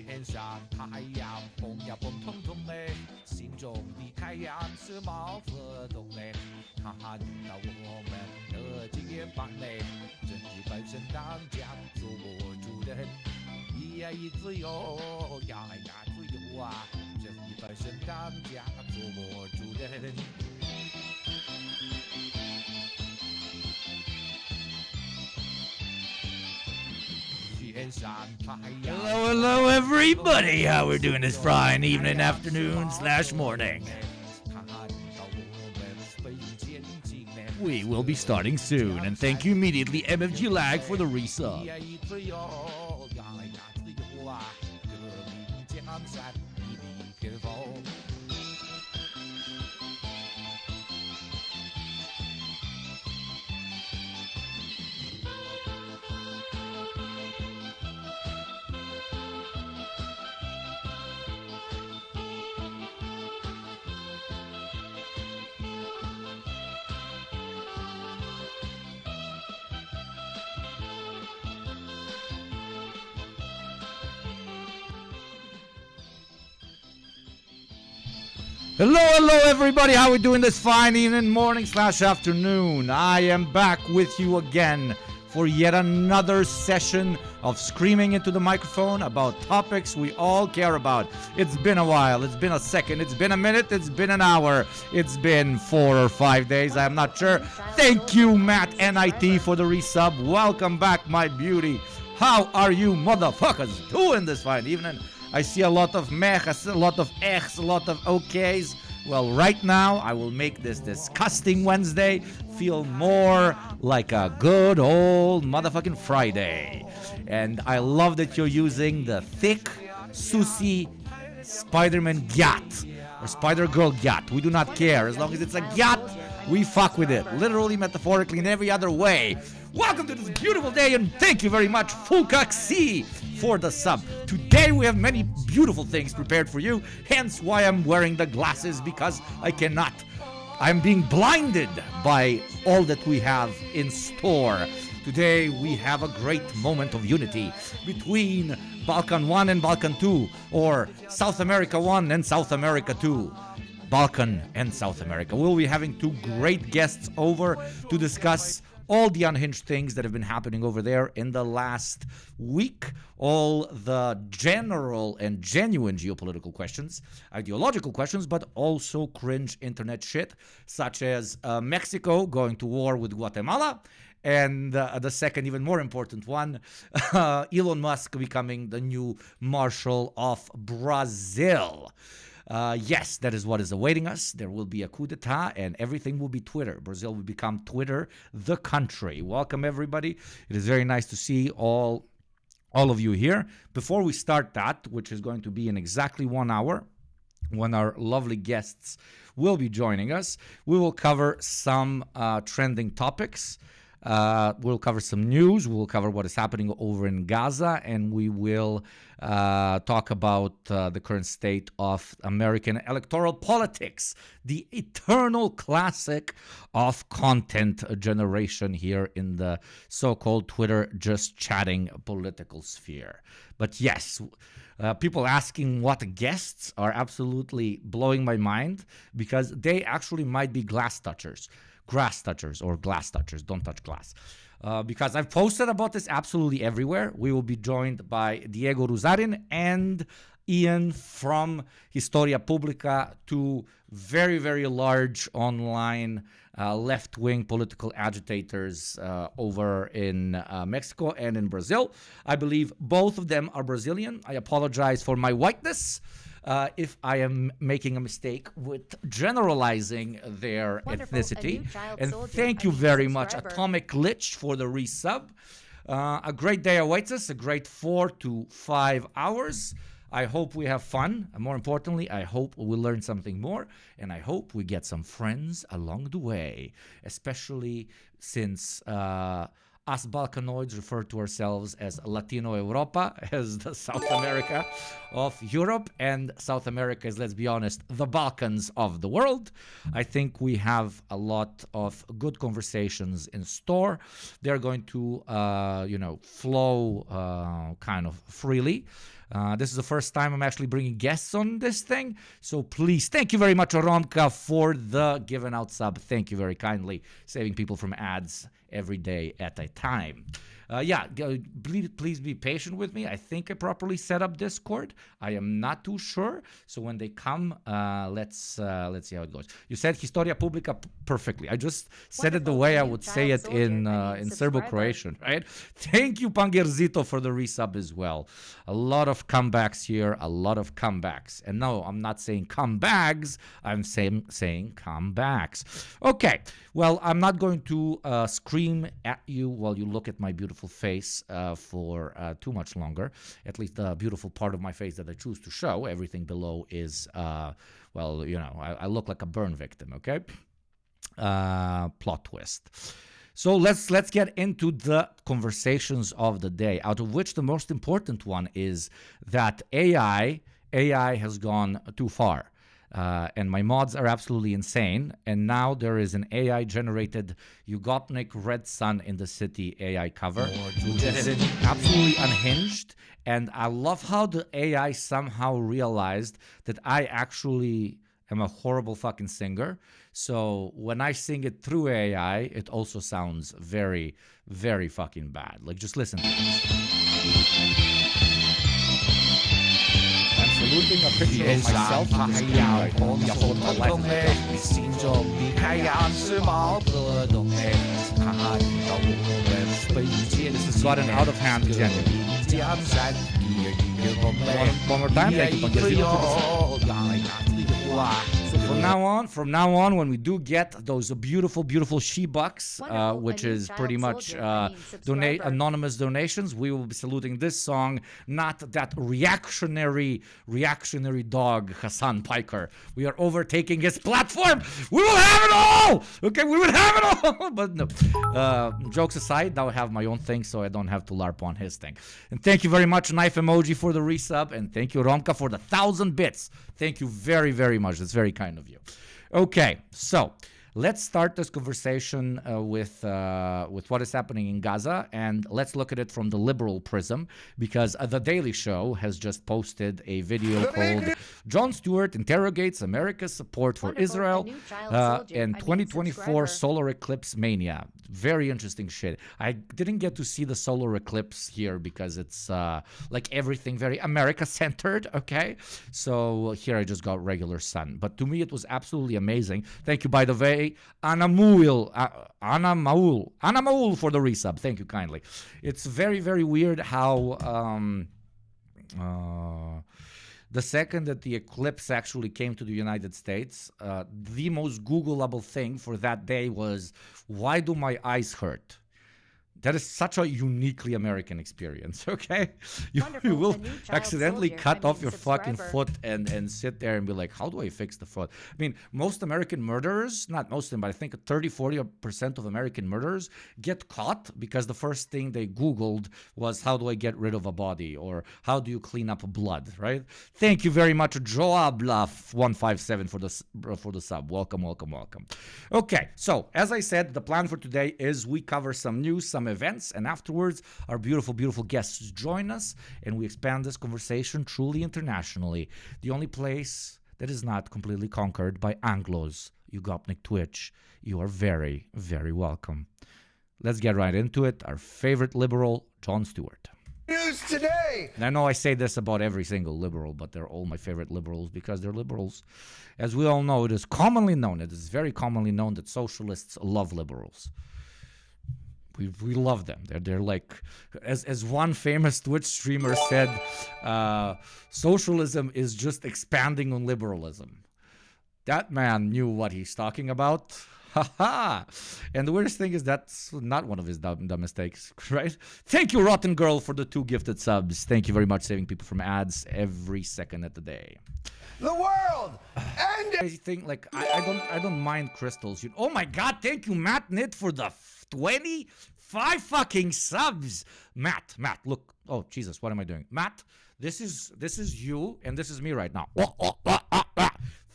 天上太阳蹦呀蹦腾腾嘞，心中的太阳是毛泽东嘞，看到我们的肩膀嘞，正义本身当家做主人，呀一自由呀呀自由啊，正义本身当家做主人。Hello, hello, everybody. How we're doing this fine evening, afternoon / morning. We will be starting soon, and thank you immediately, MFG Lag, for the resub. Hello, everybody. How are we doing this fine evening, morning / afternoon? I am back with you again for yet another session of screaming into the microphone about topics we all care about. It's been a while. It's been a second. It's been a minute. It's been an hour. It's been 4 or 5 days. I'm not sure. Thank you, Matt NIT, for the resub. Welcome back, my beauty. How are you motherfuckers doing this fine evening? I see a lot of mech, I see a lot of echs, a lot of okays. Well, right now, I will make this disgusting Wednesday feel more like a good old motherfucking Friday. And I love that you're using the thick, Susie Spider-Man gyat or Spider-Girl gyat. We do not care. As long as it's a gyat, we fuck with it. Literally, metaphorically, in every other way. Welcome to this beautiful day, and thank you very much, Fulkaxi, for the sub. Today we have many beautiful things prepared for you, hence why I'm wearing the glasses, because I cannot. I'm being blinded by all that we have in store. Today we have a great moment of unity between Balkan 1 and Balkan 2, or South America 1 and South America 2. Balkan and South America. We'll be having two great guests over to discuss all the unhinged things that have been happening over there in the last week, all the general and genuine geopolitical questions, ideological questions, but also cringe internet shit, such as Mexico going to war with Guatemala, and the second, even more important one, Elon Musk becoming the new Marshal of Brazil. Yes, that is what is awaiting us. There will be a coup d'etat and everything will be Twitter. Brazil will become Twitter, the country. Welcome, everybody. It is very nice to see all of you here. Before we start that, which is going to be in exactly 1 hour, when our lovely guests will be joining us, we will cover some trending topics. We'll cover some news. We'll cover what is happening over in Gaza, and we will talk about the current state of American electoral politics, the eternal classic of content generation here in the so-called Twitter just chatting political sphere. But yes, people asking what guests are absolutely blowing my mind, because they actually might be grass touchers, don't touch glass. Because I've posted about this absolutely everywhere. We will be joined by Diego Ruzzarin and Ian from Historia Publica, two very, very large online left-wing political agitators over in Mexico and in Brazil. I believe both of them are Brazilian. I apologize for my whiteness. If I am making a mistake with generalizing their ethnicity. And thank you very much, Atomic Lich, for the resub. A great day awaits us, a great 4 to 5 hours. I hope we have fun. And more importantly, I hope we learn something more. And I hope we get some friends along the way, especially since us Balkanoids refer to ourselves as Latino Europa, as the South America of Europe, and South America is, let's be honest, the Balkans of the world. I think we have a lot of good conversations in store. They're going to, flow kind of freely. This is the first time I'm actually bringing guests on this thing. So please, thank you very much, Romka, for the given out sub. Thank you very kindly, saving people from ads every day at a time. Please be patient with me. I think I properly set up Discord. I am not too sure. So when they come, let's see how it goes. You said Historia Publica perfectly. I just said it the way I would say it in Serbo-Croatian, right? Thank you, Pangerzito, for the resub as well. A lot of comebacks here, a lot of comebacks. And no, I'm not saying comebacks. I'm saying comebacks. Okay, well, I'm not going to scream at you while you look at my beautiful face for too much longer. At least the beautiful part of my face that I choose to show. Everything below is, I look like a burn victim, okay? Plot twist. So let's get into the conversations of the day, out of which the most important one is that AI has gone too far. And my mods are absolutely insane. And now there is an AI-generated Yugopnik Red Sun in the City AI cover, which is absolutely unhinged. And I love how the AI somehow realized that I actually am a horrible fucking singer. So when I sing it through AI, it also sounds very, very fucking bad. Like, just listen to this. Saluting a picture of myself in this This has gotten out of hand genuinely. One more time, thank you, From now on, when we do get those beautiful, beautiful she-bucks, which is pretty much anonymous donations, we will be saluting this song, not that reactionary dog, Hassan Piker. We are overtaking his platform. We will have it all. Okay, we will have it all. But no, jokes aside, now I have my own thing, so I don't have to LARP on his thing. And thank you very much, Knife Emoji, for the resub, and thank you, Romka, for the 1,000 bits. Thank you very, very much. That's very kind of you. Okay, so let's start this conversation with what is happening in Gaza, and let's look at it from the liberal prism, because The Daily Show has just posted a video called "Jon Stewart Interrogates America's Support for Israel and 2024 Solar Eclipse Mania." Very interesting shit. I didn't get to see the solar eclipse here because it's like everything very America-centered, okay? So here I just got regular sun. But to me, it was absolutely amazing. Thank you, by the way, Anna Maul for the resub. Thank you kindly. It's very, very weird how the second that the eclipse actually came to the United States, the most Googleable thing for that day was, why do my eyes hurt? That is such a uniquely American experience, okay? You will accidentally cut off your fucking foot and sit there and be like, how do I fix the foot? I mean, most American murderers, not most of them, but I think 30-40% of American murderers get caught because the first thing they Googled was, how do I get rid of a body? Or how do you clean up blood, right? Thank you very much, Joablaf157 for the sub. Welcome, welcome, welcome. Okay, so as I said, the plan for today is we cover some news, some events, and afterwards our beautiful, beautiful guests join us and we expand this conversation truly internationally. The only place that is not completely conquered by Anglos, Yugopnik Twitch. You are very, very welcome. Let's get right into it. Our favorite liberal, Jon Stewart. News today. And I know I say this about every single liberal, but they're all my favorite liberals because they're liberals. As we all know, it is very commonly known that socialists love liberals. We love them. They're like, as one famous Twitch streamer said, socialism is just expanding on liberalism. That man knew what he's talking about. Ha! And the weirdest thing is that's not one of his dumb mistakes, right? Thank you, Rotten Girl, for the 2 gifted subs. Thank you very much, saving people from ads every second of the day. The world and Crazy thing, like I don't mind crystals. Oh my God! Thank you, Matt Knit, for the 25 fucking subs. Matt, look. Oh Jesus, what am I doing? Matt, this is you and this is me right now.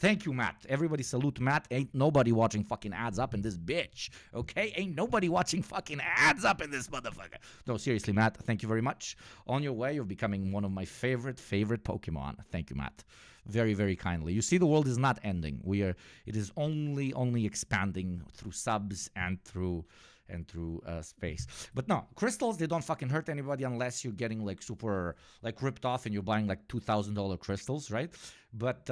Thank you, Matt. Everybody salute Matt. Ain't nobody watching fucking ads up in this bitch. Okay? Ain't nobody watching fucking ads up in this motherfucker. No, seriously, Matt. Thank you very much. On your way of becoming one of my favorite Pokemon. Thank you, Matt. Very, very kindly. You see, the world is not ending. It is only expanding through subs and through space. But no, crystals, they don't fucking hurt anybody unless you're getting like super like ripped off and you're buying like $2,000 crystals, right? But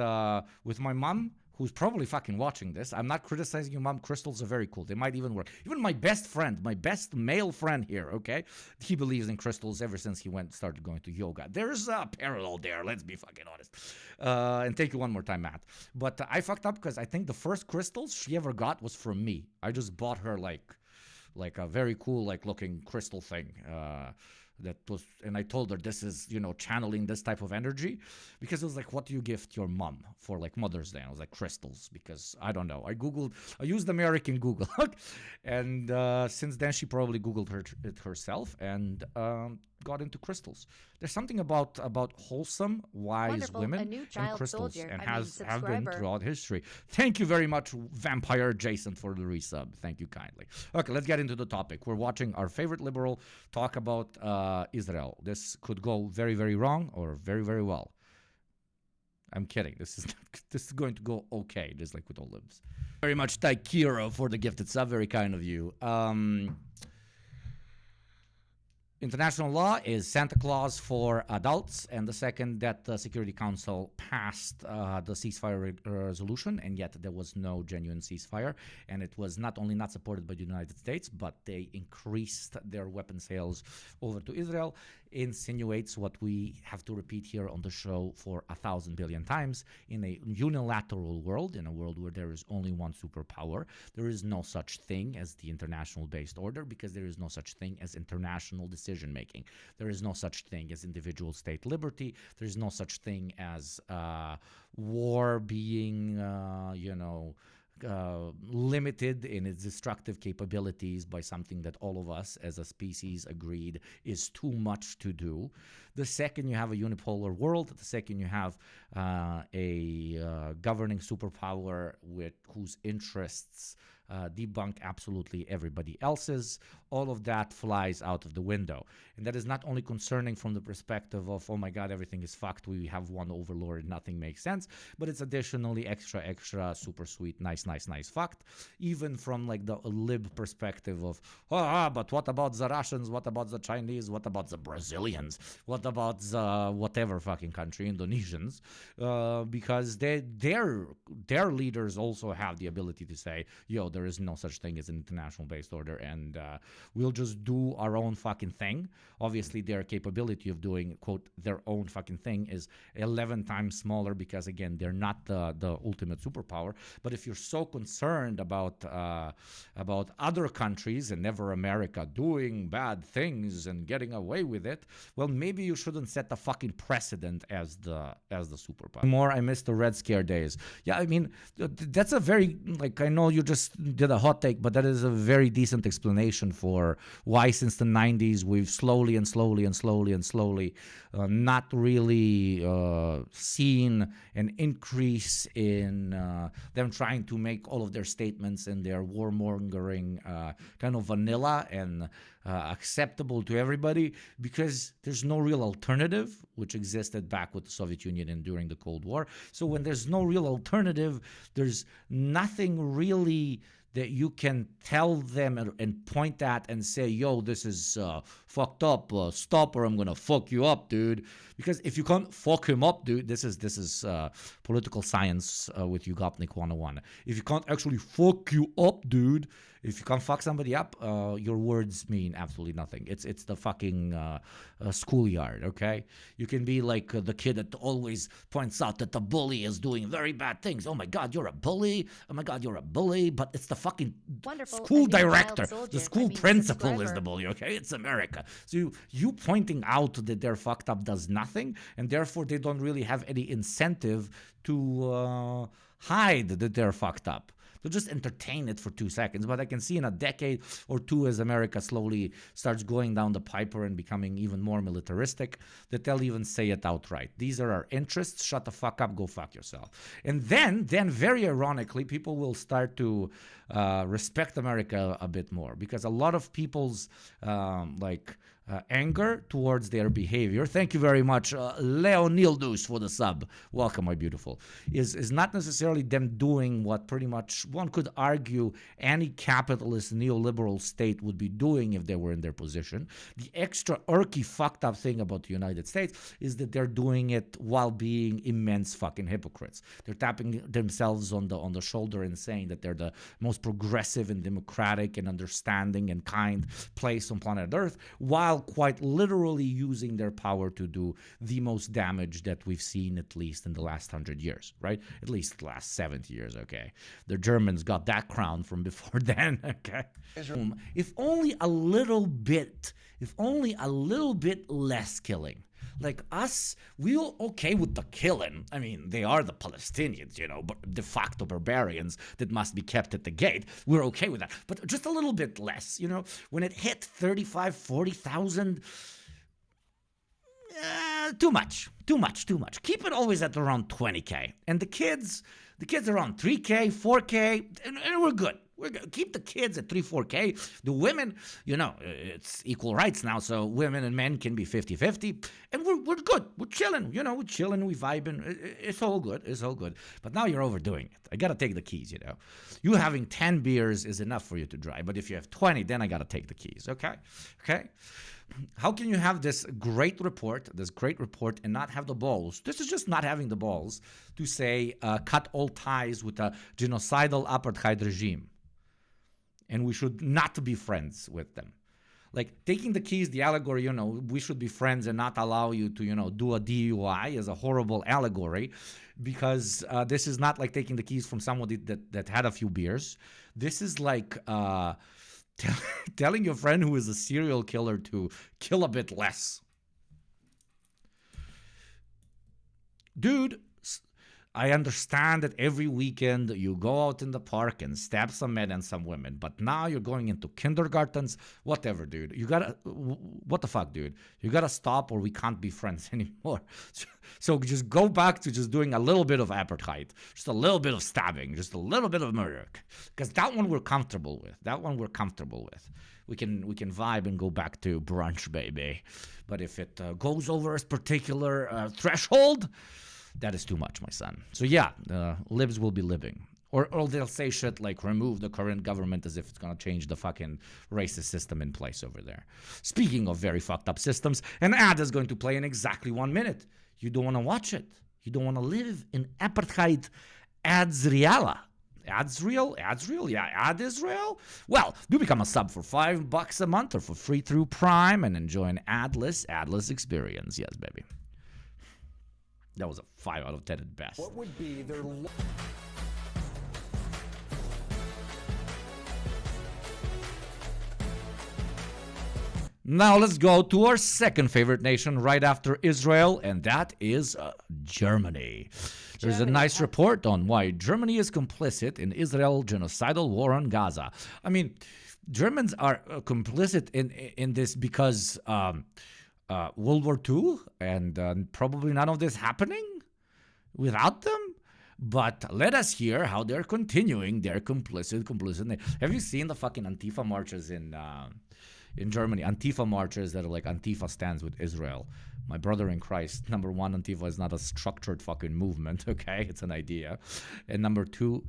with my mom, who's probably fucking watching this, I'm not criticizing your mom. Crystals are very cool. They might even work. Even my best friend, my best male friend here, okay? He believes in crystals ever since he started going to yoga. There's a parallel there, let's be fucking honest. And thank you one more time, Matt. But I fucked up because I think the first crystals she ever got was from me. I just bought her like a very cool like looking crystal thing that was, and I told her this is, channeling this type of energy, because it was like, what do you gift your mom for like Mother's Day? And I was like, crystals, because I don't know. I used American Google, and since then she probably Googled it herself and got into crystals. There's something about wholesome, wise Wonderful. women A new and child crystals, soldier. and I mean, have been subscriber. throughout history. Thank you very much, Vampire Jason, for the resub. Thank you kindly. Okay, let's get into the topic. We're watching our favorite liberal talk about Israel. This could go very, very wrong or very, very well. I'm kidding. This is going to go okay, just like with all libs. Very much Taikiro for the gifted sub. Very kind of you. International law is Santa Claus for adults, and the second that the Security Council passed the ceasefire resolution, and yet there was no genuine ceasefire, and it was not only not supported by the United States, but they increased their weapon sales over to Israel, insinuates what we have to repeat here on the show for 1,000 billion times. In a unilateral world, in a world where there is only one superpower, there is no such thing as the international-based order, because there is no such thing as international decision-making. There is no such thing as individual state liberty. There is no such thing as war being, limited in its destructive capabilities by something that all of us as a species agreed is too much to do. The second you have a unipolar world, the second you have a governing superpower whose interests debunk absolutely everybody else's, all of that flies out of the window. And that is not only concerning from the perspective of, oh my God, everything is fucked, we have one overlord, nothing makes sense, but it's additionally extra super sweet, nice fucked, even from like the lib perspective of, but what about the Russians, what about the Chinese, what about the Brazilians, what about the whatever fucking country, Indonesians, because their leaders also have the ability to say, yo, there is no such thing as an international based order, and we'll just do our own fucking thing. Obviously, their capability of doing, quote, their own fucking thing is 11 times smaller, because again, they're not the ultimate superpower. But if you're so concerned about other countries and never America doing bad things and getting away with it, well, maybe you shouldn't set the fucking precedent as the superpower. More, I miss the Red Scare days. Yeah, I mean, that's a very, like, I know you just did a hot take, but that is a very decent explanation for why since the 90s we've slowly not really seen an increase in them trying to make all of their statements and their warmongering kind of vanilla and acceptable to everybody, because there's no real alternative, which existed back with the Soviet Union and during the Cold War. So when there's no real alternative, there's nothing really that you can tell them and point at and say, yo, this is fucked up, stop or I'm gonna fuck you up, dude. Because if you can't fuck him up, dude, this is political science with Ugopnik 101. If you can't actually fuck you up, dude, if you can't fuck somebody up, your words mean absolutely nothing. It's the fucking schoolyard, okay? You can be like the kid that always points out that the bully is doing very bad things. Oh my God, you're a bully. Oh my God, you're a bully. But it's the fucking Wonderful. school A new child director. soldier. The school principal is subscriber. the bully, okay? It's America. So you pointing out that they're fucked up does nothing, and therefore they don't really have any incentive to hide that they're fucked up. They'll just entertain it for 2 seconds. But I can see in a decade or two, as America slowly starts going down the piper and becoming even more militaristic, that they'll even say it outright. These are our interests. Shut the fuck up. Go fuck yourself. And then very ironically, people will start to respect America a bit more, because a lot of people's anger towards their behavior, thank you very much, Leonildus, for the sub, welcome my beautiful, is not necessarily them doing what pretty much one could argue any capitalist neoliberal state would be doing if they were in their position. The extra irky fucked up thing about the United States is that they're doing it while being immense fucking hypocrites. They're tapping themselves on the shoulder and saying that they're the most progressive and democratic and understanding and kind place on planet Earth, while quite literally using their power to do the most damage that we've seen, at least in the last 100 years, right? At least the last 70 years, okay? The Germans got that crown from before then, okay? If only a little bit less killing. Like us, we're okay with the killing. I mean, they are the Palestinians, but de facto barbarians that must be kept at the gate. We're okay with that. But just a little bit less, When it hit 35, 40,000, too much. Keep it always at around 20K. And the kids around 3K, 4K, and we're good. We're going to keep the kids at 3, 4K. The women, it's equal rights now, so women and men can be 50-50. And we're good. We're chilling, we're chilling, we vibing. It's all good. But now you're overdoing it. I got to take the keys, You having 10 beers is enough for you to drive. But if you have 20, then I got to take the keys, okay? How can you have this great report, and not have the balls? This is just not having the balls to say, cut all ties with a genocidal apartheid regime. And we should not be friends with them. Like taking the keys, the allegory, we should be friends and not allow you to, do a DUI is a horrible allegory, because this is not like taking the keys from somebody that had a few beers. This is like telling your friend who is a serial killer to kill a bit less. Dude, I understand that every weekend you go out in the park and stab some men and some women, but now you're going into kindergartens, whatever, dude. What the fuck, dude? You gotta stop, or we can't be friends anymore. So just go back to just doing a little bit of apartheid, just a little bit of stabbing, just a little bit of murder, because that one we're comfortable with. We can vibe and go back to brunch, baby. But if it goes over a particular threshold, that is too much, my son. So yeah, libs will be living. Or they'll say shit like remove the current government as if it's going to change the fucking racist system in place over there. Speaking of very fucked up systems, an ad is going to play in exactly 1 minute. You don't want to watch it. You don't want to live in apartheid adsreala. Ads real? Yeah, ad is real? Well, do become a sub for $5 a month or for free through Prime and enjoy an adless experience. Yes, baby. That was a 5 out of 10 at best. What would be their... Now let's go to our second favorite nation right after Israel, and that is Germany. There's a nice report on why Germany is complicit in Israel's genocidal war on Gaza. I mean, Germans are complicit in this because World War II, and probably none of this happening without them. But let us hear how they're continuing their complicit. Have you seen the fucking Antifa marches in Germany? Antifa marches that are like Antifa stands with Israel. My brother in Christ, number one, Antifa is not a structured fucking movement, okay? It's an idea. And number two,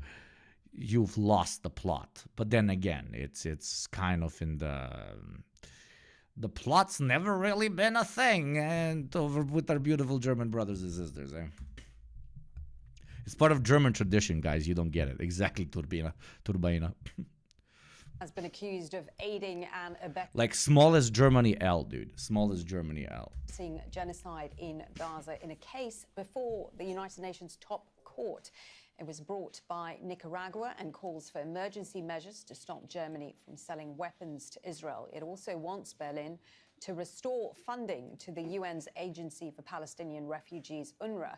you've lost the plot. But then again, it's kind of in the plot's never really been a thing, and over with our beautiful German brothers and sisters, eh? It's part of German tradition, guys. You don't get it. Exactly, Turbina. Has been accused of aiding and abetting like smallest Germany L, dude. Smallest Germany L. Genocide in Gaza in a case before the United Nations top court. It was brought by Nicaragua and calls for emergency measures to stop Germany from selling weapons to Israel. It also wants Berlin to restore funding to the UN's Agency for Palestinian Refugees, UNRWA.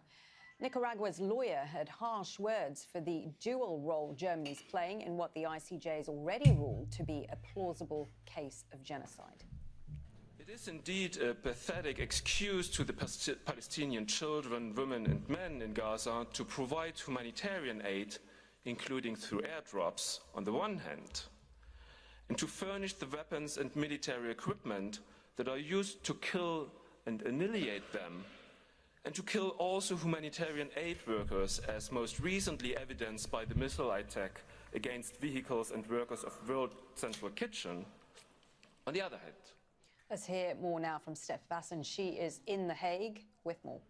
Nicaragua's lawyer had harsh words for the dual role Germany's playing in what the ICJ has already ruled to be a plausible case of genocide. It is indeed a pathetic excuse to the Palestinian children, women and men in Gaza to provide humanitarian aid, including through airdrops, on the one hand, and to furnish the weapons and military equipment that are used to kill and annihilate them, and to kill also humanitarian aid workers, as most recently evidenced by the missile attack against vehicles and workers of World Central Kitchen, on the other hand. Let's hear more now from Steph Basson. She is in The Hague with more.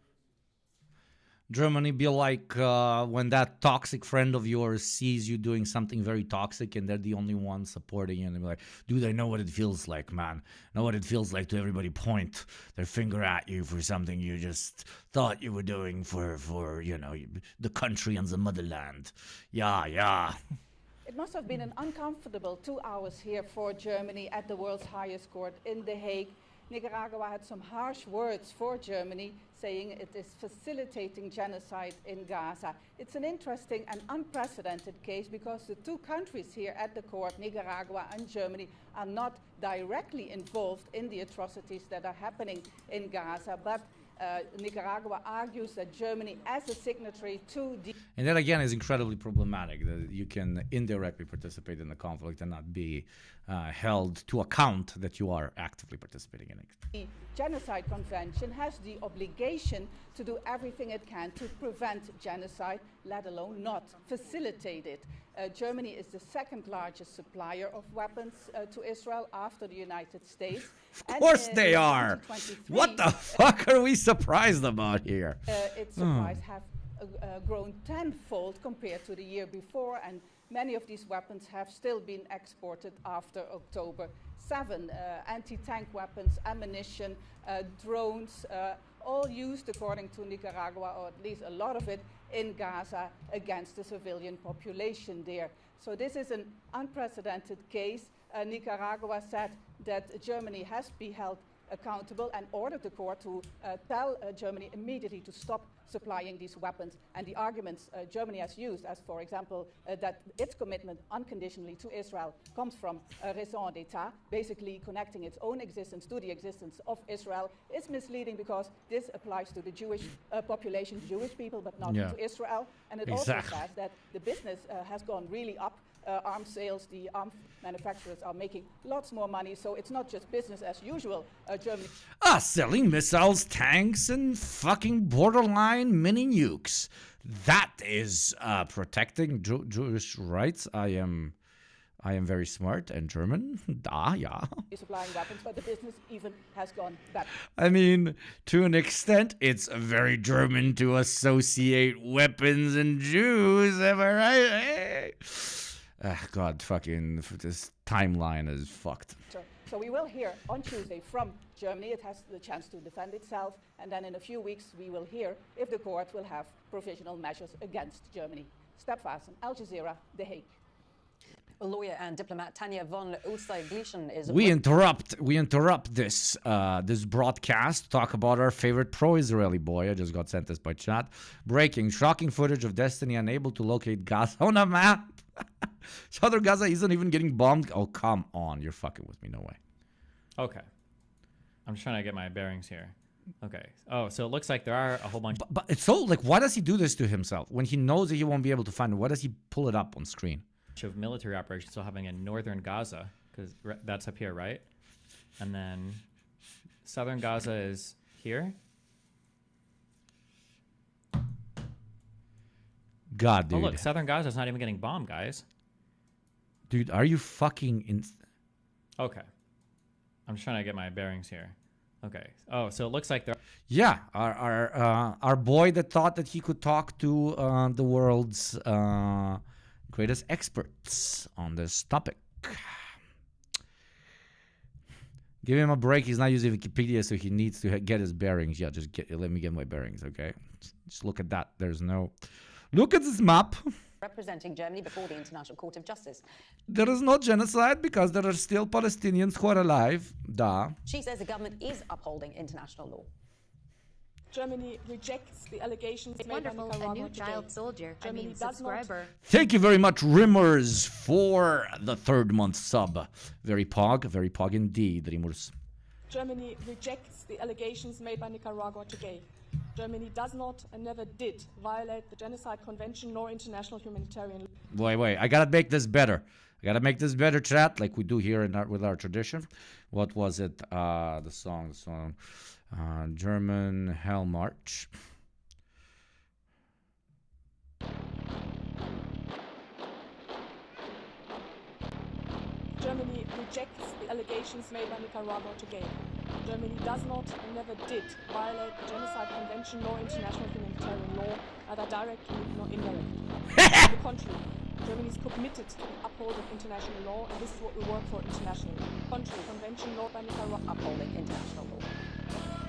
Germany be like when that toxic friend of yours sees you doing something very toxic and they're the only one supporting you, and they're like, dude, I know what it feels like, man. I know what it feels like to everybody point their finger at you for something you just thought you were doing for you know, the country and the motherland. Yeah. It must have been an uncomfortable 2 hours here for Germany at the world's highest court in The Hague. Nicaragua had some harsh words for Germany, saying it is facilitating genocide in Gaza. It's an interesting and unprecedented case because the two countries here at the court, Nicaragua and Germany, are not directly involved in the atrocities that are happening in Gaza, but Nicaragua argues that Germany, as a signatory to the... And that again is incredibly problematic, that you can indirectly participate in the conflict and not be held to account that you are actively participating in it. The Genocide Convention has the obligation to do everything it can to prevent genocide, let alone not facilitate it. Germany is the second largest supplier of weapons to Israel after the United States. Of course they are! What the fuck are we surprised about here? Its supplies have grown tenfold compared to the year before, and many of these weapons have still been exported after October 7. Anti-tank weapons, ammunition, drones, all used according to Nicaragua, or at least a lot of it, in Gaza against the civilian population there. So this is an unprecedented case. Nicaragua said that Germany has to be held accountable and ordered the court to tell Germany immediately to stop supplying these weapons. And the arguments Germany has used, as for example, that its commitment unconditionally to Israel comes from raison d'etat, basically connecting its own existence to the existence of Israel, is misleading because this applies to the Jewish population, Jewish people, but not to Israel. And it also says that the business has gone really up. Arms sales, the arms manufacturers are making lots more money, so it's not just business as usual. Germany selling missiles, tanks, and fucking borderline mini nukes. That is protecting Jewish rights. I am very smart and German. Yeah. Supplying weapons, but the business even has gone back. I mean, to an extent, it's very German to associate weapons and Jews. Am I right? Hey. God, fucking, this timeline is fucked. So we will hear on Tuesday from Germany. It has the chance to defend itself. And then in a few weeks, we will hear if the court will have provisional measures against Germany. Step Fasten, Al Jazeera, The Hague. Lawyer and diplomat Tanya von Ulster-Gleeson is... We interrupt this this broadcast to talk about our favorite pro-Israeli boy. I just got sent this by chat. Breaking, shocking footage of Destiny unable to locate Gaza on a map. Southern Gaza isn't even getting bombed. Oh, come on. You're fucking with me. No way. Okay. I'm just trying to get my bearings here. Okay. Oh, so it looks like there are a whole bunch... But it's so, like, why does he do this to himself? When he knows that he won't be able to find it, why does he pull it up on screen? ...of military operations still happening in northern Gaza, because that's up here, right? And then southern Gaza is here. God, dude. Oh, look, southern Gaza is not even getting bombed, guys. Dude, are you fucking in... Okay. I'm just trying to get my bearings here. Okay. Oh, so it looks like there... Yeah, our boy that thought that he could talk to the world's greatest experts on this topic. Give him a break. He's not using Wikipedia, so he needs to get his bearings. Yeah, let me get my bearings, okay? Just look at that. There's no... Look at this map. Representing Germany before the International Court of Justice. There is no genocide because there are still Palestinians who are alive. Da. She says the government is upholding international law. Germany rejects the allegations made by Wonderful, Nicaragua a new today. child soldier. Germany does not- subscriber. Thank you very much, Rimmers, for the 3rd month sub. Very pog indeed, Rimmers. Germany rejects the allegations made by Nicaragua today. Germany does not and never did violate the Genocide Convention nor international humanitarian law. Wait, I gotta make this better. Chat, like we do here with our tradition. What was it? The song. German Hell March. Germany rejects the allegations made by Nicaragua today. Germany does not and never did violate the Genocide Convention nor international humanitarian law, either directly nor indirectly. On the contrary, Germany is committed to the uphold of international law, and this is what we work for internationally. Contrary convention law by Nicaragua, Upholding international law.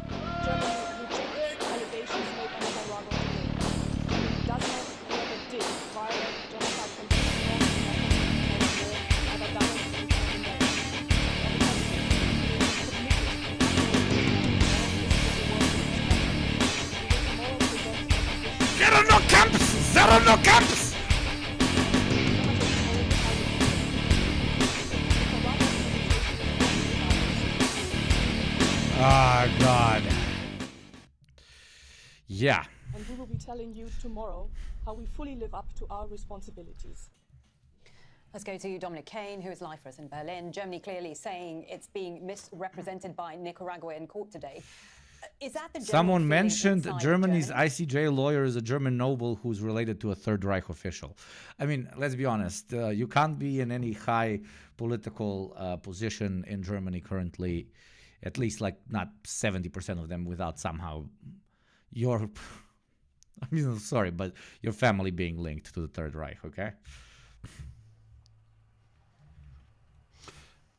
Germany rejects allegations made by Nicaragua today. Germany does not and never did violate the Genocide Convention nor international humanitarian law, either directly nor indirectly. On the contrary, Germany is committed to the uphold of international law, and this is what we work for internationally. There are no camps! There are no camps! Ah, God. Yeah. And we will be telling you tomorrow how we fully live up to our responsibilities. Let's go to Dominic Kane, who is live for us in Berlin. Germany clearly saying it's being misrepresented by Nicaragua in court today. Is that the general Someone feeling mentioned inside Germany's Germany? ICJ lawyer is a German noble who's related to a Third Reich official. I mean, let's be honest. You can't be in any high political position in Germany currently, at least like not 70% of them, without somehow your, I mean, sorry, but your family being linked to the Third Reich, okay?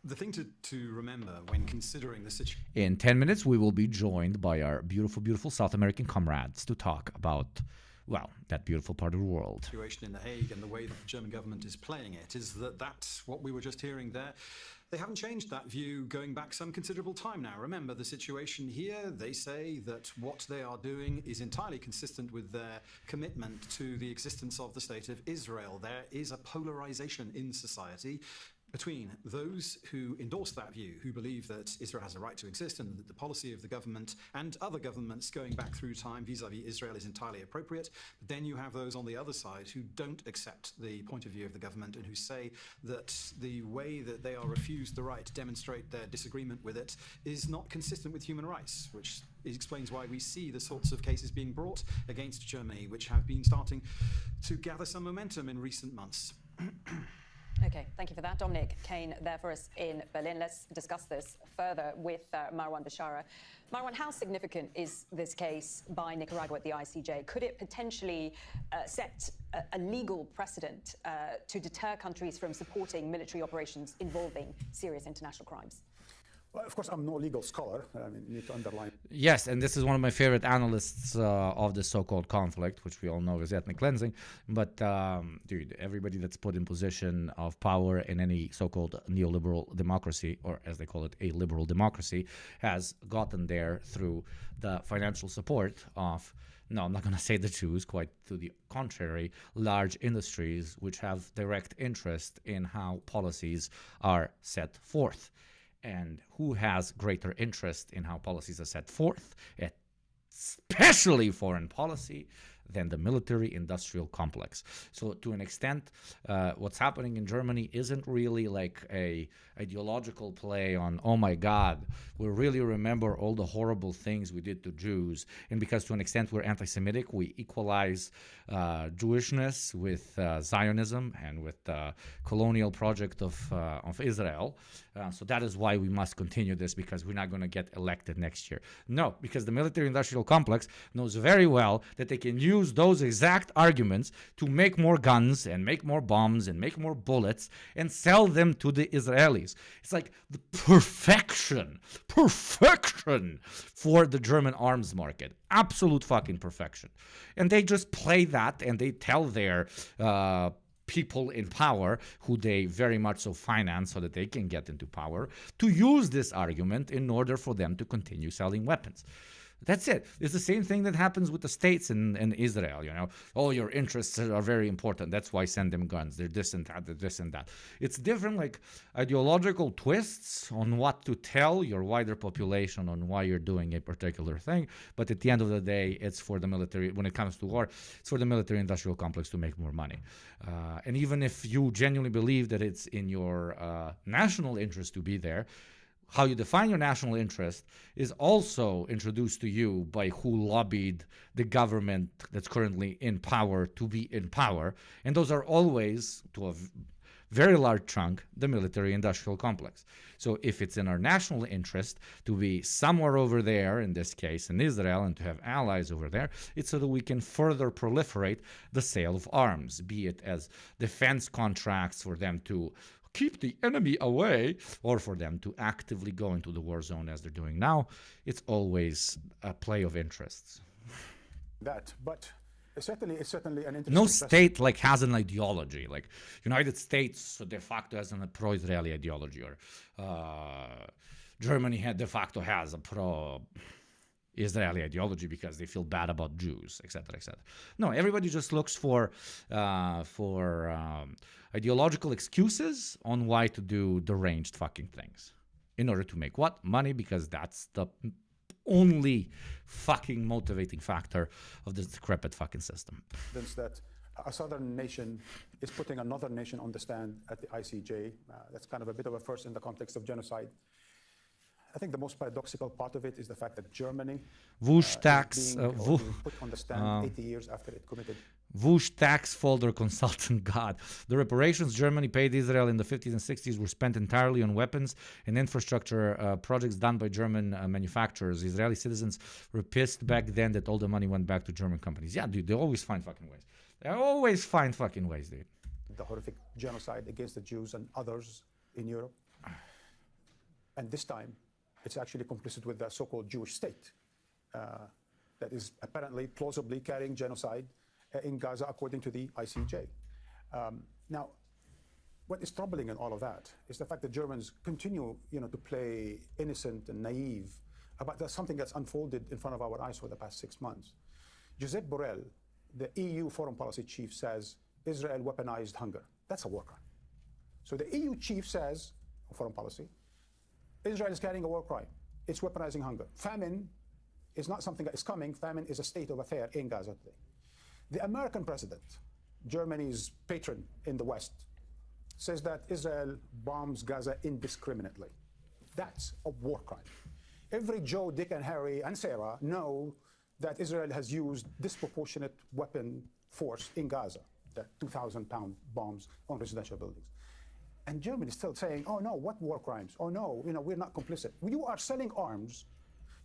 The thing to remember when considering the situation... In 10 minutes, we will be joined by our beautiful, beautiful South American comrades to talk about, well, that beautiful part of the world. ...situation in The Hague and the way that the German government is playing it is that that's what we were just hearing there. They haven't changed that view going back some considerable time now. Remember the situation here, they say that what they are doing is entirely consistent with their commitment to the existence of the state of Israel. There is a polarization in society between those who endorse that view, who believe that Israel has a right to exist and that the policy of the government and other governments going back through time vis-à-vis Israel is entirely appropriate. But then you have those on the other side who don't accept the point of view of the government and who say that the way that they are refused the right to demonstrate their disagreement with it is not consistent with human rights, which explains why we see the sorts of cases being brought against Germany, which have been starting to gather some momentum in recent months. Okay, thank you for that. Dominic Kane there for us in Berlin. Let's discuss this further with Marwan Bashara. Marwan, how significant is this case by Nicaragua at the ICJ? Could it potentially set a legal precedent to deter countries from supporting military operations involving serious international crimes? Well, of course, I'm no legal scholar. I mean, you need to underline. Yes, and this is one of my favorite analysts of the so-called conflict, which we all know is ethnic cleansing. But, dude, everybody that's put in position of power in any so-called neoliberal democracy, or as they call it, a liberal democracy, has gotten there through the financial support of, no, I'm not going to say the Jews, quite to the contrary, large industries which have direct interest in how policies are set forth. And who has greater interest in how policies are set forth, especially foreign policy, than the military-industrial complex. So to an extent, what's happening in Germany isn't really like a ideological play on, oh my God, we really remember all the horrible things we did to Jews. And because to an extent we're anti-Semitic, we equalize Jewishness with Zionism and with the colonial project of Israel. So that is why we must continue this, because we're not going to get elected next year. No, because the military-industrial complex knows very well that they can use those exact arguments to make more guns and make more bombs and make more bullets and sell them to the Israelis. It's like the perfection for the German arms market. Absolute fucking perfection. And they just play that and they tell their people in power, who they very much so finance so that they can get into power, to use this argument in order for them to continue selling weapons. That's it. It's the same thing that happens with the states in Israel, you know. Oh, your interests are very important. That's why send them guns. They're this and that, they're this and that. It's different, like, ideological twists on what to tell your wider population on why you're doing a particular thing. But at the end of the day, it's for the military. When it comes to war, it's for the military-industrial complex to make more money. And even if you genuinely believe that it's in your national interest to be there, how you define your national interest is also introduced to you by who lobbied the government that's currently in power to be in power. And those are always, to a very large chunk, the military-industrial complex. So if it's in our national interest to be somewhere over there, in this case in Israel, and to have allies over there, it's so that we can further proliferate the sale of arms, be it as defense contracts for them to keep the enemy away, or for them to actively go into the war zone as they're doing now. It's always a play of interests. But it's certainly an interesting. No state like has an ideology. Like United States de facto has a pro-Israeli ideology, or Germany de facto has a pro-Israeli ideology because they feel bad about Jews, etc., etc. No, everybody just looks for ideological excuses on why to do deranged fucking things in order to make what? Money, because that's the only fucking motivating factor of this decrepit fucking system. That a southern nation is putting another nation on the stand at the ICJ. That's kind of a bit of a first in the context of genocide. I think the most paradoxical part of it is the fact that Germany being put on the stand 80 years after it committed. Vush tax folder consultant God. The reparations Germany paid Israel in the 50s and 60s were spent entirely on weapons and infrastructure projects done by German manufacturers. Israeli citizens were pissed back then that all the money went back to German companies. Yeah, dude, they always find fucking ways. They always find fucking ways, dude. The horrific genocide against the Jews and others in Europe. And this time, it's actually complicit with the so-called Jewish state that is apparently plausibly carrying genocide in Gaza, according to the ICJ. Now, what is troubling in all of that is the fact that Germans continue, to play innocent and naive about something that's unfolded in front of our eyes for the past 6 months. Josep Borrell, the EU foreign policy chief, says Israel weaponized hunger. That's a war crime. So the EU chief says, foreign policy, Israel is carrying a war crime. It's weaponizing hunger. Famine is not something that is coming. Famine is a state of affair in Gaza today. The American president, Germany's patron in the West, says that Israel bombs Gaza indiscriminately. That's a war crime. Every Joe, Dick, and Harry, and Sarah know that Israel has used disproportionate weapon force in Gaza, the 2,000-pound bombs on residential buildings. And Germany is still saying, oh no, what war crimes? Oh no, we're not complicit. You are selling arms.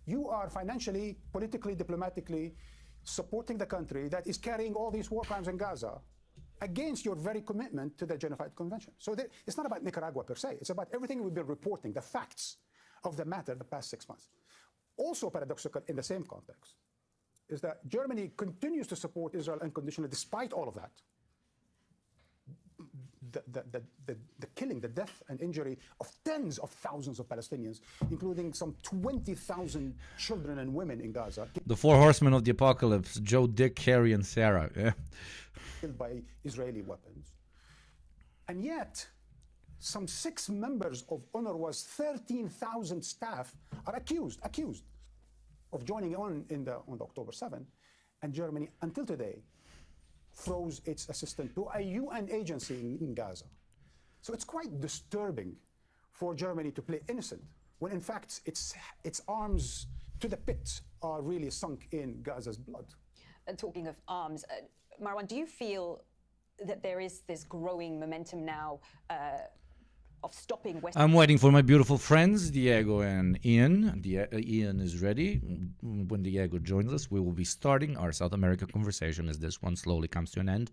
You are financially, politically, diplomatically supporting the country that is carrying all these war crimes in Gaza against your very commitment to the Genocide Convention. So it's not about Nicaragua per se. It's about everything we've been reporting, the facts of the matter the past 6 months. Also paradoxical in the same context is that Germany continues to support Israel unconditionally despite all of that. The killing, the death and injury of tens of thousands of Palestinians, including some 20,000 children and women in Gaza. The four horsemen of the apocalypse, Joe, Dick, Harry, and Sarah. Yeah. Killed by Israeli weapons. And yet, some 6 members of UNRWA's 13,000 staff are accused of joining on the October 7. And Germany, until today, froze its assistance to a UN agency in Gaza. So it's quite disturbing for Germany to play innocent when in fact its arms to the pit are really sunk in Gaza's blood. And talking of arms, Marwan, do you feel that there is this growing momentum now of stopping Western... I'm waiting for my beautiful friends, Diego and Ian. Ian is ready. When Diego joins us, we will be starting our South America conversation as this one slowly comes to an end.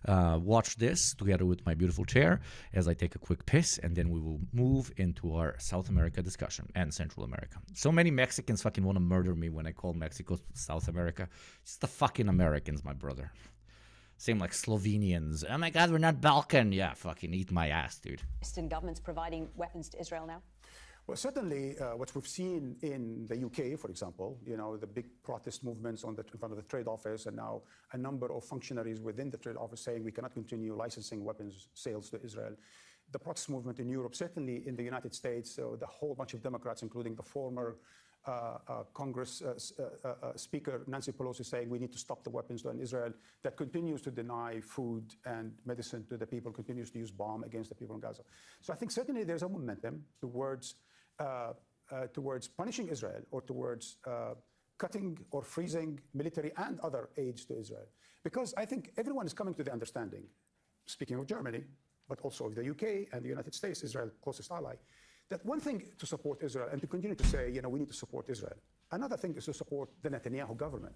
Watch this together with my beautiful chair as I take a quick piss, and then we will move into our South America discussion and Central America. So many Mexicans fucking want to murder me when I call Mexico South America. It's the fucking Americans, my brother. Same like Slovenians. Oh my God, we're not Balkan. Yeah, fucking eat my ass, dude. Western governments providing weapons to Israel now? Well, certainly, what we've seen in the UK, for example, the big protest movements in front of the Trade Office, and now a number of functionaries within the Trade Office saying we cannot continue licensing weapons sales to Israel. The protest movement in Europe, certainly in the United States, the whole bunch of Democrats, including the former Congress Speaker Nancy Pelosi, saying we need to stop the weapons to Israel, that continues to deny food and medicine to the people, continues to use bomb against the people in Gaza. So I think certainly there's a momentum towards punishing Israel, or towards cutting or freezing military and other aids to Israel. Because I think everyone is coming to the understanding, speaking of Germany, but also of the UK and the United States, Israel's closest ally, that one thing to support Israel and to continue to say, we need to support Israel. Another thing is to support the Netanyahu government,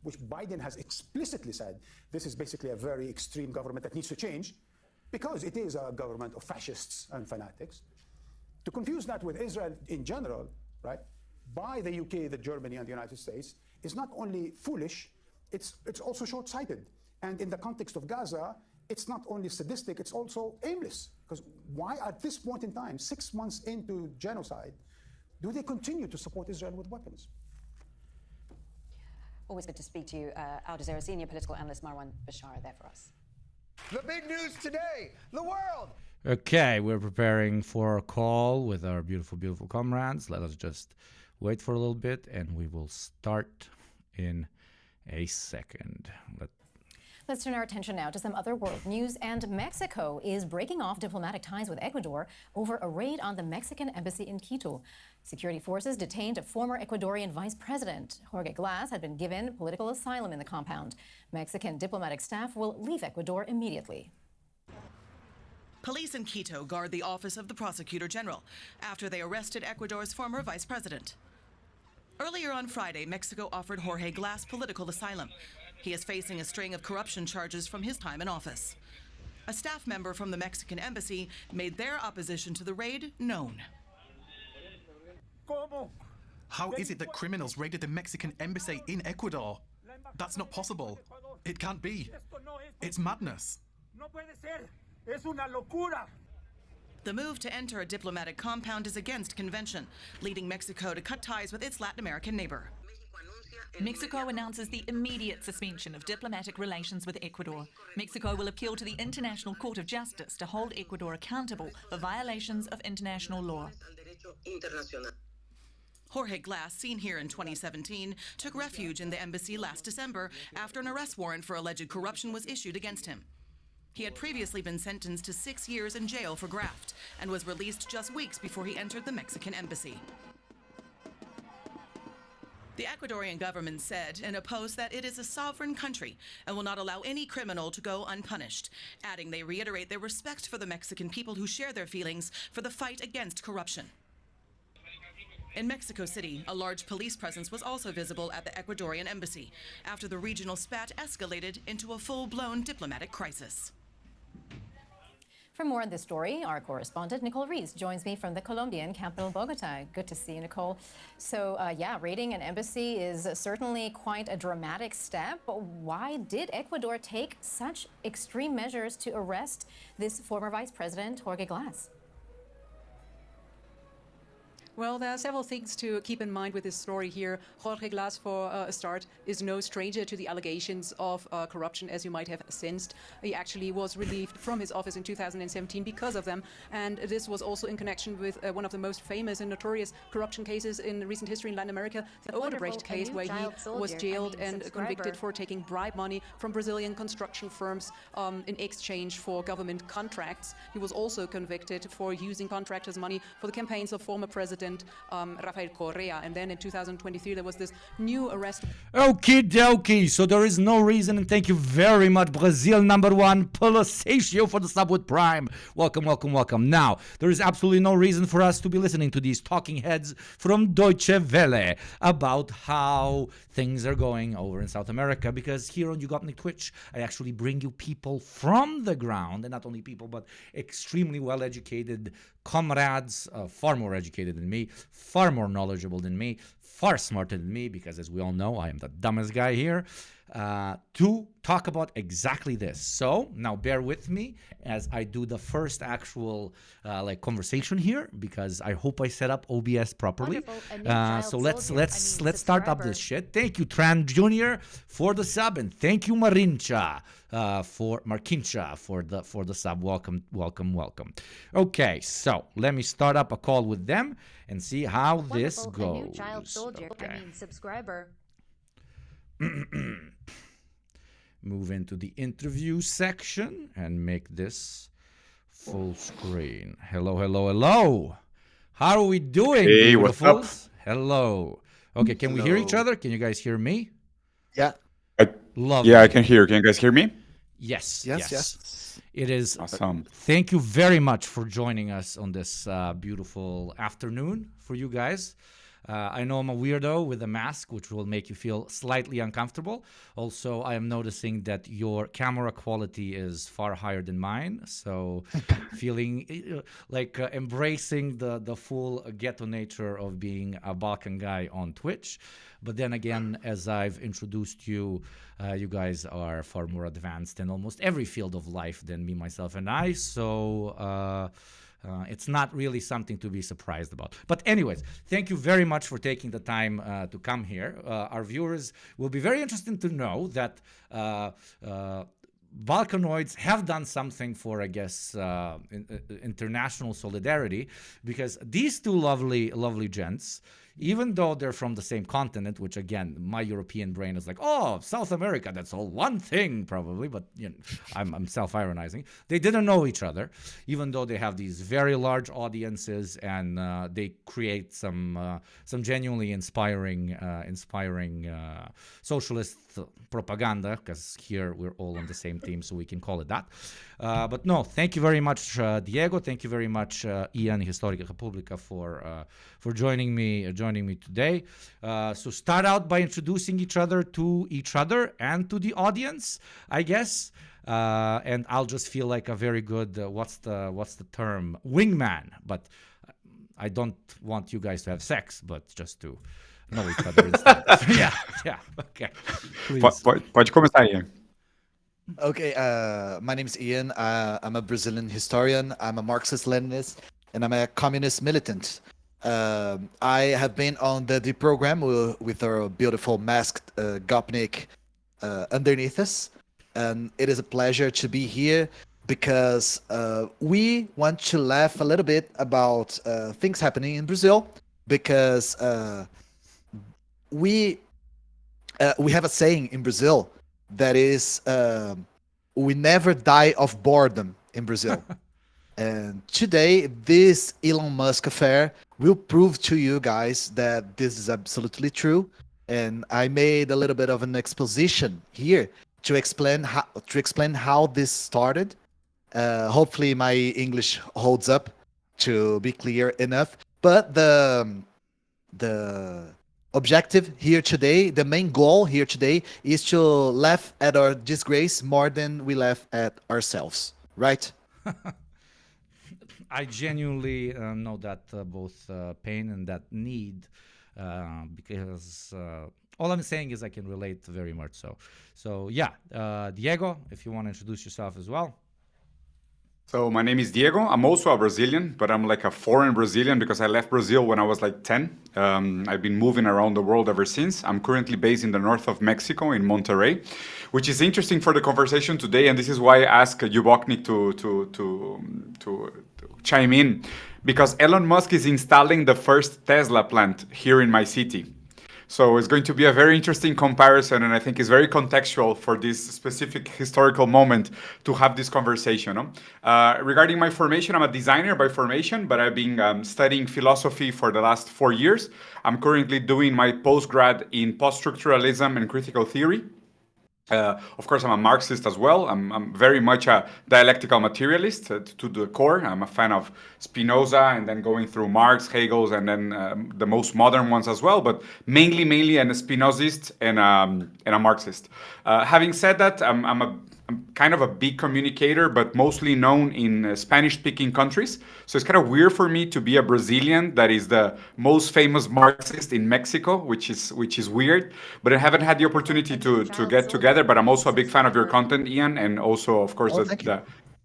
which Biden has explicitly said this is basically a very extreme government that needs to change because it is a government of fascists and fanatics. To confuse that with Israel in general, right, by the UK, the Germany, and the United States is not only foolish, it's also short-sighted. And in the context of Gaza, it's not only sadistic, it's also aimless. Because why, at this point in time, 6 months into genocide, do they continue to support Israel with weapons? Always good to speak to you, Al Jazeera senior political analyst Marwan Bashar, there for us. The big news today, the world. Okay, we're preparing for a call with our beautiful, beautiful comrades. Let us just wait for a little bit, and we will start in a second. Let's turn our attention now to some other world news. And Mexico is breaking off diplomatic ties with Ecuador over a raid on the Mexican embassy in Quito. Security forces detained a former Ecuadorian vice president. Jorge Glass had been given political asylum in the compound. Mexican diplomatic staff will leave Ecuador immediately. Police in Quito guard the office of the prosecutor general after they arrested Ecuador's former vice president. Earlier on Friday, Mexico offered Jorge Glass political asylum. He is facing a string of corruption charges from his time in office. A staff member from the Mexican embassy made their opposition to the raid known. How is it that criminals raided the Mexican embassy in Ecuador? That's not possible. It can't be. It's madness. The move to enter a diplomatic compound is against convention, leading Mexico to cut ties with its Latin American neighbor. Mexico announces the immediate suspension of diplomatic relations with Ecuador. Mexico will appeal to the International Court of Justice to hold Ecuador accountable for violations of international law. Jorge Glass, seen here in 2017, took refuge in the embassy last December after an arrest warrant for alleged corruption was issued against him. He had previously been sentenced to 6 years in jail for graft and was released just weeks before he entered the Mexican embassy. The Ecuadorian government said in a post that it is a sovereign country and will not allow any criminal to go unpunished, adding they reiterate their respect for the Mexican people who share their feelings for the fight against corruption. In Mexico City, a large police presence was also visible at the Ecuadorian embassy after the regional spat escalated into a full-blown diplomatic crisis. For more on this story, our correspondent Nicole Rees joins me from the Colombian capital, Bogota. Good to see you, Nicole. So, raiding an embassy is certainly quite a dramatic step. But why did Ecuador take such extreme measures to arrest this former vice president, Jorge Glass? Well, there are several things to keep in mind with this story here. Jorge Glass, for a start, is no stranger to the allegations of corruption, as you might have sensed. He actually was relieved from his office in 2017 because of them. And this was also in connection with one of the most famous and notorious corruption cases in recent history in Latin America, the Odebrecht case, where he was jailed and convicted for taking bribe money from Brazilian construction firms in exchange for government contracts. He was also convicted for using contractors' money for the campaigns of former President Rafael Correa. And then in 2023, there was this new arrest. Okie dokie. So there is no reason, and thank you very much, Brazil #1, Palacio, for the sub with Prime. Welcome, welcome, welcome. Now, there is absolutely no reason for us to be listening to these talking heads from Deutsche Welle about how things are going over in South America, because here on You Got Me Twitch, I actually bring you people from the ground, and not only people, but extremely well-educated comrades, far more educated than me, far more knowledgeable than me, far smarter than me, because as we all know, I am the dumbest guy here. to talk about exactly this. So now bear with me as I do the first actual conversation here, because I hope I set up OBS properly. So let's start up this shit. Thank you Tran Jr. for the sub, and thank you Markincha for the sub. Welcome. Okay, so let me start up a call with them and see how this goes. A new child soldier, subscriber. Move into the interview section and make this full screen. Hello. How are we doing? Hey, what's up? Hello. Okay, can we hear each other? Can you guys hear me? Yeah. Lovely. Yeah, I can hear you. Can you guys hear me? Yes. It is awesome. Thank you very much for joining us on this beautiful afternoon for you guys. I know I'm a weirdo with a mask, which will make you feel slightly uncomfortable. Also, I am noticing that your camera quality is far higher than mine. So feeling like embracing the full ghetto nature of being a Balkan guy on Twitch. But then again, as I've introduced you, you guys are far more advanced in almost every field of life than me, myself, and I. So it's not really something to be surprised about. But anyways, thank you very much for taking the time to come here. Our viewers will be very interested to know that Balkanoids have done something for, I guess, international solidarity, because these two lovely gents, even though they're from the same continent, which again, my European brain is like, oh, South America, that's all one thing probably, but you know, I'm self-ironizing. They didn't know each other, even though they have these very large audiences, and they create some genuinely inspiring socialist propaganda, because here we're all on the same team, so we can call it that. But no, thank you very much, Diego. Thank you very much, Ian, Historica Republica, for joining me today. So start out by introducing each other and to the audience, I guess. And I'll just feel like a very good what's the term, wingman. But I don't want you guys to have sex, but just to know each other instead. yeah. Okay. Pode começar, Ian. Okay, my name is Ian. I'm a Brazilian historian. I'm a Marxist-Leninist, and I'm a communist militant. I have been on the program with our beautiful masked Gopnik underneath us, and it is a pleasure to be here because we want to laugh a little bit about things happening in Brazil, because we have a saying in Brazil that is, we never die of boredom in Brazil. And today, this Elon Musk affair will prove to you guys that this is absolutely true. And I made a little bit of an exposition here to explain how this started. Hopefully my English holds up to be clear enough. But the objective here today, the main goal here today, is to laugh at our disgrace more than we laugh at ourselves, right? I genuinely know that both pain and that need, because all I'm saying is I can relate very much so. So yeah, Diego, if you want to introduce yourself as well. So my name is Diego. I'm also a Brazilian, but I'm like a foreign Brazilian because I left Brazil when I was like 10. I've been moving around the world ever since. I'm currently based in the north of Mexico, in Monterrey, which is interesting for the conversation today. And this is why I asked Juboknik to chime in, because Elon Musk is installing the first Tesla plant here in my city. So it's going to be a very interesting comparison, and I think it's very contextual for this specific historical moment to have this conversation. Regarding my formation, I'm a designer by formation, but I've been studying philosophy for the last 4 years. I'm currently doing my postgrad in post-structuralism and critical theory. Of course, I'm a Marxist as well. I'm very much a dialectical materialist to the core. I'm a fan of Spinoza, and then going through Marx, Hegel, and then the most modern ones as well, but mainly an Spinozist and a Marxist. Having said that, I'm kind of a big communicator, but mostly known in Spanish-speaking countries. So it's kind of weird for me to be a Brazilian that is the most famous Marxist in Mexico, which is weird. But I haven't had the opportunity to get together. But I'm also a big fan of your content, Ian, and also, of course,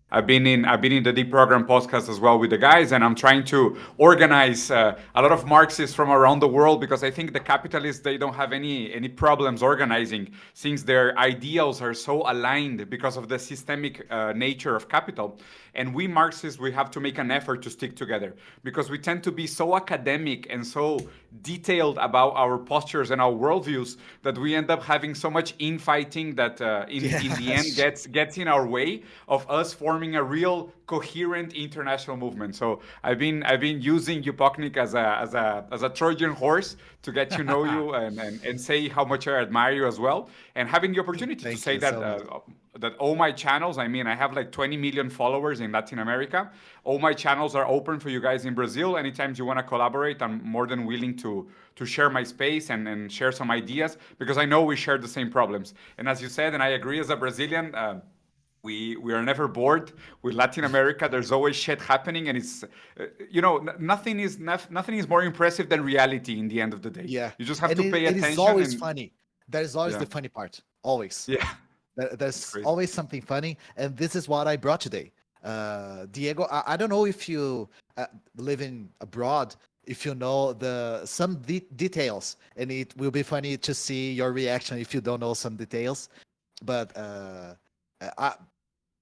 I've been in the Deep Program podcast as well with the guys, and I'm trying to organize a lot of Marxists from around the world, because I think the capitalists, they don't have any problems organizing, since their ideals are so aligned because of the systemic nature of capital. And we Marxists, we have to make an effort to stick together, because we tend to be so academic and so detailed about our postures and our worldviews that we end up having so much infighting that in the end gets in our way of us forming a real coherent international movement. So I've been using Upoknik as a Trojan horse to get to know you and say how much I admire you as well, and having the opportunity to say that that all my channels, I mean, I have like 20 million followers in Latin America. All my channels are open for you guys in Brazil. Anytime you want to collaborate, I'm more than willing to share my space and share some ideas, because I know we share the same problems. And as you said, and I agree as a Brazilian, we are never bored with Latin America. There's always shit happening, and it's nothing is more impressive than reality in the end of the day. Yeah, you just have to pay attention. It is always funny. That is always the funny part. Always. Yeah. There's always something funny, and this is what I brought today. Diego, I don't know if you living abroad, if you know some details, and it will be funny to see your reaction if you don't know some details. But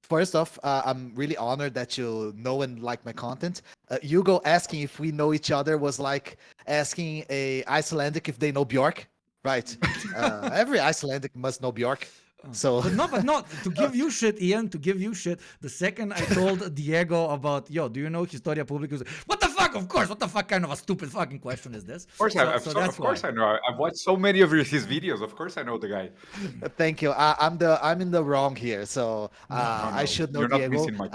first off, I'm really honored that you know and like my content. Hugo asking if we know each other was like asking a Icelandic if they know Bjork, right? Every Icelandic must know Bjork. So, but not to give you shit, Ian. To give you shit. The second I told Diego about, do you know Historia Publica? What the fuck? Of course. What the fuck kind of a stupid fucking question is this? Of course, of course I know. I've watched so many of his videos. Of course, I know the guy. Thank you. I'm in the wrong here, so I should know. You're Diego. Not missing much.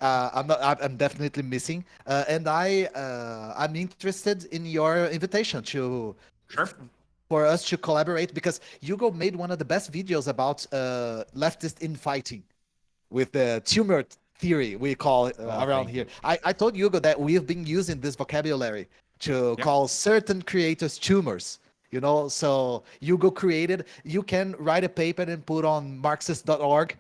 I'm definitely missing, and I'm interested in your invitation to. Sure. For us to collaborate, because Hugo made one of the best videos about leftist infighting with the tumor theory, we call it around here. I told Hugo that we have been using this vocabulary to call certain creators tumors, so Hugo created, you can write a paper and put on Marxist.org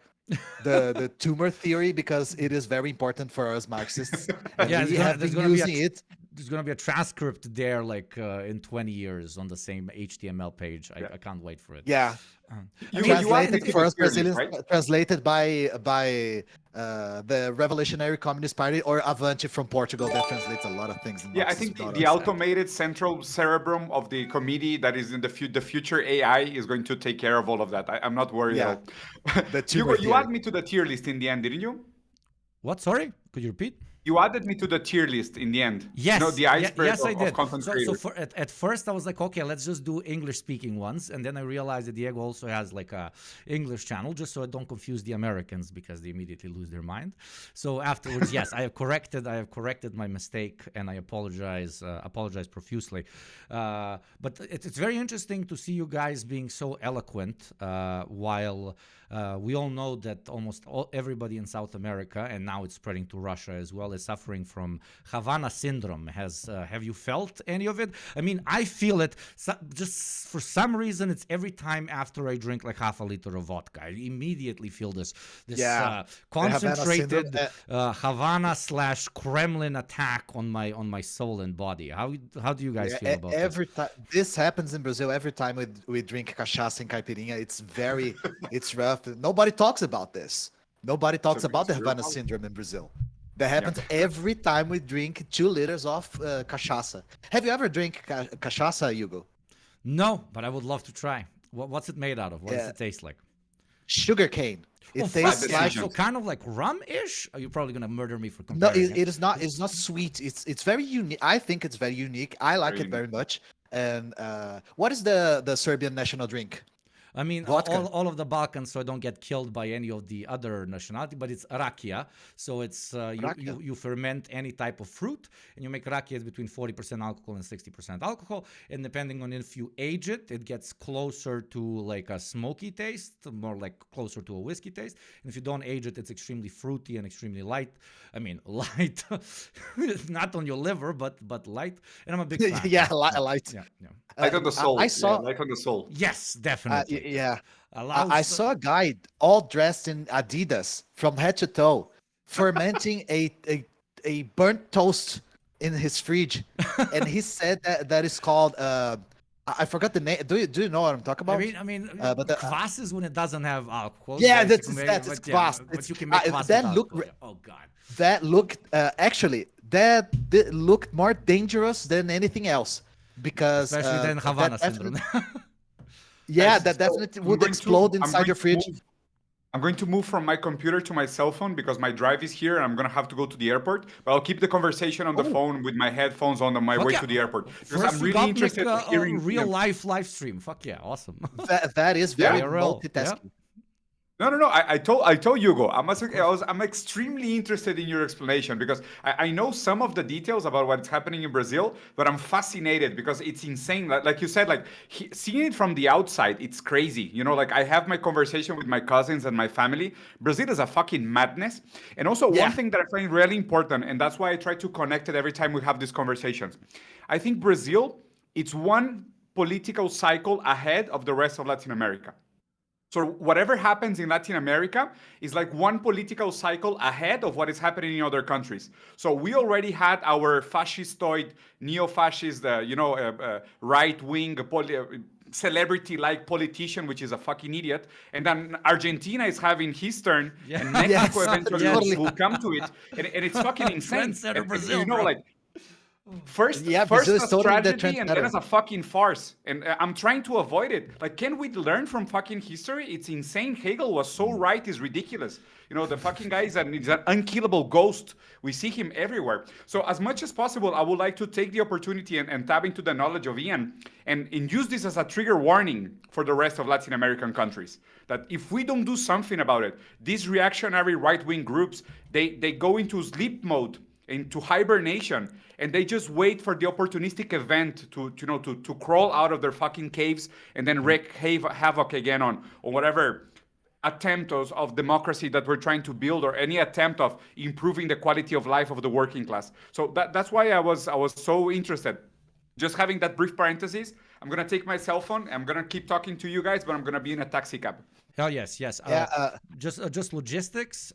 the tumor theory, because it is very important for us Marxists. And we have been using it. There's going to be a transcript there, like in 20 years on the same HTML page. I can't wait for it. Yeah. Translated for us Brazilians, right? Translated by the Revolutionary Communist Party, or Avante from Portugal, that translates a lot of things. I think the automated central cerebrum of the committee that is in the future AI is going to take care of all of that. I'm not worried at all. You added me to the tier list in the end, didn't you? What? Sorry? Could you repeat? You added me to the tier list in the end. Yes. The iceberg yes, I did. Of content creators. So at first I was like, okay, let's just do English-speaking ones. And then I realized that Diego also has like a English channel, just so I don't confuse the Americans, because they immediately lose their mind. So afterwards, yes, I have corrected my mistake, and I apologize profusely. But it's very interesting to see you guys being so eloquent while we all know that almost everybody in South America, and now it's spreading to Russia as well, is suffering from Havana syndrome. Have you felt any of it? I mean, I feel it. Just for some reason, it's every time after I drink like half a liter of vodka, I immediately feel this concentrated Havana/Kremlin attack on my soul and body. How do you guys feel about every time this happens in Brazil? Every time we drink cachaça and caipirinha, it's rough. Nobody talks about this. Nobody talks about the Havana syndrome in Brazil. That happens every time we drink 2 liters of cachaça. Have you ever drank cachaça, Hugo? No, but I would love to try. What's it made out of? What does it taste like? Sugar cane. It tastes like kind of like rum-ish. Are you probably gonna murder me for comparing? No, it is not. It's not sweet. It's very unique. I think it's very unique. I like it very much. And what is the Serbian national drink? I mean, all of the Balkans, so I don't get killed by any of the other nationality, but it's rakia. So it's you ferment any type of fruit, and you make rakia. It's between 40% alcohol and 60% alcohol. And depending on if you age it, it gets closer to like a smoky taste, more like closer to a whiskey taste. And if you don't age it, it's extremely fruity and extremely light. I mean, light, not on your liver, but light. And I'm a big fan. Light. Yeah. Light on the soul. I saw. Light on the soul. Yes, definitely. Yeah. I saw a guy all dressed in Adidas from head to toe, fermenting a burnt toast in his fridge, and he said that is called. I forgot the name. Do you know what I'm talking about? I mean, kvass is when it doesn't have alcohol. Yeah, that's kvass. But you can make kvass that without look. alcohol. Oh god. That looked actually that looked more dangerous than anything else because especially than Havana syndrome. Yeah, that definitely would explode inside your fridge. I'm going to move from my computer to my cell phone because my drive is here and I'm going to have to go to the airport. But I'll keep the conversation on the phone with my headphones on my way to the airport. Because I'm really interested in hearing real life live stream. Fuck yeah, awesome. That is very multitasking. No. I told Hugo. I'm extremely interested in your explanation because I know some of the details about what's happening in Brazil, but I'm fascinated because it's insane. Like you said, like seeing it from the outside, it's crazy. You know, like I have my conversation with my cousins and my family. Brazil is a fucking madness. And also one thing that I find really important, and that's why I try to connect it every time we have these conversations. I think Brazil, it's one political cycle ahead of the rest of Latin America. So whatever happens in Latin America is like one political cycle ahead of what is happening in other countries. So we already had our fascistoid, neo-fascist, right-wing celebrity-like politician, which is a fucking idiot. And then Argentina is having his turn, and Mexico eventually will come to it. And it's fucking insane. Brazil, you know, like, First as tragedy and then as a fucking farce. And I'm trying to avoid it. Like, can we learn from fucking history? It's insane. Hegel was so right, it's ridiculous. You know, the fucking guy is an unkillable ghost. We see him everywhere. So as much as possible, I would like to take the opportunity and tap into the knowledge of Ian and use this as a trigger warning for the rest of Latin American countries. That if we don't do something about it, these reactionary right-wing groups, they go into sleep mode, into hibernation, and they just wait for the opportunistic event to crawl out of their fucking caves and then wreak havoc again on whatever attempt of democracy that we're trying to build or any attempt of improving the quality of life of the working class. So that's why I was so interested. Just having that brief parenthesis, I'm gonna take my cell phone. I'm gonna keep talking to you guys, but I'm gonna be in a taxi cab. Hell yes. Just logistics.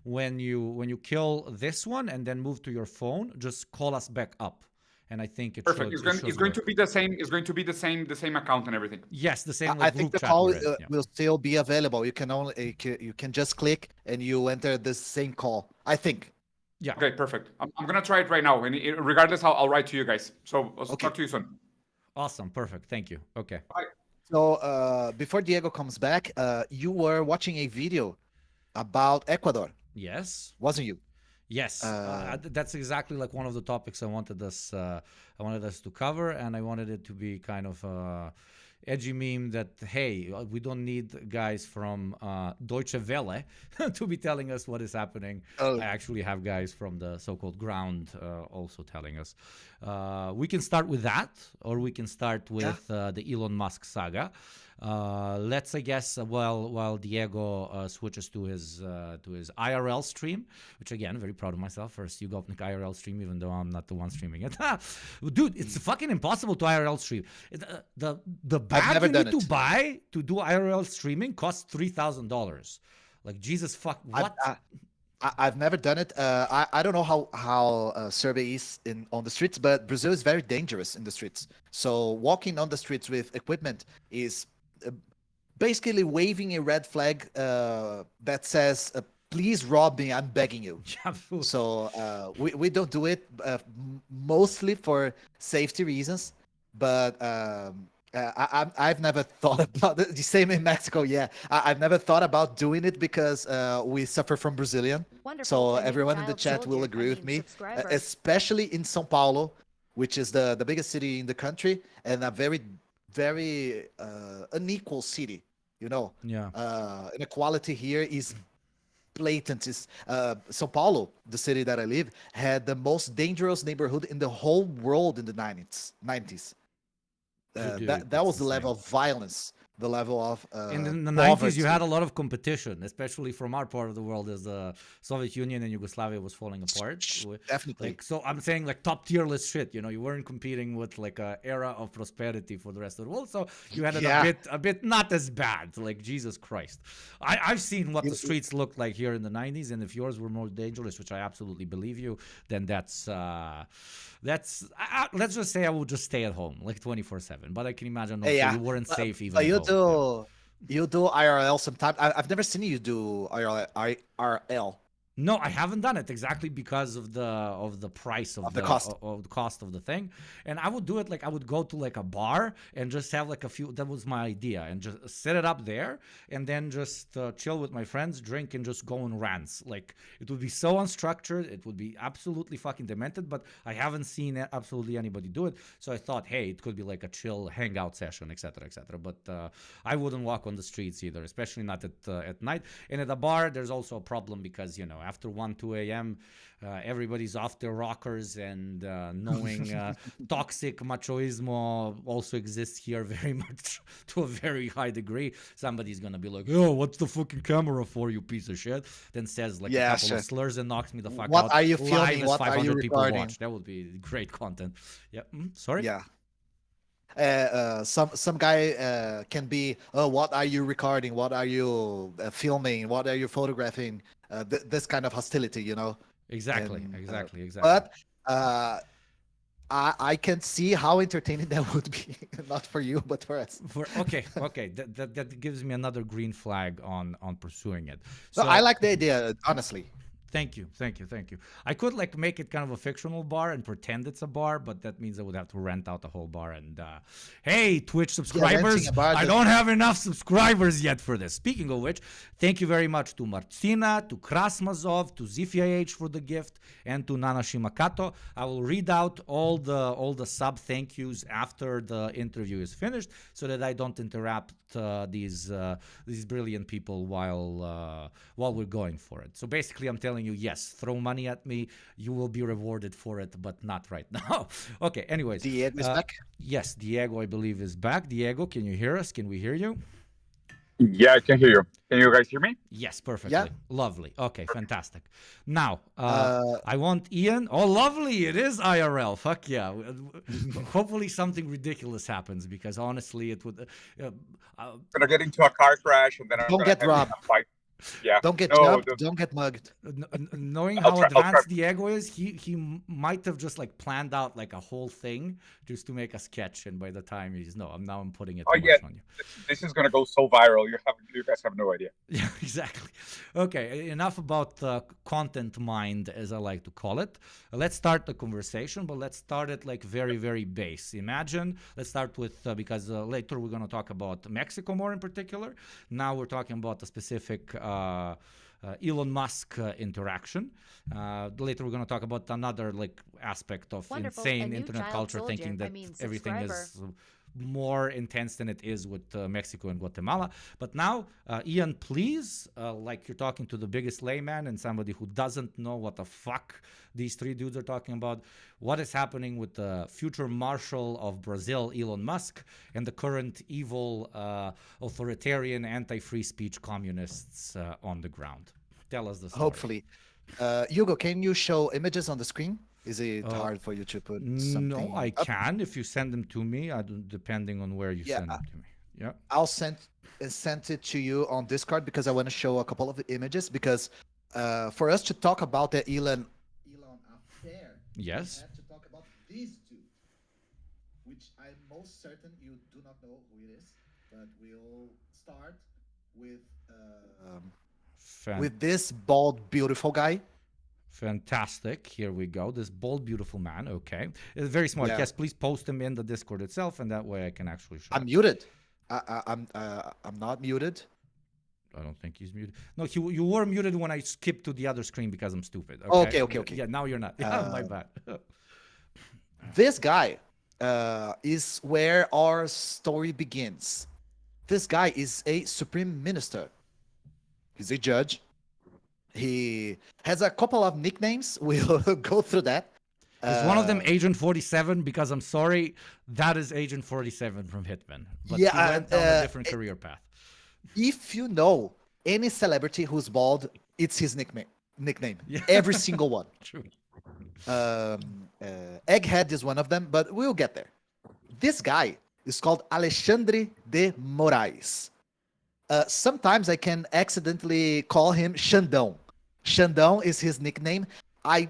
When you kill this one and then move to your phone, just call us back up, and I think it's perfect. It's going to be the same. It's going to be the same account and everything. Yes, the same. I think the call will still be available. You can just click and you enter the same call. I think. Yeah. Okay, perfect. I'm gonna try it right now, and regardless, I'll write to you guys. So I'll talk to you soon. Awesome. Perfect. Thank you. Okay. Bye. So before Diego comes back, you were watching a video about Ecuador. Yes. Wasn't you? Yes. That's exactly like one of the topics I wanted us to cover, and I wanted it to be kind of edgy meme that, hey, we don't need guys from Deutsche Welle to be telling us what is happening. I actually have guys from the so-called ground also telling us. We can start with that, or we can start with the Elon Musk saga. Let's, I guess, while Diego switches to his IRL stream, which again, very proud of myself. First, you got IRL stream, even though I'm not the one streaming it. Dude, it's fucking impossible to IRL stream. The bag you need to buy to do IRL streaming costs $3,000. Like, Jesus fuck, what? I've never done it. I don't know how Serbia is on the streets, but Brazil is very dangerous in the streets. So walking on the streets with equipment is basically waving a red flag that says, please rob me, I'm begging you. So we don't do it mostly for safety reasons, but I've never thought about it. The same in Mexico, yeah. I've never thought about doing it because we suffer from Brazilian. So everyone in the chat will agree with me, especially in São Paulo, which is the biggest city in the country and a very very unequal city. Yeah. Inequality here is blatant. Is Sao Paulo, the city that I live, had the most dangerous neighborhood in the whole world in the 90s. Dude, That was that's the level insane. of violence, the level of And in the 90s, you poverty. had a lot of competition, especially from our part of the world as the Soviet Union and Yugoslavia was falling apart. Definitely. Like, so I'm saying like top tier list shit, you weren't competing with like a era of prosperity for the rest of the world. So you had it a bit not as bad, like Jesus Christ. I've seen what the streets looked like here in the 90s. And if yours were more dangerous, which I absolutely believe you, then let's just say I would just stay at home like 24/7. But I can imagine also you weren't safe even But at you home. you do IRL sometimes. I've never seen you do IRL. No, I haven't done it exactly because of the price of the cost. of the cost of the thing. And I would do it like I would go to like a bar and just have like a few. That was my idea, and just set it up there, and then just chill with my friends, drink, and just go on rants. Like it would be so unstructured. It would be absolutely fucking demented. But I haven't seen absolutely anybody do it. So I thought, hey, it could be like a chill hangout session, etc., etc. But I wouldn't walk on the streets either, especially not at night. And at a bar, there's also a problem because after 1-2 a.m. Everybody's off their rockers, and knowing toxic machismo also exists here very much to a very high degree. Somebody's gonna be like, "Oh, what's the fucking camera for, you piece of shit?" Then says like a couple of slurs and knocks me the fuck out. What are you filming? Live as What are you 500 people recording? watch. That would be great content. Yeah. Sorry. Yeah. Some guy can be, oh, what are you recording? What are you filming? What are you photographing? This kind of hostility, Exactly. And, Exactly. But I can see how entertaining that would be, not for you, but for us. Okay. That gives me another green flag on pursuing it. So I like the idea, honestly. Thank you. I could like make it kind of a fictional bar and pretend it's a bar, but that means I would have to rent out the whole bar. And hey, Twitch subscribers, I don't have enough subscribers yet for this. Speaking of which, thank you very much to Martina, to Krasmazov, to Zifia H for the gift, and to Nana Shimakato. I will read out all the sub thank yous after the interview is finished, so that I don't interrupt these brilliant people while we're going for it. So basically, I'm telling you, yes, throw money at me. You will be rewarded for it, but not right now. Okay, anyways. Diego is back? Yes, Diego, I believe, is back. Diego, can you hear us? Can we hear you? Yeah, I can hear you. Can you guys hear me? Yes, perfectly. Yeah. Lovely. Okay, fantastic. Now, I want Ian. Oh, lovely. It is IRL. Fuck yeah. Hopefully something ridiculous happens, because honestly, it would... I'm going to get into a car crash, and then I'm Don't going to get robbed. fight. Yeah. Don't get No, jumped. Don't get mugged. Knowing I'll how try- advanced Diego is, he might have just like planned out like a whole thing just to make a sketch, and by the time he's I'm putting it Oh, too yeah. much on you. This is going to go so viral. You guys have no idea. Yeah, exactly. Okay, enough about content mind, as I like to call it. Let's start the conversation, but let's start it like very, very base. Let's start with, because later we're going to talk about Mexico more in particular. Now we're talking about a specific Elon Musk interaction. Later we're going to talk about another like aspect of Wonderful. insane A new internet child culture, soldier, thinking that everything subscriber. is more intense than it is with Mexico and Guatemala. But now, Ian, please, like you're talking to the biggest layman and somebody who doesn't know what the fuck these three dudes are talking about, what is happening with the future marshal of Brazil, Elon Musk, and the current evil authoritarian anti-free speech communists on the ground? Tell us the story. Hopefully. Hugo, can you show images on the screen? Is it hard for you to put something? No, I up? can if you send them to me, depending on where you send them to me. Yeah. I'll send it to you on Discord, because I want to show a couple of images, because for us to talk about the Elon affair, Yes. we have to talk about these two, which I'm most certain you do not know who it is, but we'll start with this bald, beautiful guy. Fantastic. Here we go. This bold, beautiful man. Okay. Very smart. Yeah. Yes, please post him in the Discord itself, and that way I can actually show I'm it. muted. I'm not muted. I don't think he's muted. No, you were muted when I skipped to the other screen because I'm stupid. Okay. Yeah, now you're not. Yeah, my bad. This guy, is where our story begins. This guy is a supreme minister. He's a judge. He has a couple of nicknames. We'll go through that. Is one of them Agent 47? Because I'm sorry, that is Agent 47 from Hitman. But he went down a different career path. If you know any celebrity who's bald, it's his nickname. Yeah. Every single one. True. Egghead is one of them, but we'll get there. This guy is called Alexandre de Moraes. Sometimes I can accidentally call him Xandão. Xandão is his nickname. I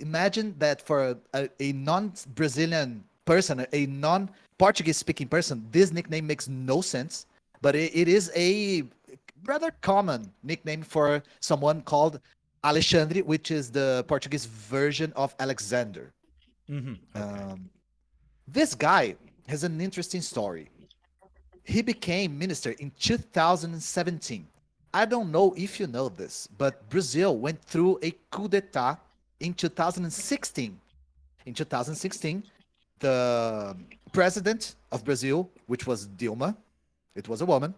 imagine that for a non-Brazilian person, a non-Portuguese speaking person, this nickname makes no sense, but it is a rather common nickname for someone called Alexandre, which is the Portuguese version of Alexander. This guy has an interesting story. He became minister in 2017. I don't know if you know this, but Brazil went through a coup d'etat in 2016. In 2016, the president of Brazil, which was Dilma, it was a woman,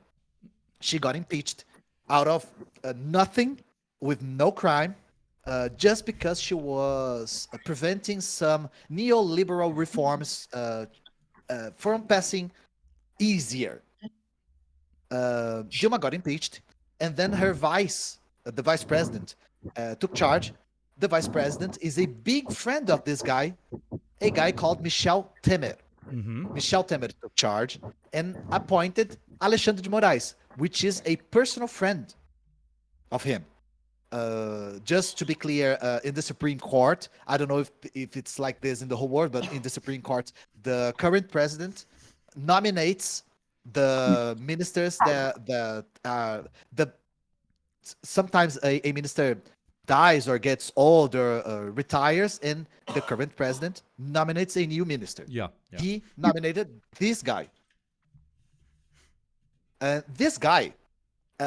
she got impeached out of nothing, with no crime, just because she was preventing some neoliberal reforms from passing easier. Dilma got impeached, and then her the vice president, took charge. The vice president is a big friend of this guy, a guy called Michel Temer. Michel Temer took charge and appointed Alexandre de Moraes, which is a personal friend of him. Just to be clear, in the Supreme Court, I don't know if it's like this in the whole world, but in the Supreme Court, the current president nominates the ministers that sometimes a minister dies or gets old or retires, and the current president nominates a new minister. Yeah. He nominated this guy. This guy,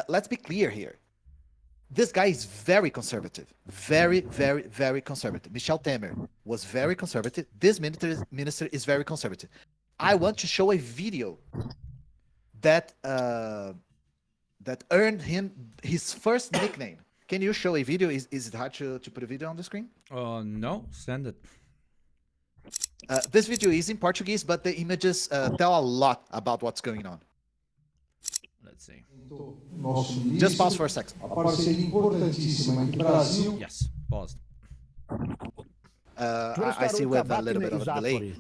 let's be clear here. This guy is very conservative. Very, very, very conservative. Michel Temer was very conservative. This minister is very conservative. I want to show a video that earned him his first nickname. Can you show a video? Is it hard to put a video on the screen? No, send it. This video is in Portuguese, but the images tell a lot about what's going on. Let's see. Just pause for a second. Yes, paused. I see we have a little bit of a delay.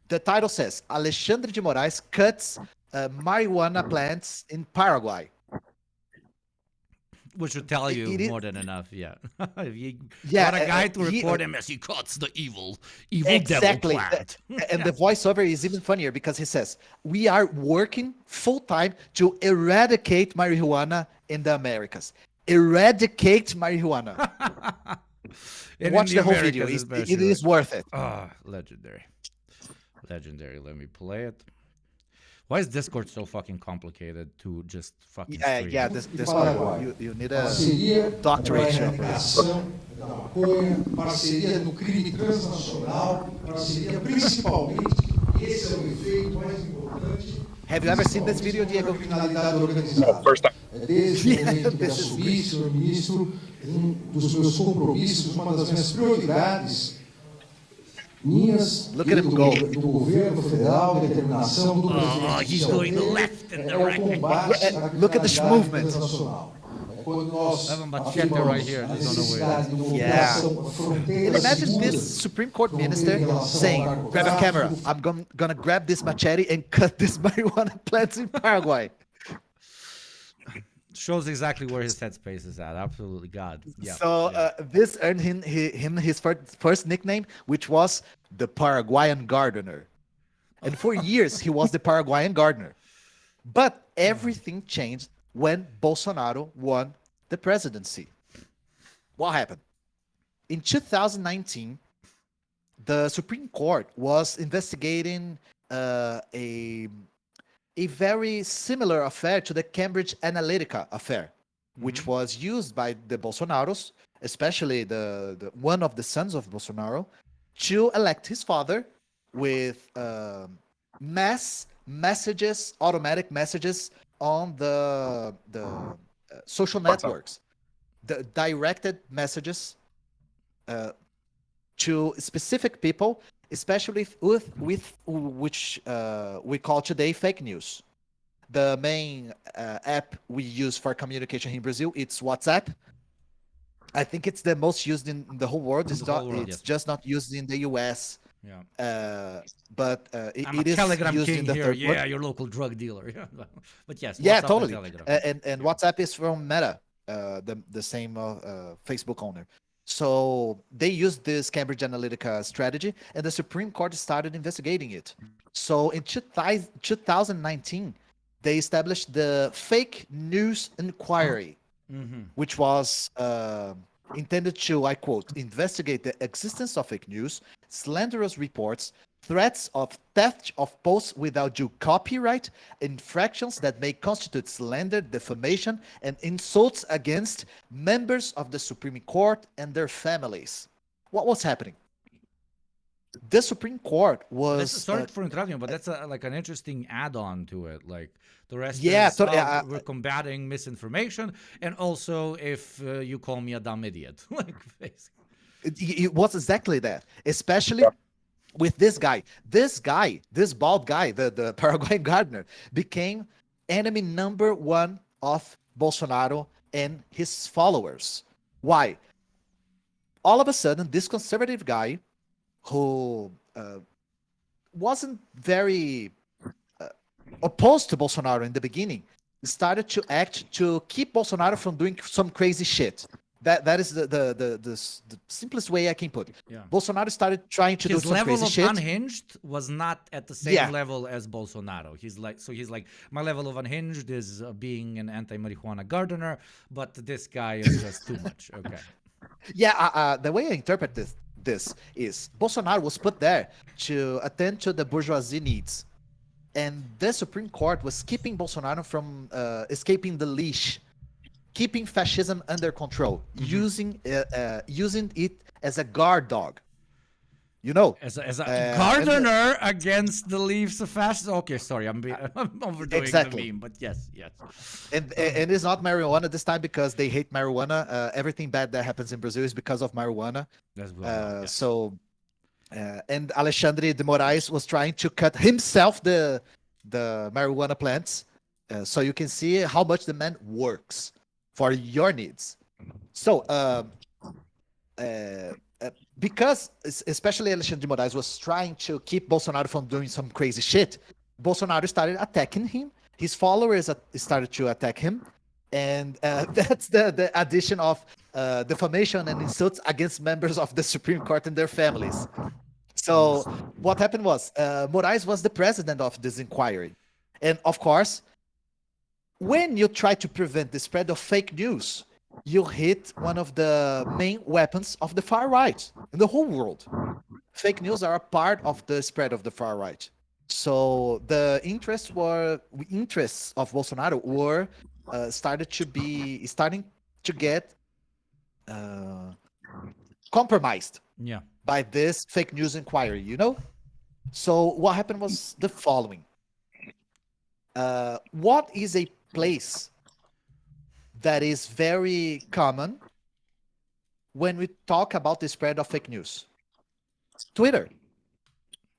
The title says, Alexandre de Moraes cuts marijuana plants in Paraguay. Which should tell you It more than enough, yeah. If you Yeah, got a guy to report him as he cuts the evil devil plant. And the voiceover is even funnier because he says, we are working full-time to eradicate marijuana in the Americas. Eradicate marijuana. Watch the whole video. It is worth it. Legendary. Legendary. Let me play it. Why is Discord so fucking complicated to just fucking stream? Yeah, Discord. You need a doctorate. Parceria no crime transnacional, parceria principalmente, esse é o efeito mais importante. Have you ever seen this video, Diego? Criminalidade organizada. First time. Desde o momento que assumi, senhor ministro, dos meus compromissos, uma das minhas prioridades minhas Look at him go. Do governo federal, determinação do presidente. He's going left and the right. Look at this movement. Quando nós right here. a necessidade de uma Yeah. operação fronteira And imagine segura, this Supreme Court minister saying, grab a camera, I'm gonna grab this machete and cut this marijuana plants in Paraguay. Shows exactly where his headspace is at. Absolutely, God. Yeah. So this earned him his first nickname, which was the Paraguayan gardener. And for years, he was the Paraguayan gardener. But everything changed when Bolsonaro won the presidency. What happened? In 2019, the Supreme Court was investigating a very similar affair to the Cambridge Analytica affair, which was used by the Bolsonaros, especially the one of the sons of Bolsonaro, to elect his father, with mass messages, automatic messages on the social networks, the directed messages to specific people, especially with which we call today fake news. The main app we use for communication in Brazil, it's WhatsApp. I think it's the most used in the whole world. It's Yes. just not used in the US. Yeah. But I'm it a is Telegram used king in the here. third world. Yeah, your local drug dealer. Yeah. But yes. Yeah, WhatsApp totally. And Telegram. And WhatsApp is from Meta, the same Facebook owner. So they used this Cambridge Analytica strategy, and the Supreme Court started investigating it. So in 2019, they established the Fake News Inquiry, which was intended to, I quote, investigate the existence of fake news, slanderous reports, threats of theft of posts without due copyright, infractions that may constitute slander, defamation, and insults against members of the Supreme Court and their families. What was happening? The Supreme Court was... Sorry for interrupting, but that's like an interesting add-on to it. Like the rest Yeah, is we're combating misinformation, and also if you call me a dumb idiot. Like basically. It was exactly that, especially with this guy. This bald guy, the Paraguayan gardener, became enemy number one of Bolsonaro and his followers. Why? All of a sudden, this conservative guy who wasn't very opposed to Bolsonaro in the beginning started to act to keep Bolsonaro from doing some crazy shit. That is the simplest way I can put it. Yeah. Bolsonaro started trying to do some level crazy of shit. unhinged was not at the same Yeah. level as Bolsonaro. He's like, my level of unhinged is being an anti-marijuana gardener, but this guy is just too much. Okay. Yeah, the way I interpret this is Bolsonaro was put there to attend to the bourgeoisie needs, and the Supreme Court was keeping Bolsonaro from escaping the leash, keeping fascism under control, using it as a guard dog. You know, as a gardener against the leaves of fascism. Okay, sorry, I'm overdoing exactly. the meme, but yes. And it's not marijuana this time because they hate marijuana. Everything bad that happens in Brazil is because of marijuana. That's well, So, and Alexandre de Moraes was trying to cut himself the marijuana plants, so you can see how much the man works for your needs. So, because especially Alexandre de Moraes was trying to keep Bolsonaro from doing some crazy shit, Bolsonaro started attacking him. His followers started to attack him, and that's the addition of defamation and insults against members of the Supreme Court and their families. So what happened was Moraes was the president of this inquiry, and of course, when you try to prevent the spread of fake news, you hit one of the main weapons of the far right in the whole world. Fake news are a part of the spread of the far right. So the interests of Bolsonaro were starting to get compromised by this fake news inquiry, you know? So what happened was the following. What is a place that is very common when we talk about the spread of fake news? Twitter.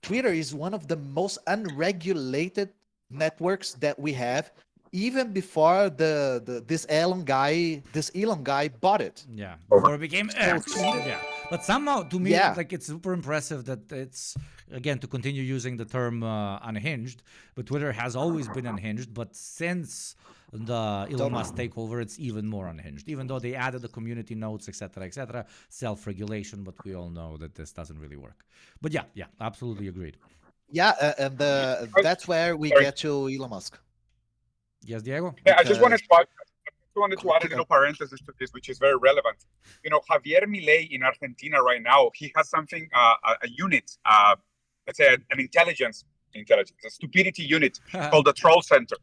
Twitter is one of the most unregulated networks that we have, even before this Elon guy bought it. Yeah, before it became X. Yeah, but somehow to me, Yeah. like it's super impressive that it's again to continue using the term unhinged. But Twitter has always been unhinged, but since the Elon Musk takeover, it's even more unhinged. Even though they added the community notes, etc., self-regulation, but we all know that this doesn't really work. But yeah, absolutely agreed. Yeah, and that's where we get to Elon Musk. Yes, Diego? Yeah, I just wanted to add a little parenthesis to this, which is very relevant. You know, Javier Milei in Argentina right now, he has something, a unit, let's say an intelligence, a stupidity unit called the Troll Center,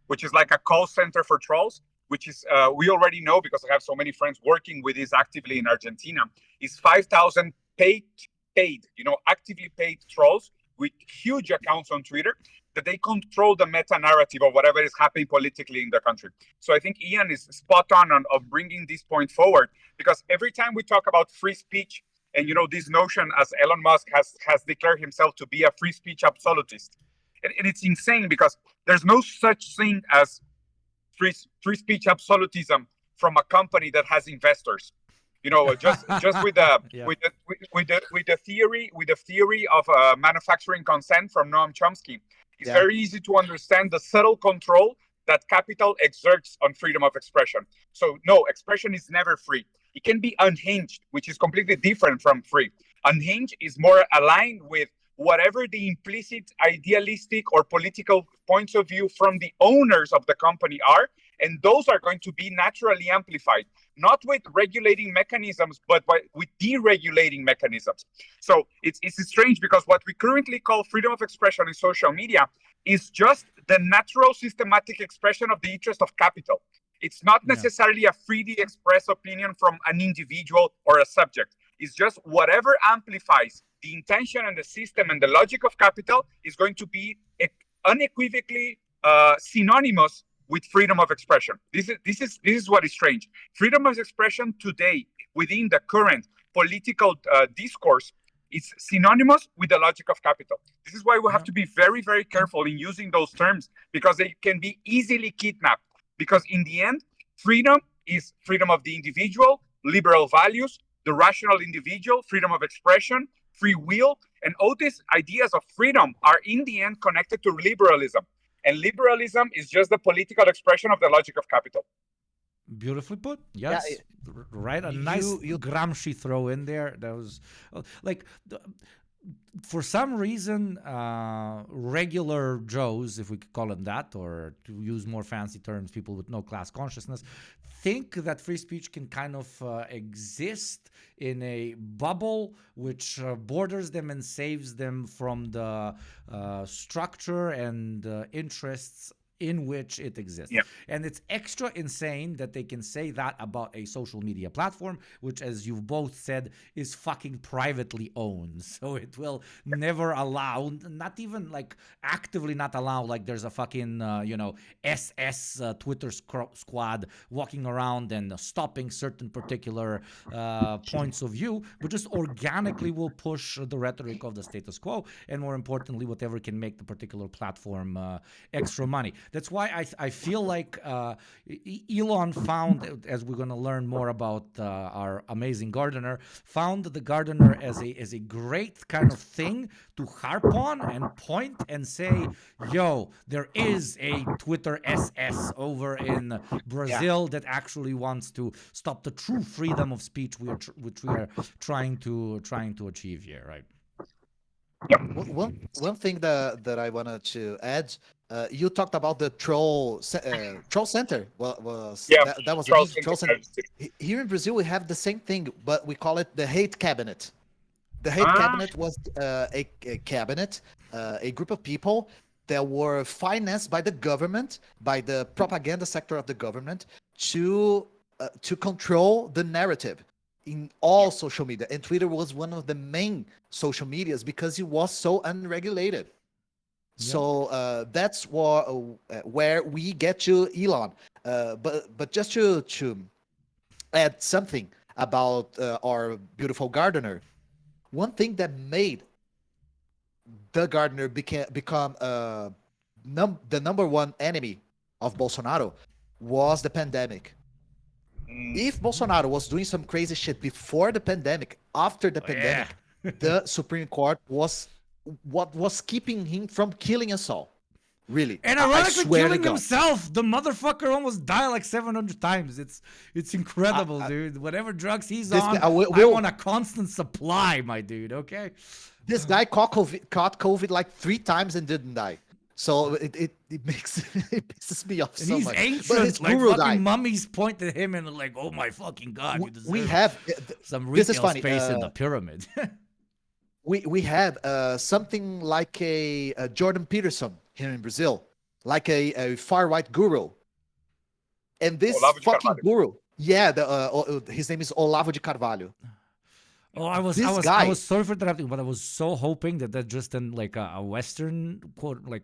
which is like a call center for trolls, which is, we already know because I have so many friends working with this actively in Argentina, is 5,000 paid, actively paid trolls with huge accounts on Twitter, that they control the meta narrative of whatever is happening politically in the country. So I think Ian is spot on of bringing this point forward, because every time we talk about free speech, and this notion, as Elon Musk has declared himself to be a free speech absolutist, and it's insane because there's no such thing as free speech absolutism from a company that has investors. Just with the with the theory of manufacturing consent from Noam Chomsky, it's very easy to understand the subtle control that capital exerts on freedom of expression. So no, expression is never free. It can be unhinged, which is completely different from free. Unhinged is more aligned with whatever the implicit, idealistic, or political points of view from the owners of the company are, and those are going to be naturally amplified, not with regulating mechanisms, but with deregulating mechanisms. So it's strange because what we currently call freedom of expression in social media is just the natural systematic expression of the interest of capital. It's not necessarily a freely expressed opinion from an individual or a subject. It's just whatever amplifies the intention and the system and the logic of capital is going to be unequivocally synonymous with freedom of expression. This is what is strange. Freedom of expression today within the current political discourse is synonymous with the logic of capital. This is why we have to be very, very careful in using those terms, because they can be easily kidnapped. Because in the end, freedom is freedom of the individual, liberal values, the rational individual, freedom of expression, free will, and all these ideas of freedom are in the end connected to liberalism. And liberalism is just the political expression of the logic of capital. Beautifully put. Yes. Right. A nice Gramsci throw in there. That was for some reason, regular Joes, if we could call them that, or to use more fancy terms, people with no class consciousness, think that free speech can kind of exist in a bubble which borders them and saves them from the structure and interests in which it exists. And it's extra insane that they can say that about a social media platform, which, as you've both said, is fucking privately owned. So it will never allow, not even actively not allow, there's a fucking, SS Twitter squad walking around and stopping certain particular points of view, but just organically will push the rhetoric of the status quo, and more importantly, whatever can make the particular platform extra money. That's why I feel like Elon found, as we're going to learn more about our amazing gardener, found the gardener as a great kind of thing to harp on and point and say, yo, there is a Twitter SS over in Brazil that actually wants to stop the true freedom of speech which we are trying to achieve here, right? One thing that I wanted to add, you talked about the troll center. That was a troll center. Here in Brazil, we have the same thing, but we call it the hate cabinet. The hate cabinet was a cabinet, a group of people that were financed by the government, by the propaganda sector of the government, to control the narrative in all social media. And Twitter was one of the main social medias because it was so unregulated. So that's where we get to Elon. But just to add something about our beautiful gardener, one thing that made the gardener become the number one enemy of Bolsonaro was the pandemic. If Bolsonaro was doing some crazy shit before the pandemic, after the pandemic, the Supreme Court was what was keeping him from killing us all. Really. And ironically killing himself. The motherfucker almost died like 700 times. It's incredible, dude. Whatever drugs he's on, I want a constant supply, my dude, okay? This guy caught COVID like 3 times and didn't die. So it makes it pisses me off so much. Ancient, but his like guru fucking died. mummies point at him and like, oh my fucking god, you deserve We have some this is retail funny, space in the pyramid. we have something like a Jordan Peterson here in Brazil, like a far right guru, and this fucking guru, his name is Olavo de Carvalho. Oh, I was sorry for interrupting, but I was so hoping that that's just a Western quote, like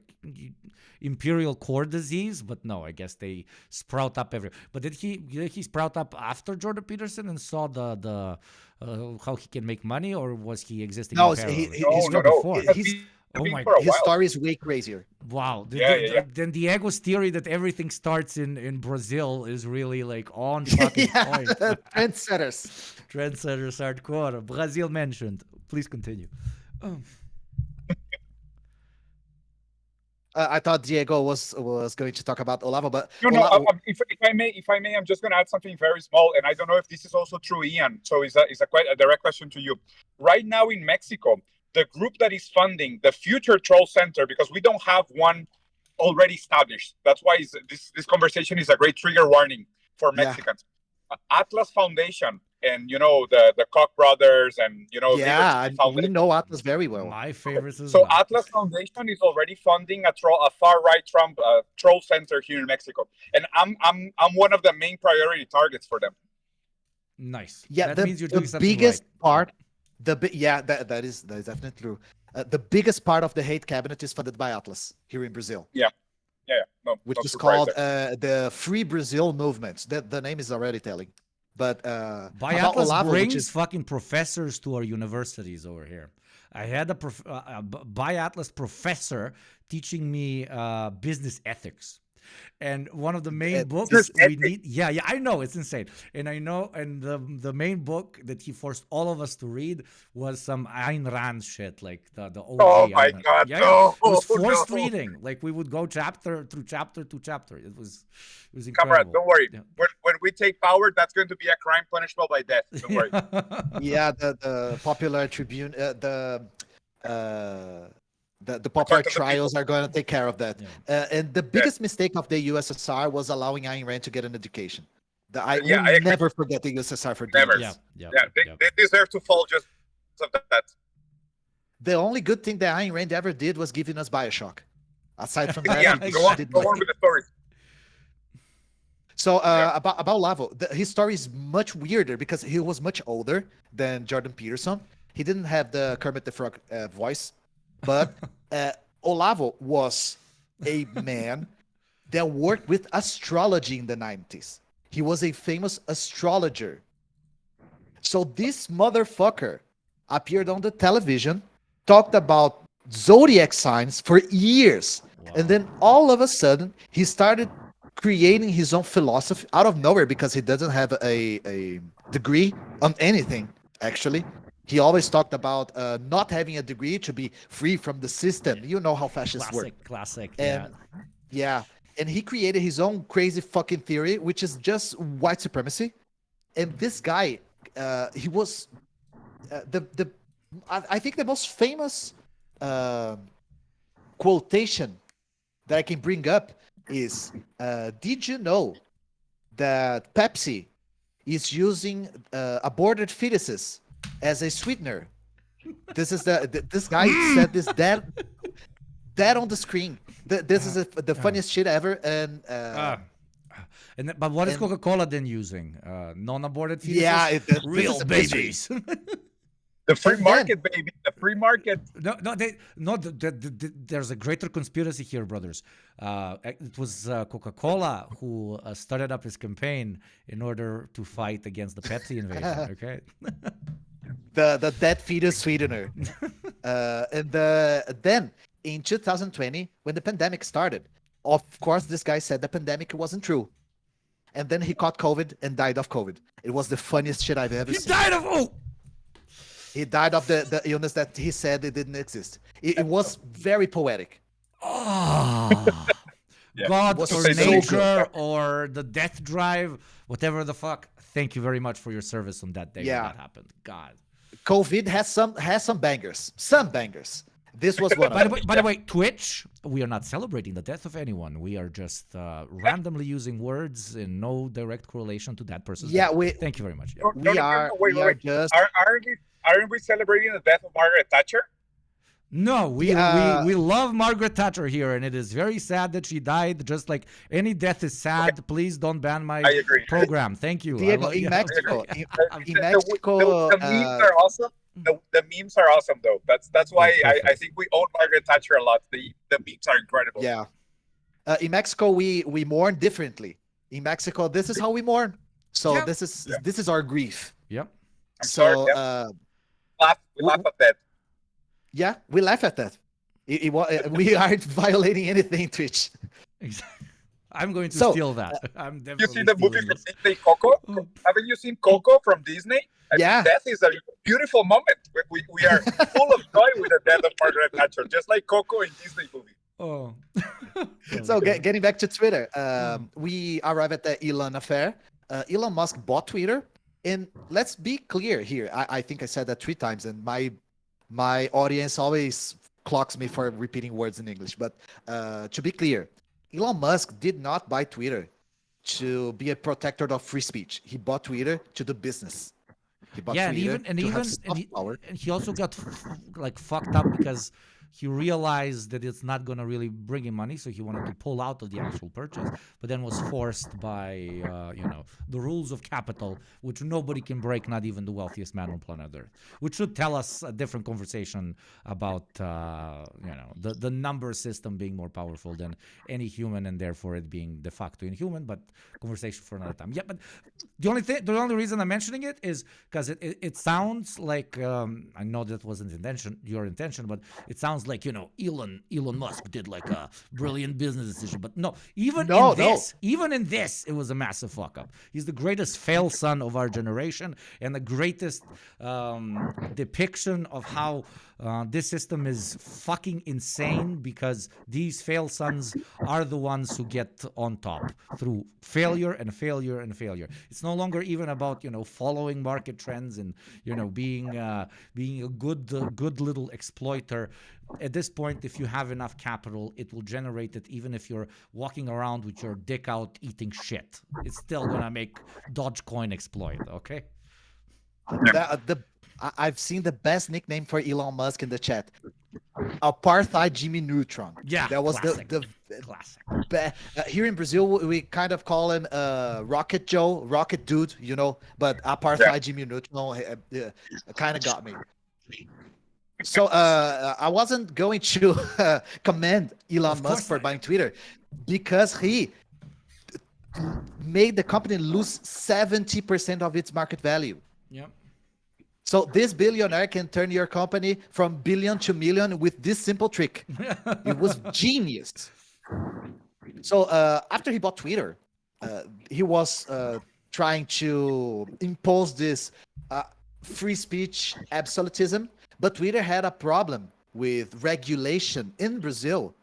imperial core disease. But no, I guess they sprout up everywhere. But did he sprout up after Jordan Peterson and saw the how he can make money, or was he existing? No, in parallel? he's before. Oh my! for a His while. story is way crazier. Wow. Yeah. Then Diego's theory that everything starts in Brazil is really like on fucking point. Trendsetters. Trendsetters hardcore. Brazil mentioned. Please continue. I thought Diego was going to talk about Olavo, but if I may, I'm just going to add something very small, and I don't know if this is also true, Ian. So it's a quite a direct question to you. Right now in Mexico, the group that is funding the future troll center, because we don't have one already established. That's why this conversation is a great trigger warning for Mexicans. Atlas Foundation, and the Koch brothers, and we know Atlas very well. My favorites as so well. Atlas Foundation is already funding a far right Trump troll center here in Mexico, and I'm one of the main priority targets for them. Nice. Yeah, that means you're doing the something biggest right. part. That is definitely true. The biggest part of the hate cabinet is funded by Atlas here in Brazil. Yeah. No, which no is surprise called there. the Free Brazil Movement. The name is already telling. But By about Atlas Olavo, brings which is fucking professors to our universities over here. I had a By Atlas professor teaching me business ethics. And one of the main books we need, I know, it's insane. And the main book that he forced all of us to read was some Ayn Rand shit, like the OG. Oh my Ayn Rand. God, Yeah, no, it was forced no. reading. Like we would go chapter through chapter to chapter. It was incredible. Comrade, don't worry. When we take power, that's going to be a crime punishable by death. Don't worry. the Popular Tribune, the popular trials are going to take care of that. And the biggest mistake of the USSR was allowing Ayn Rand to get an education. I will never forget the USSR for doing Never. this. They deserve to fall just of that. The only good thing that Ayn Rand ever did was giving us Bioshock. Aside from that, go on with the story. So about Olavo, his story is much weirder because he was much older than Jordan Peterson. He didn't have the Kermit the Frog voice, but Olavo was a man that worked with astrology in the 90s. He was a famous astrologer. So this motherfucker appeared on the television, talked about zodiac signs for years. Wow. And then all of a sudden, he started creating his own philosophy out of nowhere because he doesn't have a degree on anything, actually. He always talked about not having a degree to be free from the system. You know how fascists work. Classic. And and he created his own crazy fucking theory, which is just white supremacy. And this guy, he was I think the most famous quotation that I can bring up is, did you know that Pepsi is using aborted fetuses as a sweetener? This is this guy said this dead on the screen. This is the funniest shit ever. But what is Coca-Cola then using? Non-aborted fetuses? Yeah, real babies. The free market, baby. The free market. There's a greater conspiracy here, brothers. It was Coca-Cola who started up his campaign in order to fight against the Pepsi invasion. Okay. The dead fetus sweetener. And then in 2020, when the pandemic started, of course, this guy said the pandemic wasn't true. And then he caught COVID and died of COVID. It was the funniest shit I've ever seen. He died of the illness that he said it didn't exist. It was very poetic. God or nature or the death drive, whatever the fuck. Thank you very much for your service on that day when that happened. God. COVID has some bangers. Some bangers. This was one of them. By the way, Twitch, we are not celebrating the death of anyone. We are just randomly using words in no direct correlation to that person's death. Thank you very much. We are just... Aren't we celebrating the death of Margaret Thatcher? No, we love Margaret Thatcher here, and it is very sad that she died. Just like any death is sad. Okay. Please don't ban my program. Thank you. Diego, in Mexico, the memes are awesome. The memes are awesome, though. That's why I think we own Margaret Thatcher a lot. The memes are incredible. Yeah. In Mexico, we mourn differently. In Mexico, this is how we mourn. So this is our grief. Yep. So we laugh at that. Yeah, we laugh at that. We aren't violating anything, Twitch. Exactly. I'm going to steal that. I'm definitely. You see the movie from Disney, Coco? Haven't you seen Coco from Disney? Death is a beautiful moment. We are full of joy with the death of Margaret Thatcher, just like Coco in Disney movie. Oh. So getting back to Twitter, we arrive at the Elon affair. Elon Musk bought Twitter, and let's be clear here. I think I said that 3 times, and my audience always clocks me for repeating words in English. But to be clear, Elon Musk did not buy Twitter to be a protector of free speech. He bought Twitter to do business. He bought Twitter and he also got like fucked up because he realized that it's not going to really bring him money, so he wanted to pull out of the actual purchase, but then was forced by, the rules of capital, which nobody can break, not even the wealthiest man on planet Earth, which should tell us a different conversation about, the number system being more powerful than any human and therefore it being de facto inhuman, but conversation for another time. Yeah, but the only reason I'm mentioning it is because it sounds like, I know that wasn't your intention, but it sounds like Elon Musk did like a brilliant business decision, but no, even in this, it was a massive fuck up. He's the greatest fail son of our generation and the greatest depiction of how this system is fucking insane, because these fail sons are the ones who get on top through failure and failure and failure. It's no longer even about following market trends and being a good little exploiter. At this point, if you have enough capital, it will generate it even if you're walking around with your dick out eating shit. It's still gonna make Dogecoin exploit, okay? I've seen the best nickname for Elon Musk in the chat. Apartheid Jimmy Neutron. Yeah, that was classic. the classic. Here in Brazil, we kind of call him Rocket Joe, Rocket Dude, but Apartheid Jimmy Neutron kind of got me. So I wasn't going to commend Elon Musk for buying Twitter, because he made the company lose 70% of its market value. Yep. So this billionaire can turn your company from billion to million with this simple trick. It was genius. So after he bought Twitter, he was trying to impose this free speech absolutism. But Twitter had a problem with regulation in Brazil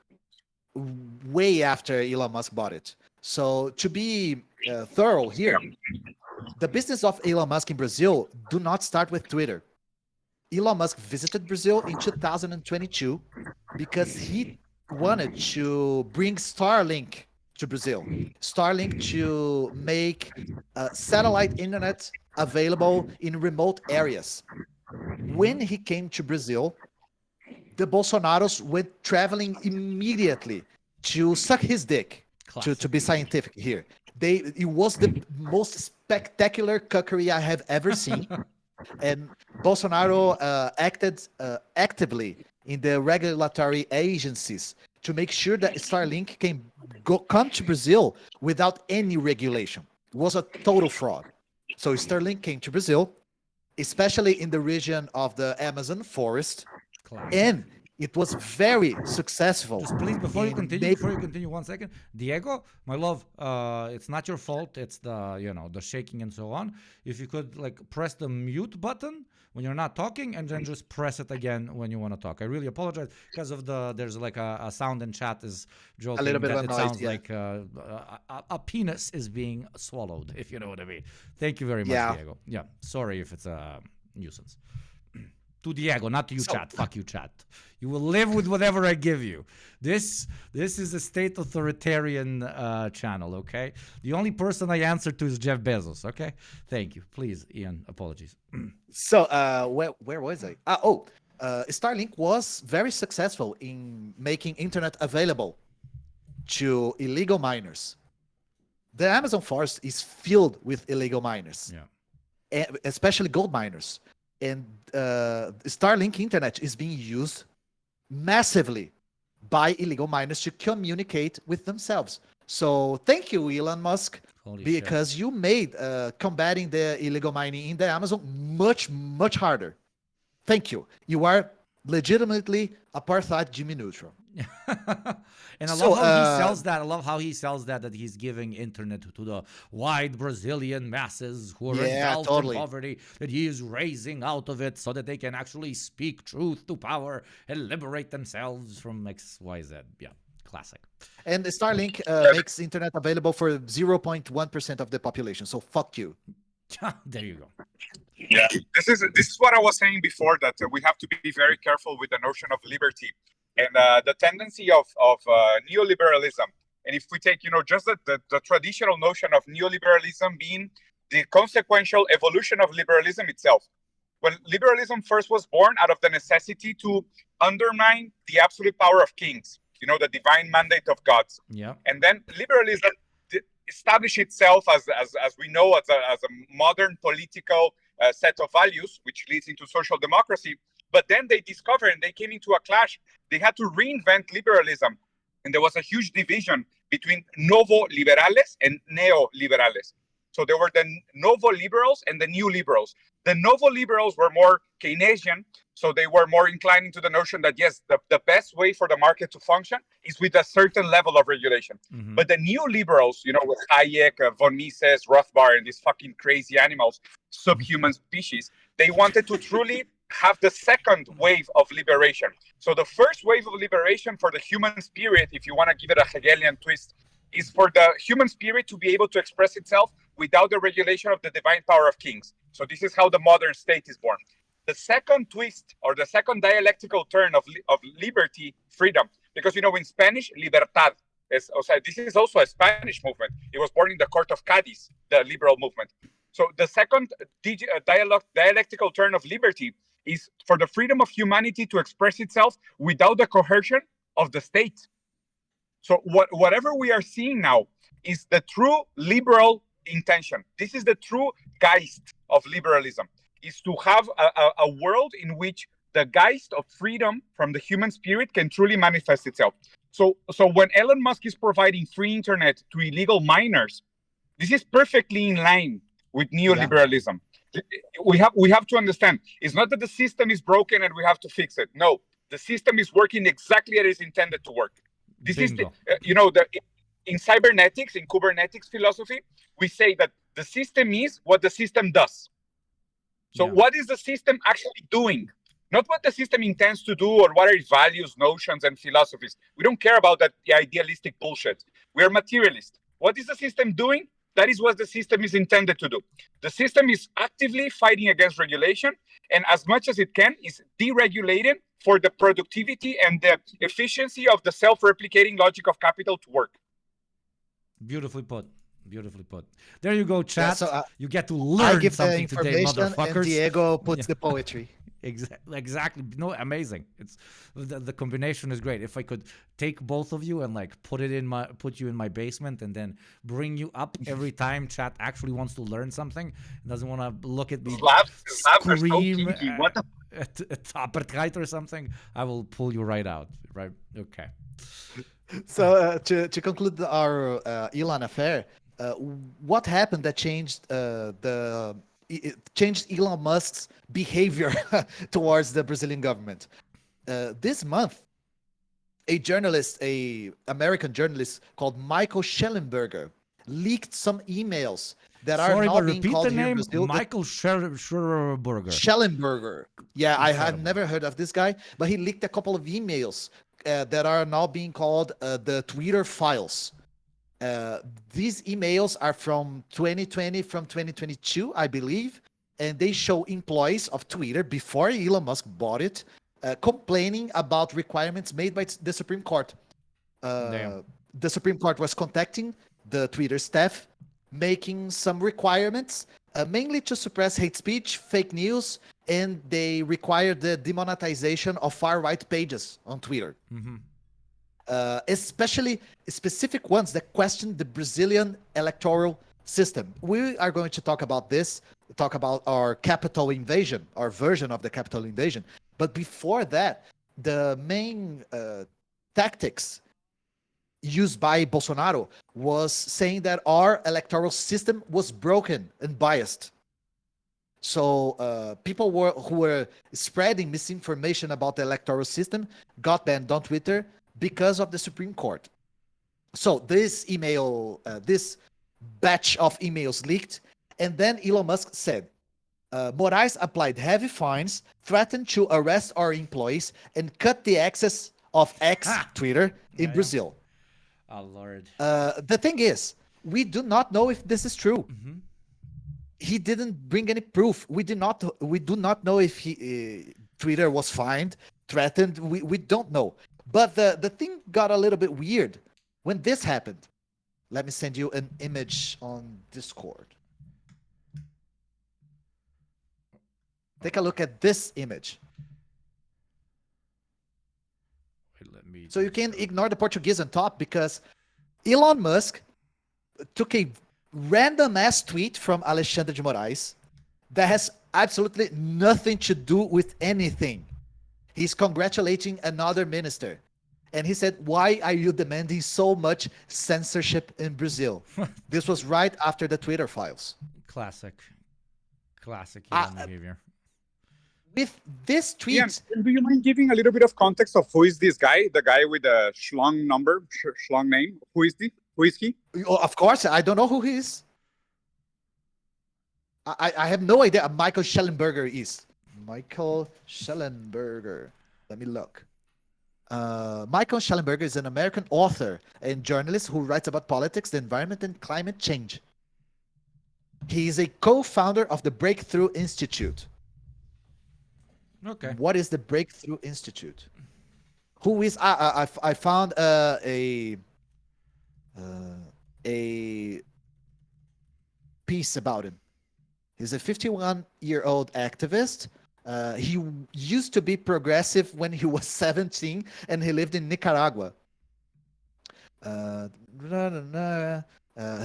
way after Elon Musk bought it. So to be thorough here, the business of Elon Musk in Brazil do not start with Twitter. Elon Musk visited Brazil in 2022 because he wanted to bring Starlink to Brazil. Starlink to make satellite internet available in remote areas. When he came to Brazil, the Bolsonaros went traveling immediately to suck his dick, to be scientific here. It was the most spectacular cuckery I have ever seen. And Bolsonaro acted actively in the regulatory agencies to make sure that Starlink can come to Brazil without any regulation. It was a total fraud. So Starlink came to Brazil, especially in the region of the Amazon forest, and it was very successful. Just please, before you continue, 1 second, Diego, my love, it's not your fault. It's the shaking and so on. If you could press the mute button when you're not talking, and then just press it again when you want to talk. I really apologize because of there's a sound in chat is joking a little bit that of it noise, sounds like a penis is being swallowed, if you know what I mean. Thank you very much, Diego. Yeah, sorry if it's a nuisance. To Diego, not to you, chat. Fuck you, chat. You will live with whatever I give you. This is a state authoritarian channel, okay? The only person I answer to is Jeff Bezos, okay? Thank you. Please, Ian, apologies. So, where was I? Starlink was very successful in making internet available to illegal miners. The Amazon forest is filled with illegal miners, especially gold miners. And Starlink internet is being used massively by illegal miners to communicate with themselves. So thank you, Elon Musk, because you made combating the illegal mining in the Amazon much, much harder. Thank you. You are legitimately apartheid Jimmy Neutron. And I love how he sells that. I love how he sells that he's giving internet to the wide Brazilian masses who are engulfed in poverty, that he is raising out of it so that they can actually speak truth to power and liberate themselves from XYZ. Yeah, classic. And Starlink makes internet available for 0.1% of the population. So fuck you. There you go. Yeah, this is what I was saying before, that we have to be very careful with the notion of liberty and the tendency of neoliberalism. And if we take, just the traditional notion of neoliberalism being the consequential evolution of liberalism itself. When liberalism first was born out of the necessity to undermine the absolute power of kings, the divine mandate of gods. Yeah. And then liberalism established itself as we know, as a modern political set of values, which leads into social democracy. But then they discovered, and they came into a clash. They had to reinvent liberalism. And there was a huge division between novo liberales and neoliberales. So there were the novo liberals and the new liberals. The novo liberals were more Keynesian. So they were more inclined into the notion that, yes, the best way for the market to function is with a certain level of regulation. Mm-hmm. But the new liberals, with Hayek, von Mises, Rothbard, and these fucking crazy animals, subhuman species, they wanted to truly have the second wave of liberation. So the first wave of liberation for the human spirit, if you want to give it a Hegelian twist, is for the human spirit to be able to express itself without the regulation of the divine power of kings. So this is how the modern state is born. The second twist, or the second dialectical turn of liberty, freedom, because, in Spanish, libertad, this is also a Spanish movement. It was born in the court of Cadiz, the liberal movement. So the second dialectical turn of liberty is for the freedom of humanity to express itself without the coercion of the state. So whatever we are seeing now is the true liberal intention. This is the true geist of liberalism, is to have a world in which the geist of freedom from the human spirit can truly manifest itself. So when Elon Musk is providing free internet to illegal miners, this is perfectly in line with neoliberalism. Yeah. We have to understand, it's not that the system is broken and we have to fix it. No, the system is working exactly as it's intended to work. This Bingo. Is in cybernetics, in Kubernetes philosophy, we say that the system is what the system does. So what is the system actually doing? Not what the system intends to do or what are its values, notions, and philosophies. We don't care about that idealistic bullshit. We are materialists. What is the system doing? That is what the system is intended to do. The system is actively fighting against regulation, and as much as it can, is deregulated for the productivity and the efficiency of the self-replicating logic of capital to work. Beautifully put. Beautifully put. There you go, chat. So, you get to learn something today, motherfuckers. And Diego puts the poetry. Exactly. No, amazing. It's the combination is great. If I could take both of you and put you in my basement and then bring you up every time chat actually wants to learn something, doesn't want to look at me scream at apartheid or something, I will pull you right out. Right? Okay. So to conclude our Elon affair, what happened that changed it changed Elon Musk's behavior towards the Brazilian government? This month, a American journalist called Michael Schellenberger leaked some emails that are now being called the name? Here in Brazil. Michael Schellenberger. Schellenberger. Yeah, I have never heard of this guy, but he leaked a couple of emails that are now being called the Twitter files. These emails are from 2020, from 2022, I believe, and they show employees of Twitter before Elon Musk bought it, complaining about requirements made by the Supreme Court. The Supreme Court was contacting the Twitter staff, making some requirements mainly to suppress hate speech, fake news, and they require the demonetization of far-right pages on Twitter. Especially specific ones that question the Brazilian electoral system. We are going to talk about this, talk about our capital invasion, our version of the capital invasion. But before that, the main tactics used by Bolsonaro was saying that our electoral system was broken and biased. So people who were spreading misinformation about the electoral system got banned on Twitter because of the Supreme Court. So this email, this batch of emails leaked, and then Elon Musk said, Moraes applied heavy fines, threatened to arrest our employees, and cut the access of X, Twitter, in Brazil. Oh, Lord. The thing is, we do not know if this is true. He didn't bring any proof. We do not know if Twitter was fined, threatened. We don't know. But the thing got a little bit weird when this happened. Let me send you an image on Discord. Take a look at this image. So you can ignore the Portuguese on top because Elon Musk took a random ass tweet from Alexandre de Moraes that has absolutely nothing to do with anything. He's congratulating another minister. And he said, why are you demanding so much censorship in Brazil? This was right after the Twitter files. Classic Elon behavior. With this tweet... Ian, do you mind giving a little bit of context of who is this guy? The guy with the schlong number, schlong name? Who is he? Oh, of course, I don't know who he is. I have no idea. Michael Schellenberger is. Michael Schellenberger. Let me look. Michael Schellenberger is an American author and journalist who writes about politics, the environment, and climate change. He is a co-founder of the Breakthrough Institute. Okay. What is the Breakthrough Institute? Who is... I found a piece about him. He's a 51-year-old activist. He used to be progressive when he was 17, and he lived in Nicaragua. He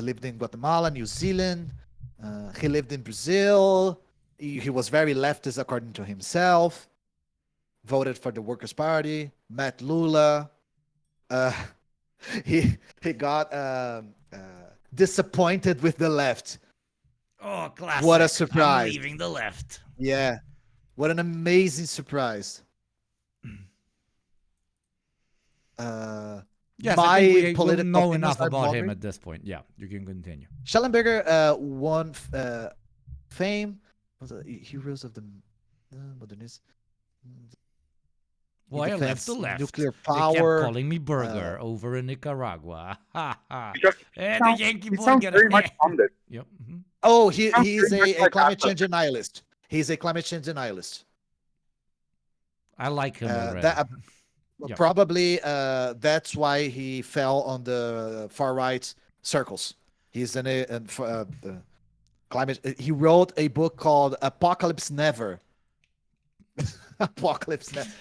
lived in Guatemala, New Zealand. He lived in Brazil. He was very leftist, according to himself. Voted for the Workers' Party. Met Lula. He got disappointed with the left. Oh, classic. What a surprise. I'm leaving the left. Yeah. What an amazing surprise. Yes, my I think we political know opinions enough are about him wandering. at this point. Yeah, you can continue. Schellenberger won fame. Heroes of the Modernist. Why I left defends the left. Nuclear They power. kept calling me burger over in Nicaragua. Ha ha. Because And sounds- the Yankee it boy sounds get very a much funded. Yep. Oh, Sounds he's very much a like climate Apple. change nihilist. He's a climate change nihilist. I like him already. Yep. Probably that's why he fell on the far right circles. He's climate. He wrote a book called Apocalypse Never. Apocalypse Never.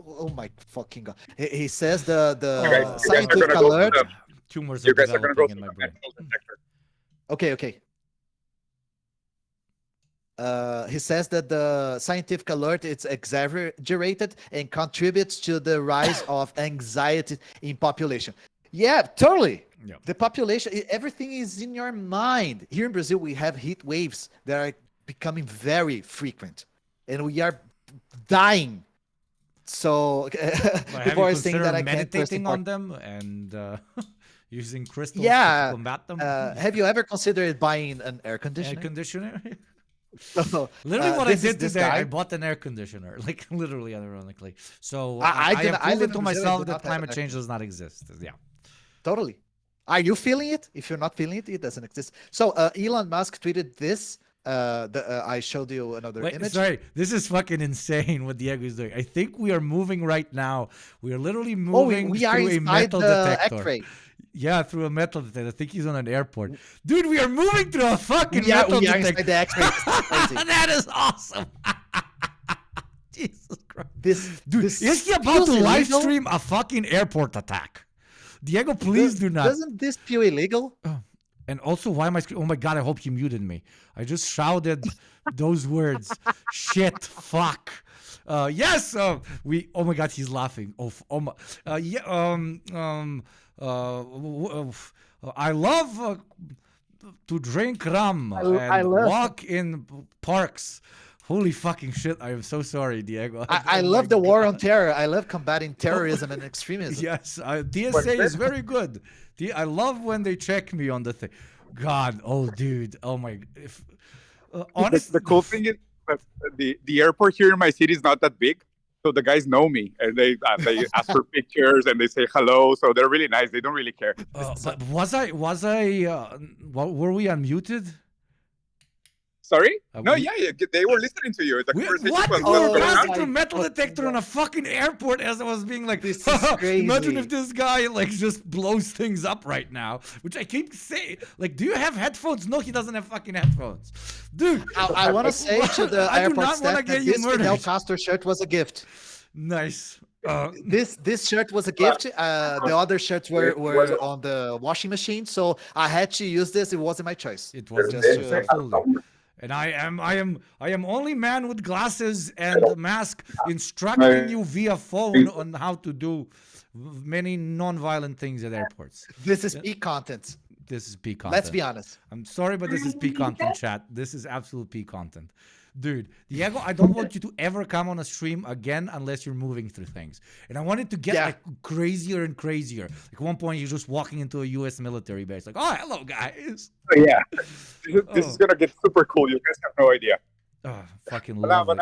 Oh my fucking god! He says the Okay, scientific alert. Tumors You are guys are going to go developing in through my the brain. metal detector. Okay. He says that the scientific alert is exaggerated and contributes to the rise of anxiety in population. Yeah, totally. Yep. The population, everything is in your mind. Here in Brazil, we have heat waves that are becoming very frequent, and we are dying. So people are saying that I can't meditating on them and using crystals Yeah. to combat them. Have you ever considered buying an air conditioner? Air conditioner? So, Literally what I this is did this today, guy. I bought an air conditioner, like literally, ironically. So I I did- have I live proven in to Brazil, I myself do that not have climate an change does not exist. Yeah. Totally. Are you feeling it? If you're not feeling it, it doesn't exist. So Elon Musk tweeted this. I showed you another Wait, image. sorry, this is fucking insane what Diego is doing. I think we are moving right now. We are literally Oh, moving we are through a inside metal the detector. X-ray. Yeah, through a metal detector. I think he's on an airport. Dude, we are moving through a fucking We are metal inside detector. the X-ray. It's crazy. That is awesome. Jesus Christ. Dude, this is he about feels to live illegal? stream a fucking airport attack? Diego, please do not. Doesn't this feel illegal? And also, why am I screaming? Oh my God, I hope he muted me. I just shouted those words. Shit, fuck. Yes, oh my God, he's laughing. I love to drink rum I and love- walk in parks. Holy fucking shit, I am so sorry, Diego. I Oh love my the war God. on terror. I love combating terrorism and extremism. Yes, TSA is very good. I love when they check me on the thing. God, oh dude, oh my. If honestly, The cool thing is that the airport here in my city is not that big, so the guys know me and they ask for pictures and they say hello. So they're really nice. They don't really care. but were we unmuted? Sorry? No, yeah, they were listening to you. The conversation What? was We were going passing on. through metal detector on a fucking airport as I was being like, This is crazy. imagine if this guy like just blows things up right now, which I keep saying. Like, do you have headphones? No, he doesn't have fucking headphones. Dude. I want to say to the I do airport not staff want to that get you this Fidel murdered. Castro shirt was a gift. Nice. This shirt was a gift. The other shirts were on the washing machine, so I had to use this. It wasn't my choice. It was Just to- absolutely. And I am only man with glasses and a mask instructing you via phone on how to do many non-violent things at airports. This is peak content. This is peak content. Let's be honest. I'm sorry, but this is peak content, chat. This is absolute peak content. Dude, Diego, I don't want you to ever come on a stream again unless you're moving through things. And I want it to get like crazier and crazier. Like at one point, you're just walking into a U.S. military base, like, "Oh, hello, guys." So, yeah, this is gonna get super cool. You guys have no idea. Oh, fucking love it.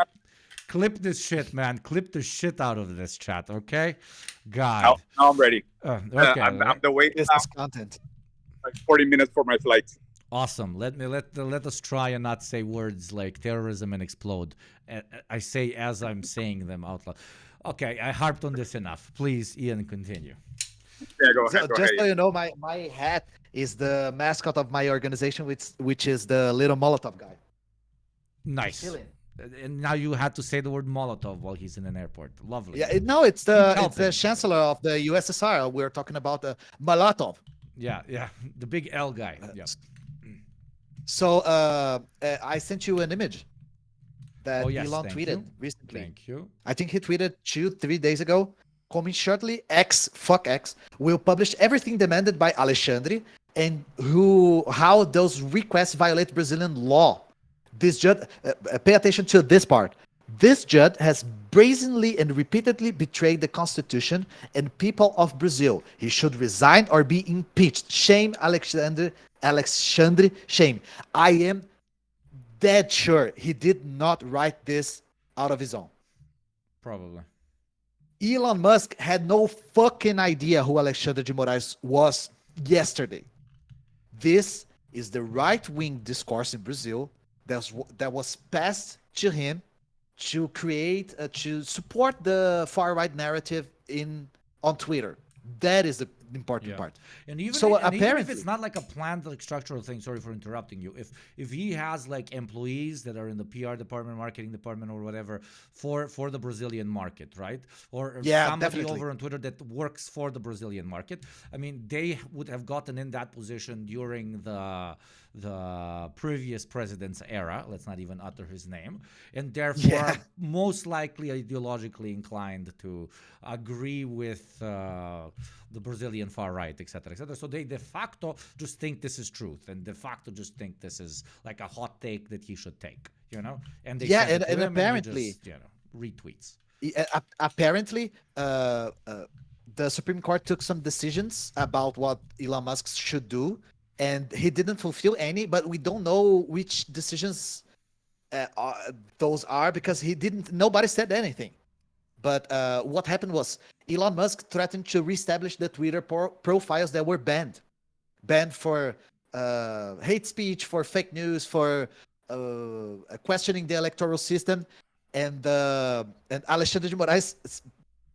Clip this shit, man. Clip the shit out of this chat, okay? God. Now I'm ready. Okay. I'm the wait This now. is content. Like 40 minutes for my flight. Awesome. Let us try and not say words like terrorism and explode. I say as I'm saying them out loud. Okay, I harped on this enough. Please, Ian, continue. Yeah, go ahead. Just so you know, my hat is the mascot of my organization, which is the little Molotov guy. Nice. Chilling. And now you had to say the word Molotov while he's in an airport. Lovely. Yeah, no, it's the chancellor of the USSR. We're talking about the Molotov. Yeah, the big L guy. Yeah. So I sent you an image that Elon tweeted recently. Thank you. I think he tweeted 2-3 days ago. Coming shortly, fuck X, will publish everything demanded by Alexandre and how those requests violate Brazilian law. This judge, pay attention to this part. This judge has brazenly and repeatedly betrayed the Constitution and people of Brazil. He should resign or be impeached. Shame, Alexandre, shame. I am dead sure he did not write this out of his own. Probably. Elon Musk had no fucking idea who Alexandre de Moraes was yesterday. This is the right-wing discourse in Brazil that was passed to him to create, to support the far-right narrative on Twitter. That is the important part. And even, so even apparently, if it's not like a planned like structural thing, sorry for interrupting you. If he has like employees that are in the PR department, marketing department, or whatever for the Brazilian market, right? Or somebody over on Twitter that works for the Brazilian market. I mean, they would have gotten in that position during the previous president's era. Let's not even utter his name, and therefore are most likely ideologically inclined to agree with the Brazilian far right, etc., etc. So they de facto just think this is truth, and de facto just think this is like a hot take that he should take, you know. And they and apparently, just, retweets. Apparently, the Supreme Court took some decisions about what Elon Musk should do, and he didn't fulfill any. But we don't know which decisions those are because nobody said anything. But what happened was Elon Musk threatened to reestablish the Twitter profiles that were banned for hate speech, for fake news, for questioning the electoral system, and Alexandre de Moraes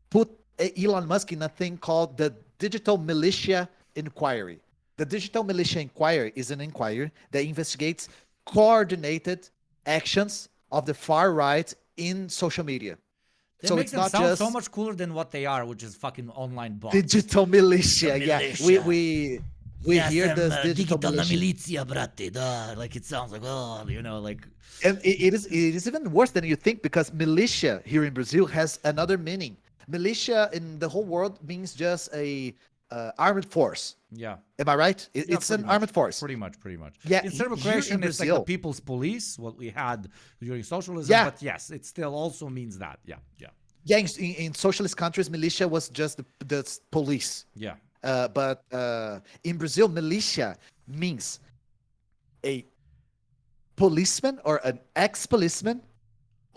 put Elon Musk in a thing called the digital militia inquiry. The Digital Militia Inquiry is an inquiry that investigates coordinated actions of the far right in social media. That So makes it's them not sound just so much cooler than what they are, which is fucking online bots. digital militia. The Yeah, militia. we hear this digital digitalna militia. milicja, brate, da. Like it sounds like, oh, you know, like. And it is even worse than you think, because militia here in Brazil has another meaning. Militia in the whole world means just a armed force. Yeah. Am I right? Yeah, It's an pretty much. armed force. Pretty much. Yeah, Instead of here in Croatian, it's like Brazil. the people's police, what we had during socialism. Yeah. But yes, it still also means that. Yeah. Yeah, in socialist countries, militia was just the police. Yeah. But in Brazil, militia means a policeman or an ex-policeman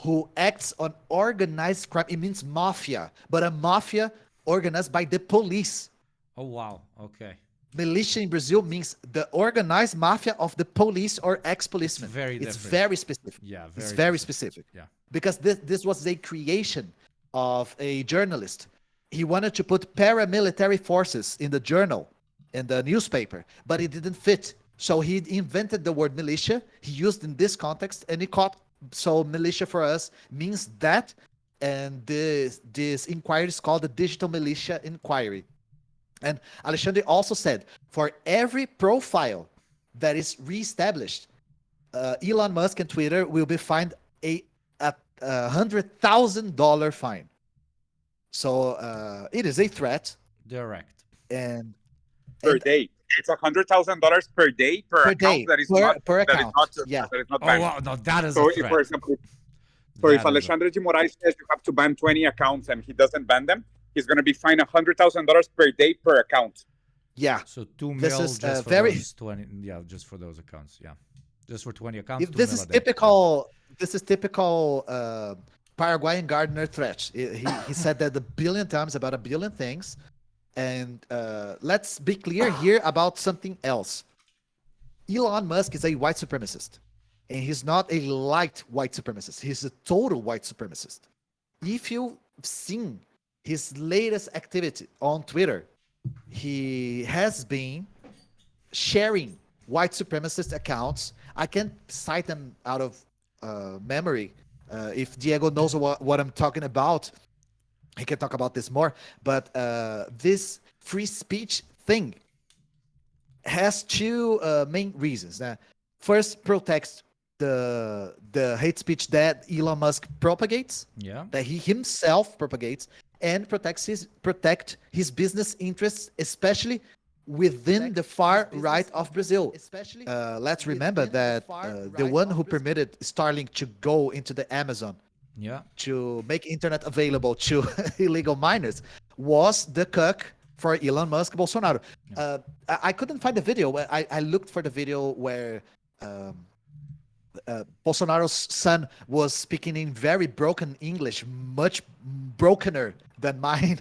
who acts on organized crime. It means mafia, but a mafia organized by the police. Oh, wow. Okay. Militia in Brazil means the organized mafia of the police or ex-policeman. It's very specific. Yeah, it's very specific. Yeah. Because this was a creation of a journalist. He wanted to put paramilitary forces in the journal, in the newspaper, but it didn't fit. So he invented the word militia. He used in this context, and it caught. So militia for us means that, and this inquiry is called the Digital Militia Inquiry. And Alexandre also said, for every profile that is reestablished, Elon Musk and Twitter will be fined a $100,000 fine. So it is a threat. Direct. And per day. It's $100,000 per day per account. Day, That is per not account. That is not Oh, banned. wow. No, that is So a if, threat. for example, That if is a- Alexandre de Moraes says you have to ban 20 accounts and he doesn't ban them, he's going to be fined $100,000 per day per account. Yeah. So 2 This mil is, just for very- those 20. Yeah, just for those accounts. Yeah. Just for 20 accounts. 2 This mil is a day. typical. This is typical Paraguayan gardener threat. He said that a billion times about a billion things, and let's be clear here about something else. Elon Musk is a white supremacist, and he's not a light white supremacist. He's a total white supremacist. If you've seen his latest activity on Twitter, he has been sharing white supremacist accounts. I can't cite them out of memory. If Diego knows what I'm talking about, he can talk about this more. But this free speech thing has two main reasons. First, protects the hate speech that Elon Musk propagates, Yeah. that he himself propagates, and protect his business interests, especially within the far right of Brazil. Let's remember that the one who permitted Starlink to go into the Amazon Yeah. to make internet available to illegal miners was the cuck for Elon Musk, Bolsonaro. I couldn't find the video. I looked for the video where Bolsonaro's son was speaking in very broken English, much brokener than mine,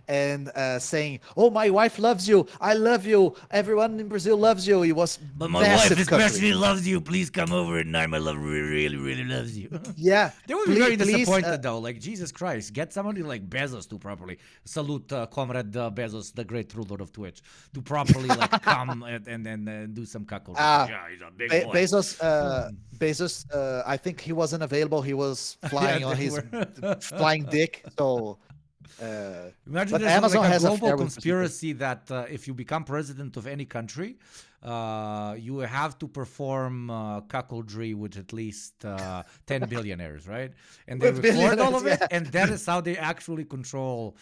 and saying, "Oh, my wife loves you. I love you. Everyone in Brazil loves you." He was But my massive wife country. especially loves you. Please come over and my love really, really loves you. Yeah, They would be very please, disappointed though. Like, Jesus Christ, get somebody like Bezos to properly salute Comrade Bezos, the great ruler of Twitch, to properly like come and do some cuckold. Yeah, he's a big boy. Bezos, I think he wasn't available. He was flying on they his were. flying dick. So, Imagine but there's Amazon like a has a global fair with conspiracy that if you become president of any country, you have to perform cuckoldry with at least 10 billionaires, right? And they With record all of billionaires, it, yeah. and that is how they actually control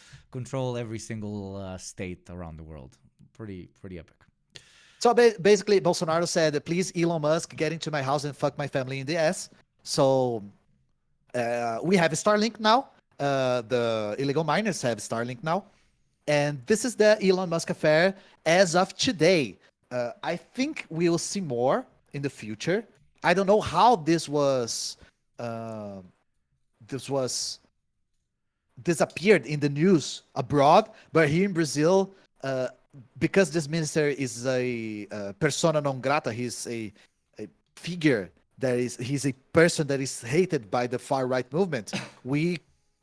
every single state around the world. Pretty epic. So basically, Bolsonaro said, "Please, Elon Musk, get into my house and fuck my family in the ass." So we have Starlink now. The illegal miners have Starlink now, and this is the Elon Musk affair as of today. I think we'll see more in the future. I don't know how this was disappeared in the news abroad, but here in Brazil, because this minister is a persona non grata, he's a figure he's a person that is hated by the far right movement. We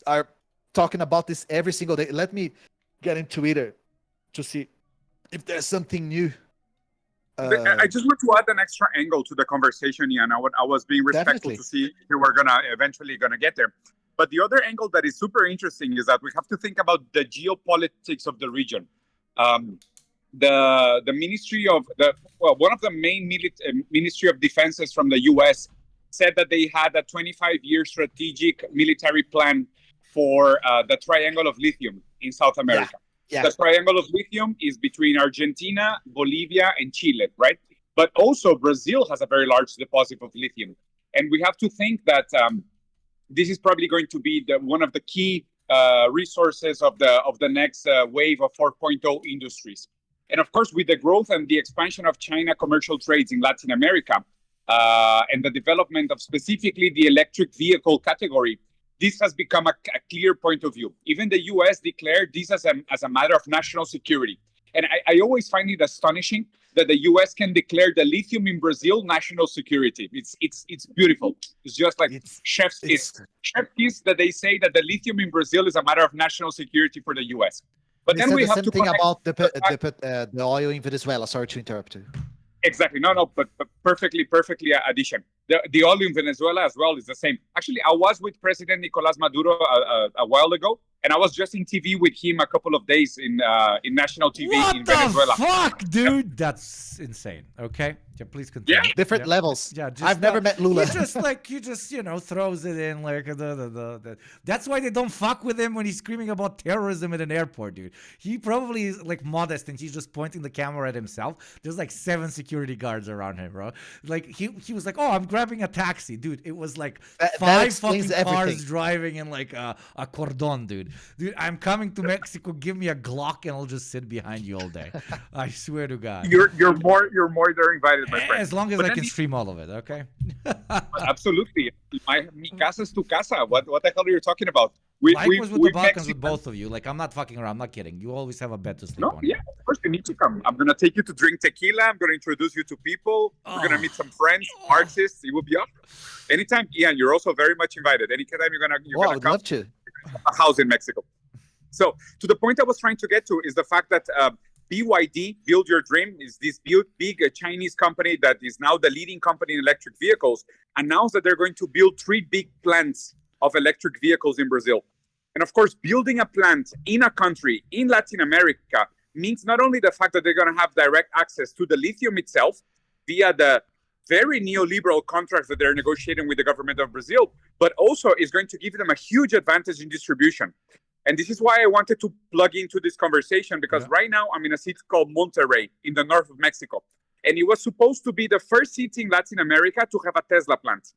are talking about this every single day. Let me get in Twitter to see if there's something new. I just want to add an extra angle to the conversation, Ian. I was being respectful Definitely. to see if we're eventually gonna get there. But the other angle that is super interesting is that we have to think about the geopolitics of the region. The Ministry of one of the main Ministry of Defenses from the U.S. said that they had a 25-year strategic military plan for the Triangle of Lithium in South America. Yeah. The Triangle of Lithium is between Argentina, Bolivia, and Chile, right? But also Brazil has a very large deposit of lithium. And we have to think that this is probably going to be one of the key resources of the next wave of 4.0 industries. And of course, with the growth and the expansion of China commercial trades in Latin America and the development of specifically the electric vehicle category, this has become a clear point of view. Even the U.S. declared this as a matter of national security. And I always find it astonishing that the U.S. can declare the lithium in Brazil national security. It's beautiful. It's just like chef's kiss. Chef's kiss that they say that the lithium in Brazil is a matter of national security for the U.S. But then we have to think about the oil in Venezuela. Sorry to interrupt you. Exactly. No, but perfectly addition. The oil in Venezuela as well is the same. Actually, I was with President Nicolás Maduro a while ago, and I was just in TV with him a couple of days in national TV in Venezuela. What the fuck, dude? That's insane. Okay, yeah, please continue. Yeah. Different levels. Yeah, just, I've never met Lula. He just throws it in like the. That's why they don't fuck with him when he's screaming about terrorism at an airport, dude. He probably is like modest and he's just pointing the camera at himself. There's like 7 security guards around him, bro. Like he was like, oh, I'm grabbing a taxi, dude. It was like 5 fucking cars driving in like a cordon, dude. Dude, I'm coming to Mexico. Give me a Glock and I'll just sit behind you all day. I swear to God. You're more than invited, my friend. As long as But I then can stream all of it, okay? Absolutely. Mi casa es tu casa. What the hell are you talking about? Likewise with the Balkans with both of you. Like, I'm not fucking around. I'm not kidding. You always have a bed to sleep on. Yeah, of course you need to come. I'm gonna take you to drink tequila. I'm gonna introduce you to people. We're gonna meet some friends, artists. It will be up. Anytime, Ian. You're also very much invited. Anytime you're gonna come. Love to. A house in Mexico. So to the point I was trying to get to is the fact that BYD, Build Your Dream, is this big Chinese company that is now the leading company in electric vehicles, announced that they're going to build 3 big plants of electric vehicles in Brazil. And of course, building a plant in a country in Latin America means not only the fact that they're going to have direct access to the lithium itself via the very neoliberal contracts that they're negotiating with the government of Brazil, but also is going to give them a huge advantage in distribution. And this is why I wanted to plug into this conversation, because right now I'm in a city called Monterrey in the north of Mexico. And it was supposed to be the first city in Latin America to have a Tesla plant.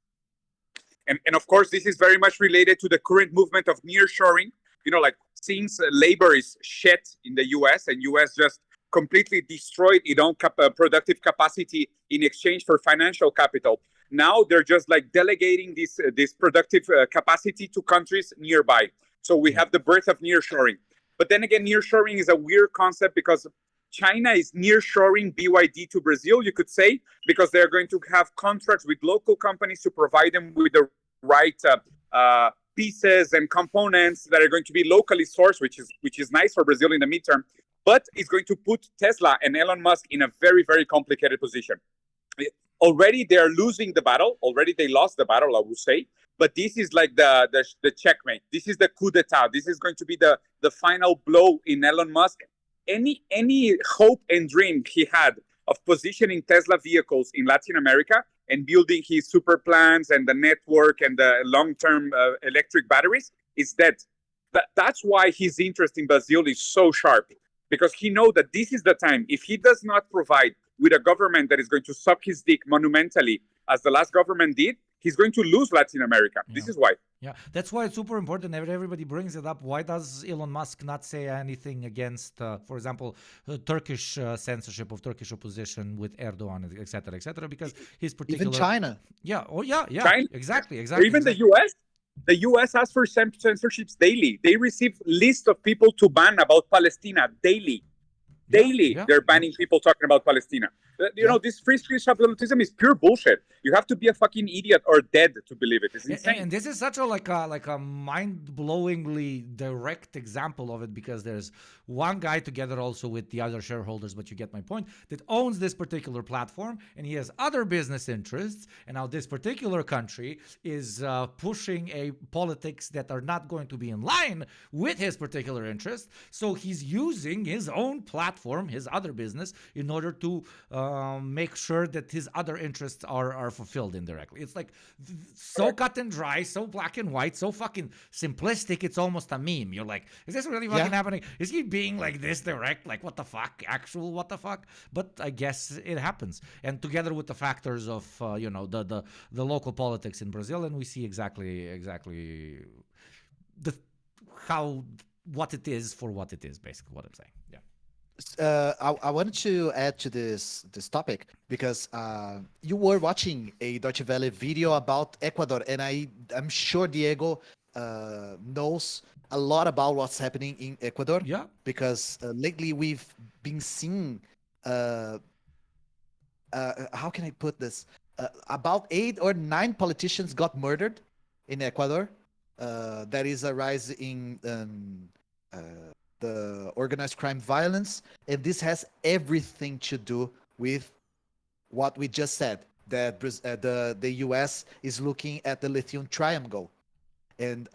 And of course, this is very much related to the current movement of nearshoring. You know, like since labor is shit in the US and US just completely destroyed its own productive capacity in exchange for financial capital. Now they're just like delegating this productive capacity to countries nearby. So we have the birth of nearshoring. But then again, nearshoring is a weird concept because China is nearshoring BYD to Brazil, you could say, because they're going to have contracts with local companies to provide them with the right pieces and components that are going to be locally sourced, which is nice for Brazil in the midterm. But it's going to put Tesla and Elon Musk in a very, very complicated position. Already they are losing the battle. Already they lost the battle, I would say. But this is like the checkmate. This is the coup d'etat. This is going to be the final blow in Elon Musk. Any hope and dream he had of positioning Tesla vehicles in Latin America and building his super plants and the network and the long-term electric batteries is dead. That's why his interest in Brazil is so sharp, because he knows that this is the time. If he does not provide with a government that is going to suck his dick monumentally, as the last government did, he's going to lose Latin America. Yeah. This is why. Yeah, that's why it's super important. Everybody brings it up. Why does Elon Musk not say anything against, for example, Turkish censorship of Turkish opposition with Erdogan, et cetera, because his particular... Even China. Yeah, yeah. China. Exactly. Or even the U.S. The U.S. asks for censorships daily. They receive lists of people to ban about Palestina daily. Daily, they're banning people talking about Palestina. You know, this free speech absolutism is pure bullshit. You have to be a fucking idiot or dead to believe it. It's insane. And this is such a like a mind-blowingly direct example of it, because there's one guy together also with the other shareholders, but you get my point, that owns this particular platform, and he has other business interests, and now this particular country is pushing a politics that are not going to be in line with his particular interests. So he's using his own platform, his other business, in order to make sure that his other interests are fulfilled indirectly. It's like so cut and dry, so black and white, so fucking simplistic. It's almost a meme. You're like, is this really fucking happening? Is he being like this direct? Like, what the fuck? Actual what the fuck? But I guess it happens. And together with the factors of the local politics in Brazil, and we see exactly what it is for what it is, basically what I'm saying. Yeah. I wanted to add to this topic because you were watching a Deutsche Welle video about Ecuador, and I'm sure Diego knows a lot about what's happening in Ecuador. Yeah. Because lately we've been seeing how can I put this? About 8 or 9 politicians got murdered in Ecuador. There is a rise in the organized crime violence, and this has everything to do with what we just said, that the US is looking at the lithium triangle, and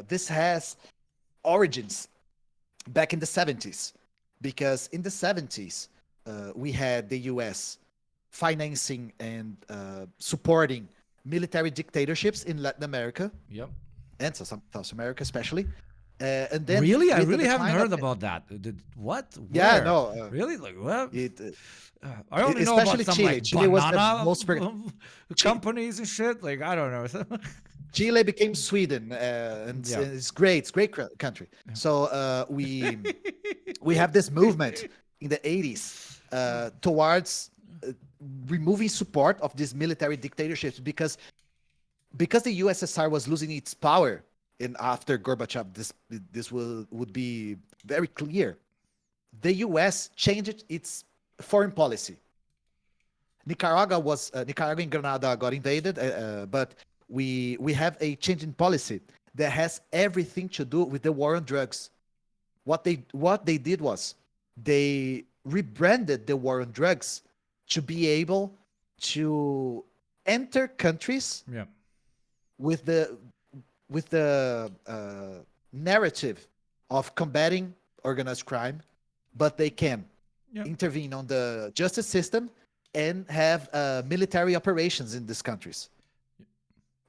this has origins back in the 70s, because in the 70s we had the US financing and supporting military dictatorships in Latin America. Yep. And South America especially. And then really, I really haven't heard about that. What? Where? Yeah, no. Really? Like what? I only know about some Chile. like Chile was the banana most companies and shit. Like I don't know. Chile became Sweden, and it's great. It's a great country. So we have this movement in the 80s towards removing support of these military dictatorships because the USSR was losing its power. And after Gorbachev, this would be very clear. The U.S. changed its foreign policy. Nicaragua and Grenada got invaded, but we have a change in policy that has everything to do with the war on drugs. What they did was they rebranded the war on drugs to be able to enter countries with the narrative of combating organized crime, but they can intervene on the justice system and have military operations in these countries.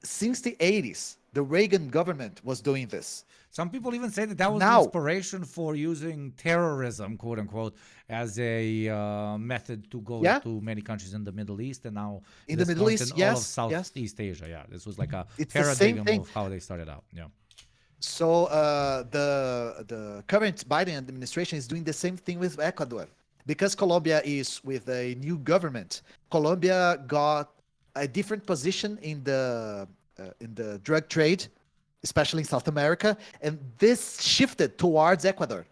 Since the 80s, the Reagan government was doing this. Some people even say that was the inspiration for using terrorism, quote unquote, as a method to go to many countries in the Middle East, and now in the Middle East, all of Southeast Asia. Yeah, this was like a paradigm of how they started out. Yeah. So the current Biden administration is doing the same thing with Ecuador, because Colombia is with a new government. Colombia got a different position in the drug trade, especially in South America, and this shifted towards Ecuador,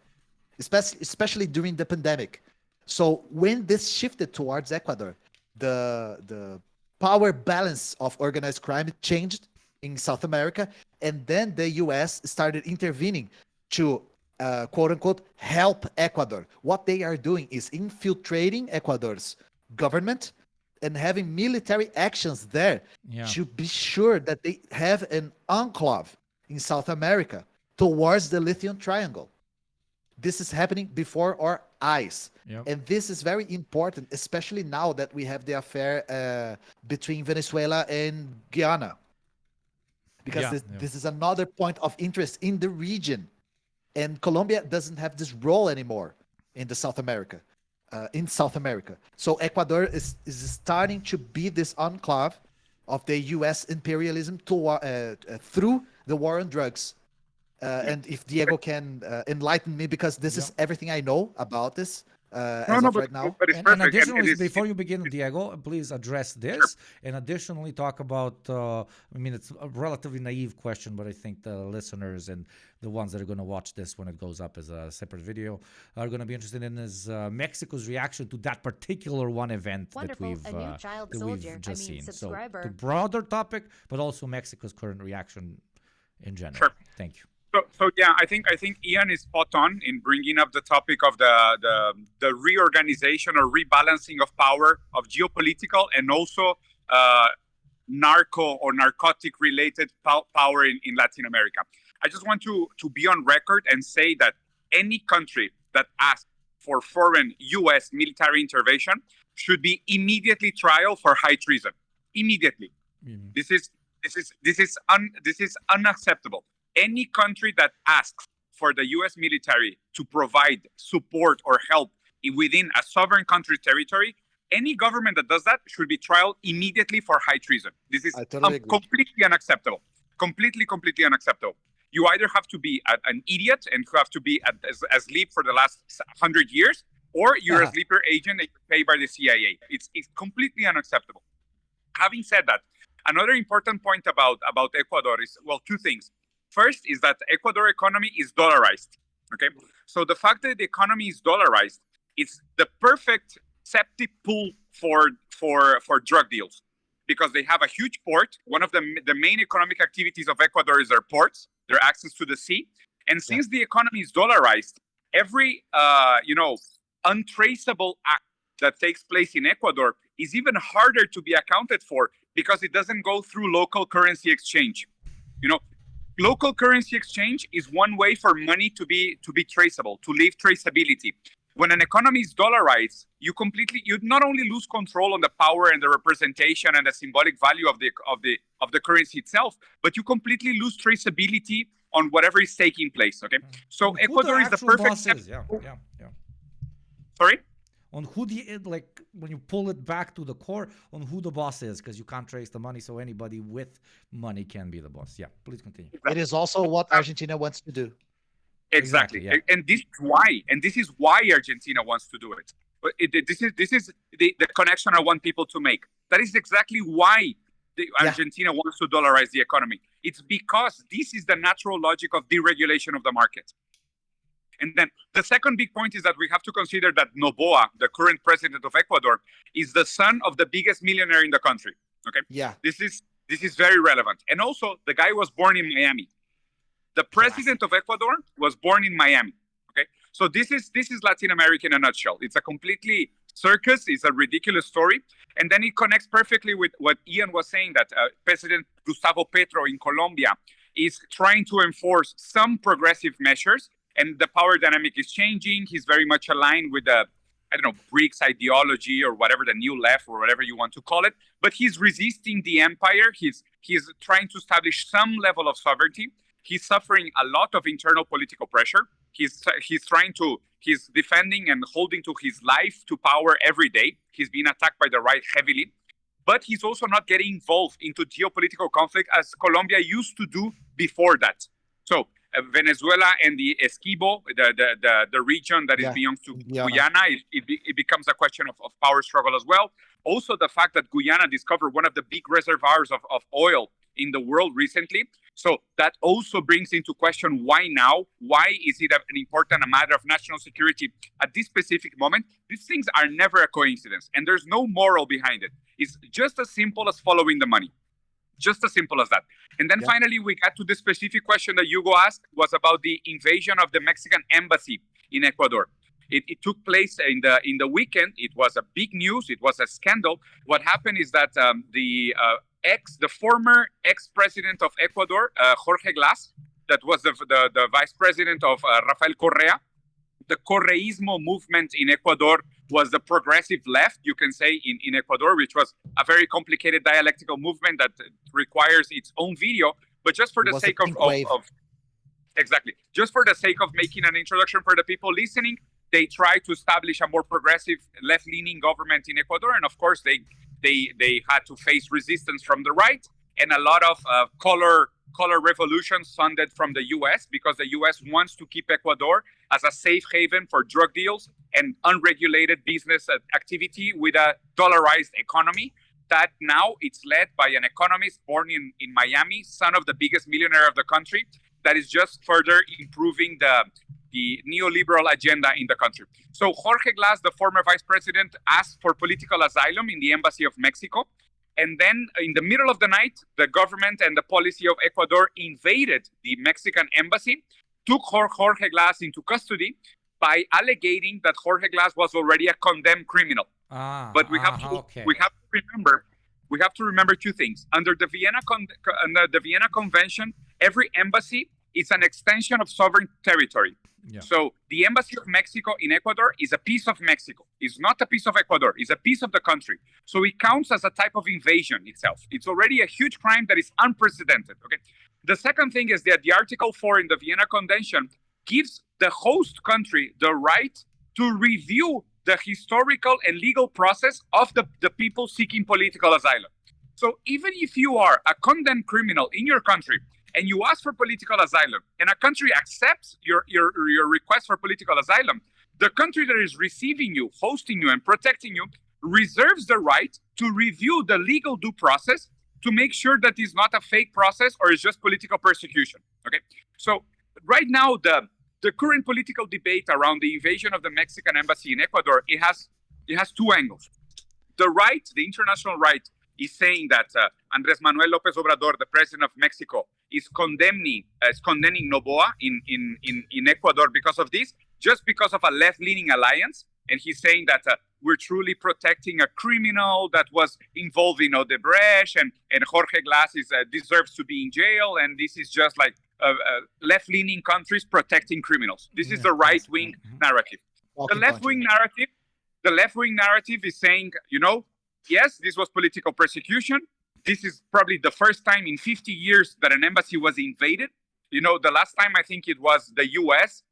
especially during the pandemic. So when this shifted towards Ecuador, the power balance of organized crime changed in South America, and then the US started intervening to quote unquote help Ecuador. What they are doing is infiltrating Ecuador's government and having military actions there to be sure that they have an enclave in South America towards the lithium triangle. This is happening before our eyes. And this is very important, especially now that we have the affair between Venezuela and Guyana. Because this is another point of interest in the region. And Colombia doesn't have this role anymore in South America. So Ecuador is starting to be this enclave of the U.S. imperialism through the war on drugs. And if Diego can enlighten me, because this is everything I know about this, as of right now. But it's And perfect. additionally, before you begin, Diego, please address this. And additionally, talk about, I mean, it's a relatively naive question, but I think the listeners and the ones that are going to watch this when it goes up as a separate video are going to be interested in is Mexico's reaction to that particular one event Wonderful. that A new child we've soldier. just seen. Subscriber. So the broader topic, but also Mexico's current reaction in general. Sure. Thank you. So yeah, I think Ian is spot on in bringing up the topic of the reorganization or rebalancing of power of geopolitical and also narco or narcotic related power in Latin America. I just want to be on record and say that any country that asks for foreign U.S. military intervention should be immediately trial for high treason. Immediately. Mm-hmm. This is unacceptable. Any country that asks for the U.S. military to provide support or help within a sovereign country's territory, any government that does that should be trialed immediately for high treason. This is completely unacceptable. Completely unacceptable. You either have to be an idiot and you have to be asleep for the last 100 years, or you're a sleeper agent and you're paid by the CIA. It's completely unacceptable. Having said that, another important point about Ecuador is, well, two things. First is that Ecuador economy is dollarized. Okay, so the fact that the economy is dollarized, it's the perfect septic pool for drug deals, because they have a huge port. One of the main economic activities of Ecuador is their ports, their access to the sea. And since the economy is dollarized, every untraceable act that takes place in Ecuador is even harder to be accounted for because it doesn't go through local currency exchange. Local currency exchange is one way for money to be traceable, to leave traceability. When an economy is dollarized, you not only lose control on the power and the representation and the symbolic value of the currency itself, but you completely lose traceability on whatever is taking place. Okay, so Ecuador is the perfect. Sorry. On who when you pull it back to the core, on who the boss is, because you can't trace the money, so anybody with money can be the boss. Yeah, please continue. It is also what Argentina wants to do. Exactly. Yeah. And this is why Argentina wants to do it. This is the connection I want people to make. That is exactly why Argentina wants to dollarize the economy. It's because this is the natural logic of deregulation of the market. And then the second big point is that we have to consider that Noboa, the current president of Ecuador, is the son of the biggest millionaire in the country. Okay. Yeah. This is very relevant. And also, the guy was born in Miami. The president of Ecuador was born in Miami. Okay. So this is Latin America in a nutshell. It's a completely circus. It's a ridiculous story. And then it connects perfectly with what Ian was saying, that President Gustavo Petro in Colombia is trying to enforce some progressive measures. And the power dynamic is changing. He's very much aligned with the, BRICS ideology or whatever, the new left or whatever you want to call it. But he's resisting the empire. He's trying to establish some level of sovereignty. He's suffering a lot of internal political pressure. He's defending and holding to his life to power every day. He's being attacked by the right heavily. But he's also not getting involved into geopolitical conflict as Colombia used to do before that. So Venezuela and the Esquibo, the region that is belongs to Guyana, it becomes a question of power struggle as well. Also, the fact that Guyana discovered one of the big reservoirs of oil in the world recently. So that also brings into question why now? Why is it an important matter of national security at this specific moment? These things are never a coincidence, and there's no moral behind it. It's just as simple as following the money. Just as simple as that. And then finally, we got to the specific question that Hugo asked, was about the invasion of the Mexican embassy in Ecuador. It took place in the weekend. It was a big news. It was a scandal. What happened is that the former ex-president of Ecuador, Jorge Glass, that was the vice president of Rafael Correa. The Correísmo movement in Ecuador was the progressive left, you can say, in Ecuador, which was a very complicated dialectical movement that requires its own video. But just for the sake of just for the sake of making an introduction for the people listening, they tried to establish a more progressive, left-leaning government in Ecuador, and of course they had to face resistance from the right and a lot of color color revolutions funded from the US because the US wants to keep Ecuador as a safe haven for drug deals and unregulated business activity with a dollarized economy that now it's led by an economist born in Miami, son of the biggest millionaire of the country, that is just further improving the neoliberal agenda in the country. So Jorge Glass, the former vice president, asked for political asylum in the embassy of Mexico. And then in the middle of the night, the government and the policy of Ecuador invaded the Mexican embassy, took Jorge Glass into custody by alleging that Jorge Glass was already a condemned criminal. But we have to remember two things. Under the Vienna Convention, every embassy is an extension of sovereign territory. Yeah. So the embassy of Mexico in Ecuador is a piece of Mexico. It's not a piece of Ecuador. It's a piece of the country. So it counts as a type of invasion itself. It's already a huge crime that is unprecedented. Okay. The second thing is that the Article 4 in the Vienna Convention gives the host country the right to review the historical and legal process of the people seeking political asylum. So even if you are a condemned criminal in your country and you ask for political asylum and a country accepts your request for political asylum, the country that is receiving you, hosting you, and protecting you reserves the right to review the legal due process to make sure that it's not a fake process or it's just political persecution. Okay. So right now, the current political debate around the invasion of the Mexican embassy in Ecuador, it has two angles. The right, the international right, is saying that Andrés Manuel López Obrador, the president of Mexico, is condemning Noboa in Ecuador because of this, just because of a left-leaning alliance. And he's saying that we're truly protecting a criminal that was involved in Odebrecht, and Jorge Glass deserves to be in jail, and this is just like left-leaning countries protecting criminals. This is the right-wing narrative. The left-wing narrative is saying, yes, this was political persecution. This is probably the first time in 50 years that an embassy was invaded. The last time I think it was the US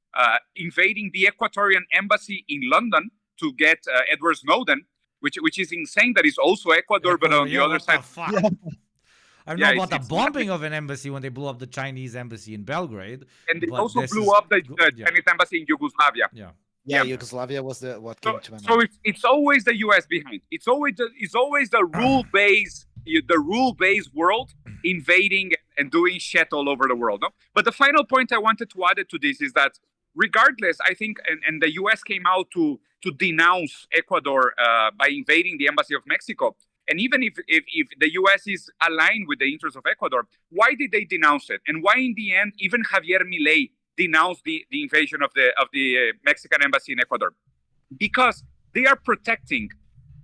invading the Ecuadorian embassy in London to get Edward Snowden, which is insane that it's also Ecuador, but on the other side. I know about the bombing of an embassy when they blew up the Chinese embassy in Belgrade. And they also blew up the Chinese embassy in Yugoslavia. Yeah, Yugoslavia was what came to my mind. So it's always the US behind. It's always the rule-based world invading and doing shit all over the world. No? But the final point I wanted to add to this is that regardless, I think, and the US came out to denounce Ecuador by invading the embassy of Mexico. And even if the US is aligned with the interests of Ecuador, why did they denounce it? And why in the end, even Javier Milei denounced the invasion of the Mexican embassy in Ecuador? Because they are protecting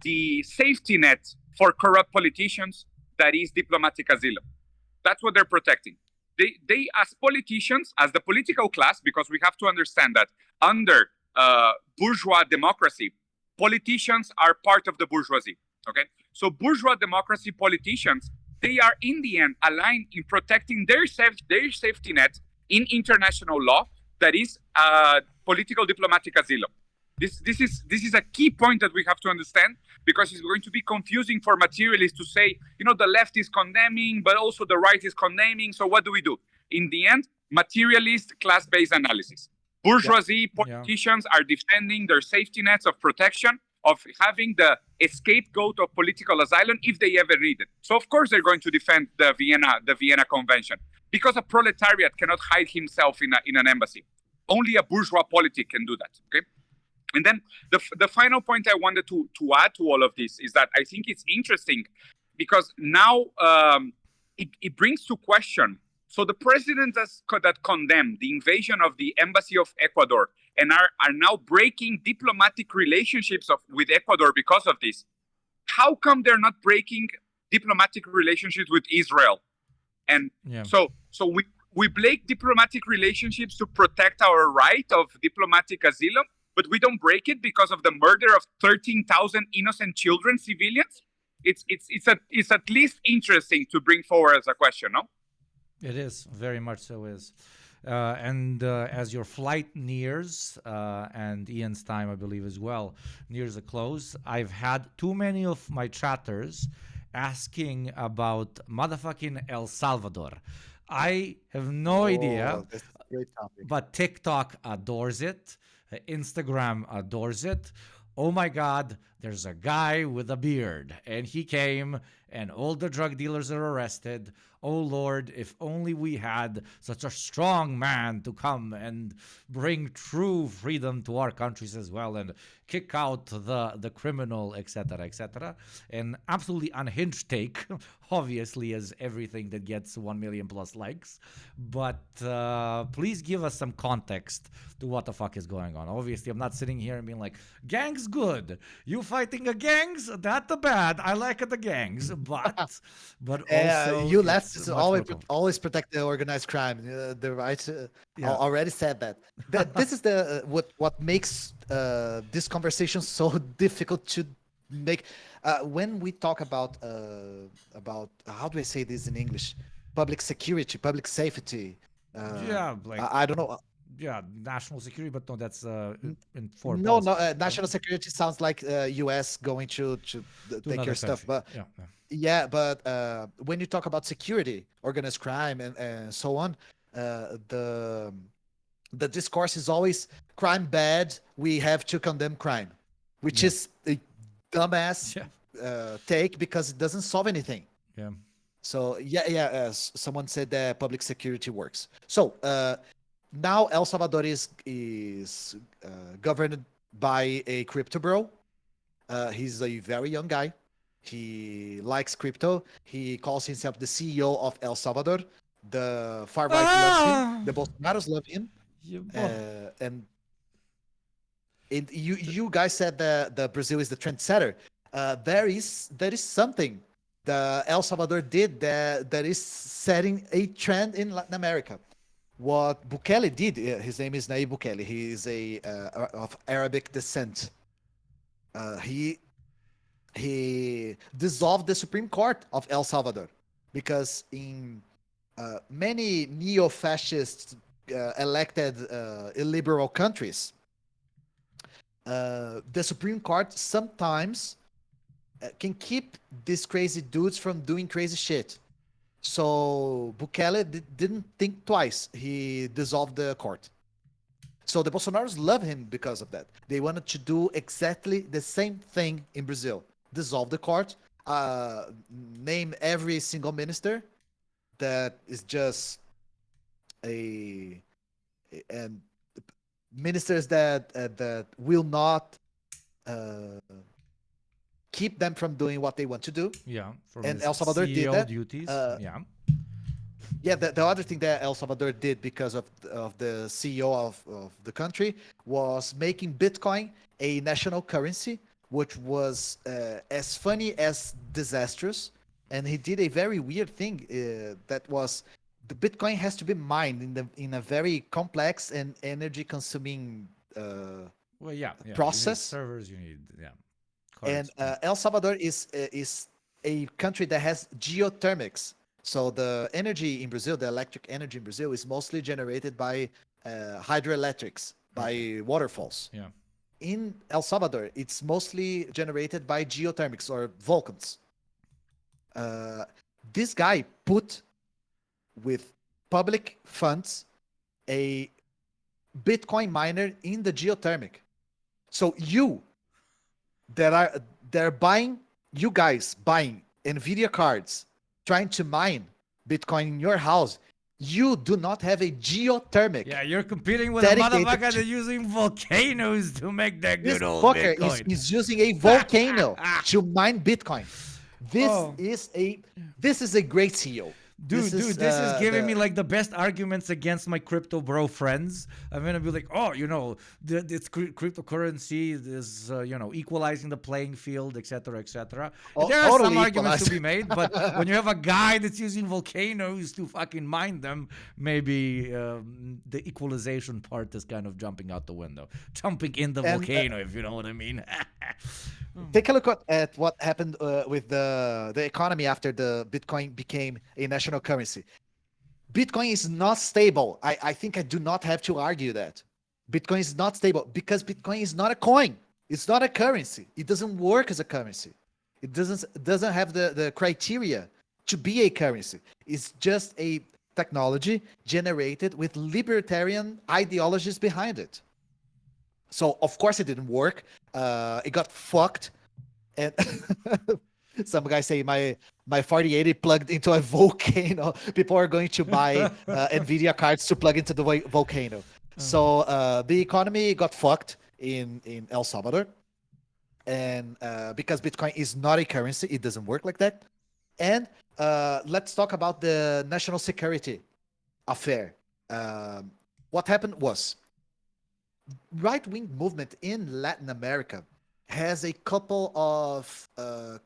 the safety net for corrupt politicians, that is diplomatic asylum. That's what they're protecting. They as politicians, as the political class, because we have to understand that under bourgeois democracy, politicians are part of the bourgeoisie. Okay, so bourgeois democracy politicians, they are in the end aligned in protecting their safety net in international law, that is political diplomatic asylum. This is a key point that we have to understand, because it's going to be confusing for materialists to say, the left is condemning, but also the right is condemning. So what do we do? In the end, materialist class-based analysis. Bourgeoisie politicians are defending their safety nets of protection, of having the scapegoat of political asylum if they ever need it. So of course they're going to defend the Vienna Convention, because a proletariat cannot hide himself in an embassy. Only a bourgeois politic can do that. Okay. And then the final point I wanted to add to all of this is that I think it's interesting because now it brings to question. So the president that condemned the invasion of the embassy of Ecuador and are now breaking diplomatic relationships with Ecuador because of this. How come they're not breaking diplomatic relationships with Israel? And so we break diplomatic relationships to protect our right of diplomatic asylum, but we don't break it because of the murder of 13,000 innocent children, civilians. It's at least interesting to bring forward as a question, no? It is, very much so is. And as your flight nears, and Ian's time, I believe, as well, nears a close, I've had too many of my chatters asking about motherfucking El Salvador. I have no idea, That's a great topic. but TikTok adores it. Instagram adores it. Oh my God, there's a guy with a beard, and he came, and all the drug dealers are arrested. Oh Lord, if only we had such a strong man to come and bring true freedom to our countries as well, and kick out the criminal, etc., etc. An absolutely unhinged take, obviously, as everything that gets 1 million plus likes. But please give us some context to what the fuck is going on. Obviously, I'm not sitting here and being like, gangs good. You fighting a gangs? That the bad. I like the gangs. But also, you it's leftists much more complex. always protect the organized crime. The right Yeah. already said that. This is the what makes this conversation so difficult to make. When we talk about how do I say this in English? Public security, public safety. Yeah, like I don't know. Yeah, national security, but no, that's in foreign No, policy. national security sounds like U.S. going to To take another your stuff, country. but Yeah. yeah, but when you talk about security, organized crime, and so on, the discourse is always crime bad. We have to condemn crime, which is a dumbass take because it doesn't solve anything. Yeah. So someone said that public security works. So now El Salvador is governed by a crypto bro. He's a very young guy. He likes crypto. He calls himself the CEO of El Salvador. The far right loves him. The Bolsonaros love him. And you guys said that the Brazil is the trendsetter. There is something the El Salvador did that is setting a trend in Latin America. What Bukele did, his name is Nayib Bukele. He is of Arabic descent. He dissolved the Supreme Court of El Salvador because in many neo-fascist elected illiberal countries, the Supreme Court sometimes can keep these crazy dudes from doing crazy shit. So Bukele didn't think twice. He dissolved the court. So the Bolsonaros love him because of that. They wanted to do exactly the same thing in Brazil. Dissolve the court, name every single minister that is just and ministers that will not keep them from doing what they want to do. Yeah. From And his El Salvador CEO did that. duties. Yeah. Yeah, the other thing that El Salvador did because of the CEO of the country was making Bitcoin a national currency, which was as funny as disastrous. And he did a very weird thing that was the Bitcoin has to be mined in a very complex and energy-consuming Well, yeah. process. You need servers, you need And El Salvador is a country that has geothermics. So the energy in Brazil, the electric energy in Brazil, is mostly generated by hydroelectrics, by waterfalls. Yeah. In El Salvador, it's mostly generated by geothermics or volcans. This guy put with public funds a Bitcoin miner in the geothermic. So they're buying, you guys buying NVIDIA cards, trying to mine Bitcoin in your house, you do not have a geothermic. Yeah, you're competing with a motherfucker that's using volcanoes to make that good old Bitcoin. This fucker is using a volcano to mine Bitcoin. This is a great CEO. This is giving me like the best arguments against my crypto bro friends. I'm gonna be like, oh, this cryptocurrency is, equalizing the playing field, etc., etc. There are some arguments to be made, but when you have a guy that's using volcanoes to fucking mine them, maybe the equalization part is kind of jumping out the window, jumping in the volcano, if you know what I mean. Take a look at what happened with the economy after the Bitcoin became a national currency. Bitcoin is not stable. I think I do not have to argue that. Bitcoin is not stable because Bitcoin is not a coin. It's not a currency. It doesn't work as a currency. It doesn't have the criteria to be a currency. It's just a technology generated with libertarian ideologies behind it. So of course it didn't work. It got fucked, and some guys say my 4080 plugged into a volcano. People are going to buy NVIDIA cards to plug into the volcano. So the economy got fucked in El Salvador, and because Bitcoin is not a currency, it doesn't work like that. And let's talk about the national security affair. What happened was, right-wing movement in Latin America has a couple of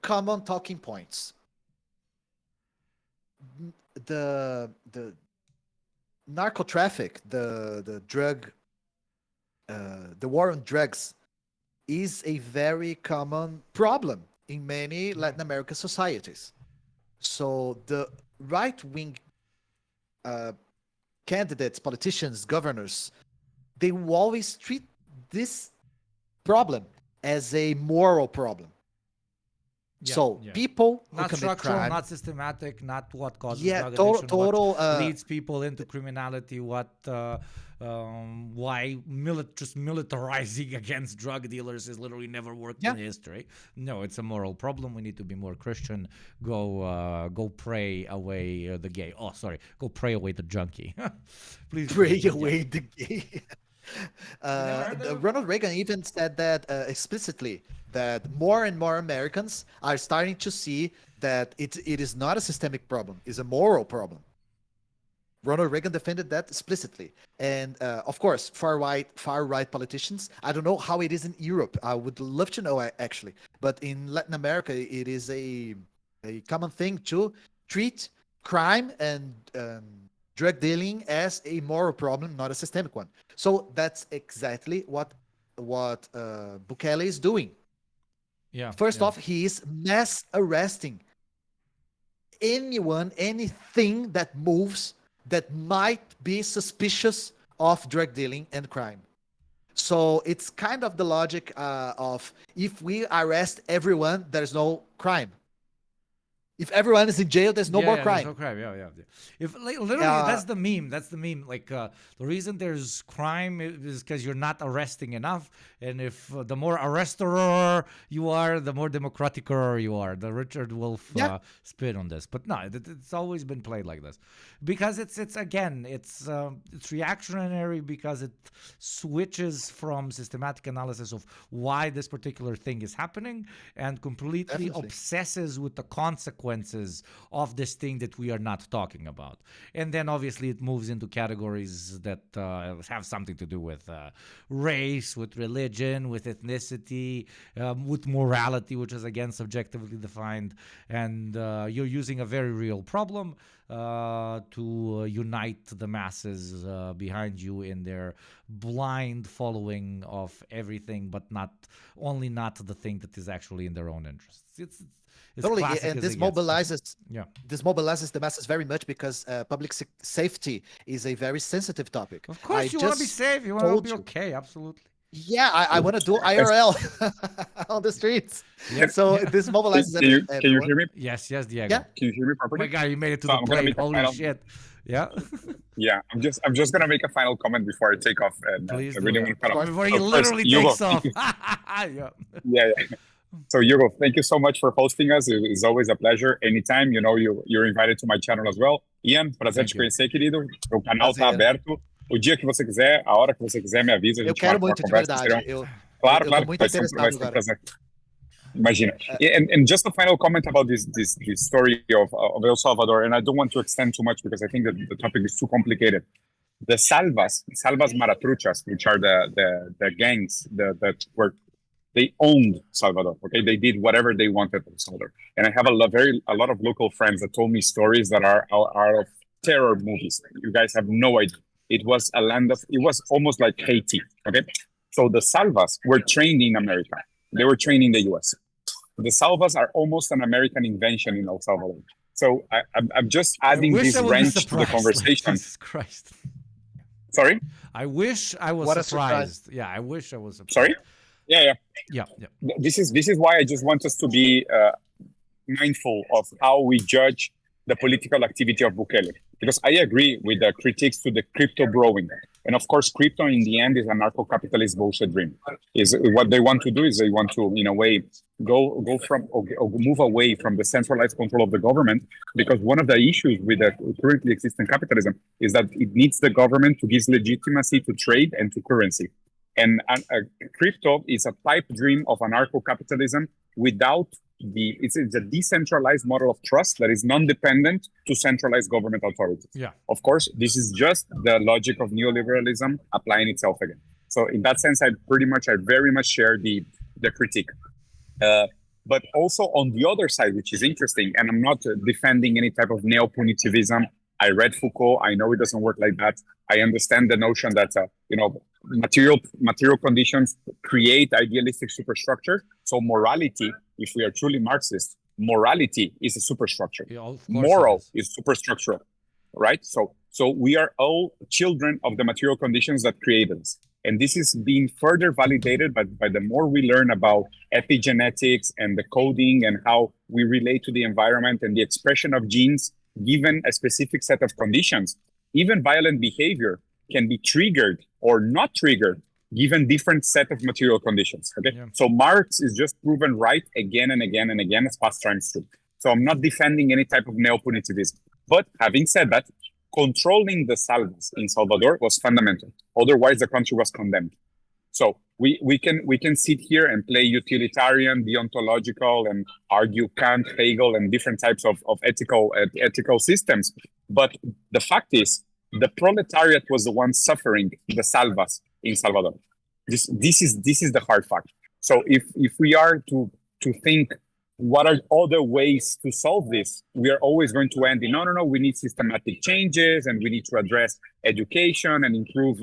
common talking points. The narco traffic, the drug, the war on drugs is a very common problem in many Latin American societies. So the right-wing candidates, politicians, governors, they will always treat this problem as a moral problem. People who not commit structural, crime, not systematic, not what causes drug total, addiction, what leads people into criminality, what why just militarizing against drug dealers has literally never worked in history. No, it's a moral problem. We need to be more Christian. Go pray away the gay. Oh, sorry, go pray away the junkie. Please pray away the gay. Ronald Reagan even said that explicitly, that more and more Americans are starting to see that it is not a systemic problem, it's a moral problem. Ronald Reagan defended that explicitly. And of course, far right politicians, I don't know how it is in Europe. I would love to know actually. But in Latin America, it is a common thing to treat crime and drug dealing as a moral problem, not a systemic one. So that's exactly what Bukele is doing. First off, he is mass arresting anything that moves that might be suspicious of drug dealing and crime. So it's kind of the logic of, if we arrest everyone, there's no crime. If everyone is in jail, there's no more crime. There's no crime. Yeah. If literally, that's the meme. That's the meme. Like the reason there's crime is because you're not arresting enough, and if the more arrestor you are, the more democraticer you are. The Richard Wolff spin on this, but no, it's always been played like this, because it's reactionary, because it switches from systematic analysis of why this particular thing is happening and completely obsesses with the consequences of this thing that we are not talking about. And then obviously it moves into categories that have something to do with race, with religion, with ethnicity, with morality, which is again subjectively defined. And you're using a very real problem to unite the masses behind you in their blind following of everything, but not the thing that is actually in their own interests. It's totally, and this mobilizes the masses very much, because public safety is a very sensitive topic. Of course, you want to be safe. You want to be okay. Absolutely. Yeah, I want to do IRL on the streets. So this mobilizes everyone. Can you hear me? Yes, Diego. Yeah. Can you hear me properly? Oh my God, you made it to the plate. Holy shit. Yeah. Yeah, I'm just gonna make a final comment before I take off. And please I really want to cut off. Before he literally takes off. Yeah. So Hugo, thank you so much for hosting us. It's always a pleasure. Anytime, you're invited to my channel as well. Ian, prazer te conhecer, querido. O canal tá aberto. O dia que você quiser, a hora que você quiser, me avisa. Eu quero muito, de verdade. Claro. Vai ser um prazer. Imagina. And just a final comment about this story of El Salvador, and I don't want to extend too much because I think that the topic is too complicated. The Salvas Maratruchas, which are the gangs that were, they owned Salvador. Okay, they did whatever they wanted in Salvador, and I have a lot of local friends that told me stories that are of terror movies. You guys have no idea. It was it was almost like Haiti. Okay, so the Salvas were trained in America. They were trained in the U.S. The Salvas are almost an American invention in El Salvador. So I'm just adding this wrench to the conversation. Jesus Christ. Sorry? I wish I was surprised. Yeah, I wish I was surprised. Sorry? Yeah. This is why I just want us to be mindful of how we judge the political activity of Bukele. because I agree with the critiques to the crypto growing. And of course, crypto in the end is a narco-capitalist bullshit dream. Is what they want to do is they want to, in a way, go from or move away from the centralized control of the government, because one of the issues with the currently existing capitalism is that it needs the government to give legitimacy to trade and to currency. And crypto is a pipe dream of anarcho-capitalism without it's a decentralized model of trust that is non-dependent to centralized government authorities. Yeah. Of course, this is just the logic of neoliberalism applying itself again. So in that sense, I very much share the critique. But also on the other side, which is interesting, and I'm not defending any type of neo-punitivism. I read Foucault. I know it doesn't work like that. I understand the notion that material conditions create idealistic superstructure. So morality, if we are truly Marxist, morality is a superstructure. Yeah, moral is superstructural, right? So we are all children of the material conditions that created us. And this is being further validated by the more we learn about epigenetics and the coding and how we relate to the environment and the expression of genes given a specific set of conditions. Even violent behavior can be triggered or not triggered given different set of material conditions. Okay, so Marx is just proven right again and again and again as past times too. So I'm not defending any type of neo-punitivism. But having said that, controlling the salvas in Salvador was fundamental. Otherwise, the country was condemned. So we can sit here and play utilitarian, deontological, and argue Kant, Hegel, and different types of ethical systems. But the fact is, the proletariat was the one suffering the salvas in Salvador. This is the hard fact. So if we are to think what are other ways to solve this, we are always going to end in no, we need systematic changes and we need to address education and improve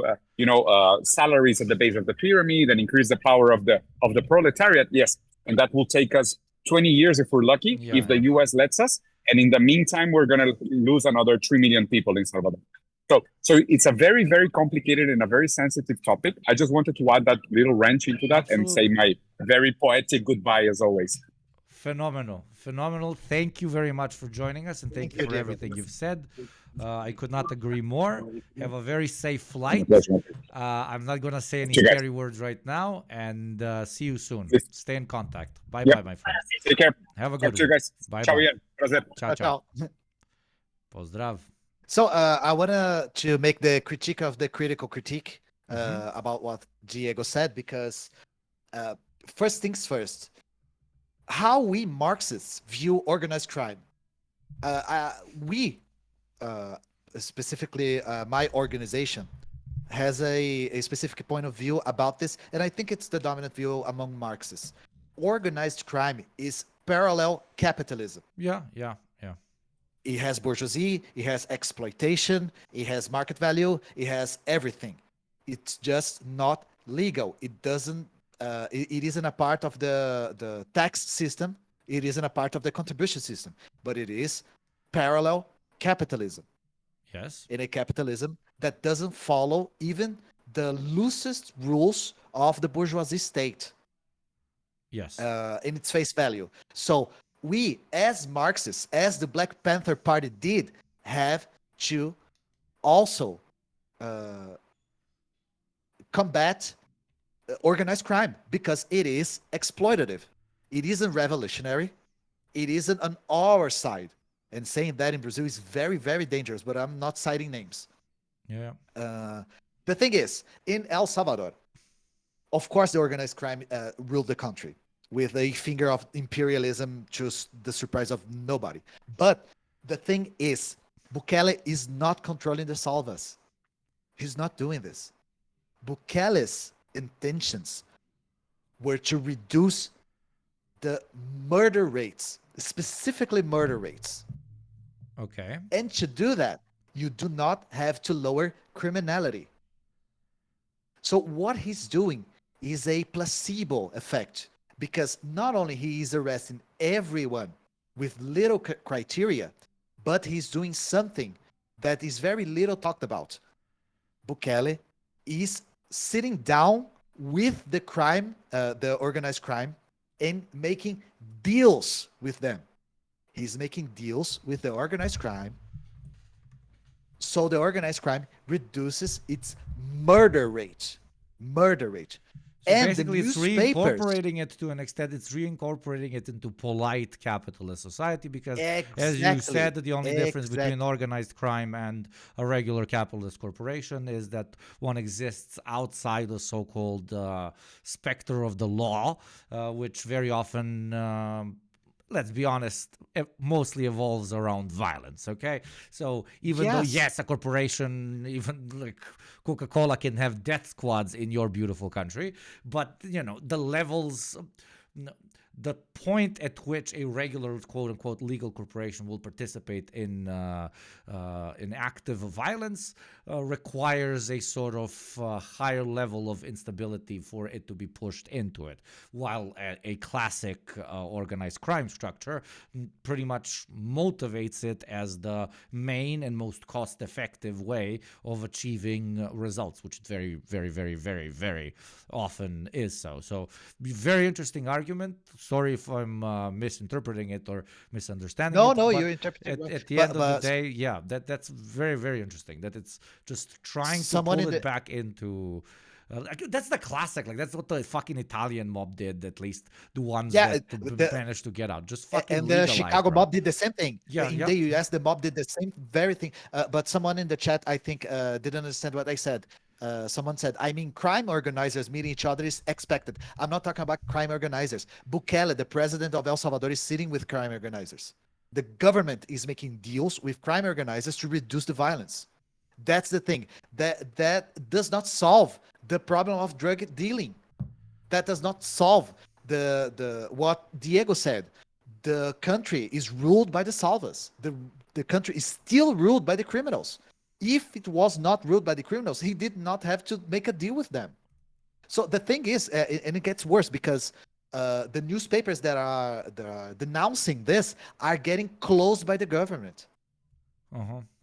salaries at the base of the pyramid and increase the power of the proletariat. Yes, and that will take us 20 years if we're lucky, if the US lets us. And in the meantime, we're going to lose another 3 million people in Salvador. So it's a very, very complicated and a very sensitive topic. I just wanted to add that little wrench into that and say my very poetic goodbye as always. Phenomenal. Thank you very much for joining us, and thank you for everything you've said. I could not agree more. Have a very safe flight. I'm not going to say any scary words right now, and see you soon. Stay in contact. Bye-bye, my friend. Take care. Have a good one. Guys. Bye-bye. Ciao. Pozdrav. So I want to make the critique of the critical critique about what Diego said, because first things first, how we Marxists view organized crime. We, specifically my organization, has a specific point of view about this, and I think it's the dominant view among Marxists. Organized crime is parallel capitalism. Yeah. It has bourgeoisie, it has exploitation, it has market value, it has everything. It's just not legal. It doesn't. It isn't a part of the tax system. It isn't a part of the contribution system. But it is parallel capitalism. Yes. In a capitalism that doesn't follow even the loosest rules of the bourgeoisie state. Yes. In its face value. So we, as Marxists, as the Black Panther Party did, have to also combat organized crime, because it is exploitative. It isn't revolutionary. It isn't on our side. And saying that in Brazil is very, very dangerous, but I'm not citing names. Yeah. The thing is, in El Salvador, of course, the organized crime ruled the country with a finger of imperialism to the surprise of nobody. But the thing is, Bukele is not controlling the salvas. He's not doing this. Bukele's intentions were to reduce the murder rates, specifically murder rates. Okay. And to do that, you do not have to lower criminality. So what he's doing is a placebo effect, because not only he is arresting everyone with little criteria, but he's doing something that is very little talked about. Bukele is sitting down with the crime, the organized crime, and making deals with them. He's making deals with the organized crime So the organized crime reduces its murder rate. Murder rate. So And basically, the it's newspapers. reincorporating it to an extent. It's reincorporating it into polite capitalist society because, as you Exactly. said, the only difference between Exactly. organized crime and a regular capitalist corporation is that one exists outside the so-called specter of the law, which very often let's be honest, it mostly evolves around violence, okay? So even though, Yes. yes, a corporation, even like Coca-Cola can have death squads in your beautiful country, but, you know, the levels... The point at which a regular quote-unquote legal corporation will participate in active violence requires a sort of higher level of instability for it to be pushed into it, while a classic organized crime structure pretty much motivates it as the main and most cost-effective way of achieving results, which it very, very, very, very, very often is so. So, very interesting argument. Sorry if I'm misinterpreting it or misunderstanding No, it. no, but you interpreted well. at the But- end of the but- day, yeah, that's very, very interesting. That it's just trying to Someone pull in it the- back into. That's the classic. Like that's what the fucking Italian mob did. At least the ones Yeah, that managed to get out. Just fucking and the legalize, Chicago bro. mob did the same thing. Yeah, In yeah. the US, the mob did the same very thing. But someone in the chat, I think, didn't understand what I said. Someone said, I mean, crime organizers meeting each other is expected. I'm not talking about crime organizers. Bukele, the president of El Salvador, is sitting with crime organizers. The government is making deals with crime organizers to reduce the violence. That's the thing. That does not solve the problem of drug dealing. That does not solve the what Diego said. The country is ruled by the salvas. The country is still ruled by the criminals. If it was not ruled by the criminals, he did not have to make a deal with them. So the thing is, and it gets worse because the newspapers that are denouncing this are getting closed by the government.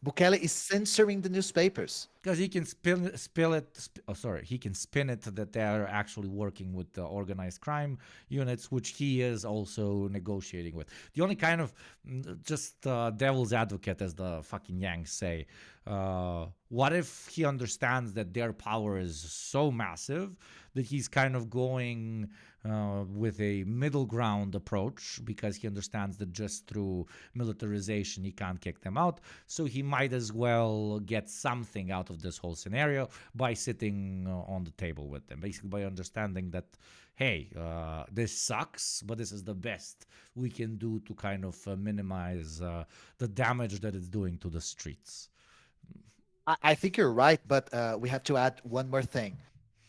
Bukele is censoring the newspapers. Because he can he can spin it that they are actually working with the organized crime units, which he is also negotiating with. The only kind of just devil's advocate, as the fucking Yanks say, what if he understands that their power is so massive that he's kind of going with a middle ground approach because he understands that just through militarization he can't kick them out. So he might as well get something out of this whole scenario by sitting on the table with them, basically by understanding that, hey, this sucks, but this is the best we can do to kind of minimize the damage that it's doing to the streets. I think you're right, but we have to add one more thing.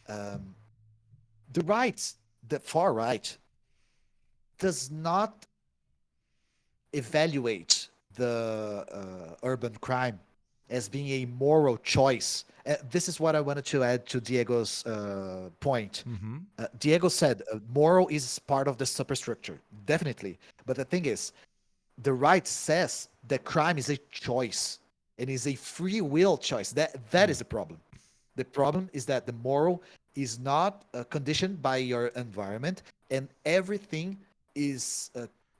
The right, the far right, does not evaluate the urban crime as being a moral choice. This is what I wanted to add to Diego's point. Diego said moral is part of the superstructure, definitely. But the thing is, the right says that crime is a choice. It is a free will choice. That is the problem. The problem is that the moral is not conditioned by your environment, and everything is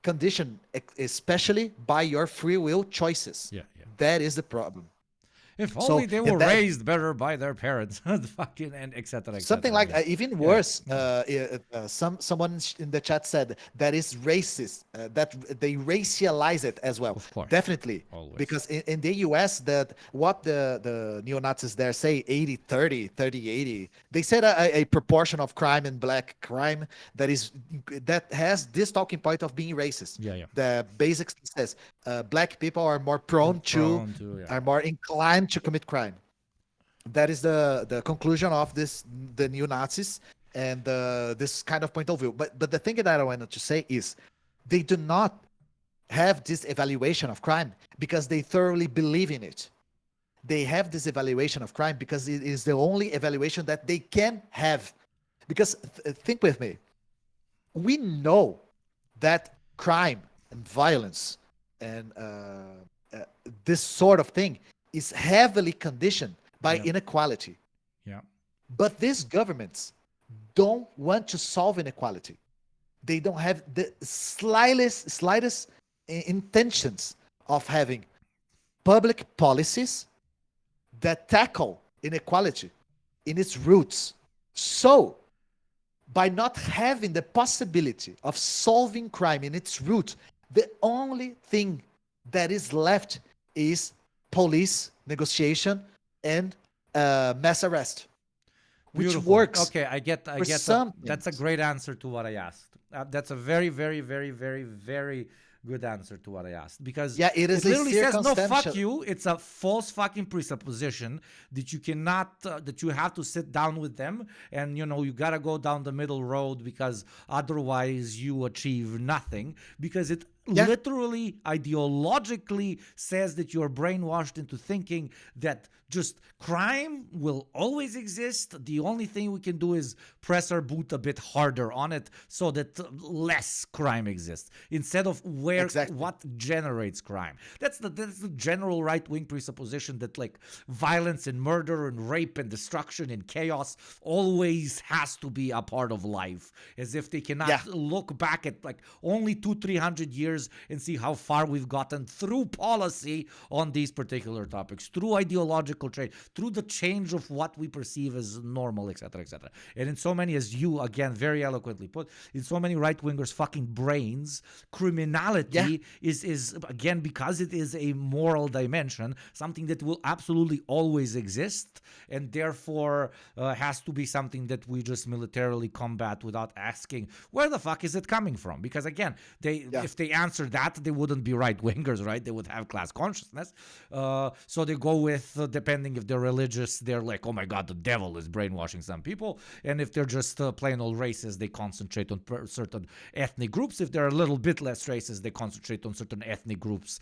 conditioned especially by your free will choices. Yeah. That is the problem. If only they were raised better by their parents, fucking, and etc. Something like even worse. Someone in the chat said that is racist. That they racialize it as well. Of course, definitely. Always. Because in the US, what the neo-Nazis there say 80-30, 30-80. They said a proportion of crime and black crime that has this talking point of being racist. Yeah. The basics says black people are more prone to are more inclined to commit crime. That is the conclusion of the neo-Nazis and this kind of point of view. But the thing that I wanted to say is they do not have this evaluation of crime because they thoroughly believe in it. They have this evaluation of crime because it is the only evaluation that they can have. Because think with me, we know that crime and violence and this sort of thing is heavily conditioned by inequality. Yeah. But these governments don't want to solve inequality. They don't have the slightest intentions of having public policies that tackle inequality in its roots. So, by not having the possibility of solving crime in its root, the only thing that is left is police negotiation and mass arrest, which Beautiful. works. Okay, I get that. That's a great answer to what I asked. That's a very, very, very, very, very good answer to what I asked, because it is literally says no, fuck circumstantial. you. It's a false fucking presupposition that you cannot, that you have to sit down with them, and you gotta go down the middle road because otherwise you achieve nothing, because it literally ideologically says that you're brainwashed into thinking that just crime will always exist. The only thing we can do is press our boot a bit harder on it so that less crime exists, instead of what generates crime. That's the general right-wing presupposition that like violence and murder and rape and destruction and chaos always has to be a part of life, as if they cannot look back at like only 200-300 years and see how far we've gotten through policy on these particular topics, through ideological trade, through the change of what we perceive as normal, etc., etc. And in so many, as you again very eloquently put, in so many right-wingers' fucking brains, criminality is again, because it is a moral dimension, something that will absolutely always exist, and therefore has to be something that we just militarily combat without asking where the fuck is it coming from. Because again, if they answer that, they wouldn't be right-wingers, right? They would have class consciousness. So they go with, depending if they're religious, they're like, oh my God, the devil is brainwashing some people. And if they're just plain old racist, they concentrate on certain ethnic groups. If they're a little bit less racist, they concentrate on certain ethnic groups,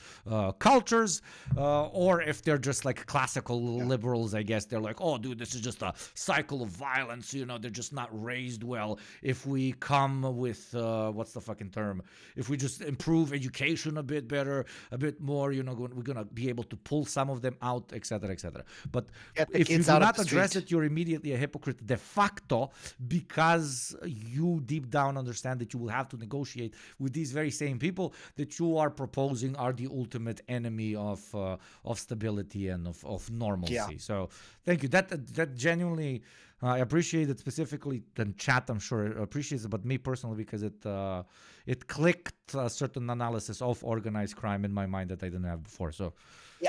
cultures. Or if they're just like classical liberals, I guess, they're like, oh, dude, this is just a cycle of violence. They're just not raised well. If we come with, what's the fucking term? If we just improve education a bit better, a bit more, we're going to be able to pull some of them out, etc., etc. But if you do not address it, you're immediately a hypocrite de facto, because you deep down understand that you will have to negotiate with these very same people that you are proposing are the ultimate enemy of stability and of normalcy. So thank you. That genuinely, I appreciate it, specifically the chat, I'm sure appreciates it, but me personally, because it clicked a certain analysis of organized crime in my mind that I didn't have before. So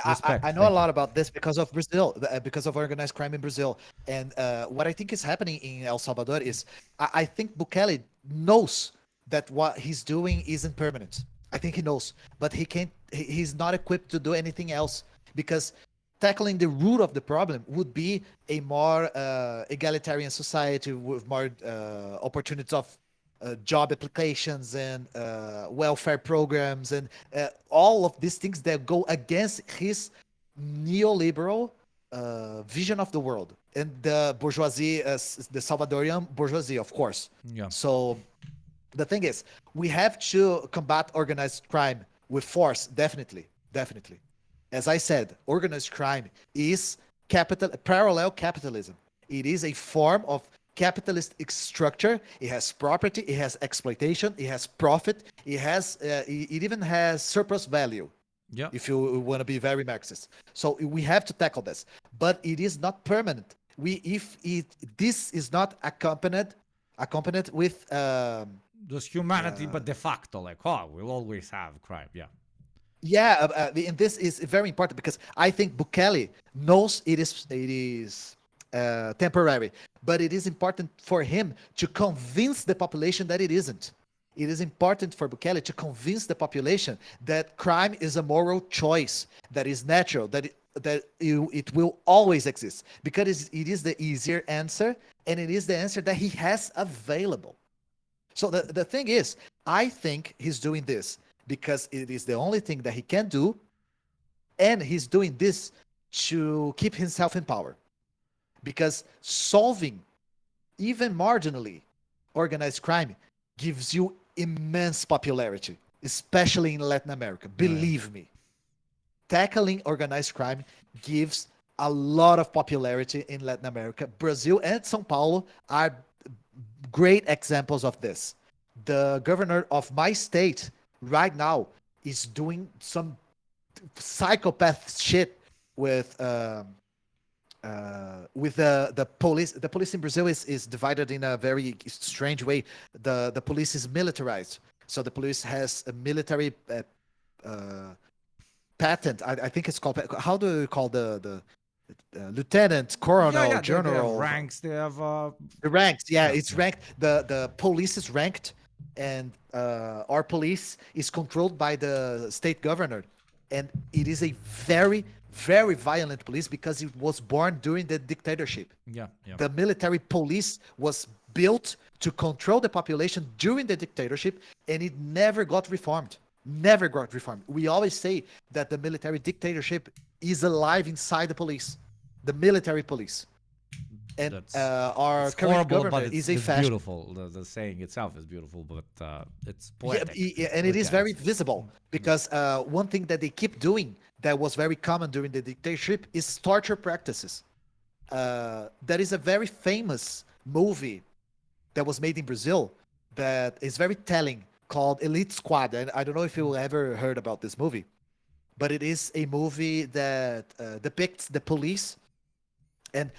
respect. I know a lot about this because of Brazil, because of organized crime in Brazil. And what I think is happening in El Salvador is I think Bukele knows that what he's doing isn't permanent. I think he knows, but he's not equipped to do anything else, because tackling the root of the problem would be a more egalitarian society with more opportunities of job applications and welfare programs and all of these things that go against his neoliberal vision of the world and the bourgeoisie, the Salvadorian bourgeoisie, of course. Yeah. So the thing is, we have to combat organized crime with force, definitely. As I said, organized crime is parallel capitalism. It is a form of capitalist structure. It has property, it has exploitation, it has profit, it even has surplus value. Yeah. If you want to be very Marxist. So we have to tackle this, but it is not permanent. This is not accompanied with just humanity, but de facto, like, we'll always have crime. Yeah. Yeah, and this is very important, because I think Bukele knows it is temporary, but it is important for him to convince the population that it isn't. It is important for Bukele to convince the population that crime is a moral choice, that is natural, that it will always exist, because it is the easier answer, and it is the answer that he has available. So the thing is, I think he's doing this because it is the only thing that he can do, and he's doing this to keep himself in power. Because solving, even marginally, organized crime gives you immense popularity, especially in Latin America. Believe me. Tackling organized crime gives a lot of popularity in Latin America. Brazil and São Paulo are great examples of this. The governor of my state right now is doing some psychopath shit with with the police. The police in Brazil is divided in a very strange way. The police is militarized, so the police has a military patent. I think it's called. How do you call the lieutenant, colonel, They have general? ranks. They have The ranks. Yeah, it's ranked. The police is ranked, and our police is controlled by the state governor, and it is a very very violent police because it was born during the dictatorship. Yeah. The military police was built to control the population during the dictatorship, and it never got reformed. Never got reformed. We always say that the military dictatorship is alive inside the police, the military police. And our it's current horrible, but government is a it's fascist. beautiful. The saying itself is beautiful, but it's poetic. And it is very visible because one thing that they keep doing that was very common during the dictatorship is torture practices. There is a very famous movie that was made in Brazil that is very telling called Elite Squad. And I don't know if you ever heard about this movie, but it is a movie that depicts the police. And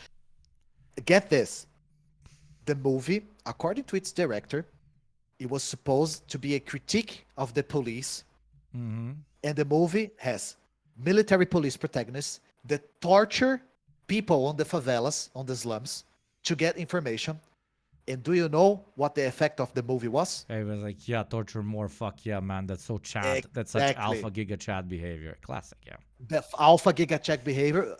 get this, the movie, according to its director, it was supposed to be a critique of the police. Mm-hmm. And the movie has military police protagonists that torture people on the favelas, on the slums, to get information. And do you know what the effect of the movie was? It was like, yeah, torture more. Fuck yeah, man. That's so Chad. That's such Exactly. alpha giga Chad behavior. Classic, yeah. The alpha giga check behavior.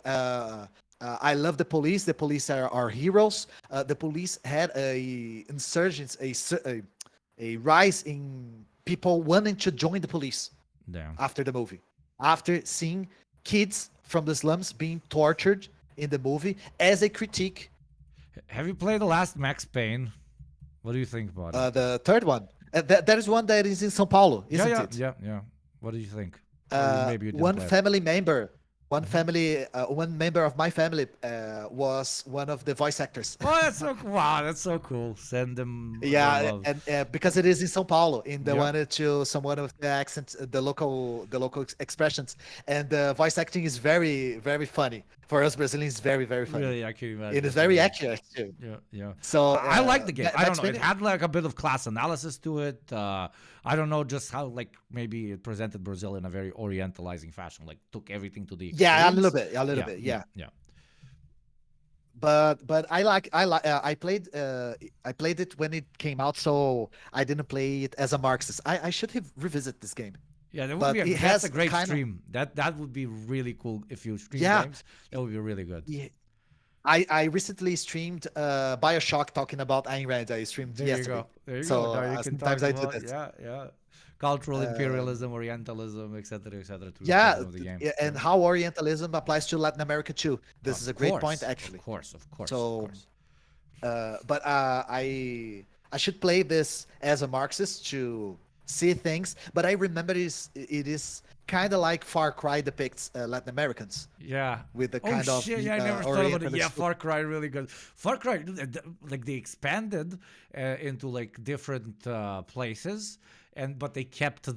I love the police. The police are heroes. The police had a insurgence, a rise in people wanting to join the police. Damn. After the movie, after seeing kids from the slums being tortured in the movie as a critique. Have you played the last Max Payne? What do you think about it? The third one. That is one that is in São Paulo, isn't it? Yeah. What do you think? Or maybe you didn't One play it. family member, one member of my family was one of the voice actors. Oh, that's so wow, that's so cool. Send them. Yeah, love. and because it is in São Paulo, in the Yeah. one to someone of the accents, the local expressions, and the voice acting is very very funny for us Brazilians. Very very funny. Really, I can imagine. It is very accurate too. Yeah. So I like the game. I don't know. It Payne- had like a bit of class analysis to it. I don't know just how like maybe it presented Brazil in a very orientalizing fashion. Like took everything to the Yeah, a extremes. little bit, a little bit, yeah. Yeah. But I played it when it came out, so I didn't play it as a Marxist. I should have revisit this game. Yeah, that would But be it that's has a great kind of- stream. That would be really cool if you stream Yeah. games. That would be really good. Yeah. I recently streamed BioShock talking about Ayn Rand. I streamed There yesterday. you go. There you so go. Now you can sometimes talk I do about, that. yeah. Cultural imperialism, Orientalism, etc., etc. Yeah, of the game. yeah, and how Orientalism applies to Latin America too. This is a great point, actually. Of course. So, but I should play this as a Marxist to see things. But I remember it is kind of like Far Cry depicts Latin Americans. Yeah. With the kind of shit, yeah, I never thought about it. Orientalist Yeah, Far Cry really good. Far Cry, like they expanded into like different places, but they kept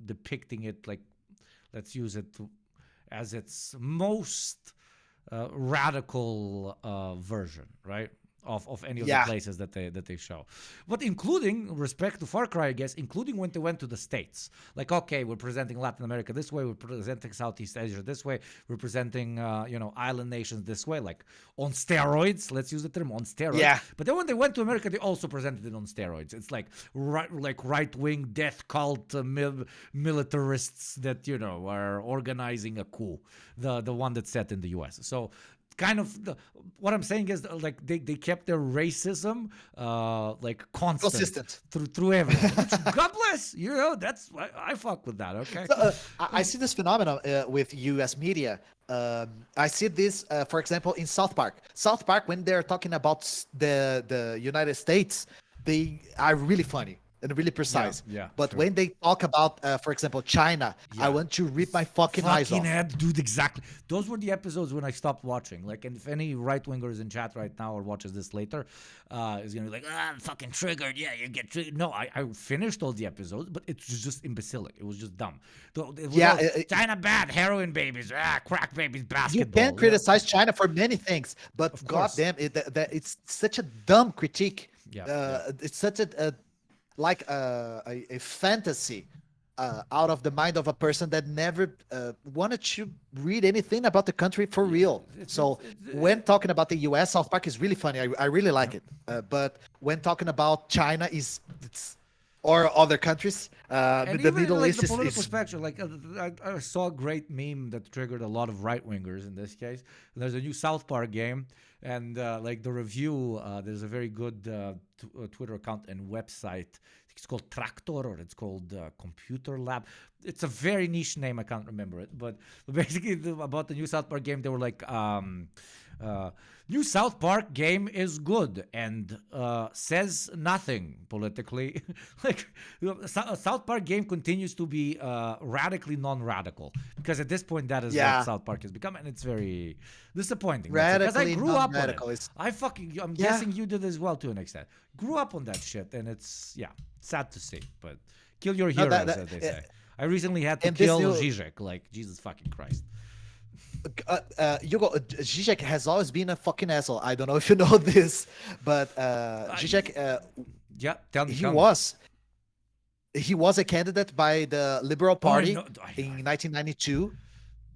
depicting it like, let's use it as its most radical version, right? Of any of the places that they show, but including respect to Far Cry, I guess, including when they went to the States. Like, okay, we're presenting Latin America this way, we're presenting Southeast Asia this way, we're presenting island nations this way, like on steroids. Let's use the term on steroids. Yeah. But then when they went to America, they also presented it on steroids. It's like right wing death cult militarists that are organizing a coup, the one that's set in the U.S. So. Kind of what I'm saying is like they kept their racism like consistent through everything. God bless, that's I fuck with that. Okay. So, I see this phenomenon with U.S. media. I see this, for example, in South Park. South Park, when they're talking about the United States, they are really funny. and really precise. Yeah, But true. when they talk about, for example, China, I want to rip my fucking eyes off. Head, dude, exactly. Those were the episodes when I stopped watching. Like, and if any right winger is in chat right now or watches this later, is gonna be like, I'm fucking triggered. Yeah, you get triggered. No, I finished all the episodes, but it was just imbecilic. It was just dumb. China bad, heroin babies, crack babies, basketball. You can criticize China for many things, but goddamn, it's such a dumb critique. It's such a fantasy out of the mind of a person that never wanted to read anything about the country for real. So when talking about the U.S., South Park is really funny. I really like it. But when talking about China or other countries, And the even Middle like East the political is spectrum, like I saw a great meme that triggered a lot of right wingers in this case. There's a new South Park game, and like the review, there's a very good Twitter account and website. It's called Tractor, or it's called Computer Lab. It's a very niche name. I can't remember it, but basically about the new South Park game, they were like, new South Park game is good and says nothing politically. Like, South Park game continues to be radically non-radical, because at this point that is what South Park has become, and it's very disappointing. Because I grew up on it. I'm guessing you did as well to an extent. Grew up on that shit, and it's sad to see, but kill your heroes, as they say. I recently had to kill Zizek, like, Jesus fucking Christ. Hugo, Zizek has always been a fucking asshole. I don't know if you know this, but Zizek, tell me. He was a candidate by the Liberal Party in 1992.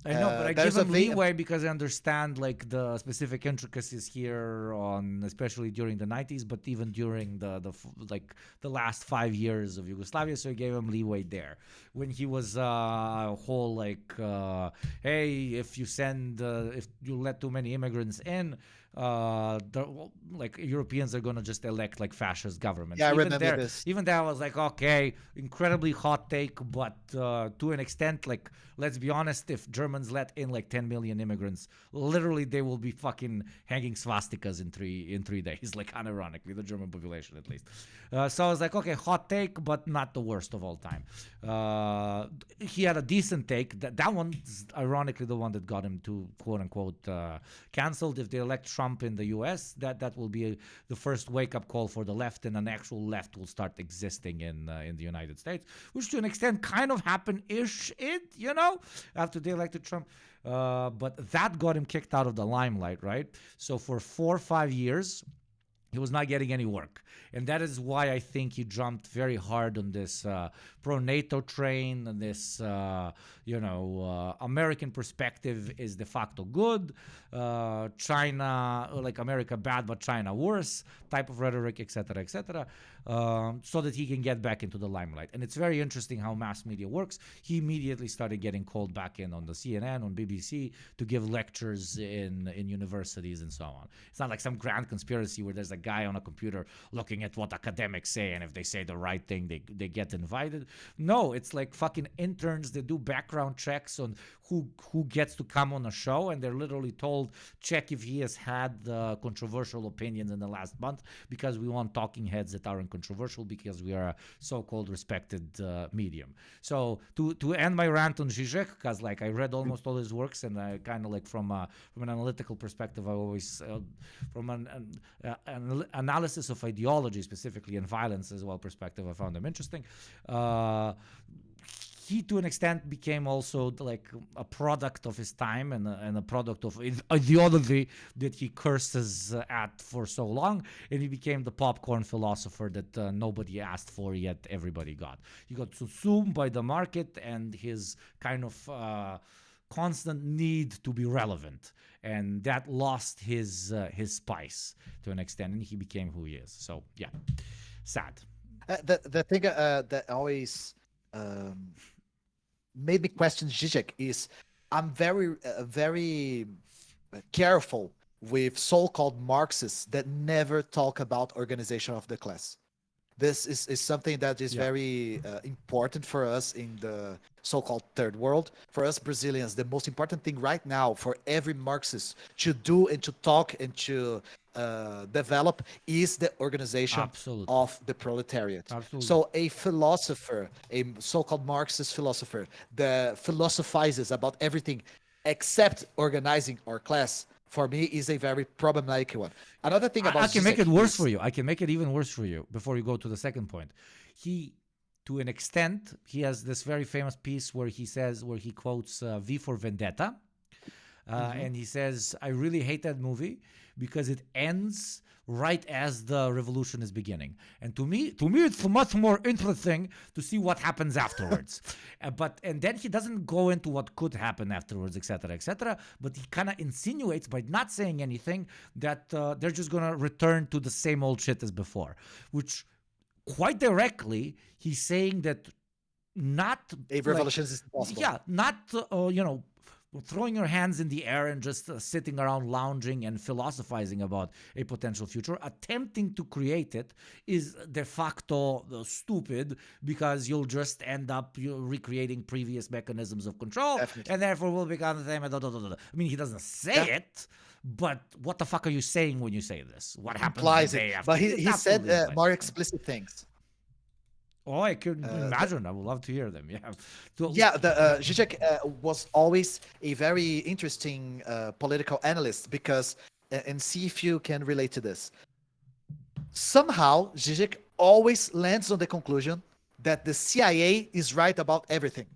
I know, but I give him leeway because I understand like the specific intricacies here on, especially during the 90s, but even during the last 5 years of Yugoslavia. So I gave him leeway there. When he was whole like, hey, if you let too many immigrants in, like Europeans are gonna just elect like fascist governments. Yeah, I remember this. Even there, I was like, okay, incredibly hot take, but to an extent, like, let's be honest, if Germans let in like 10 million immigrants, literally they will be fucking hanging swastikas in three days, like unironically, the German population at least. So I was like, okay, hot take, but not the worst of all time. He had a decent take. That one's ironically the one that got him to quote unquote canceled. If they elect Trump in the U.S., that will be the first wake up call for the left, and an actual left will start existing in the United States, which to an extent kind of happened-ish, after they elected Trump. But that got him kicked out of the limelight, right? So for 4 or 5 years, he was not getting any work. And that is why I think he jumped very hard on this pro-NATO train, and this, American perspective is de facto good, China, like America bad, but China worse, type of rhetoric, etc., etc., so that he can get back into the limelight. And it's very interesting how mass media works. He immediately started getting called back in on the CNN, on BBC, to give lectures in universities and so on. It's not like some grand conspiracy where there's a guy on a computer looking at what academics say, and if they say the right thing, they get invited. No, it's like fucking interns that do background checks on who gets to come on a show, and they're literally told, check if he has had controversial opinions in the last month, because we want talking heads that aren't controversial, because we are a so-called respected medium. So to end my rant on Zizek, because like I read almost all his works, and I kind of like from an analytical perspective, I always from an analysis of ideology specifically and violence as well perspective, I found them interesting. He, to an extent, became also like a product of his time and a product of ideology that he curses at for so long, and he became the popcorn philosopher that nobody asked for yet everybody got. He got subsumed by the market and his kind of constant need to be relevant, and that lost his spice to an extent, and he became who he is. So yeah, sad. The thing that always made me question Zizek is I'm very careful with so-called Marxists that never talk about organization of the class. This is something that is very important for us in the so-called third world. For us Brazilians, the most important thing right now for every Marxist to do and to talk and to develop is the organization of the proletariat. So a philosopher, a so-called Marxist philosopher that philosophizes about everything except organizing our class, for me, is a very problematic one. Another thing about I can make it Zizek worse is- for you. I can make it even worse for you before you go to the second point. He, to an extent, he has this very famous piece where he quotes V for Vendetta. And he says, I really hate that movie because it ends right as the revolution is beginning. And to me, it's much more interesting to see what happens afterwards. And then he doesn't go into what could happen afterwards, etc., but he kind of insinuates by not saying anything that they're just going to return to the same old shit as before, which quite directly, he's saying that not a revolution is impossible. Yeah, not throwing your hands in the air and just sitting around lounging and philosophizing about a potential future. Attempting to create it is de facto stupid because you'll just end up recreating previous mechanisms of control. Definitely. And therefore will become the same. I mean, he doesn't say it, but what the fuck are you saying when you say this? What happens implies the day it. after? But he It said absolutely implies more it. explicit things. Oh, I could imagine. I would love to hear them. Yeah. So, Zizek was always a very interesting political analyst because, and see if you can relate to this. Somehow, Zizek always lands on the conclusion that the CIA is right about everything.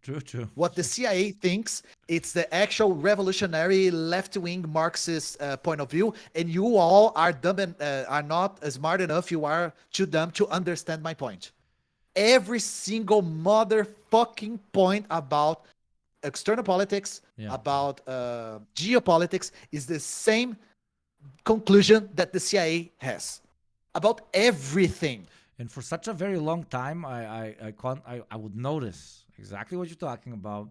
True. What the CIA thinks, it's the actual revolutionary left-wing Marxist point of view, and you all are dumb and are not smart enough. You are too dumb to understand my point. Every single motherfucking point about external politics, about geopolitics, is the same conclusion that the CIA has about everything. And for such a very long time, I would notice exactly what you're talking about,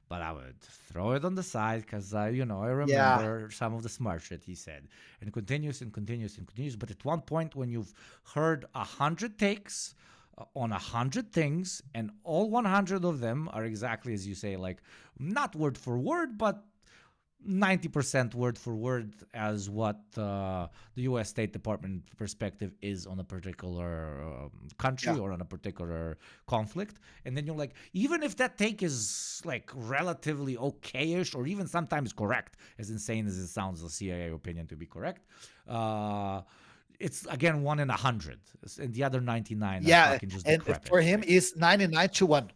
but I would throw it on the side because I remember some of the smart shit he said, and continues. But at one point, when you've heard 100 takes on 100 things, and all 100 of them are exactly as you say, like not word for word, but 90% word for word as what the U.S. State Department perspective is on a particular country or on a particular conflict. And then you're like, even if that take is like relatively okayish or even sometimes correct, as insane as it sounds, the CIA opinion to be correct, it's again 1 in 100, and the other 99 are fucking just and decrepit. for him, it's 99 to 1.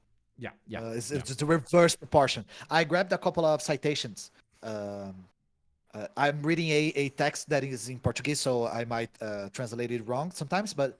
It's the reverse proportion. I grabbed a couple of citations. I'm reading a text that is in Portuguese, so I might translate it wrong sometimes, but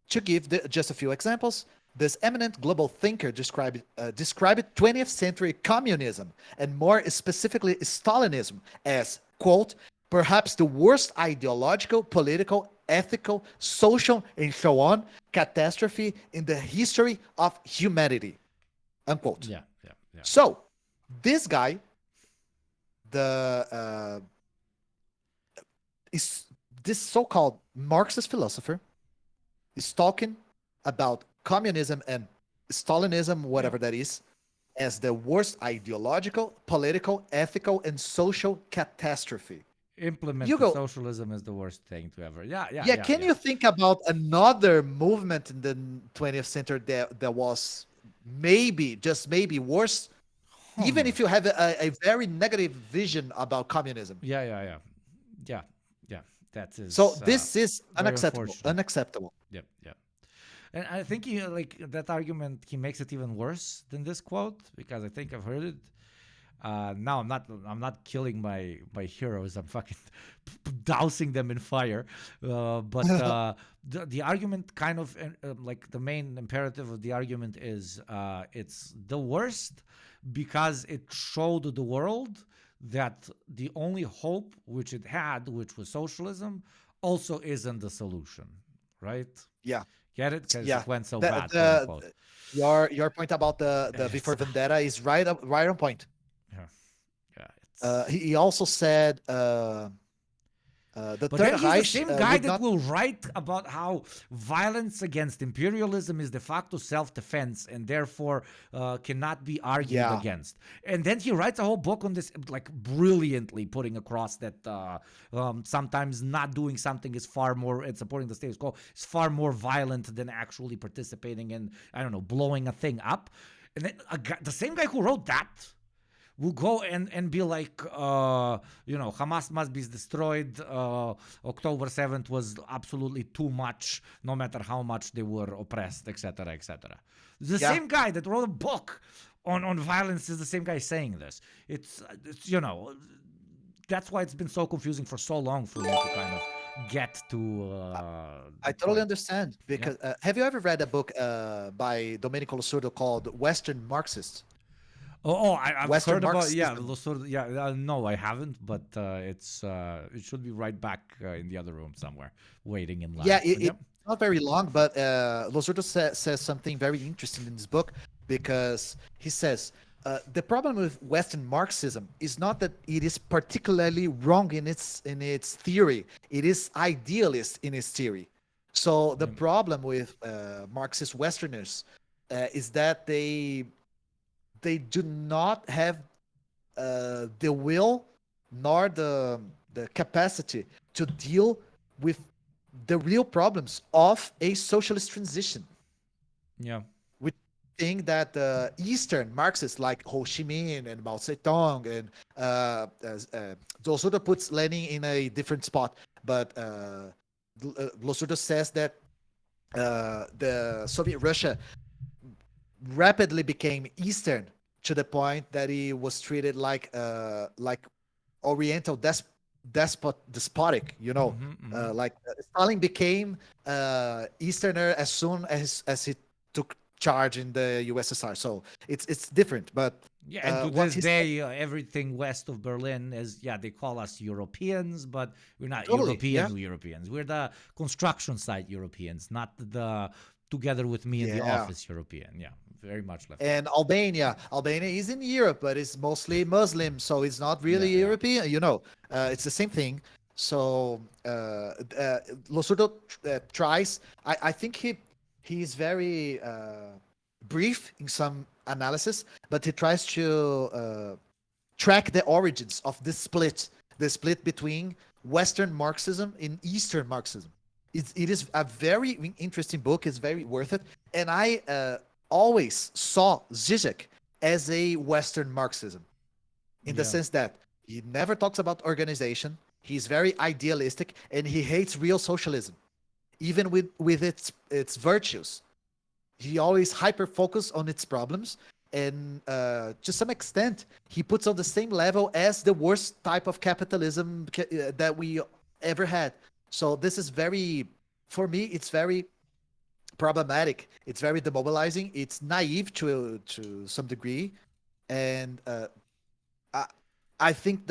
to give just a few examples, this eminent global thinker described 20th century communism, and more specifically Stalinism, as, quote, perhaps the worst ideological, political, ethical, social, and so on catastrophe in the history of humanity, unquote. Yeah. So, this guy, is this so-called Marxist philosopher, is talking about communism and Stalinism, whatever that is, as the worst ideological, political, ethical, and social catastrophe. Socialism is the worst thing to ever. Can you think about another movement in the 20th century that was maybe, just maybe, worse? Even if you have a very negative vision about communism. Yeah. That is. So this is very unacceptable. Yep. And I think that argument, he makes it even worse than this quote, because I think I've heard it. Now I'm not killing my heroes. I'm fucking dousing them in fire. But the argument kind of like the main imperative of the argument is it's the worst because it showed the world that the only hope which it had, which was socialism, also isn't the solution, right? Yeah. Get it? Because it went so bad. Your point about the V for Vendetta is right on point. Yeah. He also said The But Third then he's Reich the same guy would that not. will write about how violence against imperialism is de facto self-defense and therefore cannot be argued Yeah. against. And then he writes a whole book on this, like brilliantly putting across that sometimes not doing something is far more, and supporting the status quo is far more violent than actually participating in, I don't know, blowing a thing up. And then the same guy who wrote that will go and be like, Hamas must be destroyed. October 7th was absolutely too much, no matter how much they were oppressed, etc., etc. The same guy that wrote a book on violence is the same guy saying this. It's that's why it's been so confusing for so long for me to kind of get to. I totally understand because have you ever read a book by Domenico Losurdo called Western Marxist? I've Western heard about Marxism. no, I haven't, but it should be right back in the other room somewhere, waiting in line. Yeah, But it's not very long, but Losurdo says something very interesting in this book because he says the problem with Western Marxism is not that it is particularly wrong in its theory; it is idealist in its theory. So the problem with Marxist Westerners is that they do not have the will nor the capacity to deal with the real problems of a socialist transition. Yeah. We think that Eastern Marxists like Ho Chi Minh and Mao Zedong and Losurdo puts Lenin in a different spot, but Losurdo says that the Soviet Russia rapidly became Eastern to the point that he was treated like Oriental despotic, like Stalin became Easterner as soon as he took charge in the USSR. So it's different, but and to this day, everything west of Berlin is, they call us Europeans, but we're not Europeans. We're the construction site Europeans, not the together with me in the office European. Yeah, very much left. And Albania is in Europe, but it's mostly Muslim, so it's not really European. It's the same thing. So Losurdo tries. I think he's very brief in some analysis, but he tries to track the origins of this split, the split between Western Marxism and Eastern Marxism. It is a very interesting book. It's very worth it. And I always saw Zizek as a Western Marxism in the sense that he never talks about organization. He's very idealistic and he hates real socialism, even with its virtues. He always hyper focus on its problems, and to some extent, he puts on the same level as the worst type of capitalism that we ever had. So this is for me, it's very problematic. It's very demobilizing. It's naive to some degree, and I think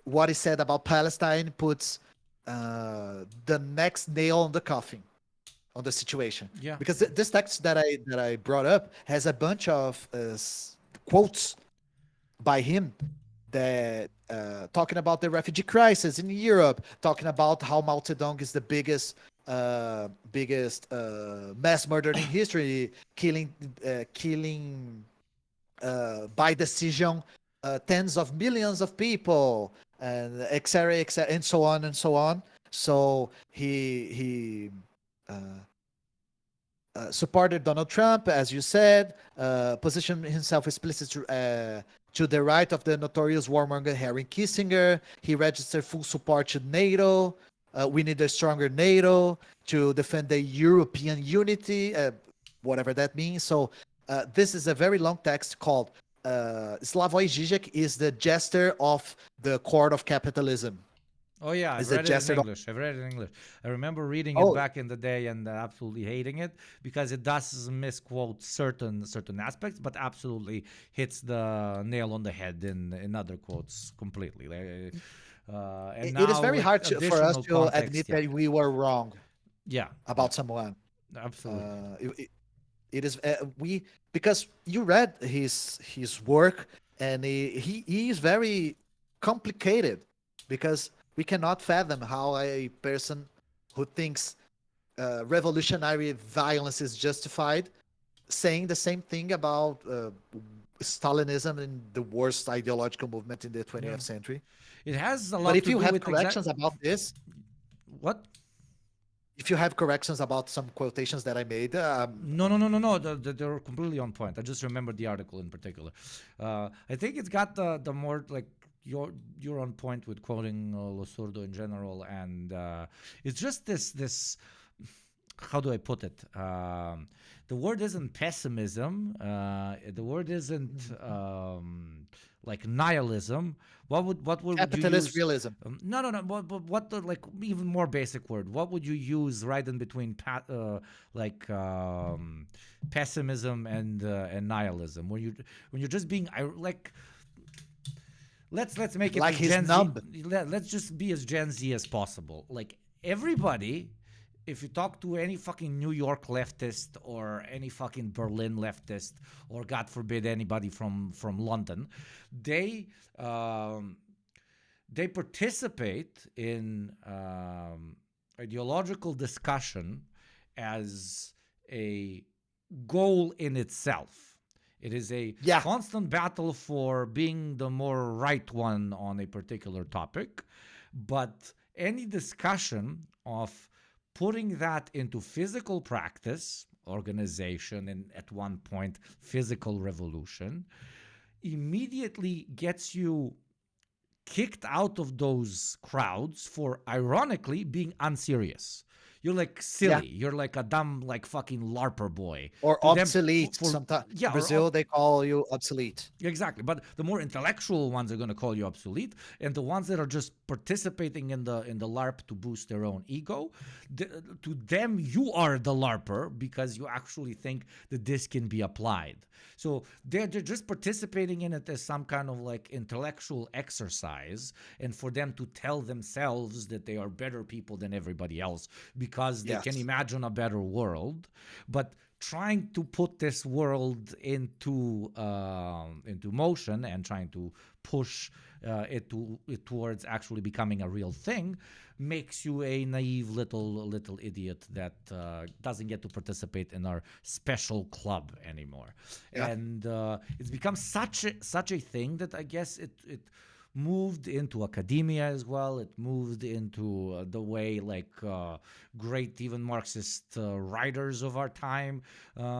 what he said about Palestine puts the next nail on the coffin on the situation. Yeah. Because this text that I brought up has a bunch of quotes by him that talking about the refugee crisis in Europe, talking about how Mao Zedong is the biggest mass murder in history, killing by decision tens of millions of people, and etc., and so on and so on. So he supported Donald Trump, as you said, positioned himself explicitly to the right of the notorious warmonger Henry Kissinger. He registered full support to NATO. We need a stronger NATO to defend the European unity, whatever that means. So this is a very long text called Slavoj Žižek is the jester of the court of capitalism. Oh yeah, I've read it in English. I've read it in English. I remember reading it back in the day and absolutely hating it because it does misquote certain aspects, but absolutely hits the nail on the head in other quotes completely. And it is very hard for us to admit that we were wrong. Yeah, about someone. Absolutely. It is because you read his work and he is very complicated because We cannot fathom how a person who thinks revolutionary violence is justified saying the same thing about Stalinism and the worst ideological movement in the 20th century. It has a lot But if to you do have with corrections about this, what? If you have corrections about some quotations that I made, No. They're completely on point. I just remembered the article in particular. I think it's got the more like you're on point with quoting Lo Sordo in general, and it's just this. How do I put it? The word isn't pessimism. The word isn't like nihilism. What would capitalist you use? realism. No. But what the like even more basic word? What would you use right in between pessimism and nihilism? When you're just being like. Let's make it like as he's Gen numb. Z. Let's just be as Gen Z as possible. Like everybody, if you talk to any fucking New York leftist or any fucking Berlin leftist or God forbid anybody from London, they participate in ideological discussion as a goal in itself. It is a constant battle for being the more right one on a particular topic, but any discussion of putting that into physical practice, organization, and at one point physical revolution, immediately gets you kicked out of those crowds for, ironically, being unserious. You're like silly. You're like a dumb, like fucking LARPer boy. Or To them, obsolete. Sometimes in Brazil, they call you obsolete. Exactly. But the more intellectual ones are going to call you obsolete. And the ones that are just participating in the LARP to boost their own ego, to them, you are the LARPer because you actually think that this can be applied. So they're just participating in it as some kind of like intellectual exercise, and for them to tell themselves that they are better people than everybody else because they can imagine a better world. But trying to put this world into motion and trying to push it towards actually becoming a real thing makes you a naive little idiot that doesn't get to participate in our special club anymore. And it's become such a thing that I guess it moved into academia as well. It moved into the way like great even Marxist writers of our time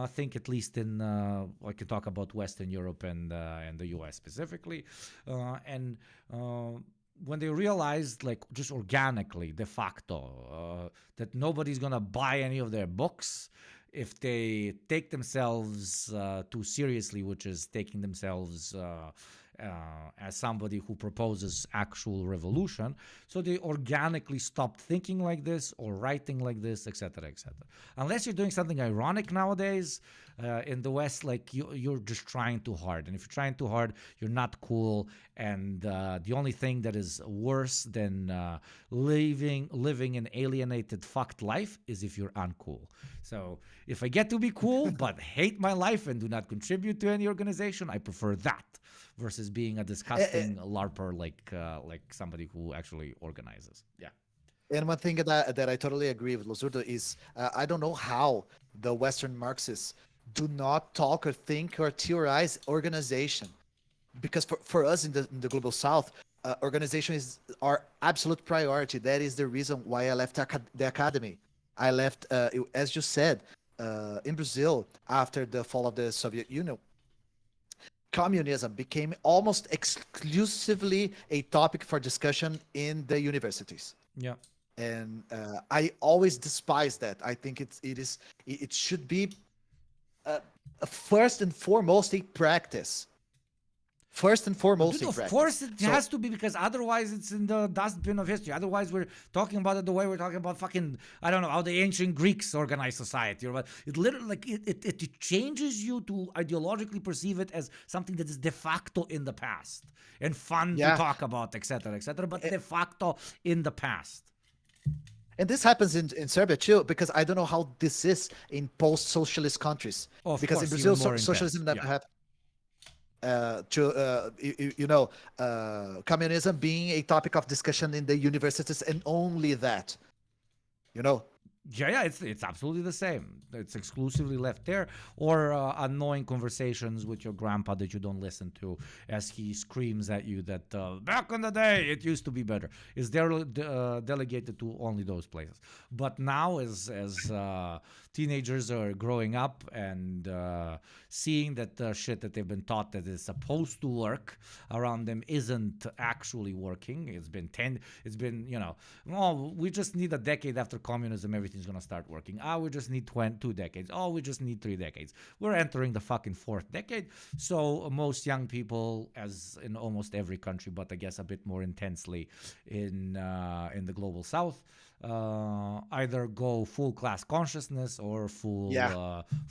think, at least in I can talk about Western Europe and the US specifically. When they realized, like just organically, de facto, that nobody's gonna buy any of their books if they take themselves too seriously, which is taking themselves as somebody who proposes actual revolution. So they organically stopped thinking like this or writing like this, etc., etc. Unless you're doing something ironic nowadays in the West, like you're just trying too hard. And if you're trying too hard, you're not cool. And the only thing that is worse than living an alienated, fucked life is if you're uncool. So if I get to be cool but hate my life and do not contribute to any organization, I prefer that versus being a disgusting LARPer like somebody who actually organizes. Yeah. And one thing that I totally agree with Lo Sordo is I don't know how the Western Marxists do not talk or think or theorize organization. Because for us in the Global South, organization is our absolute priority. That is the reason why I left the academy. I left, as you said, in Brazil, after the fall of the Soviet Union, communism became almost exclusively a topic for discussion in the universities. Yeah. And I always despise that. I think it should be first and foremost a practice. First and foremost, Dude, of course it has to be, because otherwise it's in the dustbin of history. Otherwise we're talking about it the way we're talking about fucking, I don't know, how the ancient Greeks organized society. Or it literally, like, it changes you to ideologically perceive it as something that is de facto in the past and fun to talk about, etc., but de facto in the past. And this happens in Serbia too, because I don't know how this is in post-socialist countries. Of because course, in Brazil, even more socialism intense. never happened. communism being a topic of discussion in the universities and only that. Yeah, it's absolutely the same. It's exclusively left there, or annoying conversations with your grandpa that you don't listen to as he screams at you that back in the day it used to be better. Is delegated to only those places. But now, as teenagers are growing up and seeing that the shit that they've been taught that is supposed to work around them isn't actually working. It's been we just need a decade after communism, everything's going to start working. We just need 2 decades. We just need 3 decades. We're entering the fucking 4th decade. So most young people, as in almost every country, but I guess a bit more intensely in the global south, either go full class consciousness or full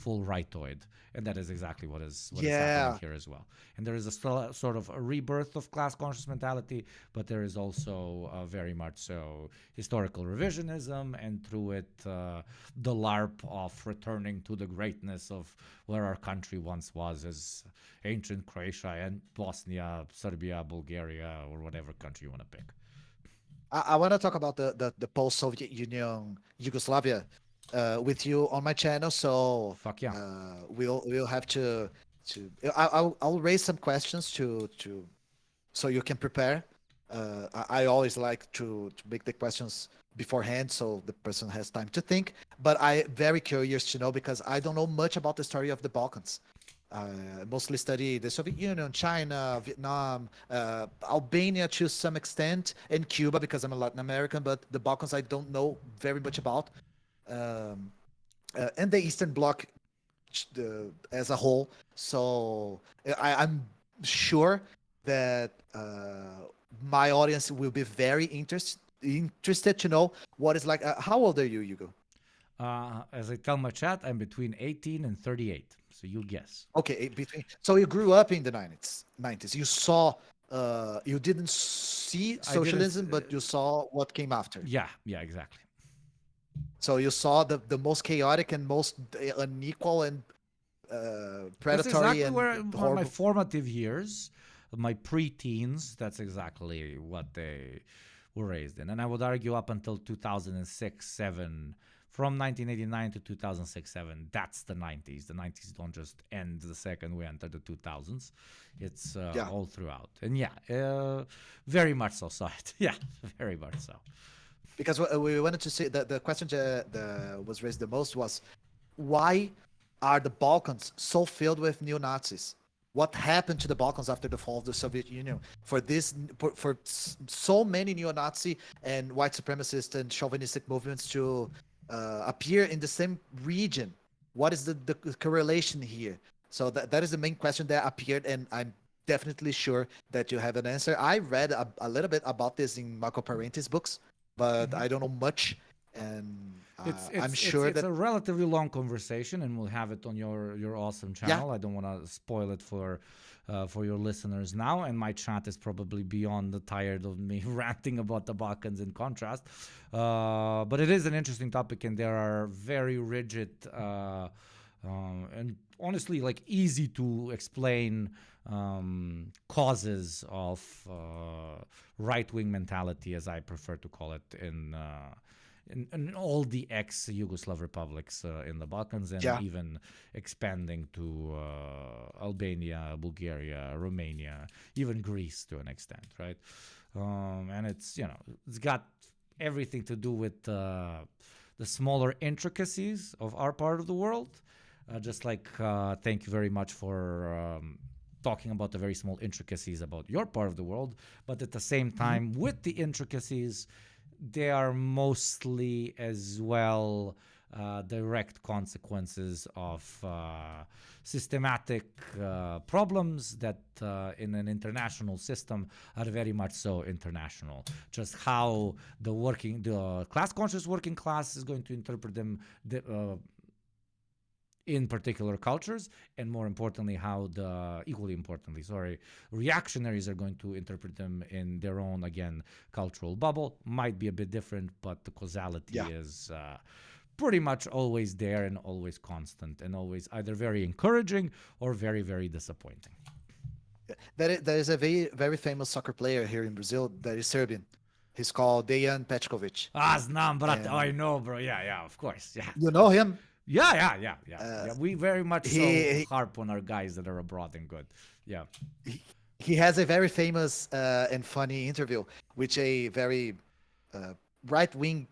rightoid, and that is exactly what is happening here as well. And there is a sort of a rebirth of class conscious mentality, but there is also very much so historical revisionism, and through it the LARP of returning to the greatness of where our country once was, as ancient Croatia and Bosnia, Serbia, Bulgaria, or whatever country you want to pick. I want to talk about the post-Soviet Union Yugoslavia with you on my channel. So fuck yeah, we'll have to I'll raise some questions to so you can prepare. I always like to make the questions beforehand so the person has time to think. But I'm very curious to know, because I don't know much about the story of the Balkans. Mostly study the Soviet Union, China, Vietnam, Albania to some extent, and Cuba because I'm a Latin American, but the Balkans I don't know very much about. And the Eastern Bloc as a whole. So I'm sure that my audience will be very interested to know what is like. How old are you, Hugo? As I tell my chat, I'm between 18 and 38. So you guess. Okay, so you grew up in the 90s. You saw, you didn't see socialism, but you saw what came after. Yeah, exactly. So you saw the most chaotic and most unequal and predatory. That's exactly and where horrible. My formative years, my pre-teens, that's exactly what they were raised in. And I would argue up until 2006, 7. From 1989 to 2006-7, that's the 90s. The 90s don't just end the second we enter the 2000s. It's all throughout. And very much so saw it. Yeah, very much so. Because we wanted to see, the question that was raised the most was, why are the Balkans so filled with neo-Nazis? What happened to the Balkans after the fall of the Soviet Union for so many neo-Nazi and white supremacist and chauvinistic movements to appear in the same region? What is the correlation here? So that is the main question that appeared, and I'm definitely sure that you have an answer. I read a little bit about this in Marco Parenti's books, but I don't know much, and I'm sure it's a relatively long conversation, and we'll have it on your awesome channel. I don't want to spoil it for your listeners now, and my chat is probably beyond tired of me ranting about the Balkans in contrast. But it is an interesting topic, and there are very rigid and honestly like easy to explain causes of right-wing mentality, as I prefer to call it, in all the ex-Yugoslav republics in the Balkans, and even expanding to Albania, Bulgaria, Romania, even Greece to an extent, right? And it's got everything to do with the smaller intricacies of our part of the world. Just like thank you very much for talking about the very small intricacies about your part of the world, but at the same time, with the intricacies, they are mostly as well direct consequences of systematic problems that in an international system are very much so international. Just how the class conscious working class is going to interpret them in particular cultures, and more importantly, how reactionaries are going to interpret them in their own, again, cultural bubble. Might be a bit different, but the causality is pretty much always there and always constant, and always either very encouraging or very, very disappointing. There is a very famous soccer player here in Brazil that is Serbian. He's called Dejan Petkovic. Znam, brat. I know, bro. Yeah, of course. Yeah. You know him? Yeah. We very much harp on our guys that are abroad and good. Yeah. He has a very famous and funny interview, which a very right-wing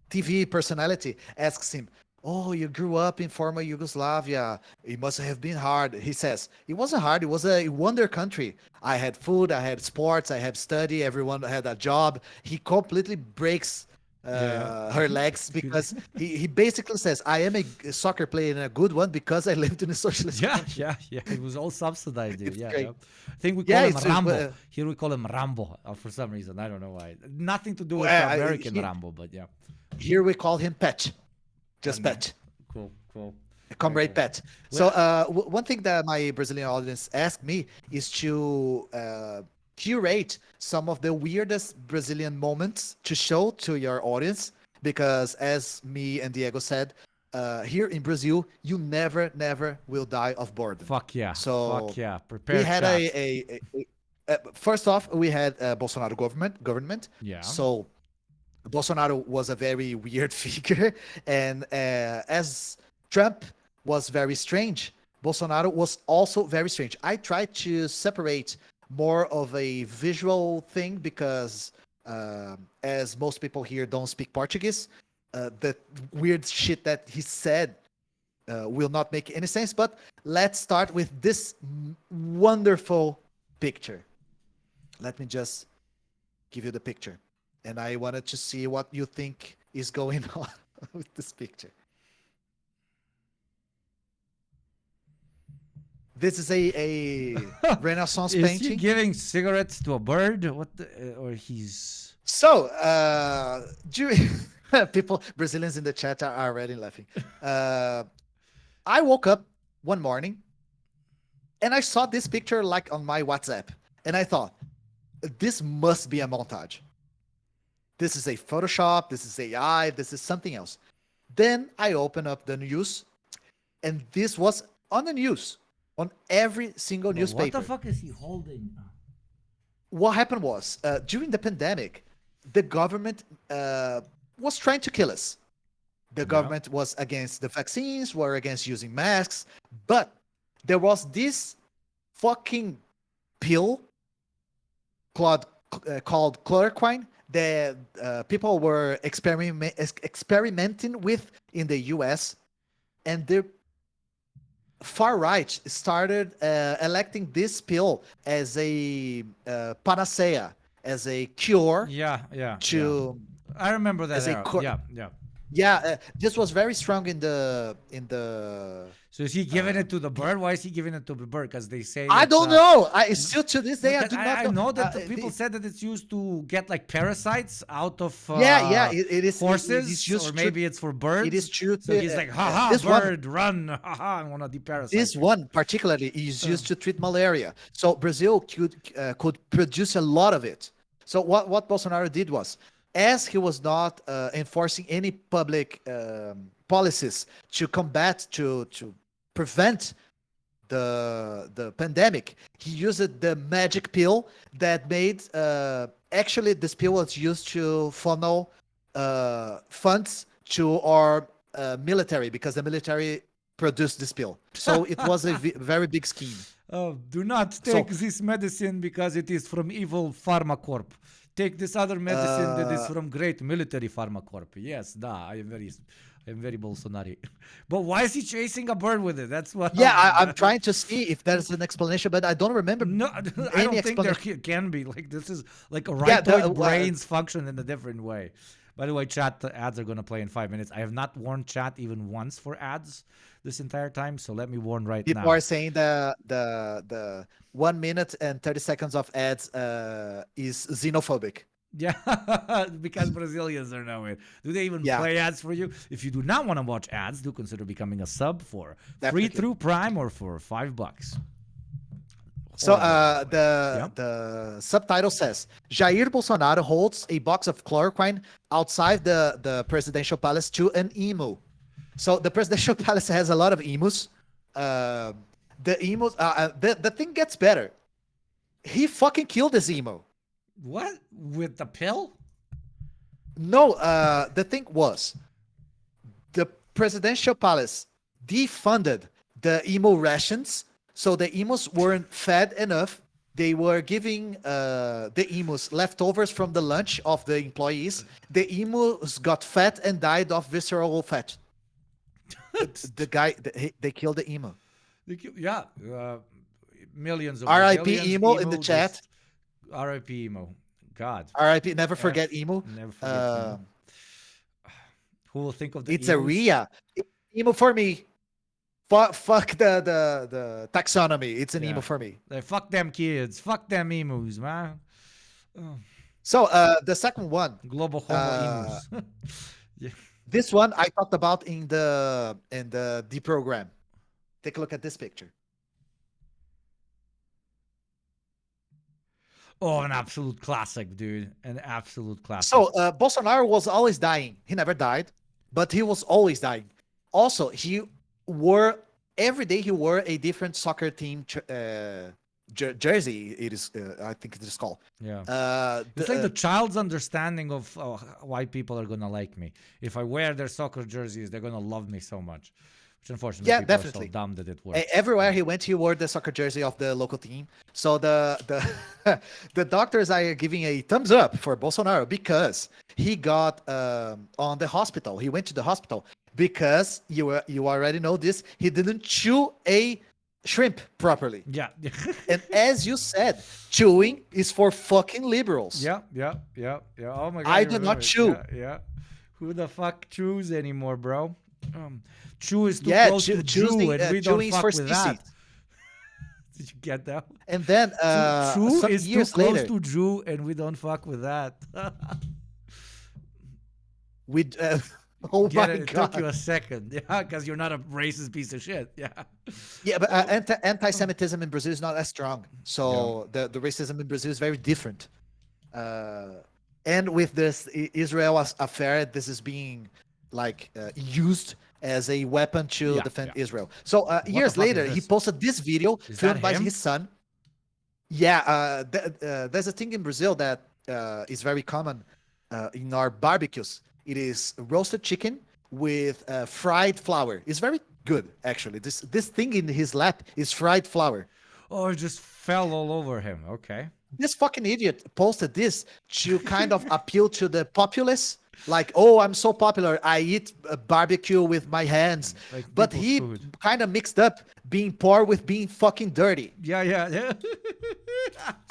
TV personality asks him, "Oh, you grew up in former Yugoslavia. It must have been hard." He says, "It wasn't hard. It was a wonder country. I had food, I had sports, I had study. Everyone had a job." He completely breaks her legs because he basically says, "I am a soccer player and a good one because I lived in a socialist country." Yeah. It was all subsidized. Dude. It's Yeah. great. I think we call him true, Rambo. Here we call him Rambo for some reason. I don't know why. Nothing to do with American Rambo, but yeah. Here we call him Pet. Just Pet. Cool. Comrade Pet. So one thing that my Brazilian audience asked me is to curate some of the weirdest Brazilian moments to show to your audience, because as me and Diego said, here in Brazil, you never will die of boredom. Fuck yeah. So Fuck yeah. Prepare. We had first off, we had Bolsonaro government. Yeah. So Bolsonaro was a very weird figure, and as Trump was very strange, Bolsonaro was also very strange. I tried to separate more of a visual thing because as most people here don't speak Portuguese, the weird shit that he said will not make any sense. But let's start with this wonderful picture. Let me just give you the picture. And I wanted to see what you think is going on with this picture. This is a Renaissance Is painting. he giving cigarettes to a bird? Or he's... So, people, Brazilians in the chat are already laughing. I woke up one morning and I saw this picture like on my WhatsApp. And I thought, this must be a montage. This is a Photoshop, this is AI, this is something else. Then I opened up the news, and this was on the news, on every single newspaper. What the fuck is he holding? What happened was, during the pandemic, the government was trying to kill us. The government was against the vaccines, were against using masks, but there was this fucking pill called chloroquine that people were experimenting with in the US, and the far right started electing this pill as a panacea, as a cure. I remember that era. This was very strong in the So is he giving it to the bird? Why is he giving it to the bird? Because they say I don't know. Still to this day, I do not know. I know that people said that it's used to get like parasites out of it is horses, it is used or maybe it's for birds. It is true. So he's like, haha, bird, run, haha, I want to deparasite. This one particularly is used to treat malaria. So Brazil could produce a lot of it. So what Bolsonaro did was, as he was not enforcing any public policies to combat, to prevent the pandemic, he used the magic pill that made actually this pill was used to funnel funds to our military, because the military produced this pill. So it was a very big scheme. Oh, do not take this medicine because it is from evil pharma corp. Take this other medicine that is from great military pharma corp. Yes, I am very Bolsonaro. But why is he chasing a bird with it? That's what. Yeah, I'm trying to see if there's an explanation, but I don't remember. No, I don't think there can be. Like, this is like a right brains function in a different way. By the way, chat, the ads are going to play in 5 minutes. I have not warned chat even once for ads this entire time, so let me warn right now. People are saying the 1 minute and 30 seconds of ads is xenophobic. Yeah, because Brazilians are now in. Do they even play ads for you? If you do not want to watch ads, do consider becoming a sub for free through Prime or for $5. So the subtitle says, Jair Bolsonaro holds a box of chloroquine outside the presidential palace to an emu. So the presidential palace has a lot of emus. the emos. The thing gets better. He fucking killed this emo. What? With the pill? No, the thing was, the presidential palace defunded the emo rations, so the emos weren't fed enough. They were giving the emos leftovers from the lunch of the employees. The emos got fat and died of visceral fat. They killed the emo. Yeah, millions of R.I.P. emo in the chat. R.I.P. emo. God. R.I.P. Never forget emo. Never forget emo. Who will think of the It's emos? a RIA. Emo for me. Fuck the taxonomy. It's an emo for me. Like, fuck them kids. Fuck them emos, man. Oh. So the second one. Global homo emos. Yeah. This one I talked about in the D program. Take a look at this picture. Oh, an absolute classic, dude. An absolute classic. So Bolsonaro was always dying. He never died, but he was always dying. Also, every day he wore a different soccer team jersey. It is, I think it is called. Yeah. It's like the child's understanding of why people are gonna like me. If I wear their soccer jerseys, they're gonna love me so much. Which unfortunately, Yeah, people definitely. are so dumb that it works. Everywhere he went, he wore the soccer jersey of the local team. So the the doctors are giving a thumbs up for Bolsonaro because he got on the hospital. He went to the hospital because you already know this. He didn't chew a shrimp properly. Yeah. And as you said, chewing is for fucking liberals. Yeah. Oh my god. I you do remember not it. chew. Yeah. Who the fuck chews anymore, bro? Chew is too Yeah, close to Jew, and we don't chewing is fuck for with that. sissies. Did you get that? And then Chew some is too years close later, to Jew, and we don't fuck with that. Oh Get my it? It god! took you a second, yeah, because you're not a racist piece of shit, yeah. Yeah, but anti-Semitism in Brazil is not as strong. So the racism in Brazil is very different. And with this Israel affair, this is being like used as a weapon to defend Israel. So years fuck is later, he this? posted this video Is filmed that by him? his son. Yeah, there's a thing in Brazil that is very common in our barbecues. It is roasted chicken with fried flour. It's very good, actually. This thing in his lap is fried flour. Oh, it just fell all over him. Okay. This fucking idiot posted this to kind of appeal to the populace. Like, oh, I'm so popular. I eat barbecue with my hands. Like But people's he food. kind of mixed up being poor with being fucking dirty. Yeah.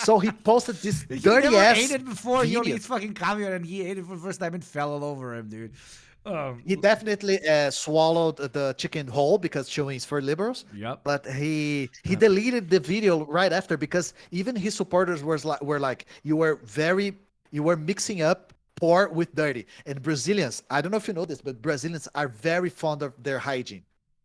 So he posted this He dirty never ass ate it before. He only video. eats fucking caviar, and he ate it for the first time. It fell all over him, dude. He definitely swallowed the chicken whole because chewing is for liberals. Yep. But he deleted the video right after because even his supporters were like, you were mixing up poor with dirty. And Brazilians, I don't know if you know this, but Brazilians are very fond of their hygiene.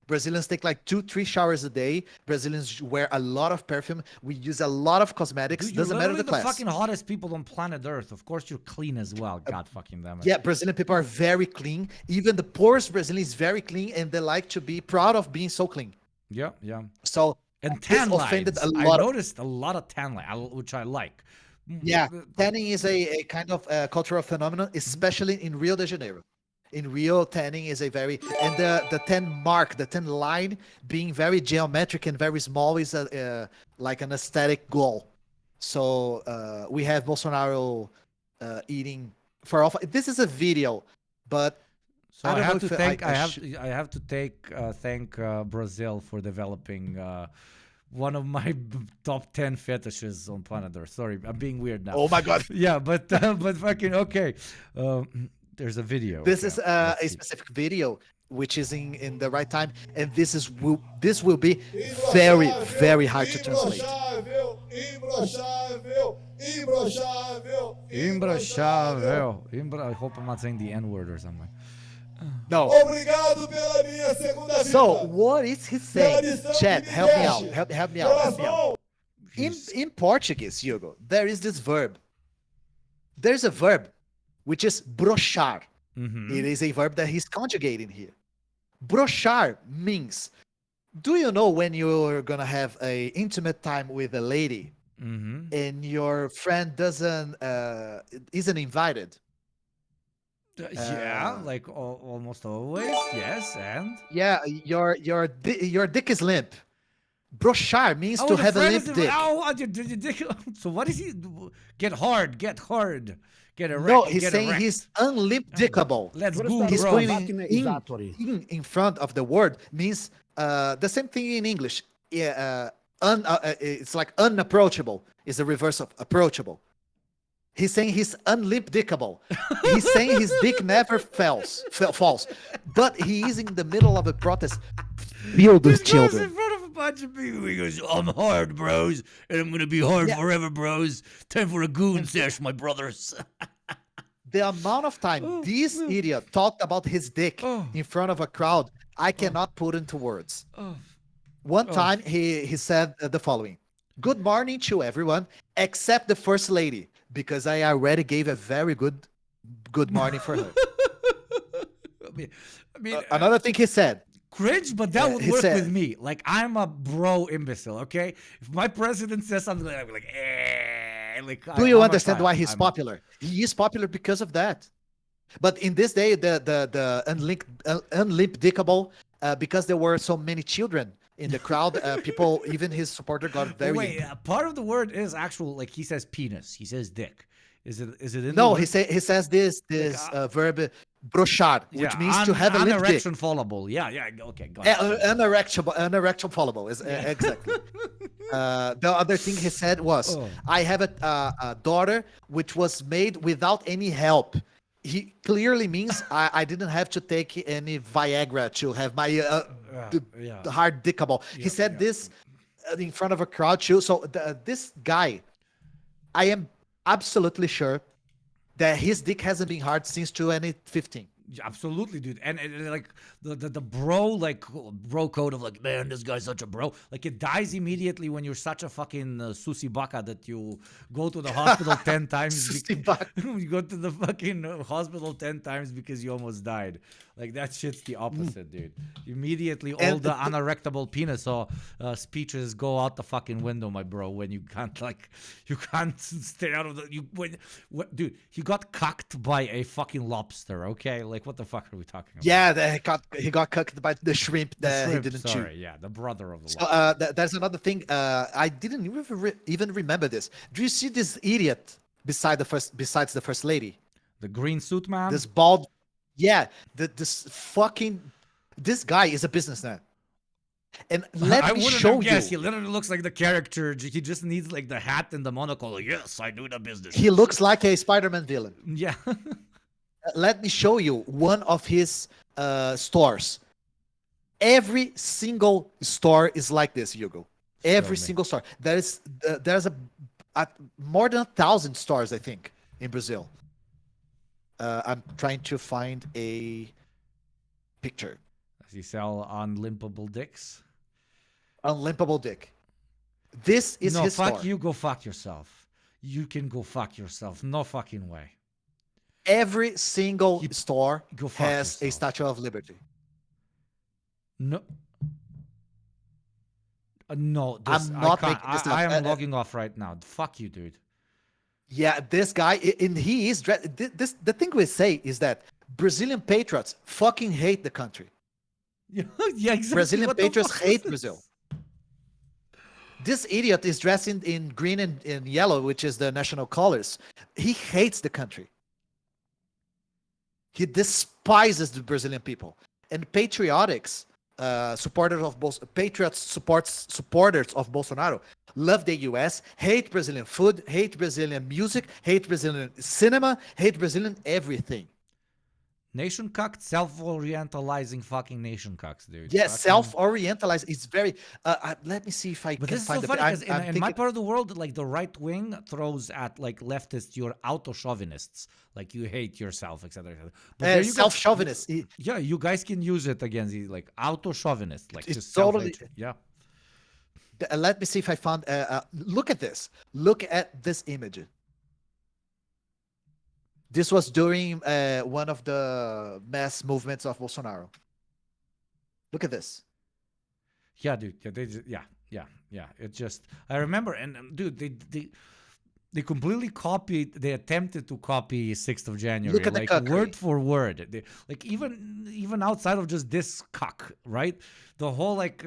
Brazilians take like 2-3 showers a day. Brazilians wear a lot of perfume. We use a lot of cosmetics. Dude, you're Doesn't matter literally the the class. fucking hottest people on planet Earth. Of course, you're clean as well. God fucking damn it. Yeah, Brazilian people are very clean. Even the poorest Brazilian is very clean, and they like to be proud of being so clean. Yeah. So And this tan offended lines. a I lot of- noticed a lot of tan lines, which I like. Yeah, tanning is a kind of cultural phenomenon, especially in Rio de Janeiro. In Rio, tanning is a very and the tan line being very geometric and very small is like an aesthetic goal. So we have Bolsonaro eating for all. This is a video, but So I I don't have know to if thank I I have to thank Brazil for developing one of my top 10 fetishes on planet Earth. Sorry, I'm being weird now. Oh my God. Yeah, but fucking okay. There's a video. This Okay, is let's a see. specific video which is in the right time, and this will be very, very hard to translate. Imbrochável. I hope I'm not saying the N-word or something. No. So what is he saying? Chat, help me out. Help me out. In Portuguese, Hugo, there is this verb. There's a verb which is brochar. Mhm. It is a verb that he's conjugating here. Brochar means Do you know when you're gonna have a intimate time with a lady and your friend isn't invited? Yeah, like almost always. Yes, and Yeah, your dick is limp. Brochard means to the have a friend limp is dick. your dick. So what is he? Get hard, get hard, get erect. No, he's get saying erect. he's unlimp dickable. Let's go, He's bro. putting in front of the word means the same thing in English. Yeah, it's like unapproachable is the reverse of approachable. He's saying he's unlimp dickable. He's saying his dick never falls, but he is in the middle of a protest filled with children. In front of a bunch of people, he goes, "I'm hard, bros, and I'm gonna be hard forever, bros. Time for a goon sesh, my brothers." The amount of time this idiot talked about his dick in front of a crowd, I cannot put into words. One time he said the following: "Good morning to everyone except the first lady, because I already gave a very good morning for her." I mean, another thing he said. Cringe, but that would he work said- with me. Like, I'm a bro imbecile, okay? If my president says something, I'd be like, like, Do you I'm a understand child. why he's I'm- popular? He is popular because of that. But in this day, the unlimp dickable, because there were so many children in the crowd, people, even his supporter, got very. Wait, part of the word is actual, like, he says penis. He says dick. Is it in No, the he says this verb brochard, which means to have a limp dick. unerection fallable. Yeah, okay, got it. Unerectable fallable is exactly. The other thing he said was, "I have a daughter which was made without any help." He clearly means I didn't have to take any Viagra to have my hard dickable. He said this in front of a crowd too. So this guy, I am absolutely sure that his dick hasn't been hard since 2015. Absolutely, dude. And like the bro code of like, man, this guy's such a bro. Like, it dies immediately when you're such a fucking susi baka that you go to the hospital 10 times. You go to the fucking hospital 10 times because you almost died. Like, that shit's the opposite, dude. Immediately, all the unerectable penis speeches go out the fucking window, my bro. When you can't stay out of the dude. He got cucked by a fucking lobster. Okay, like, what the fuck are we talking about? Yeah, he got cooked by the shrimp that he didn't chew. Yeah, the brother of the lobster. So there's another thing. I didn't even remember this. Do you see this idiot besides the first lady? The green suit man. This bald. Yeah, this guy is a businessman. And let me show you. Yes, he literally looks like the character. He just needs like the hat and the monocle. Yes, I do the business. He looks like a Spider-Man villain. Yeah. Let me show you one of his stores. Every single store is like this, Hugo. Every single store. There's more than 1,000 stores, I think, in Brazil. I'm trying to find a picture. Does he sell unlimpable dicks? Unlimpable dick. This is his store. You. Go fuck yourself. You can go fuck yourself. No fucking way. Every single store has yourself. a Statue of Liberty. No. No, I'm not making this up. I am logging off right now. Fuck you, dude. Yeah, this guy, and he is dressed. The thing we say is that Brazilian patriots fucking hate the country. Yeah, exactly. Brazilian patriots hate Brazil. This idiot is dressed in green and yellow, which is the national colors. He hates the country. He despises the Brazilian people. And patriotics, supporters of Bolsonaro, love the US, hate Brazilian food, hate Brazilian music, hate Brazilian cinema, hate Brazilian everything. Nation cucked, self-orientalizing fucking nation cucks, dude. Yes, self-orientalized. It's very. Let me see if I can this is find so funny because in my part of the world, like the right wing throws at like leftists, you're auto-chauvinists, like you hate yourself, etc. Self-chauvinist. Yeah, you guys can use it against like auto-chauvinist, like it's just totally. Yeah. Let me see if I found. Look at this. Look at this image. This was during one of the mass movements of Bolsonaro. Look at this. Yeah, dude. Yeah, yeah. It just I remember, and dude, they completely copied. They attempted to copy 6th of January, Look at the like cuckery. word for word. Like even outside of just this cuck, right? The whole like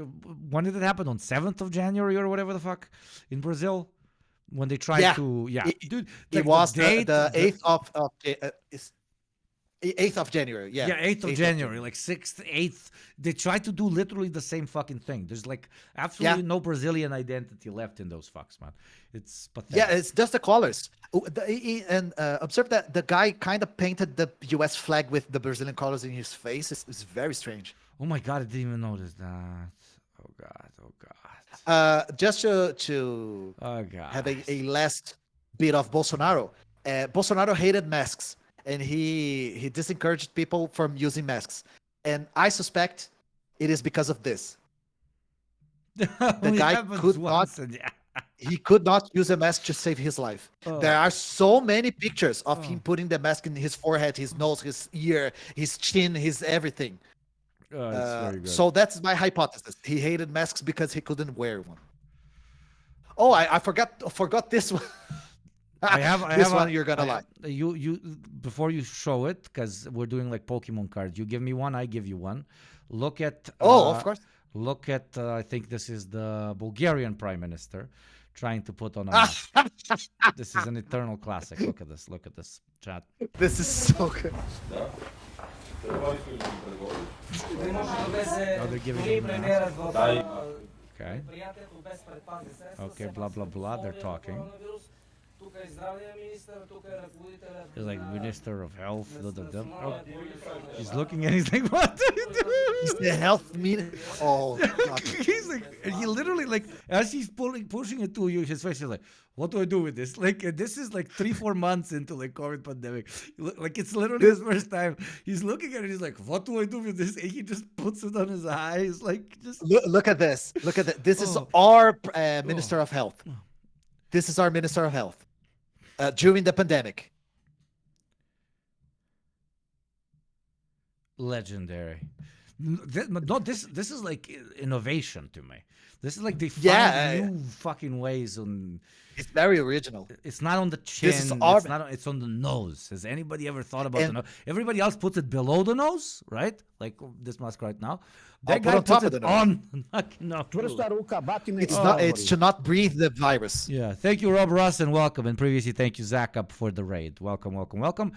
when did it happen, on 7th of January or whatever the fuck in Brazil, when they tried to dude. It Like was the date, the 8th of 8th of January. Yeah, 8th of January, like 6th, 8th. They try to do literally the same fucking thing. There's like absolutely no Brazilian identity left in those fucks, man. It's pathetic. Yeah, it's just the colors. And observe that the guy kind of painted the U.S. flag with the Brazilian colors in his face. It's very strange. Oh my god, I didn't even notice that. Oh god. Just to have a last bit of Bolsonaro. Bolsonaro hated masks, and he disencouraged people from using masks. And I suspect it is because of this. The guy could not. He could not use a mask to save his life. There are so many pictures of him putting the mask in his forehead, his nose, his ear, his chin, his everything. Very good. So that's my hypothesis. He hated masks because he couldn't wear one. Oh, I forgot this one. I have one. You're gonna like. You before you show it, because we're doing like Pokemon cards. You give me one, I give you one. Look at. Of course. Look at. I think this is the Bulgarian Prime Minister trying to put on a mask. This is an eternal classic. Look at this. Look at this chat. This is so good. Oh, they're giving him okay. Okay, blah blah blah. They're talking. He's like Minister of Health. Oh, he's looking and he's like, "What are you doing?" He's the health minister. Oh, God. He's like, he literally like as he's pushing it to you, his face is like, "What do I do with this?" Like this is like 3-4 months into like COVID pandemic. Like it's literally his first time. He's looking at it. He's like, "What do I do with this?" And he just puts it on his eyes. Like just look at this. Look at that. This is our Minister of Health. This is our Minister of Health. During the pandemic. Legendary. No, this is like innovation to me. This is like they find new fucking ways on. It's very original. It's not on the chin. This is it's on the nose. Has anybody ever thought about the nose? Everybody else puts it below the nose, right? Like this mask right now. That guy puts it on. It's to not breathe the virus. Yeah. Thank you, Rob Ross, and welcome. And previously, thank you, Zach, up for the raid. Welcome. Welcome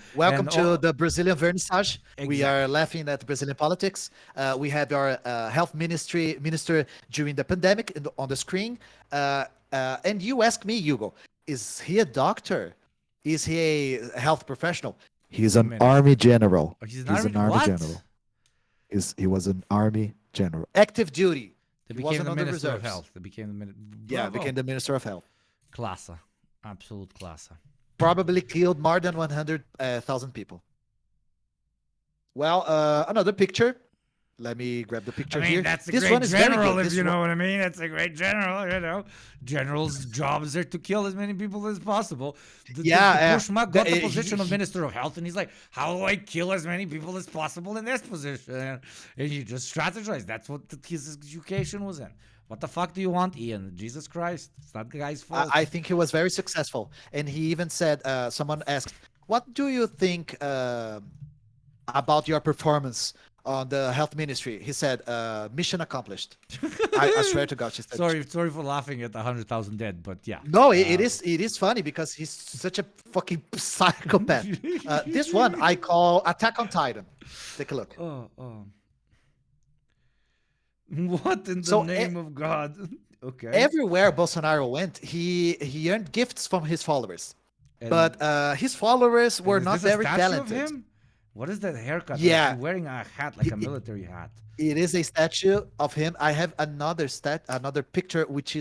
to the Brazilian vernissage. Exactly. We are laughing at Brazilian politics. We have our health minister during the pandemic on the screen. And you ask me, Hugo, is he a doctor? Is he a health professional? He's an army general. He's an army general. He was an army general. Active duty. They became the Minister of Health. They became the Minister of Health. Classa. Absolute classa. Probably killed more than 100,000 people. Well, another picture. Let me grab the picture here. That's a great general, if you know what I mean. That's a great general, you know. Generals' jobs are to kill as many people as possible. Bushma got the position of Minister of Health, and he's like, how do I kill as many people as possible in this position? And he just strategized. That's what his education was in. What the fuck do you want, Ian? Jesus Christ. It's not the guy's fault. I think he was very successful. And he even said, someone asked, what do you think about your performance on the health ministry? He said, mission accomplished. I swear to God, she said. Sorry for laughing at 100,000 dead, but yeah. No, it is funny because he's such a fucking psychopath. This one I call Attack on Titan. Take a look. What in the name of God? Okay. Everywhere Bolsonaro went, he earned gifts from his followers. But his followers were not very talented. What is that haircut? Yeah. He's wearing a hat, like a military hat. It is a statue of him. I have another picture which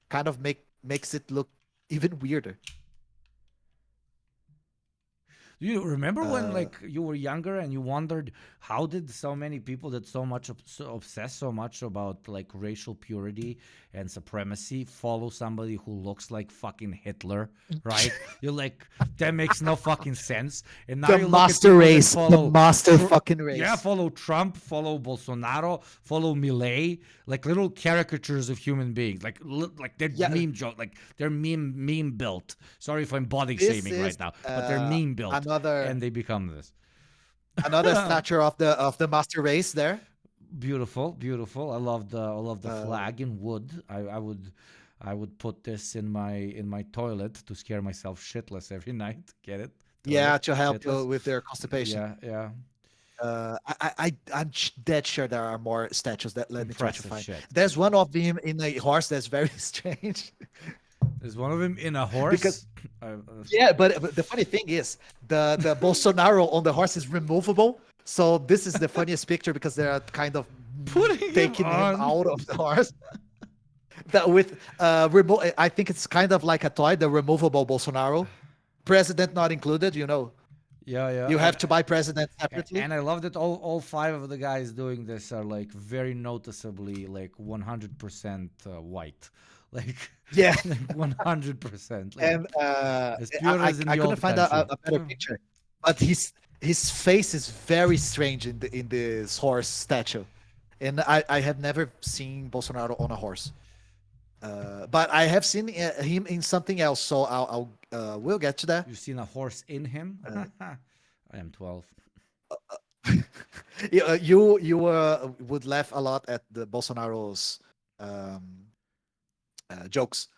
kind of makes it look even weirder. You remember when like you were younger and you wondered how did so many people that obsess so much about like racial purity and supremacy follow somebody who looks like fucking Hitler, right? You're like, that makes no fucking sense. And now The you look master at people that race, the follow master fucking race. Yeah, follow Trump, follow Bolsonaro, follow Milei, like little caricatures of human beings, like they're meme joke, like they're meme built. Sorry if I'm body shaming right now, but they're meme built, and they become this. Another statue of the master race there. Beautiful. I love the flag in wood. I would put this in my toilet to scare myself shitless every night. Get it? Yeah, Toilet, to help shitless. with their constipation. Yeah. I'm dead sure there are more statues that let me try to Impressive find. shit. There's one of them in a horse that's very strange. There's one of them in a horse. Because yeah, but the funny thing is the Bolsonaro on the horse is removable. So this is the funniest picture because they're kind of taking him out of the horse. That with I think it's kind of like a toy, the removable Bolsonaro, president not included. You know. Yeah. You have to buy president separately. And I love that all five of the guys doing this are like very noticeably like 100% white. Like yeah, 100%. Like, And as pure as in I the couldn't old find country. a better picture, but his face is very strange in this horse statue, and I have never seen Bolsonaro on a horse, but I have seen him in something else. So we'll get to that. You've seen a horse in him? I am 12. You would laugh a lot at the Bolsonaro's jokes.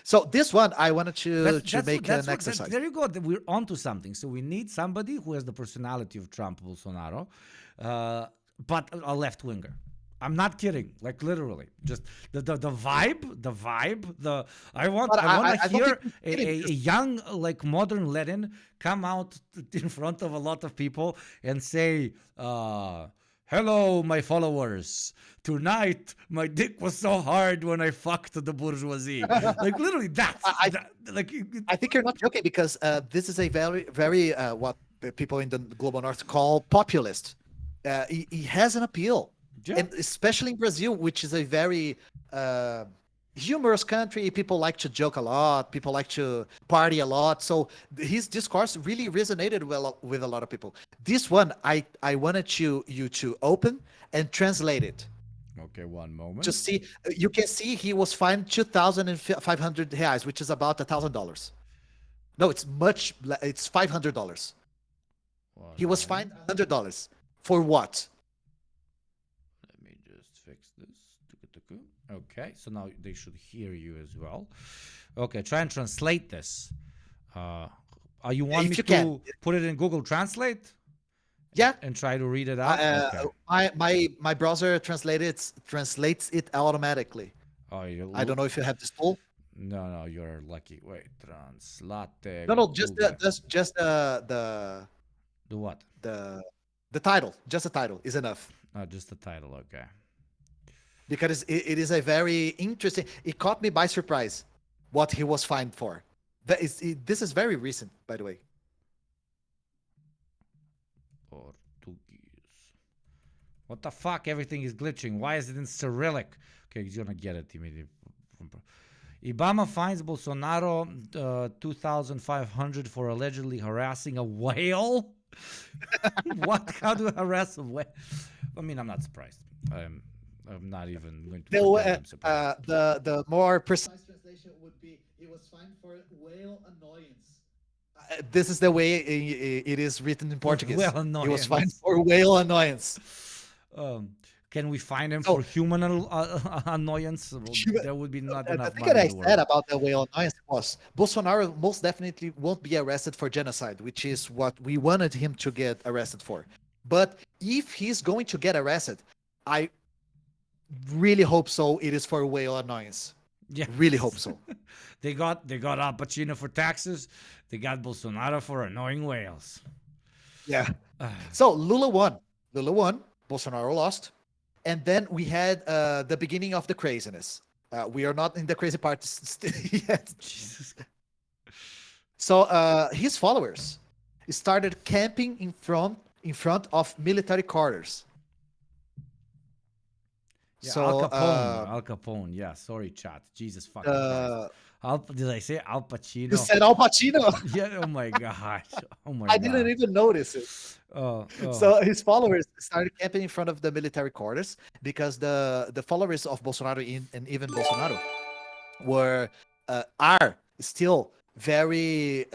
So this one I wanted to make an exercise. There you go. We're onto something. So we need somebody who has the personality of Trump, Bolsonaro, but a left winger. I'm not kidding. Like literally, just the vibe. I want to hear a young like modern Lenin come out in front of a lot of people and say, "Hello, my followers. Tonight, my dick was so hard when I fucked the bourgeoisie." Like literally, I think you're not joking because this is a very what the people in the global north call populist. He has an appeal. Yeah. And especially in Brazil, which is a very humorous country. People like to joke a lot. People like to party a lot. So his discourse really resonated well with a lot of people. This one, I wanted you to open and translate it. Okay, one moment. Just see, you can see he was fined 2,500 reais, which is about $1,000. No, it's $500. He was fined $100 for what? Okay, so now they should hear you as well. Okay, try and translate this. You want me to put it in Google Translate? Yeah. And try to read it out? Okay. My browser translates it automatically. Oh, I don't know if you have this tool. No, you're lucky. Wait, translate. No, just the what? The title. Just the title is enough. Oh, just the title. Okay. Because it is a very interesting. It caught me by surprise what he was fined for. This is very recent, by the way. Portuguese. What the fuck? Everything is glitching. Why is it in Cyrillic? Okay, he's gonna get it immediately. Ibama fines Bolsonaro 2,500 for allegedly harassing a whale. What? How do you harass a whale? I mean, I'm not surprised. I'm not even going to. The more precise translation would be he was fined for whale annoyance. This is the way it is written in Portuguese. Whale annoyance. He was fined for whale annoyance. Can we find him for human annoyance? There would be not enough. The thing that I said about the whale annoyance was Bolsonaro most definitely won't be arrested for genocide, which is what we wanted him to get arrested for. But if he's going to get arrested, I really hope so. It is for whale annoyance. Yeah, really hope so. They got Al Pacino for taxes. They got Bolsonaro for annoying whales. Yeah. So Lula won. Bolsonaro lost, and then we had the beginning of the craziness. We are not in the crazy part yet. Jesus. So his followers started camping in front of military quarters. Yeah, So Al Capone. Yeah, sorry, chat. Jesus fucking Christ. Did I say Al Pacino? You said Al Pacino. Yeah. Oh my gosh. Oh my I god. didn't even notice it. Oh. So his followers started camping in front of the military quarters because the followers of Bolsonaro and even Bolsonaro are still very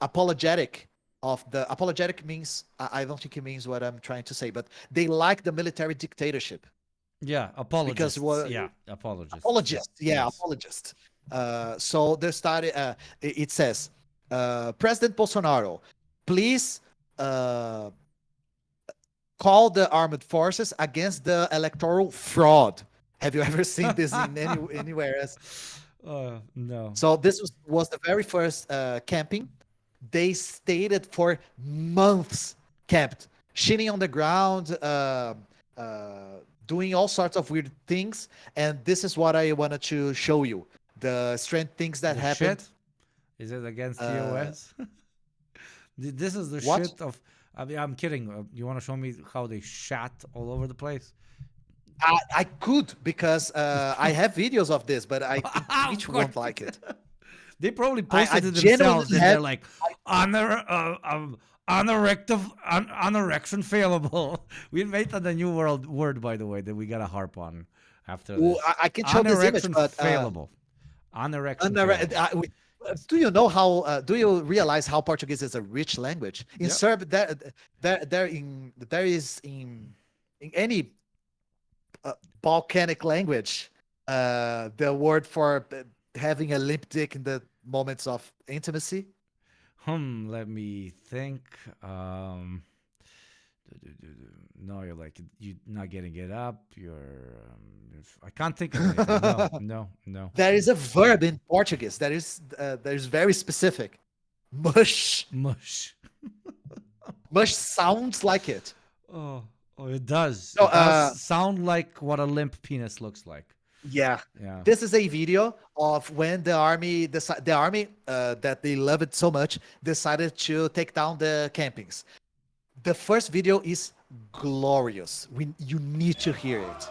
apologetic of the apologetic means I don't think it means what I'm trying to say, but they like the military dictatorship. Yeah, apologists. Apologists. Yes. Apologists. So they started. It says, President Bolsonaro, please call the armed forces against the electoral fraud. Have you ever seen this in anywhere else? No. So this was the very first camping. They stayed for months, camped, shitting on the ground, doing all sorts of weird things. And this is what I wanted to show you. The strange things that happened. Shit? Is it against TOS? This is the what? shit of... I mean, I'm kidding. You want to show me how they shat all over the place? I could, because I have videos of this, but I think Twitch won't like it. They probably posted it genuinely themselves, and they're like, anorection failable. We made that a new word, by the way, that we got to harp on after this. I can show this image, but... failable. Anorection failable. Do you know how? Do you realize how Portuguese is a rich language? In Serb, there is in any Balkanic language, the word for having a limp dick in the moments of intimacy. Let me think. No, you're not getting it up. I can't think of anything. No. There is a verb in Portuguese that is very specific. Mush. Mush sounds like it. Oh, it does. No, it does sound like what a limp penis looks like. Yeah. Yeah. This is a video of when the army that they love it so much decided to take down the campings. The first video is glorious. You need to hear it.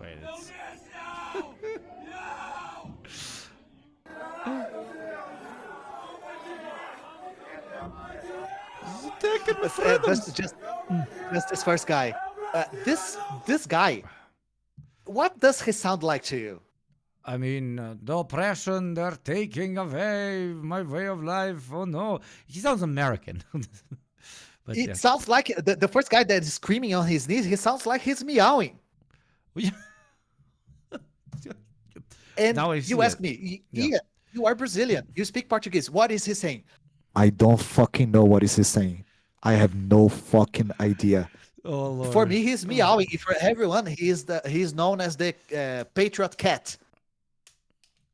Wait, it's... Just this first guy. This guy. What does he sound like to you? I mean, the oppression, they're taking away my way of life. Oh no, he sounds American. But it sounds like the first guy that is screaming on his knees. He sounds like he's meowing. And you ask me, you are Brazilian. You speak Portuguese. What is he saying? I don't fucking know what is he saying. I have no fucking idea. Oh, Lord. For me, he's meowing. For everyone, he's known as the Patriot Cat.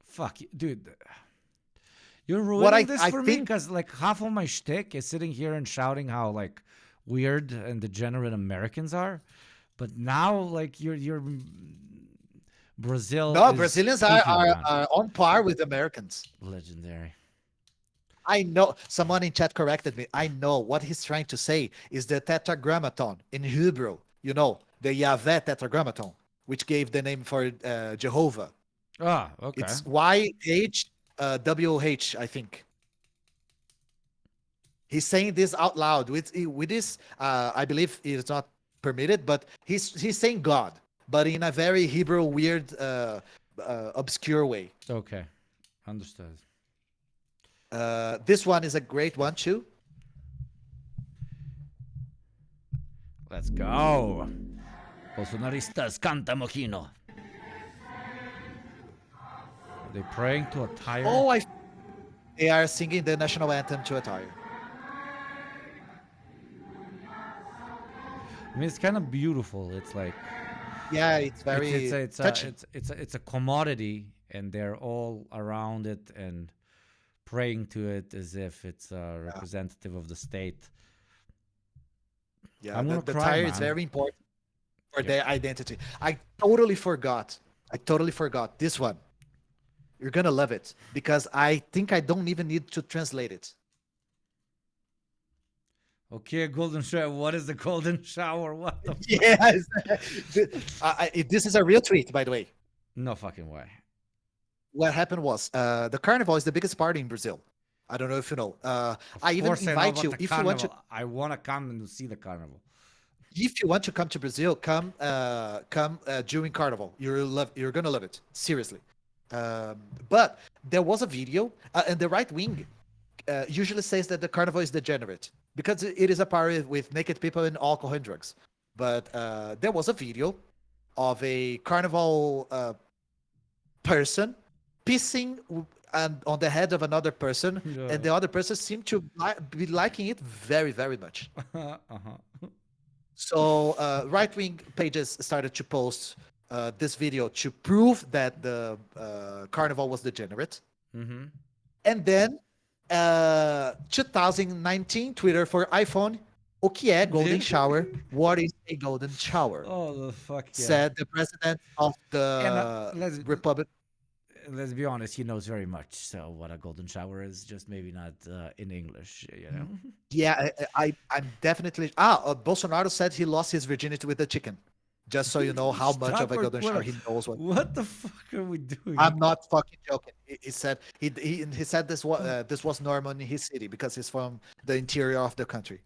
Fuck you, dude. You're ruining this for me because like half of my shtick is sitting here and shouting how like weird and degenerate Americans are, but now like you're Brazil. No, Brazilians are on par with Americans. Legendary. I know someone in chat corrected me. I know what he's trying to say is the tetragrammaton in Hebrew. You know, the Yahweh tetragrammaton, which gave the name for Jehovah. Ah, okay. It's YHWH, I think. He's saying this out loud. With this, I believe it's not permitted, but he's saying God, but in a very Hebrew, weird, obscure way. Okay, understood. This one is a great one too. Let's go. Bolsonaristas canta mojino. Are they praying to a tire? Oh, they are singing the national anthem to a tire. I mean, it's kind of beautiful. It's like, yeah, it's very it's a commodity, and they're all around it, and praying to it as if it's a representative of the state. Yeah, I'm the gonna cry, tire man. is very important for their identity. I totally forgot. This one. You're gonna love it because I think I don't even need to translate it. Okay, golden shower. What is the golden shower? What the? Yes. This is a real tweet, by the way. No fucking way. What happened was the carnival is the biggest party in Brazil. I don't know if you know. I even Of course I know invite about you the if you want to. carnival. I want to come and see the carnival. If you want to come to Brazil, come during carnival. You're gonna love it. Seriously. But there was a video, and the right wing usually says that the carnival is degenerate because it is a party with naked people and alcohol and drugs. But there was a video of a carnival person pissing on the head of another person, and the other person seemed to be liking it very, very much. So right-wing pages started to post this video to prove that the carnival was degenerate. Mm-hmm. And then 2019 Twitter for iPhone, o que é golden shower? What is a golden shower? Oh, the fuck yeah. Said the president of the Republic. Let's be honest, he knows very much. So what a golden shower is, just maybe not in English, you know? Yeah, I'm definitely... Bolsonaro said he lost his virginity with a chicken. Just so you know how much of a golden shower he knows. What the fuck are we doing? I'm not fucking joking. He said he said this was normal in his city because he's from the interior of the country.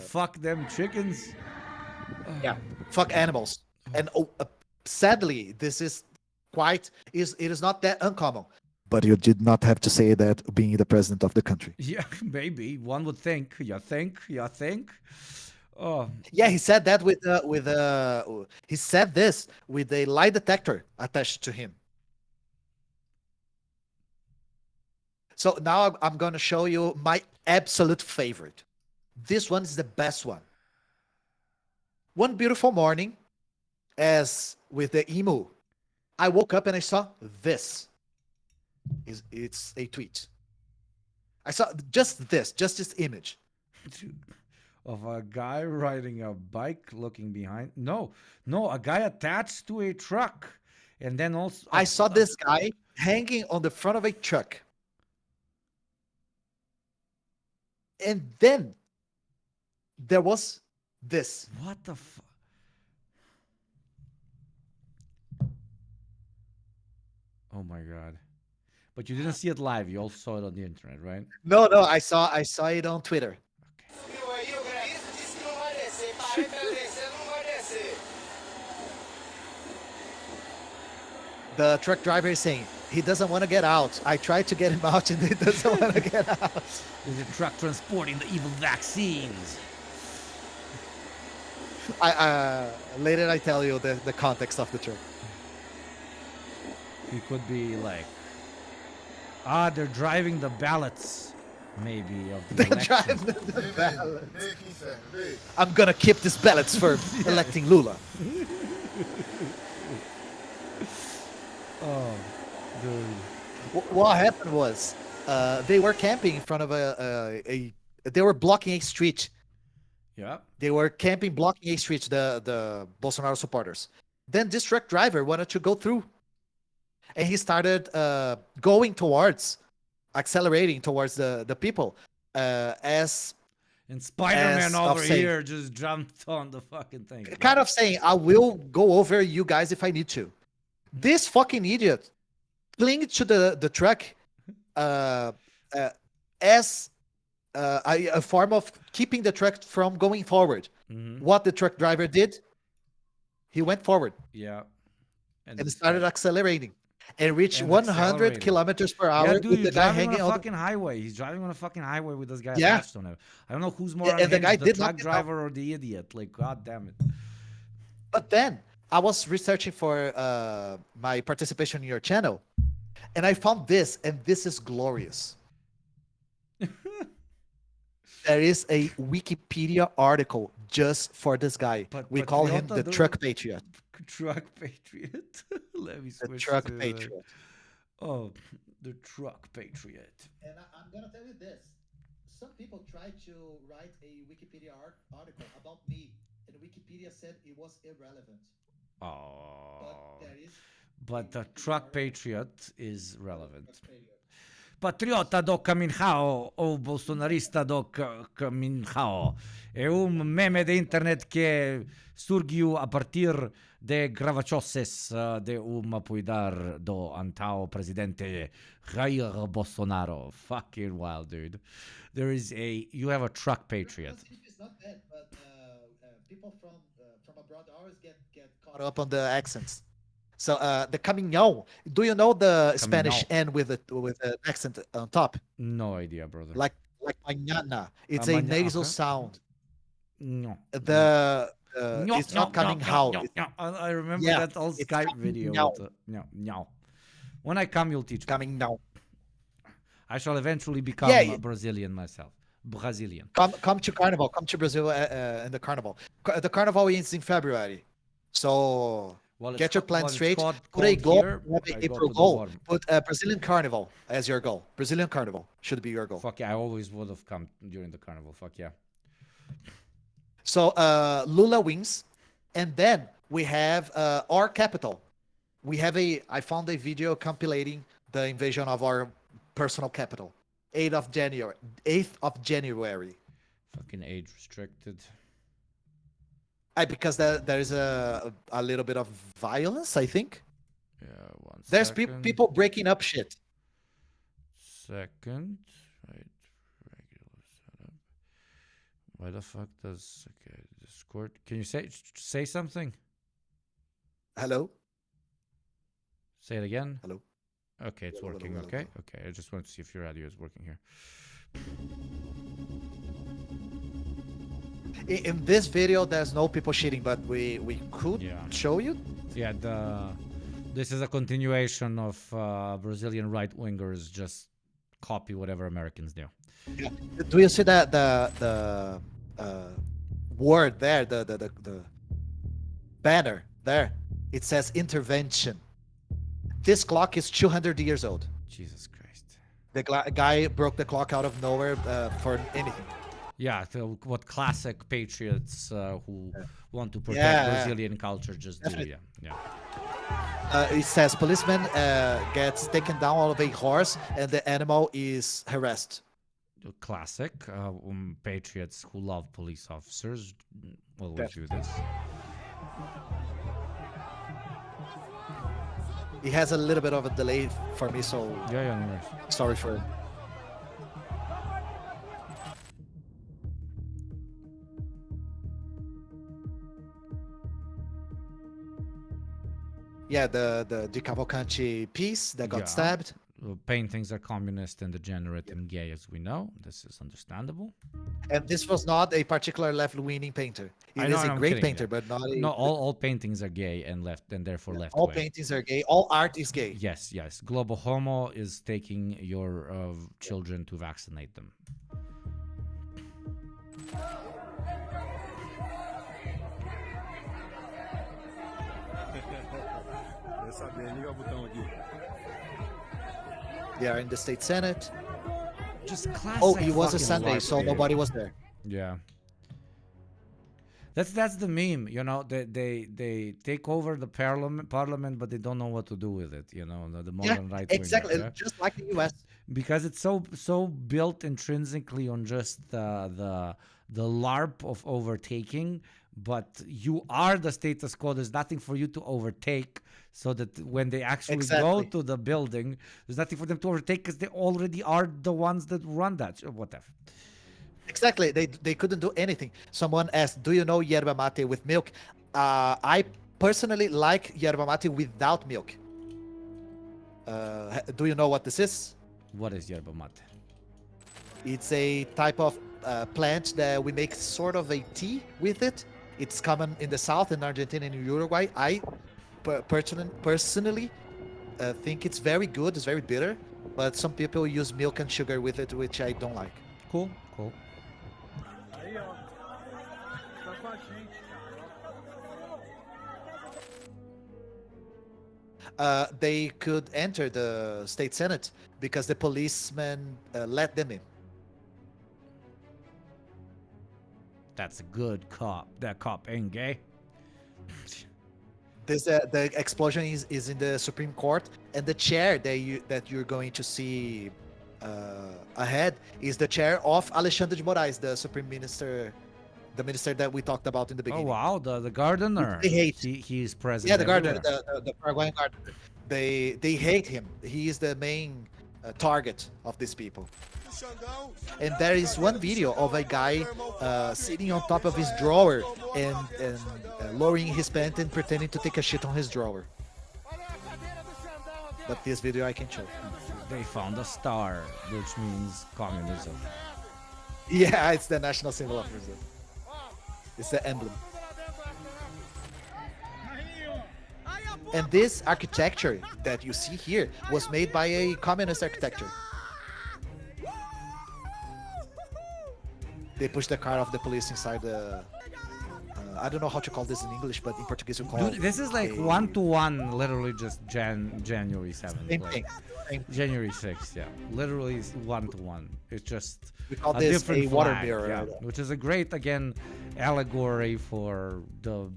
Fuck them chickens. Yeah, fuck animals. And sadly, this is it is not that uncommon. But you did not have to say that being the president of the country. Yeah, maybe one would think. You think. Oh. Yeah, he said that he said this with a lie detector attached to him. So now I'm going to show you my absolute favorite. This one is the best one. One beautiful morning, as with the emu, I woke up and I saw this. It's a tweet. I saw just this image. Of a guy riding a bike looking behind. No, a guy attached to a truck. And then also... I saw this guy hanging on the front of a truck. And then there was this. What the fuck? Oh my god. But you didn't see it live. You also saw it on the internet, right? No, I saw it on Twitter. The truck driver is saying he doesn't want to get out. I tried to get him out and he doesn't want to get out. Is a truck transporting the evil vaccines? Later I tell you the context of the truck. He could be like, they're driving the ballots, maybe, of the election. Driving the ballots. I'm gonna keep these ballots for electing Lula. Oh, dude. What happened was they were camping in front of they were blocking a street. Yeah. They were camping, blocking a street, the Bolsonaro supporters. Then this truck driver wanted to go through. And he started accelerating towards the people. And Spider-Man over here just jumped on the fucking thing. Kind of saying, I will go over you guys if I need to. This fucking idiot clinged to the truck as a form of keeping the truck from going forward. Mm-hmm. What the truck driver did, he went forward. Yeah. And started accelerating. And reached 100 kilometers per hour. Yeah, dude, with the guy driving hanging on a fucking highway. He's driving on a fucking highway with this guy Yeah. attached on him. I don't know who's more And the unhinged, guy the did truck not get driver or the idiot. Like, god damn it. But then I was researching for my participation in your channel, and I found this, and this is glorious. There is a Wikipedia article just for this guy. We call him the Truck Patriot. Truck Patriot. Let me switch The Truck to, Patriot. Oh, The truck patriot. And I'm gonna tell you this: some people tried to write a Wikipedia article about me, and Wikipedia said it was irrelevant. Oh. There is But the truck patriot is relevant. Patriota do Caminhao ou bolsonarista do Caminhao é meme de internet que surgiu a partir de gravações de apoiar do antao presidente Jair Bolsonaro. Fucking wild, dude. You have a truck patriot. It's not bad, but people from abroad always get caught up on the accents. So the caminhão, do you know the Spanish N with an accent on top? No idea, brother. Like mañana. It's a nasal sound. No. It's not caminhão. I remember that old Skype video. No. When I come, you'll teach me. Caminhão. I shall eventually become Brazilian myself. Brazilian. Come to Carnival. Come to Brazil in the Carnival. The Carnival is in February. So get your plan straight. Put a goal. Have an April goal. Put Brazilian Carnival as your goal. Brazilian Carnival should be your goal. Fuck yeah, I always would have come during the Carnival. Fuck yeah. So Lula wins. And then we have our capital. I found a video compilating the invasion of our personal capital. 8th of January. Fucking age restricted. Because there is a little bit of violence, I think. Yeah, There's people breaking up shit. Second. Right. Regular setup. Why the fuck does... Okay, Discord... Can you say something? Hello? Say it again? Hello? Okay, it's working, okay? Okay, I just wanted to see if your audio is working here. In this video, there's no people cheating, but we could show you. Yeah, this is a continuation of Brazilian right-wingers just copy whatever Americans do. Yeah. Do you see that the word there, the banner there? It says intervention. This clock is 200 years old. Jesus Christ. The guy broke the clock out of nowhere for anything. Yeah, what classic patriots who want to protect Brazilian culture just do. Yeah. It says policeman gets taken down out of a horse and the animal is harassed. Classic. Patriots who love police officers always do this. It has a little bit of a delay for me, so no worries. Sorry for it. Yeah, the Cavalcanti piece that got stabbed. Paintings are communist and degenerate and gay, as we know. This is understandable. And this was not a particular left-leaning painter. It is a great painter, but not a... No, all paintings are gay and left, and therefore left. All paintings are gay. All art is gay. Yes. Global Homo is taking your children to vaccinate them. They are in the state senate. Just classic. Oh, it was a Sunday, so nobody was there. Yeah. That's the meme, you know. They take over the parliament, but they don't know what to do with it. You know, the modern right. Exactly, just like the U.S. Because it's so built intrinsically on just the LARP of overtaking. But you are the status quo. There's nothing for you to overtake, so that when they actually go to the building, there's nothing for them to overtake because they already are the ones that run that. Whatever. Exactly. They couldn't do anything. Someone asked, do you know yerba mate with milk? I personally like yerba mate without milk. Do you know what this is? What is yerba mate? It's a type of plant that we make sort of a tea with it. It's common in the south, in Argentina and Uruguay. I personally think it's very good. It's very bitter. But some people use milk and sugar with it, which I don't like. Cool. they could enter the state senate because the policemen let them in. That's a good cop. That cop ain't gay. The explosion is in the Supreme Court, and the chair that you're going to see ahead is the chair of Alexandre de Moraes, the Supreme Minister, the minister that we talked about in the beginning. Oh wow, the gardener. They hate. He's present. Yeah, the gardener, everywhere. the Paraguayan gardener. They hate him. He is the main target of these people. And there is one video of a guy sitting on top of his drawer and lowering his pants and pretending to take a shit on his drawer. But this video I can show. They found a star, which means communism. Yeah, it's the national symbol of Brazil. It's the emblem. And this architecture that you see here was made by a communist architecture. They pushed the car of the police inside the... I don't know how to call this in English, but in Portuguese you call Dude, this is like one-to-one, literally just January 7th. Same like, thing. Same. January 6th, yeah. Literally it's one-to-one. It's just We call a this different a water flag, mirror. yeah, which is a great, again, allegory for the...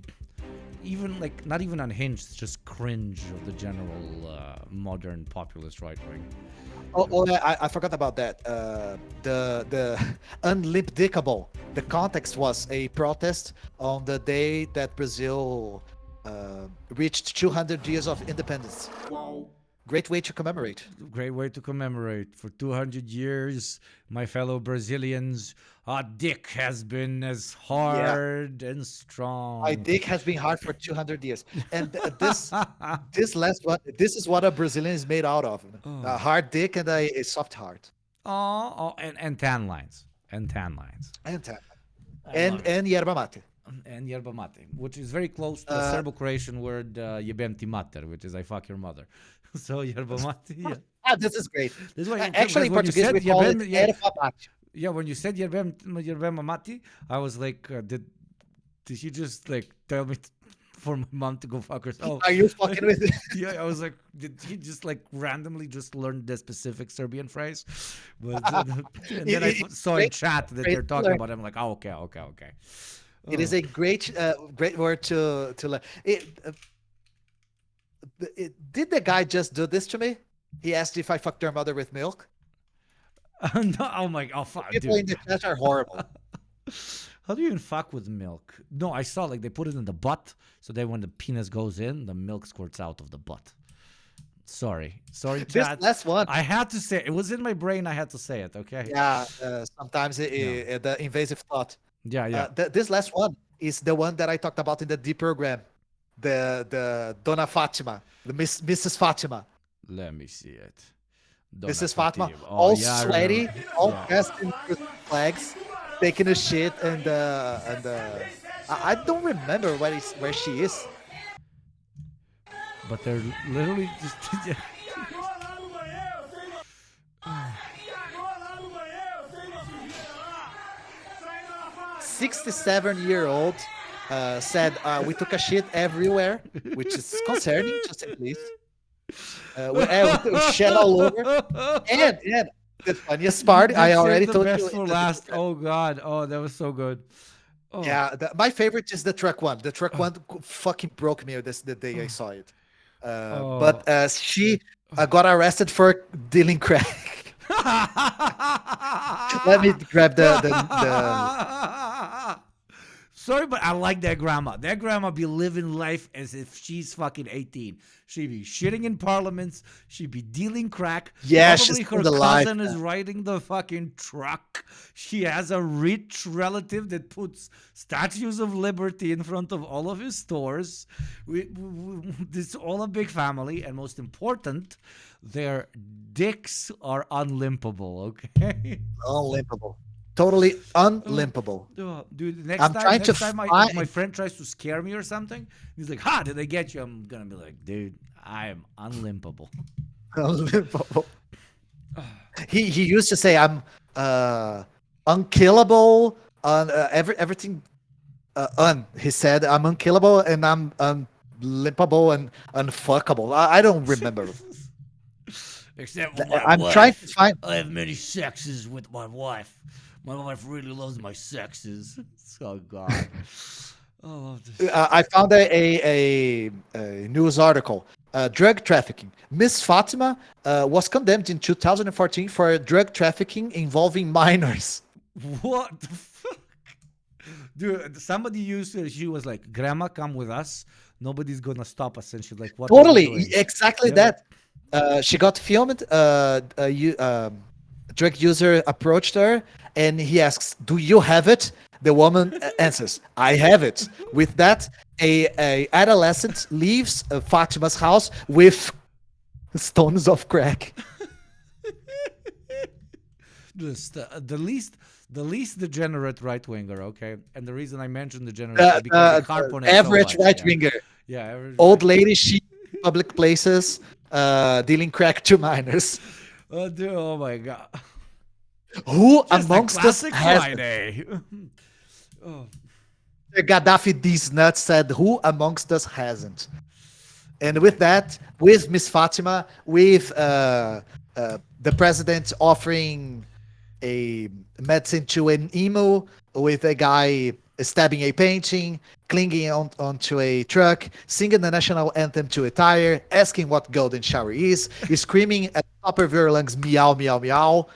Even like, not even unhinged, it's just cringe of the general modern populist right wing. I forgot about that. The unlimpdicable. The context was a protest on the day that Brazil reached 200 years of independence. Wow. Great way to commemorate. Great way to commemorate. For 200 years, my fellow Brazilians, our dick has been as hard and strong. My dick has been hard for 200 years. And this last one, this is what a Brazilian is made out of. A hard dick and a soft heart. And tan lines. And tan lines. And tan. And yerba mate. And yerba mate, which is very close to the Serbo-Croatian word jebem ti mater, which is I fuck your mother. So yerba mate, yeah. This is great. This is why Actually, in Portuguese we call it erva mate. Yeah, when you said yerba mate, I was like, did you just like tell me for my mom to go fuck herself? Are you fucking with it? Yeah, I was like, did he just like randomly just learn the specific Serbian phrase? But, and then I saw in chat that they're talking about it. I'm like, oh, okay. It is a great word to learn. Did the guy just do this to me? He asked if I fucked their mother with milk. No, oh my god, fuck, People in the chat are horrible. How do you even fuck with milk? No, I saw like they put it in the butt, so then when the penis goes in, the milk squirts out of the butt. Sorry, chat. This last one. I had to say it. It was in my brain. I had to say it. Okay. Yeah. Sometimes the invasive thought. Yeah. This last one is the one that I talked about in the D program. The Dona Fatima, the Mrs. Fatima. Let me see it. Mrs. Fatima, Oh, all yeah, I sweaty, remember. all Yeah. dressed in flags, taking a shit, and I don't remember where she is. But they're literally just. 67-year-old said we took a shit everywhere, which is concerning to say the least. We shed all over. And the funniest part, I already told you. For last. Oh god. Oh, that was so good. Oh. Yeah, my favorite is the truck one. The truck one fucking broke me the day I saw it. But she got arrested for dealing crack. Let me grab the Sorry, but I like that grandma. That grandma be living life as if she's fucking 18. She'd be shitting in parliaments. She'd be dealing crack. Yeah, Probably she's her the life. cousin is riding the fucking truck. She has a rich relative that puts statues of liberty in front of all of his stores. It's all a big family, and most important, their dicks are unlimpable. Okay, unlimpable. Totally unlimpable. Dude, next I'm time, trying next to time find- my friend tries to scare me or something, he's like, "Ha! Did they get you?" I'm gonna be like, "Dude, I am unlimpable." Unlimpable. He used to say, "I'm unkillable." Everything. He said, "I'm unkillable and I'm limpable and unfuckable. I don't remember. Except for my I'm wife. trying to find. I have many sexes with my wife. My wife really loves my sexes. Oh God. Oh, I found a news article. Drug trafficking. Miss Fatima was condemned in 2014 for drug trafficking involving minors. What the fuck? Dude, somebody used her. She was like, "Grandma, come with us. Nobody's gonna stop us." And she's like, "What?" are you doing?" Exactly Yeah. that. She got filmed. Drug user approached her and he asks, "Do you have it?" The woman answers, "I have it." With that, a adolescent leaves Fatima's house with stones of crack. The least degenerate right winger, okay? And the reason I mentioned degenerate is because they harp on it so average much, right yeah. winger. Yeah, average Old right- lady, she public places, dealing crack to minors. Oh, dude, oh my God. Who Just a amongst us classic has Friday. Oh. Gaddafi these nuts said, "Who amongst us hasn't?" And with that, with Miss Fatima, with the president offering a medicine to an emo, with a guy stabbing a painting, clinging onto a truck, singing the national anthem to a tire, asking what golden shower is screaming at the top of your lungs, meow, meow, meow.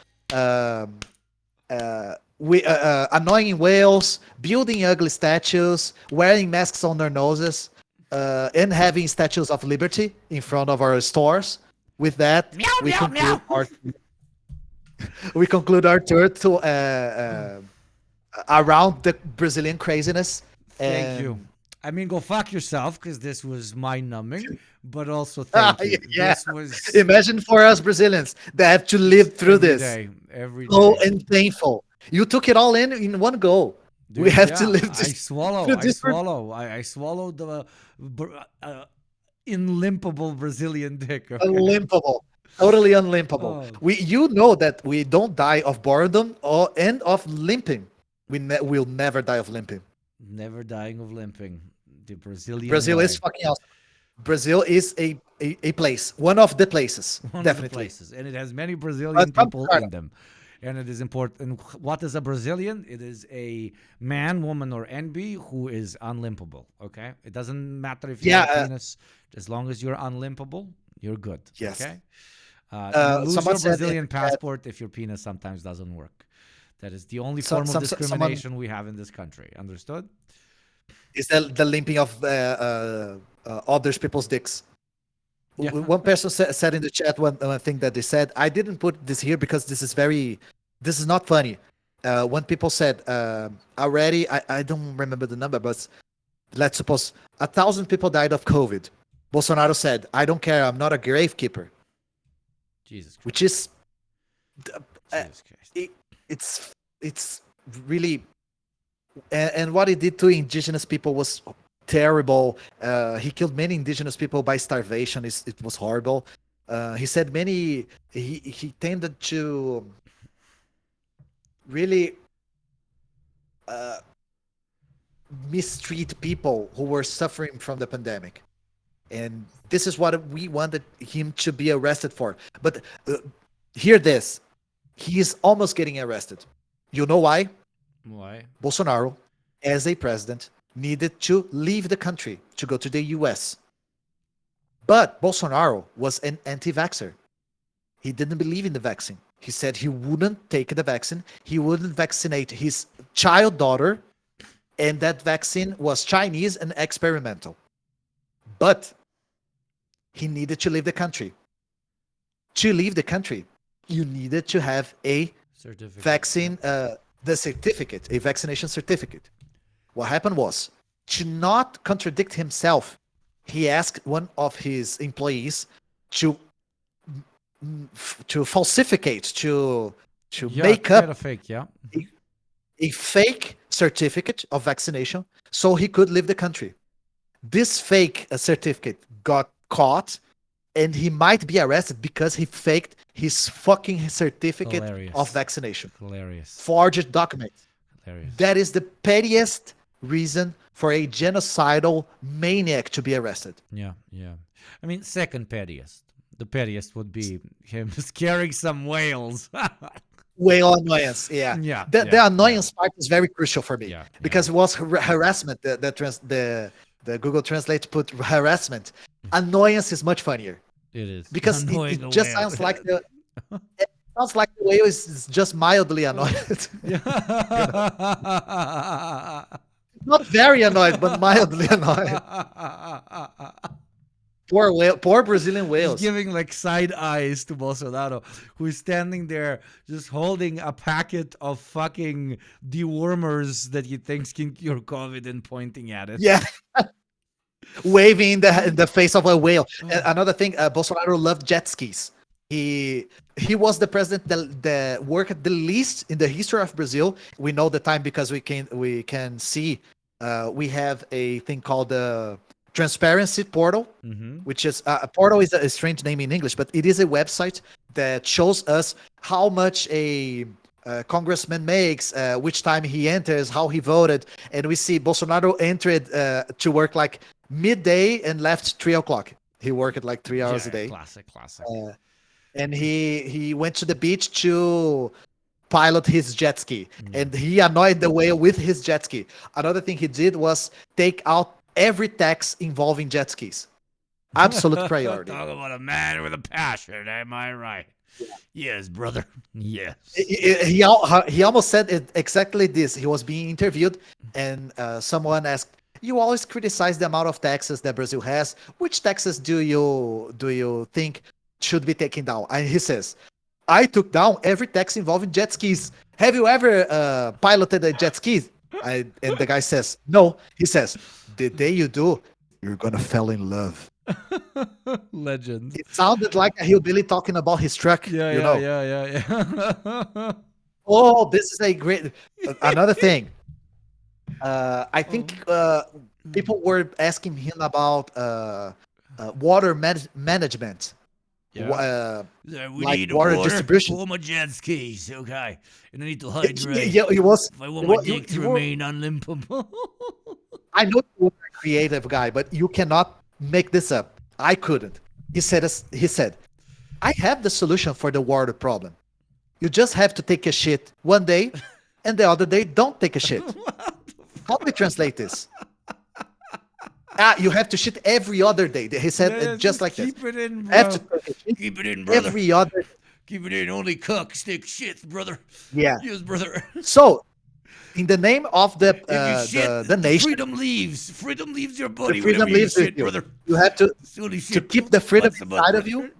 Annoying whales, building ugly statues, wearing masks on their noses, and having statues of liberty in front of our stores. With that, we conclude our tour to around the Brazilian craziness. Thank you. I mean, go fuck yourself, because this was mind-numbing, but also thank you. Yeah. This was Imagine for us Brazilians that have to live through every this. day, every Slow day. and painful. You took it all in one go. Dude, we have to yeah, live this. I swallow. through I different- swallow. I swallowed the unlimpable Brazilian dick. Okay? Unlimpable. Totally unlimpable. Oh. You know that we don't die of boredom or and of limping. We'll never die of limping. Never dying of limping. The Brazilian Brazil way. is fucking awesome. Brazil is a place, one of the places, One definitely. of the places, and it has many Brazilian from people Florida. in them. And it is important. And what is a Brazilian? It is a man, woman, or NB who is unlimpable. Okay, it doesn't matter if you have a penis, as long as you're unlimpable, you're good. Yes. Okay. You lose someone your said Brazilian passport if your penis sometimes doesn't work. That is the only form of discrimination we have in this country. Understood? Is the limping of other people's dicks. Yeah. One person said in the chat one thing that they said. I didn't put this here because this is not funny. When people said already, I don't remember the number, but let's suppose 1,000 people died of COVID. Bolsonaro said, "I don't care. I'm not a gravekeeper." Jesus Christ. Which is Jesus Christ. it's really and what he did to indigenous people was terrible. He killed many indigenous people by starvation. It was horrible. He said he tended to really mistreat people who were suffering from the pandemic. And this is what we wanted him to be arrested for. But hear this. He is almost getting arrested. You know why? Why? Bolsonaro, as a president, needed to leave the country to go to the US. But Bolsonaro was an anti-vaxxer. He didn't believe in the vaccine. He said he wouldn't take the vaccine. He wouldn't vaccinate his child daughter. And that vaccine was Chinese and experimental. But he needed to leave the country. To leave the country, you needed to have a Certificate. vaccine, the certificate, a vaccination certificate. What happened was, to not contradict himself, he asked one of his employees to falsificate, to make up a fake, yeah. a fake certificate of vaccination so he could leave the country. This fake certificate got caught, and he might be arrested because he faked his fucking certificate Hilarious. of vaccination. Hilarious. Forged document. Hilarious. That is the pettiest reason for a genocidal maniac to be arrested. Yeah. I mean, second pettiest. The pettiest would be him scaring some whales. Whale annoyance, yeah. The annoyance part is very crucial for me because it was harassment. The Google Translate put harassment. Annoyance is much funnier. It is because it just sounds like the whale is just mildly annoyed. Not very annoyed, but mildly annoyed. Poor Brazilian whales. He's giving like side eyes to Bolsonaro, who's standing there just holding a packet of fucking dewormers that he thinks can cure COVID and pointing at it. Yeah. Waving in the face of a whale. And another thing, Bolsonaro loved jet skis. He was the president that worked the least in the history of Brazil. We know the time because we can see we have a thing called the Transparency Portal, which is a portal is a strange name in English, but it is a website that shows us how much a congressman makes, which time he enters, how he voted, and we see Bolsonaro entered to work like midday and left 3 o'clock. He worked like 3 hours a day. Classic. And he went to the beach to pilot his jet ski, and he annoyed the whale with his jet ski. Another thing he did was take out every tax involving jet skis. Absolute priority. Talk about a man with a passion, am I right? Yes, brother. Yes. He almost said it exactly this. He was being interviewed, and someone asked, "You always criticize the amount of taxes that Brazil has. Which taxes do you think should be taken down?" And he says, "I took down every tax involving jet skis. Have you ever piloted a jet ski?" And the guy says, "No." He says, "The day you do, you're gonna fall in love." Legend. It sounded like a hillbilly talking about his truck. Yeah. Oh, this is a great another thing. I think people were asking him about water management. We like need water distribution. For my jet skis, okay. And I need to hydrate. Yeah, it was. If I want my dick to remain unlimpable. I know you were a creative guy, but you cannot make this up. I couldn't. He said, "I have the solution for the water problem. You just have to take a shit one day, and the other day don't take a shit." How do we translate this? You have to shit every other day. He said just like this. Keep it in, bro. Keep it in, brother. Every other. Keep it in. Only cock stick shit, brother. Yeah. Yes, brother. So, in the name of the nation, freedom leaves. Freedom leaves your body. The freedom leaves with you. Brother. You have to keep the freedom inside of you.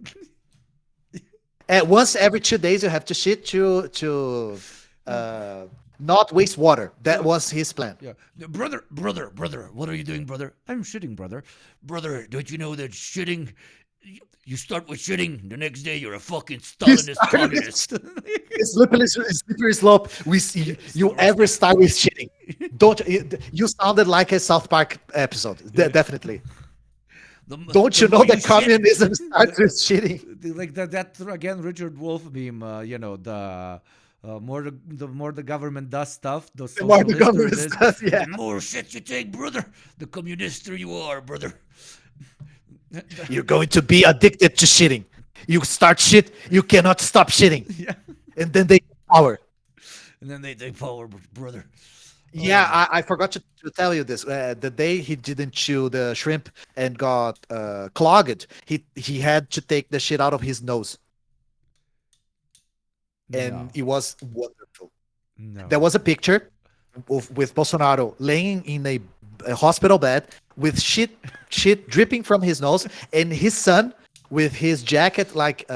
And once every 2 days, you have to shit to not waste water. That was his plan. Yeah, brother, what are you doing, brother? I'm shitting, brother. Brother, don't you know that shitting? You start with shitting, the next day you're a fucking Stalinist communist. It's slippery slope. We see you ever start with shitting. Don't you sounded like a South Park episode? Definitely. Don't you know that communism starts with shitting? Like that again, Richard Wolf meme. The more the government does stuff, the more the government does. Yeah. The more shit you take, brother, the communister you are, brother. You're going to be addicted to shitting. You start shit, you cannot stop shitting. Yeah. And then they take power. And then they take power, brother. Yeah, I forgot to tell you this. The day he didn't chew the shrimp and got clogged, he had to take the shit out of his nose. And it was wonderful. No. There was a picture with Bolsonaro laying in a hospital bed with shit dripping from his nose, and his son with his jacket like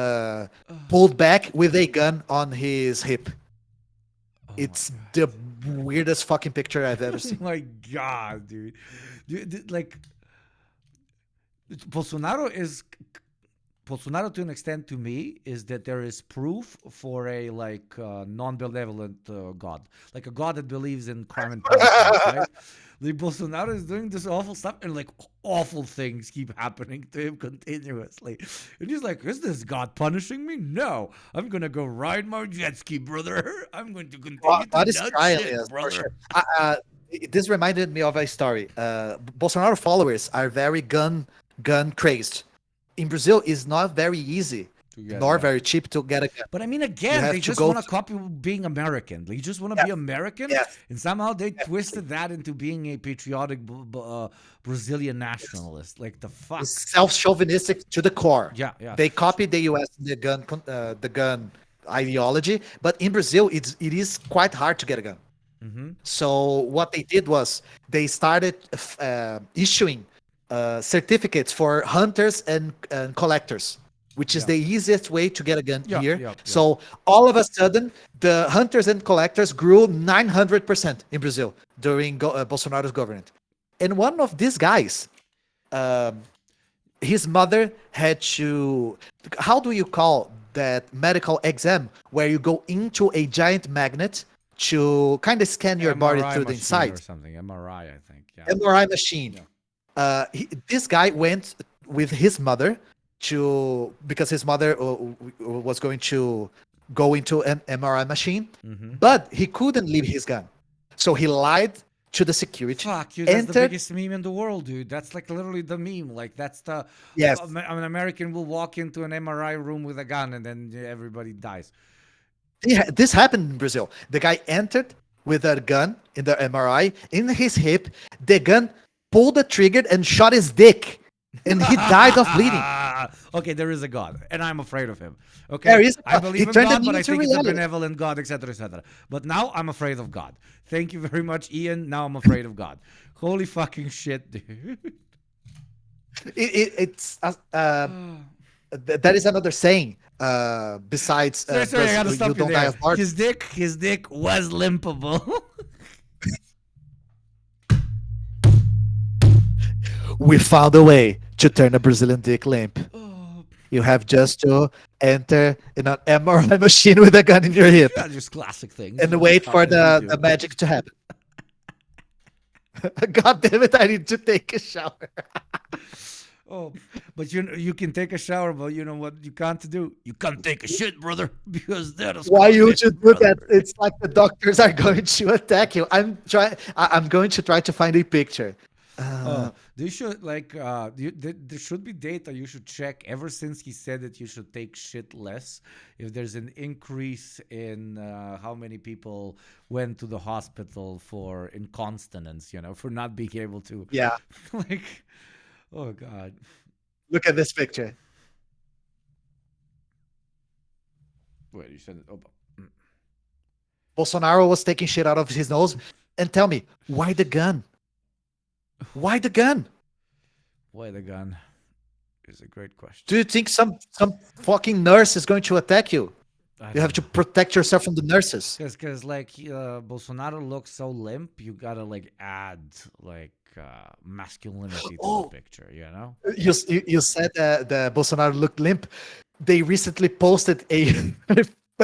pulled back with a gun on his hip. It's the weirdest fucking picture I've ever seen. Oh my God, dude. Like, Bolsonaro to an extent to me is that there is proof for a non-benevolent God, like a God that believes in crime and punishment, right? Like Bolsonaro is doing this awful stuff, and like awful things keep happening to him continuously. And he's like, "Is this God punishing me? No, I'm gonna go ride my jet ski, brother. I'm going to continue to nut shit, brother." This reminded me of a story. Bolsonaro followers are very gun crazed. In Brazil, it's not very easy nor very cheap to get a gun. But I mean, again, they just want to copy being American. They just want to be American, and somehow they twisted that into being a patriotic Brazilian nationalist. Like the fuck, It's self-chauvinistic to the core. Yeah, yeah. They copied the U.S. the gun ideology, but in Brazil, it is quite hard to get a gun. Mm-hmm. So what they did was they started issuing certificates for hunters and collectors, which is the easiest way to get a gun here. So all of a sudden, the hunters and collectors grew 900% in Brazil during Bolsonaro's government. And one of these guys, his mother had to, how do you call that medical exam where you go into a giant magnet to kind of scan your body MRI through the machine inside? or something. MRI, I think. Yeah. MRI machine. This guy went with his mother because his mother was going to go into an MRI machine, but he couldn't leave his gun. So he lied to the security. Fuck you, that's the biggest meme in the world, dude. That's like literally the meme. Like that's the an American will walk into an MRI room with a gun and then everybody dies. Yeah, this happened in Brazil. The guy entered with a gun in the MRI in his hip. The gun pulled the trigger and shot his dick, and he died of bleeding. Okay, there is a God, and I'm afraid of him. Okay, There is a I God. believe He in turned God, the but I meme to think it's a reality. benevolent God, etc., etc. But now I'm afraid of God. Thank you very much, Ian. Now I'm afraid of God. Holy fucking shit, dude. That is another saying. Besides, Sorry, I gotta stop you don't die there. of heart. His dick was limpable. We found a way to turn a Brazilian dick limp. You have just to enter in an MRI machine with a gun in your hip. Yeah, just classic things. And wait for the magic to happen. God damn it, I need to take a shower. Oh, but you can take a shower, but you know what you can't do? You can't take a shit, brother, because that is Why you corrupted, should do brother. that? It's like the doctors are going to attack you. I'm going to try to find a picture. They should there should be data you should check ever since he said that you should take shit less. If there's an increase in how many people went to the hospital for incontinence, for not being able to. Yeah. Like, oh God. Look at this picture. Wait, you said it. Oh. Bolsonaro was taking shit out of his nose. And tell me, why the gun? Why the gun? Why the gun is a great question. Do you think some fucking nurse is going to attack you? You have to protect yourself from the nurses. Because like Bolsonaro looks so limp, you gotta like add like masculinity to the picture, You said that Bolsonaro looked limp. They recently posted a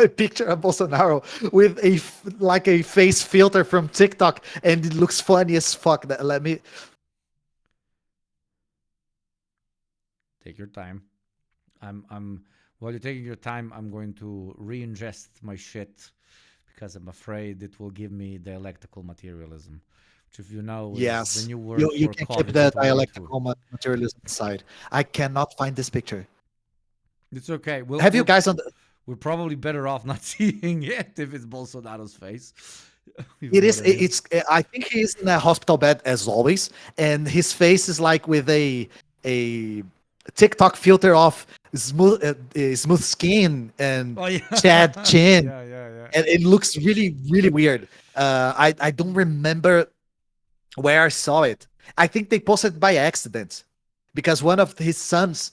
picture of Bolsonaro with a face filter from TikTok, and it looks funny as fuck. Let me take your time. While you're taking your time, I'm going to re-ingest my shit because I'm afraid it will give me dialectical materialism, which, if you know, is the new word you for can COVID keep the 22. dialectical materialism aside. I cannot find this picture. It's okay. Have you guys on? We're probably better off not seeing it if it's Bolsonaro's face. It is. It's. I think he's in a hospital bed as always, and his face is like with a TikTok filter of smooth skin and Chad chin. Yeah. And it looks really, really weird. I don't remember where I saw it. I think they posted it by accident because one of his sons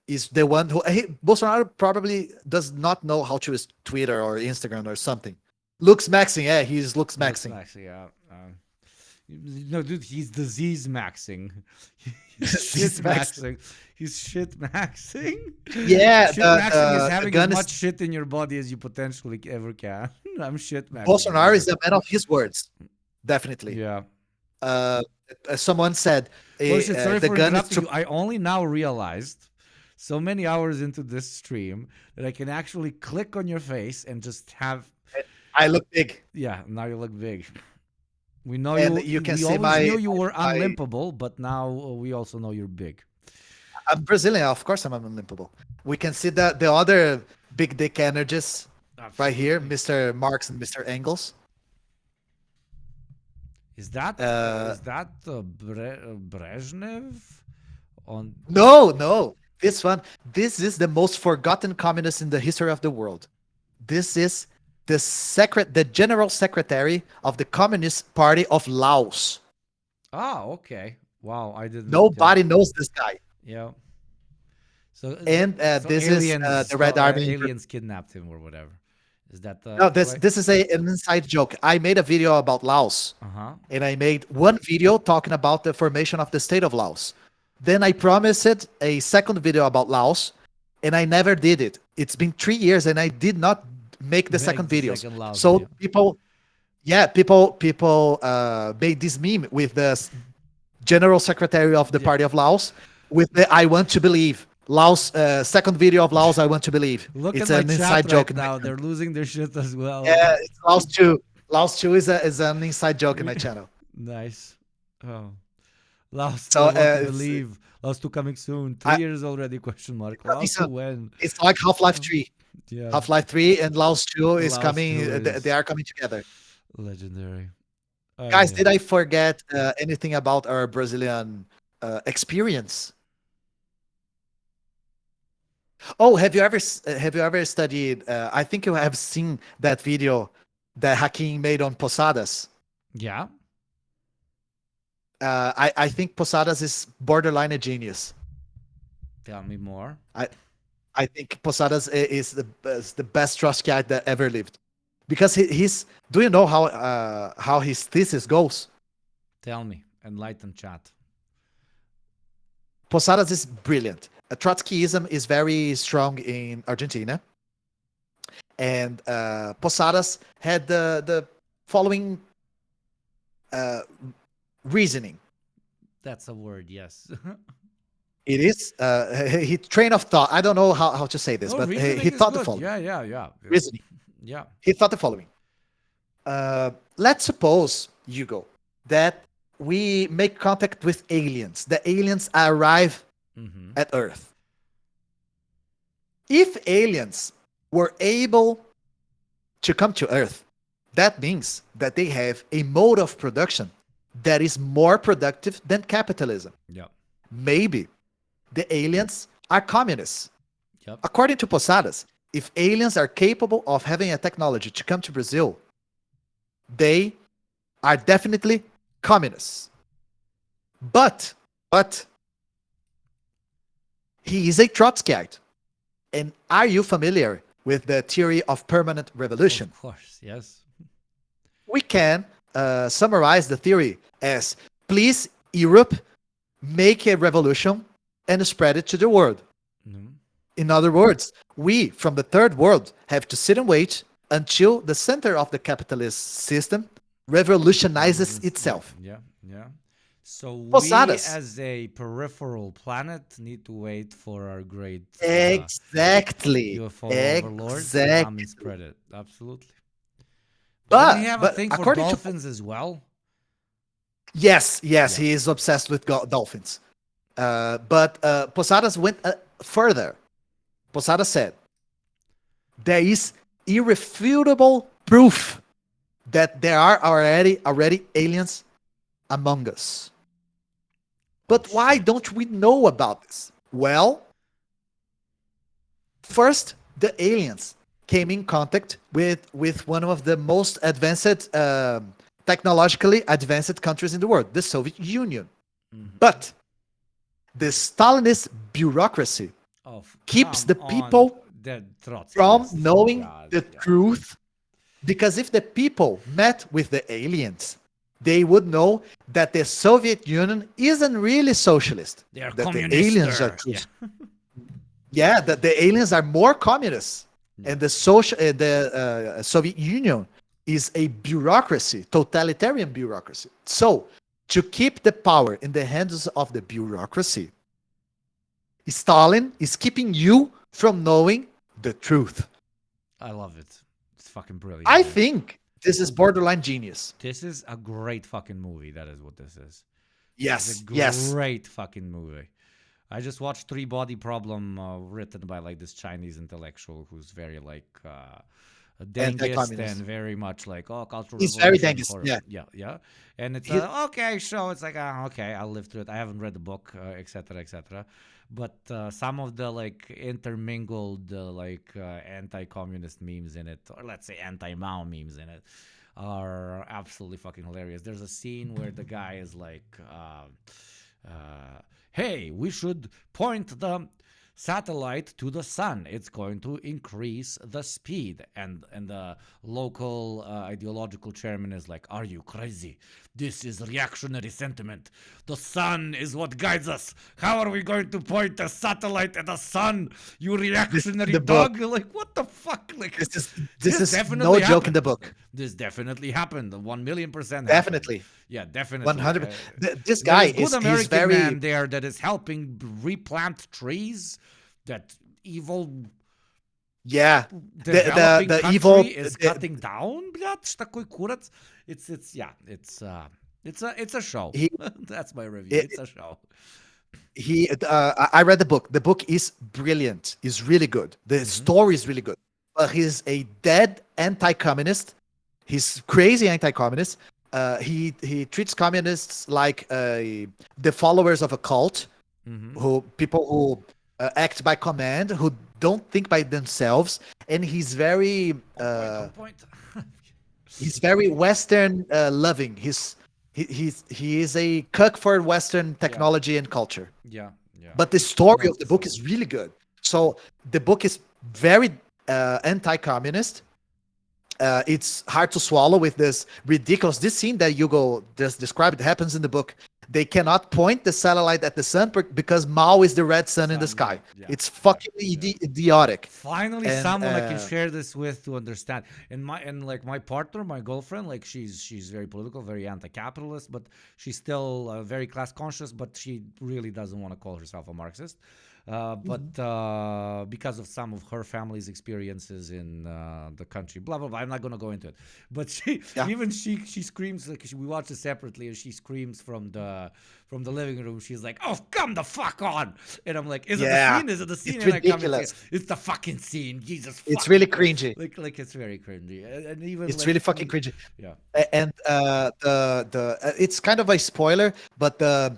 is the one who Bolsonaro probably does not know how to use Twitter or Instagram or something. Looks maxing, yeah, he's looks maxing. Yeah. No, dude, he's disease maxing. He's shit maxing. He's shit maxing. Yeah, shit maxing is having as much shit in your body as you potentially ever can. I'm shit maxing. Bolsonaro is a man of his words, definitely. Yeah. Someone said, Bullshit, sorry the for gun is interrupting you. I only now realized, so many hours into this stream, that I can actually click on your face and just have. I look big. Yeah, now you look big. We know And you. you can We see always knew you my were my unlimpable, but now we also know you're big. I'm Brazilian, of course I'm unlimpable. We can see the other big dick energies right here, Mr. Marx and Mr. Engels. Is that Uh, Brezhnev? On no. This is the most forgotten communist in the history of the world. This is the general secretary of the Communist Party of Laos. Okay. Wow, I didn't. Nobody knows this guy. Yeah. So And so this is the Red Army. aliens kidnapped him or whatever. Is that No, this right? this is an inside joke. I made a video about Laos, Uh-huh. and I made one video talking about the formation of the state of Laos. Then I promised a second video about Laos, and I never did it. It's been 3 years, and I did not make the second videos. second Laos So video. people made this meme with the general secretary of the Party of Laos with the "I want to believe." Laos second video of Laos. I want to believe. Look It's at an my inside chat joke right in my now. channel. They're losing their shit as well. Yeah, it's Laos 2. Laos 2 is an inside joke in my channel. Nice. Oh. Last So, one, what to it's- believe. Last two coming soon. 3 years already? Question mark. Last two when? It's like Half-Life 3. Yeah. Half-Life 3 and Laos 2 is Laos coming. 2 They is are coming together. Legendary. Guys, yeah. did I forget anything about our Brazilian experience? Oh, have you ever studied? I think you have seen that video that Hakim made on Posadas. Yeah. I think Posadas is borderline a genius. Tell me more. I think Posadas is the best Trotskyite that ever lived, because he's. Do you know how his thesis goes? Tell me. Enlighten chat. Posadas is brilliant. Trotskyism is very strong in Argentina, and Posadas had the following reasoning. That's a word, yes. It is he train of thought. I don't know how to say this, No, but reasoning he is thought the good. following. Yeah. Reasoning. Yeah. He thought the following. Let's suppose, Hugo, that we make contact with aliens. The aliens arrive at Earth. If aliens were able to come to Earth, that means that they have a mode of production that is more productive than capitalism. Yeah. Maybe the aliens are communists. Yep. According to Posadas, if aliens are capable of having a technology to come to Brazil, they are definitely communists. But he is a Trotskyite. And are you familiar with the theory of permanent revolution? Of course, yes. We can summarize the theory as, please, Europe, make a revolution and spread it to the world. In other words, we from the third world have to sit and wait until the center of the capitalist system revolutionizes itself. Yeah. So Posadas. we, as a peripheral planet, need to wait for our great Exactly. UFO overlords to come and spread it. Absolutely. But we have a thing for according to dolphins as well. Yes, he is obsessed with dolphins. But Posadas went further. Posadas said, there is irrefutable proof that there are already aliens among us. But why don't we know about this? Well, first, the aliens came in contact with one of the most advanced, technologically advanced countries in the world, the Soviet Union. But the Stalinist bureaucracy keeps the people from knowing the truth, because if the people met with the aliens, they would know that the Soviet Union isn't really socialist. They are that communist. the aliens are true. Yeah, that the aliens are more communist, and the Soviet Union is a bureaucracy, totalitarian bureaucracy. So, to keep the power in the hands of the bureaucracy, Stalin is keeping you from knowing the truth. I love it. It's fucking brilliant. I think This is borderline genius. This is a great fucking movie. That is what this is. Yes, It's a yes. great fucking movie. I just watched Three Body Problem, written by like this Chinese intellectual who's very like a Dengist Anti-communist. and very much like cultural. He's very revolution, Dengist, horror. yeah. yeah. And it's He- okay show. It's like okay, I'll live through it. I haven't read the book, etc., etc. But some of the like intermingled anti-communist memes in it, or let's say anti-Mao memes in it, are absolutely fucking hilarious. There's a scene where the guy is like, hey, we should point the satellite to the sun. It's going to increase the speed. And the local ideological chairman is like, are you crazy? This is reactionary sentiment. The sun is what guides us. How are we going to point a satellite at the sun? You reactionary the book. dog. Like, what the fuck? Like, This is definitely no joke in happened. the book. This definitely happened. 1,000,000% Definitely. happened. Yeah, definitely. 100. This There's guy a good is American he's very man there that is helping replant trees that evil yeah. developing The country evil is cutting down. Блядь, такой курац. It's a show. That's my review. It's a show. I read the book. The book is brilliant. It's really good. The story is really good. But he's a dead anti-communist. He's crazy anti-communist. He treats communists like the followers of a cult, people who act by command, who don't think by themselves, and he's very he's very Western loving. He is a cook for Western technology and culture. Yeah. But the story of the book is really good. So the book is very anti-communist. It's hard to swallow with this This scene that Hugo just described happens in the book. They cannot point the satellite at the sun because Mao is the red sun in the sky. It's fucking idiotic. Finally, And, someone I can share this with to understand. And my partner, my girlfriend, like she's very political, very anti-capitalist, but she's still very class conscious. But she really doesn't want to call herself a Marxist. But because of some of her family's experiences in the country, blah blah blah. I'm not gonna go into it. But she screams like we watch it separately, and she screams from the living room. She's like, "Oh, come the fuck on!" And I'm like, "Is it the scene? Is it the scene?" It's and I come and ridiculous. say, it's the fucking scene. Jesus. It's fuck. really cringy. Like it's very cringy, and even It's like, really fucking cringy. Yeah. And it's kind of a spoiler, but the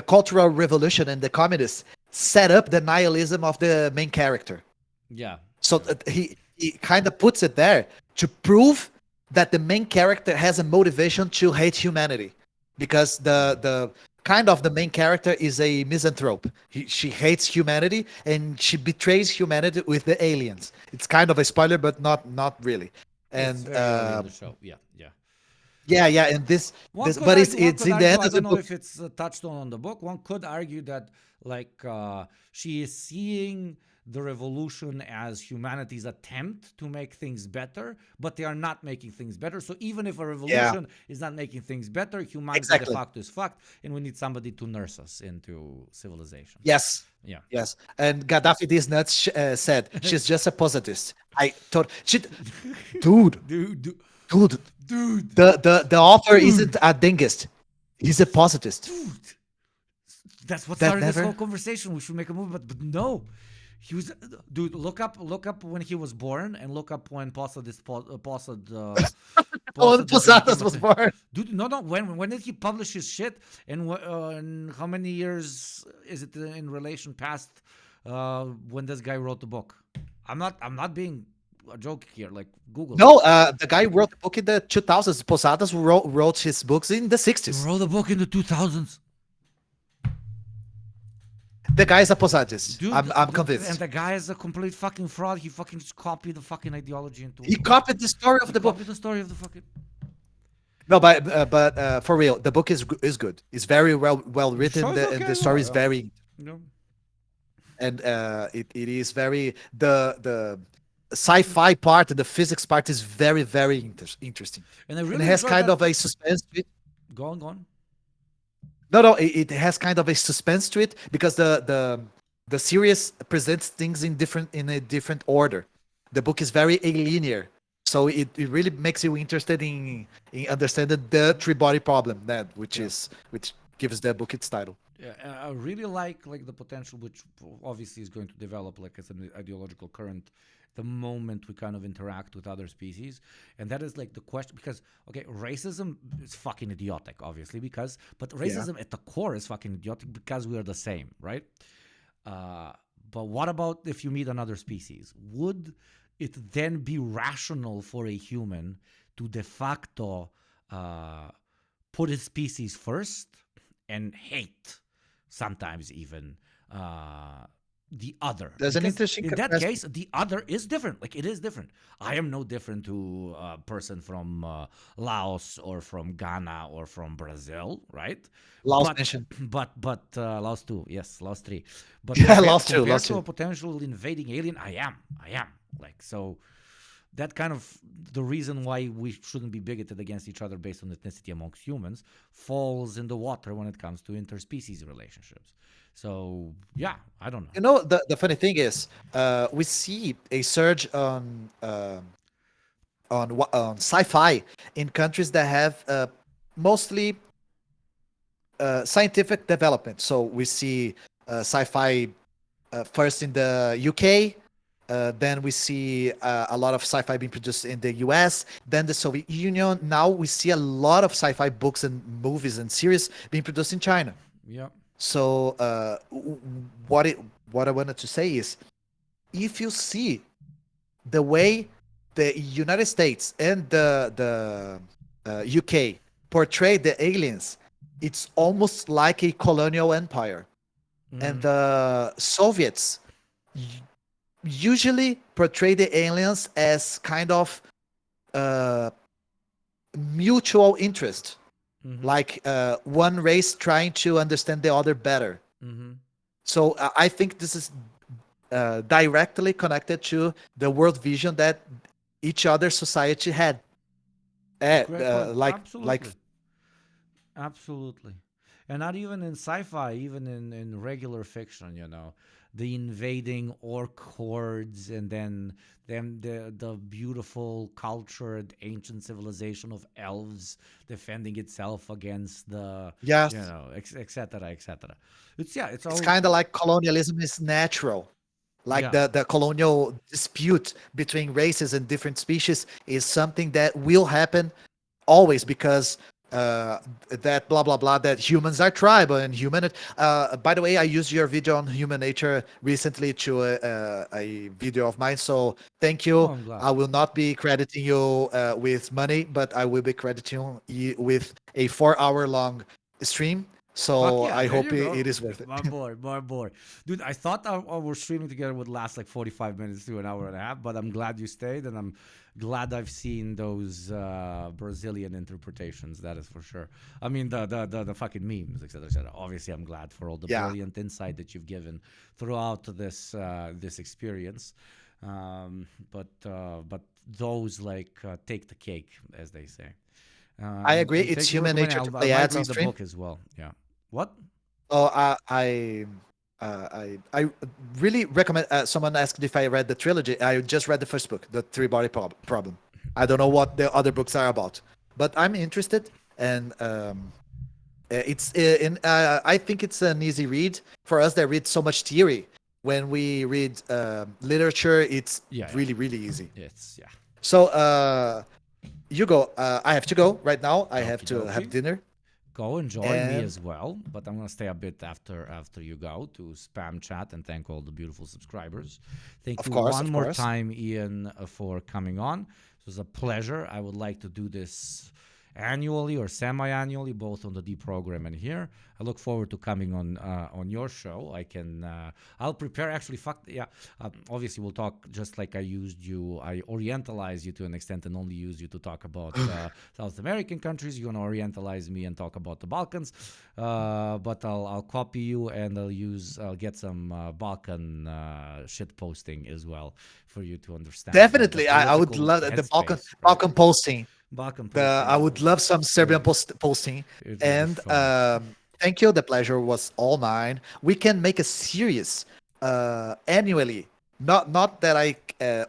Cultural Revolution and the communists set up the nihilism of the main character. Yeah. So he kind of puts it there to prove that the main character has a motivation to hate humanity, because the kind of the main character is a misanthrope. She hates humanity and she betrays humanity with the aliens. It's kind of a spoiler, but not really. And It's very early in the show. Yeah. yeah, and this One could but it's argue- one it's could in the argue, end I of the don't know book. if it's touched on the book. One could argue that like she is seeing the revolution as humanity's attempt to make things better, but they are not making things better. So even if a revolution is not making things better, humanity de Exactly. facto is fucked, and we need somebody to nurse us into civilization. Yes. Yeah. Yes. And Gaddafi these nuts said she's just a positivist. I thought dude. The author isn't a dingist. He's a positivist. That's what That started this never- whole conversation. We should make a movie, but no. He was, dude. Look up when he was born, and look up when Posadas Posadas was born. Dude, no. When did he publish his shit, and how many years is it in relation past when this guy wrote the book? I'm not being a joke here. Like Google. No, the guy wrote the book in the 2000s. Posadas wrote his books in the 60s. He wrote a book in the 2000s. The guy is a Posadist. Dude, I'm convinced. And the guy is a complete fucking fraud. He fucking just copied the fucking ideology into. He copied the story of the book. Copied the story of the fucking. No, but for real, the book is good. It's very well written, Show's and okay, the story is yeah. very. No. And it is very the sci-fi part and the physics part is very interesting. And I And really it has enjoyed kind that- of a suspense to it. Go on. No, it has kind of a suspense to it because the series presents things in a different order. The book is very linear, So it really makes you interested in understanding the three-body problem, which gives the book its title. Yeah, I really like the potential, which obviously is going to develop as an ideological current the moment we kind of interact with other species, and that is the question, because racism is fucking idiotic, obviously, but racism at the core is fucking idiotic because we are the same, right? But what about if you meet another species? Would it then be rational for a human to de facto put his species first and hate sometimes even the other? There's an interesting in that case, the other is different. It is different. I am no different to a person from Laos or from Ghana or from Brazil, right? Laos nation. But Laos too. Yes, Laos 3. But Laos 2. Compared to a potential invading alien, I am. So that kind of the reason why we shouldn't be bigoted against each other based on ethnicity amongst humans falls in the water when it comes to interspecies relationships. So yeah, I don't know. The funny thing is, we see a surge on sci-fi in countries that have mostly scientific development. So we see sci-fi first in the UK. Then we see a lot of sci-fi being produced in the US, then the Soviet Union. Now we see a lot of sci-fi books and movies and series being produced in China. Yeah. So what I wanted to say is, if you see the way the United States and the UK portray the aliens, it's almost like a colonial empire. And the Soviets usually portray the aliens as kind of mutual interest, like one race trying to understand the other better. So I think this is directly connected to the world vision that each other society had. Absolutely. And not even in sci-fi, even in regular fiction, the invading orc hordes, and then the beautiful cultured ancient civilization of elves defending itself against the etc. It's kind of like colonialism is natural. The colonial dispute between races and different species is something that will happen always, because that blah blah blah, that humans are tribal and human. By the way, I used your video on human nature recently to a video of mine, so thank you. I will not be crediting you with money, but I will be crediting you with a 4-hour long stream. So I hope it is worth it. More boy. Dude, I thought our streaming together would last 45 minutes to an hour and a half, but I'm glad you stayed, and I'm glad I've seen those Brazilian interpretations. That is for sure. I mean, the fucking memes, etc., etc. Obviously, I'm glad for all the brilliant insight that you've given throughout this experience. But those take the cake, as they say. I agree. It's human nature to play ads on stream. The book as well. Yeah. What? Oh, I really recommend. Someone asked if I read the trilogy. I just read the first book, The Three-Body Problem. I don't know what the other books are about, but I'm interested, and it's I think it's an easy read for us that read so much theory. When we read literature, it's really easy. So you go. I have to go right now. I have to have dinner. Go and join me as well, but I'm going to stay a bit after you go to spam chat and thank all the beautiful subscribers. Thank you one more time, Ian, for coming on. It was a pleasure. I would like to do this annually or semi-annually, both on the D program and here. I look forward to coming on your show. I'll prepare. Actually, obviously we'll talk just like I used you. I orientalize you to an extent and only use you to talk about South American countries. You're gonna orientalize me and talk about the Balkans. But I'll copy you, and I'll get some Balkan shit posting as well for you to understand. Definitely, I would love the Balkan posting. I would love some Serbian posting. And thank you. The pleasure was all mine. We can make a series annually not that I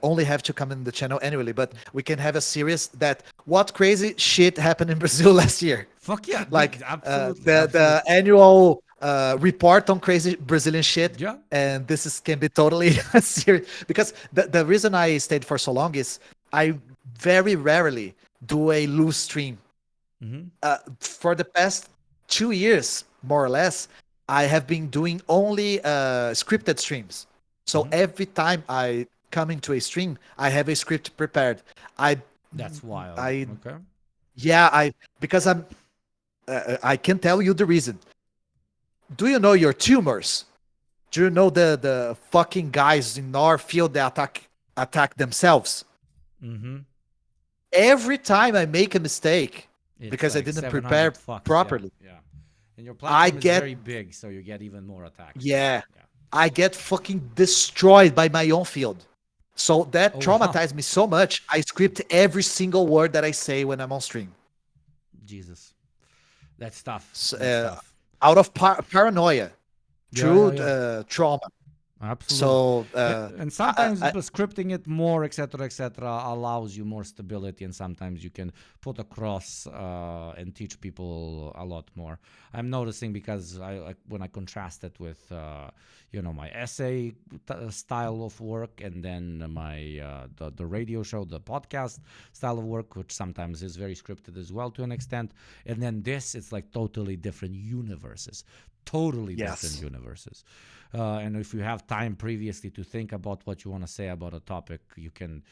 only have to come in the channel annually, but we can have a series that what crazy shit happened in Brazil last year. Fuck yeah, Like absolutely, the annual report on crazy Brazilian shit. Yeah. And can be totally serious because the reason I stayed for so long is I very rarely do a loose stream. For the past 2 years, more or less, I have been doing only scripted streams. So every time I come into a stream, I have a script prepared. That's wild. Okay. Yeah, because I can tell you the reason. Do you know your tumors? Do you know the fucking guys in our field that attack themselves? Every time I make a mistake because I didn't prepare properly, Yeah. And your platform is very big, so you get even more attacks. Yeah, I get fucking destroyed by my own field. So that traumatized me so much. I script every single word that I say when I'm on stream. Jesus, that's tough. Out of paranoia, through trauma. Absolutely. So and sometimes scripting it more, etc., allows you more stability, and sometimes you can put across and teach people a lot more. I'm noticing because when I contrast it with my essay style of work, and then my the radio show, the podcast style of work, which sometimes is very scripted as well to an extent, and then this, it's like totally different universes. Different universes. And if you have time previously to think about what you want to say about a topic, you can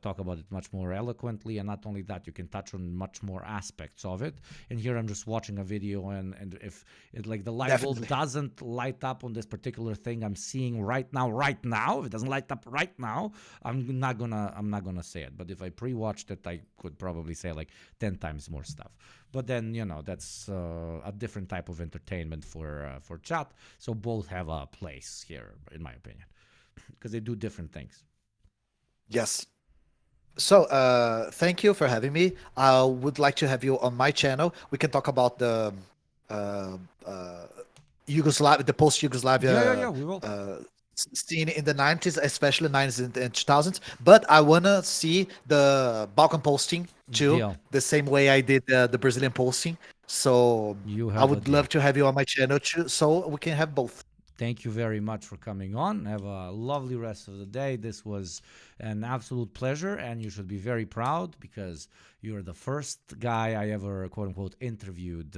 talk about it much more eloquently. And not only that, you can touch on much more aspects of it. And here I'm just watching a video, and if it, like, the light bulb doesn't light up on this particular thing I'm seeing right now, if it doesn't light up right now, I'm not gonna say it. But if I pre-watched it, I could probably say like 10 times more stuff. But then, that's a different type of entertainment for chat. So both have a place here, in my opinion, because they do different things. Yes. So thank you for having me. I would like to have you on my channel. We can talk about the Yugoslavia, the post-Yugoslavia we will. Scene in the 90s, especially 90s and 2000s. But I want to see the Balkan posting too, the same way I did the Brazilian posting. So I would love to have you on my channel too, so we can have both. Thank you very much for coming on. Have a lovely rest of the day. This was an absolute pleasure, and you should be very proud because you're the first guy I ever, quote unquote, interviewed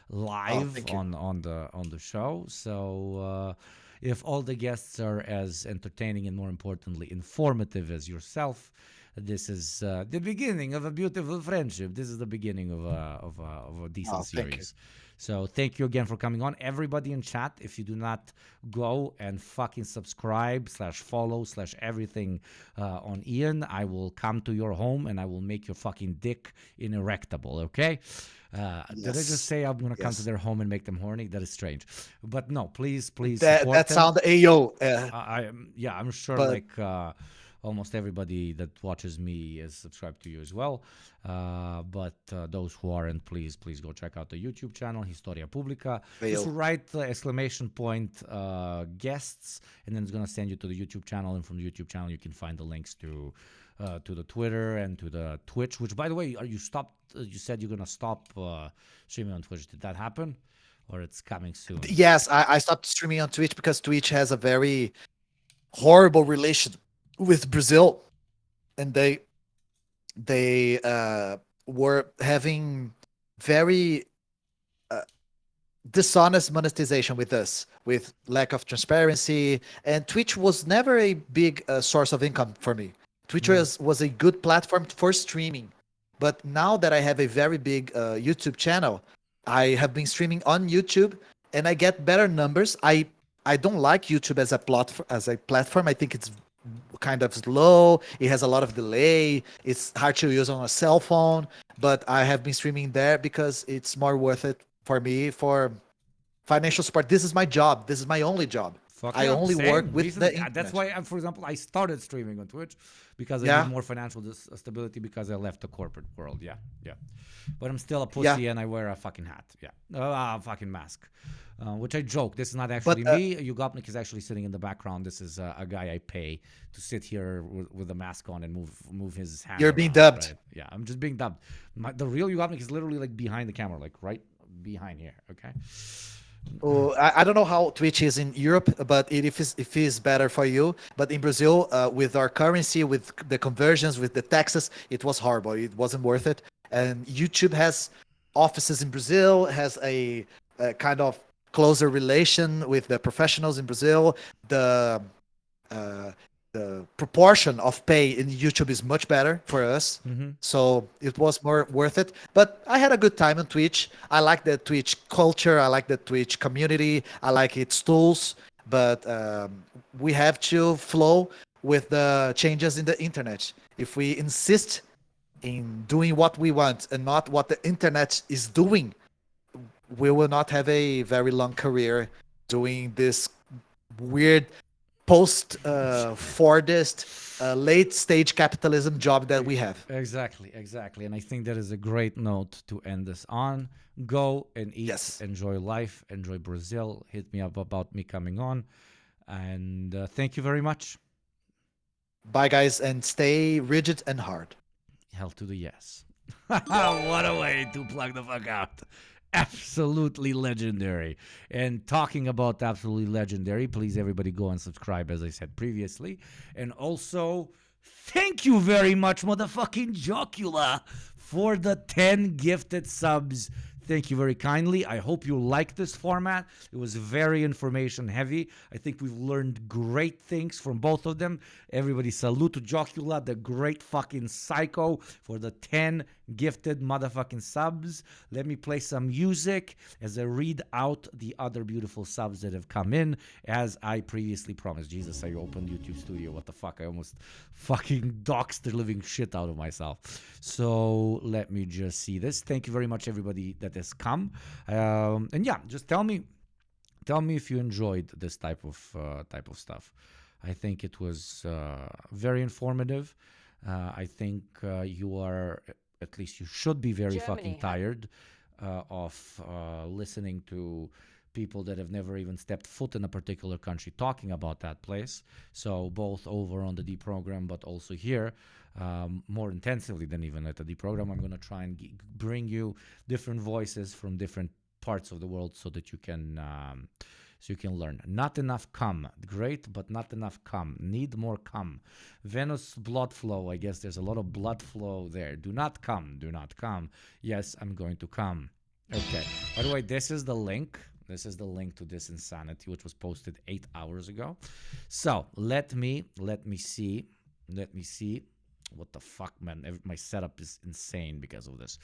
live on the show. So if all the guests are as entertaining and, more importantly, informative as yourself, this is the beginning of a beautiful friendship. This is the beginning of a decent series. So thank you again for coming on. Everybody in chat, if you do not go and fucking subscribe /follow /everything on Ian, I will come to your home and I will make your fucking dick inerectable, okay? Did I just say I'm going to come to their home and make them horny? That is strange. But no, please support that them. sound Ayo. I'm sure almost everybody that watches me is subscribed to you as well. But those who aren't, please go check out the YouTube channel, Historia Publica. Just write ! Guests, and then it's going to send you to the YouTube channel. And from the YouTube channel, you can find the links to the Twitter and to the Twitch, which, by the way, you said you're going to stop streaming on Twitch. Did that happen? Or it's coming soon? Yes, I stopped streaming on Twitch because Twitch has a very horrible relation with Brazil, and they were having very dishonest monetization with us, with lack of transparency, and Twitch was never a big source of income for me. Twitch was a good platform for streaming, but now that I have a very big YouTube channel, I have been streaming on YouTube, and I get better numbers. I don't like YouTube as a platform. I think it's kind of slow. It has a lot of delay. It's hard to use on a cell phone, but I have been streaming there because it's more worth it for me for financial support. This is my job. This is my only job. I only work with recently, the internet. that's why, for example, I started streaming on Twitch because I Yeah. need more financial stability because I left the corporate world. Yeah, yeah. But I'm still a pussy and I wear a fucking hat. Yeah, a fucking mask. Which I joke. This is not actually me. Yugopnik is actually sitting in the background. This is a guy I pay to sit here with a mask on and move his hand. You're being around, dubbed. right? Yeah, I'm just being dubbed. The real Yugopnik is literally like behind the camera, like right behind here. Okay. Oh, I don't know how Twitch is in Europe, but it is better for you. But in Brazil, with our currency, with the conversions, with the taxes, it was horrible. It wasn't worth it. And YouTube has offices in Brazil, has a kind of closer relation with the professionals in Brazil. The proportion of pay in YouTube is much better for us. So it was more worth it. But I had a good time on Twitch. I like the Twitch culture. I like the Twitch community. I like its tools. But we have to flow with the changes in the internet. If we insist in doing what we want and not what the internet is doing, we will not have a very long career doing this weird post-Fordist late stage capitalism job that we have. Exactly. And I think that is a great note to end this on. Go and eat, enjoy life, enjoy Brazil. Hit me up about me coming on. And thank you very much. Bye, guys, and stay rigid and hard. Hell to the yes. What a way to plug the fuck out. Absolutely legendary. And talking about absolutely legendary, please everybody go and subscribe, as I said previously. And also, thank you very much, motherfucking Jocula, for the 10 gifted subs. Thank you very kindly. I hope you like this format. It was very information heavy. I think we've learned great things from both of them. Everybody salute to Jocula, the great fucking psycho, for the 10 gifted motherfucking subs. Let me play some music as I read out the other beautiful subs that have come in, as I previously promised. Jesus, I opened YouTube Studio. What the fuck? I almost fucking doxed the living shit out of myself. So let me just see this. Thank you very much, everybody that has come. And yeah, just tell me if you enjoyed this type of stuff. I think it was very informative. I think you are, at least you should be very fucking tired of listening to people that have never even stepped foot in a particular country talking about that place. So both over on the D program, but also here, more intensively than even at the D program, I'm going to try and bring you different voices from different parts of the world so that you can learn. Not enough cum. Great, but not enough cum. Need more cum. Venus blood flow. I guess there's a lot of blood flow there. Do not come. Do not come. Yes, I'm going to come. Okay. By the way, this is the link. This is the link to this insanity, which was posted 8 hours ago. So let me see. What the fuck, man? My setup is insane because of this.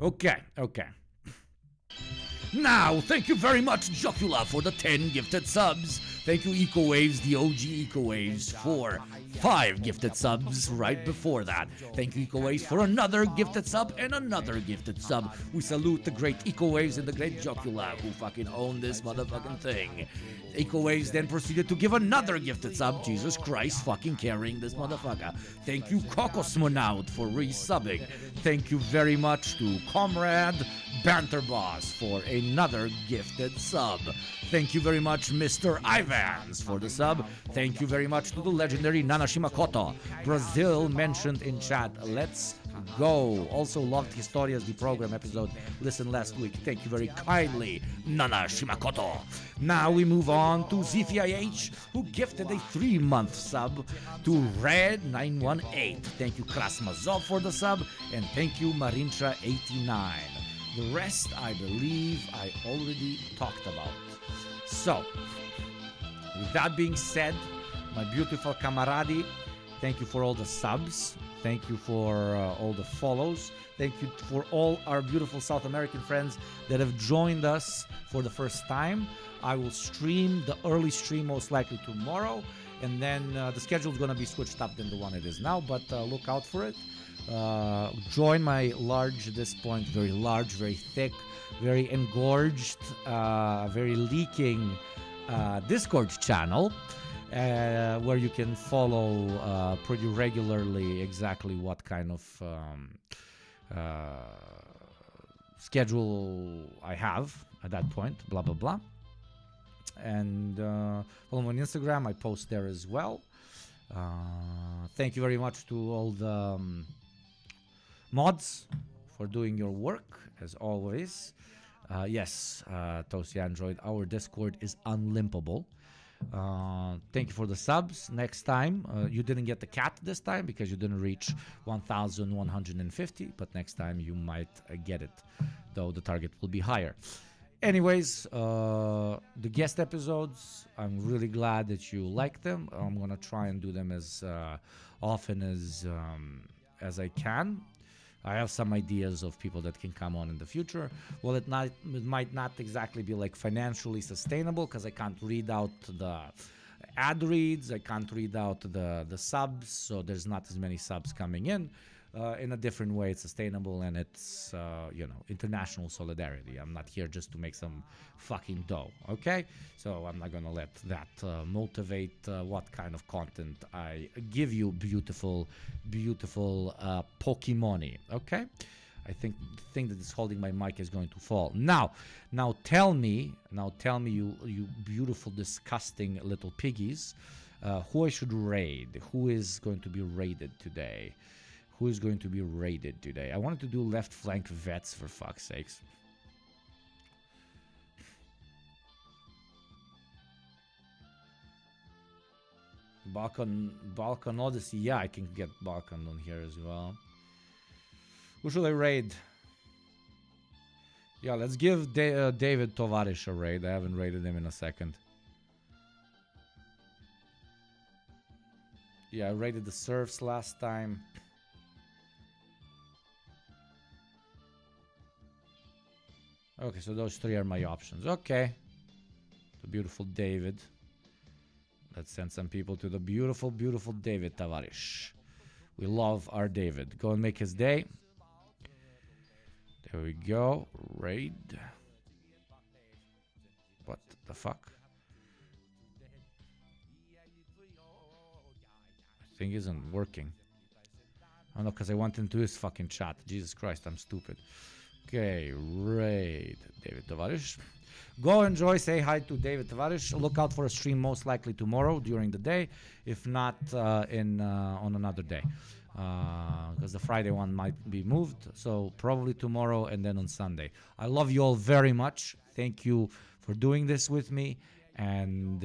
Okay. Now, thank you very much, Jocula, for the 10 gifted subs. Thank you, EcoWaves, the OG EcoWaves, for 5 gifted subs right before that. Thank you, EcoWaves, for another gifted sub and another gifted sub. We salute the great EcoWaves and the great Jocula, who fucking own this motherfucking thing. EcoWaves then proceeded to give another gifted sub. Jesus Christ, fucking carrying this motherfucker. Thank you, Cocosmonaut, for resubbing. Thank you very much to Comrade Banter Boss for another gifted sub. Thank you very much, Mr. Ivans, for the sub. Thank you very much to the legendary Nana Shimakoto. Brazil mentioned in chat. Let's go. Also loved Historias, the program episode. Listen last week. Thank you very kindly, Nana Shimakoto. Now we move on to ZFIH, who gifted a 3-month sub to Red918. Thank you, Krasmazov, for the sub. And thank you, Marincha89. The rest, I believe, I already talked about. So, with that being said, my beautiful camaradi, thank you for all the subs. Thank you for all the follows. Thank you for all our beautiful South American friends that have joined us for the first time. I will stream the early stream most likely tomorrow, and then the schedule is going to be switched up than the one it is now, but look out for it. Join my large, at this point, very large, very thick, very engorged, very leaking Discord channel where you can follow pretty regularly exactly what kind of schedule I have at that point, blah, blah, blah. And follow me on Instagram. I post there as well. Thank you very much to all the mods for doing your work, as always. Yes, Toasty Android, our Discord is unlimpable. Thank you for the subs. Next time, you didn't get the cat this time because you didn't reach 1,150, but next time you might get it, though the target will be higher. Anyways, the guest episodes, I'm really glad that you like them. I'm gonna try and do them as often as I can. I have some ideas of people that can come on in the future. Well, it might not exactly be like financially sustainable because I can't read out the ad reads. I can't read out the subs, so there's not as many subs coming in. In a different way, it's sustainable and it's, international solidarity. I'm not here just to make some fucking dough, okay? So I'm not going to let that motivate what kind of content I give you, beautiful, beautiful Pokemon, okay? I think the thing that is holding my mic is going to fall. Now tell me, you beautiful, disgusting little piggies, who I should raid. Who is going to be raided today? Who is going to be raided today? I wanted to do left flank vets, for fuck's sakes. Balkan Odyssey. Yeah, I can get Balkan on here as well. Who should I raid? Yeah, let's give David Tovarish a raid. I haven't raided him in a second. Yeah, I raided the Serfs last time. Okay, so those three are my options. Okay. The beautiful David. Let's send some people to the beautiful, beautiful David Tavarish. We love our David. Go and make his day. There we go. Raid. What the fuck? Thing isn't working. Oh no, because I went into his fucking chat. Jesus Christ, I'm stupid. Okay, raid David Tavarish. Go enjoy, say hi to David Tavarish. Look out for a stream most likely tomorrow during the day, if not on another day, because the Friday one might be moved. So probably tomorrow and then on Sunday. I love you all very much. Thank you for doing this with me, and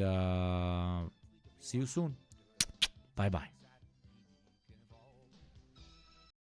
see you soon. Bye bye.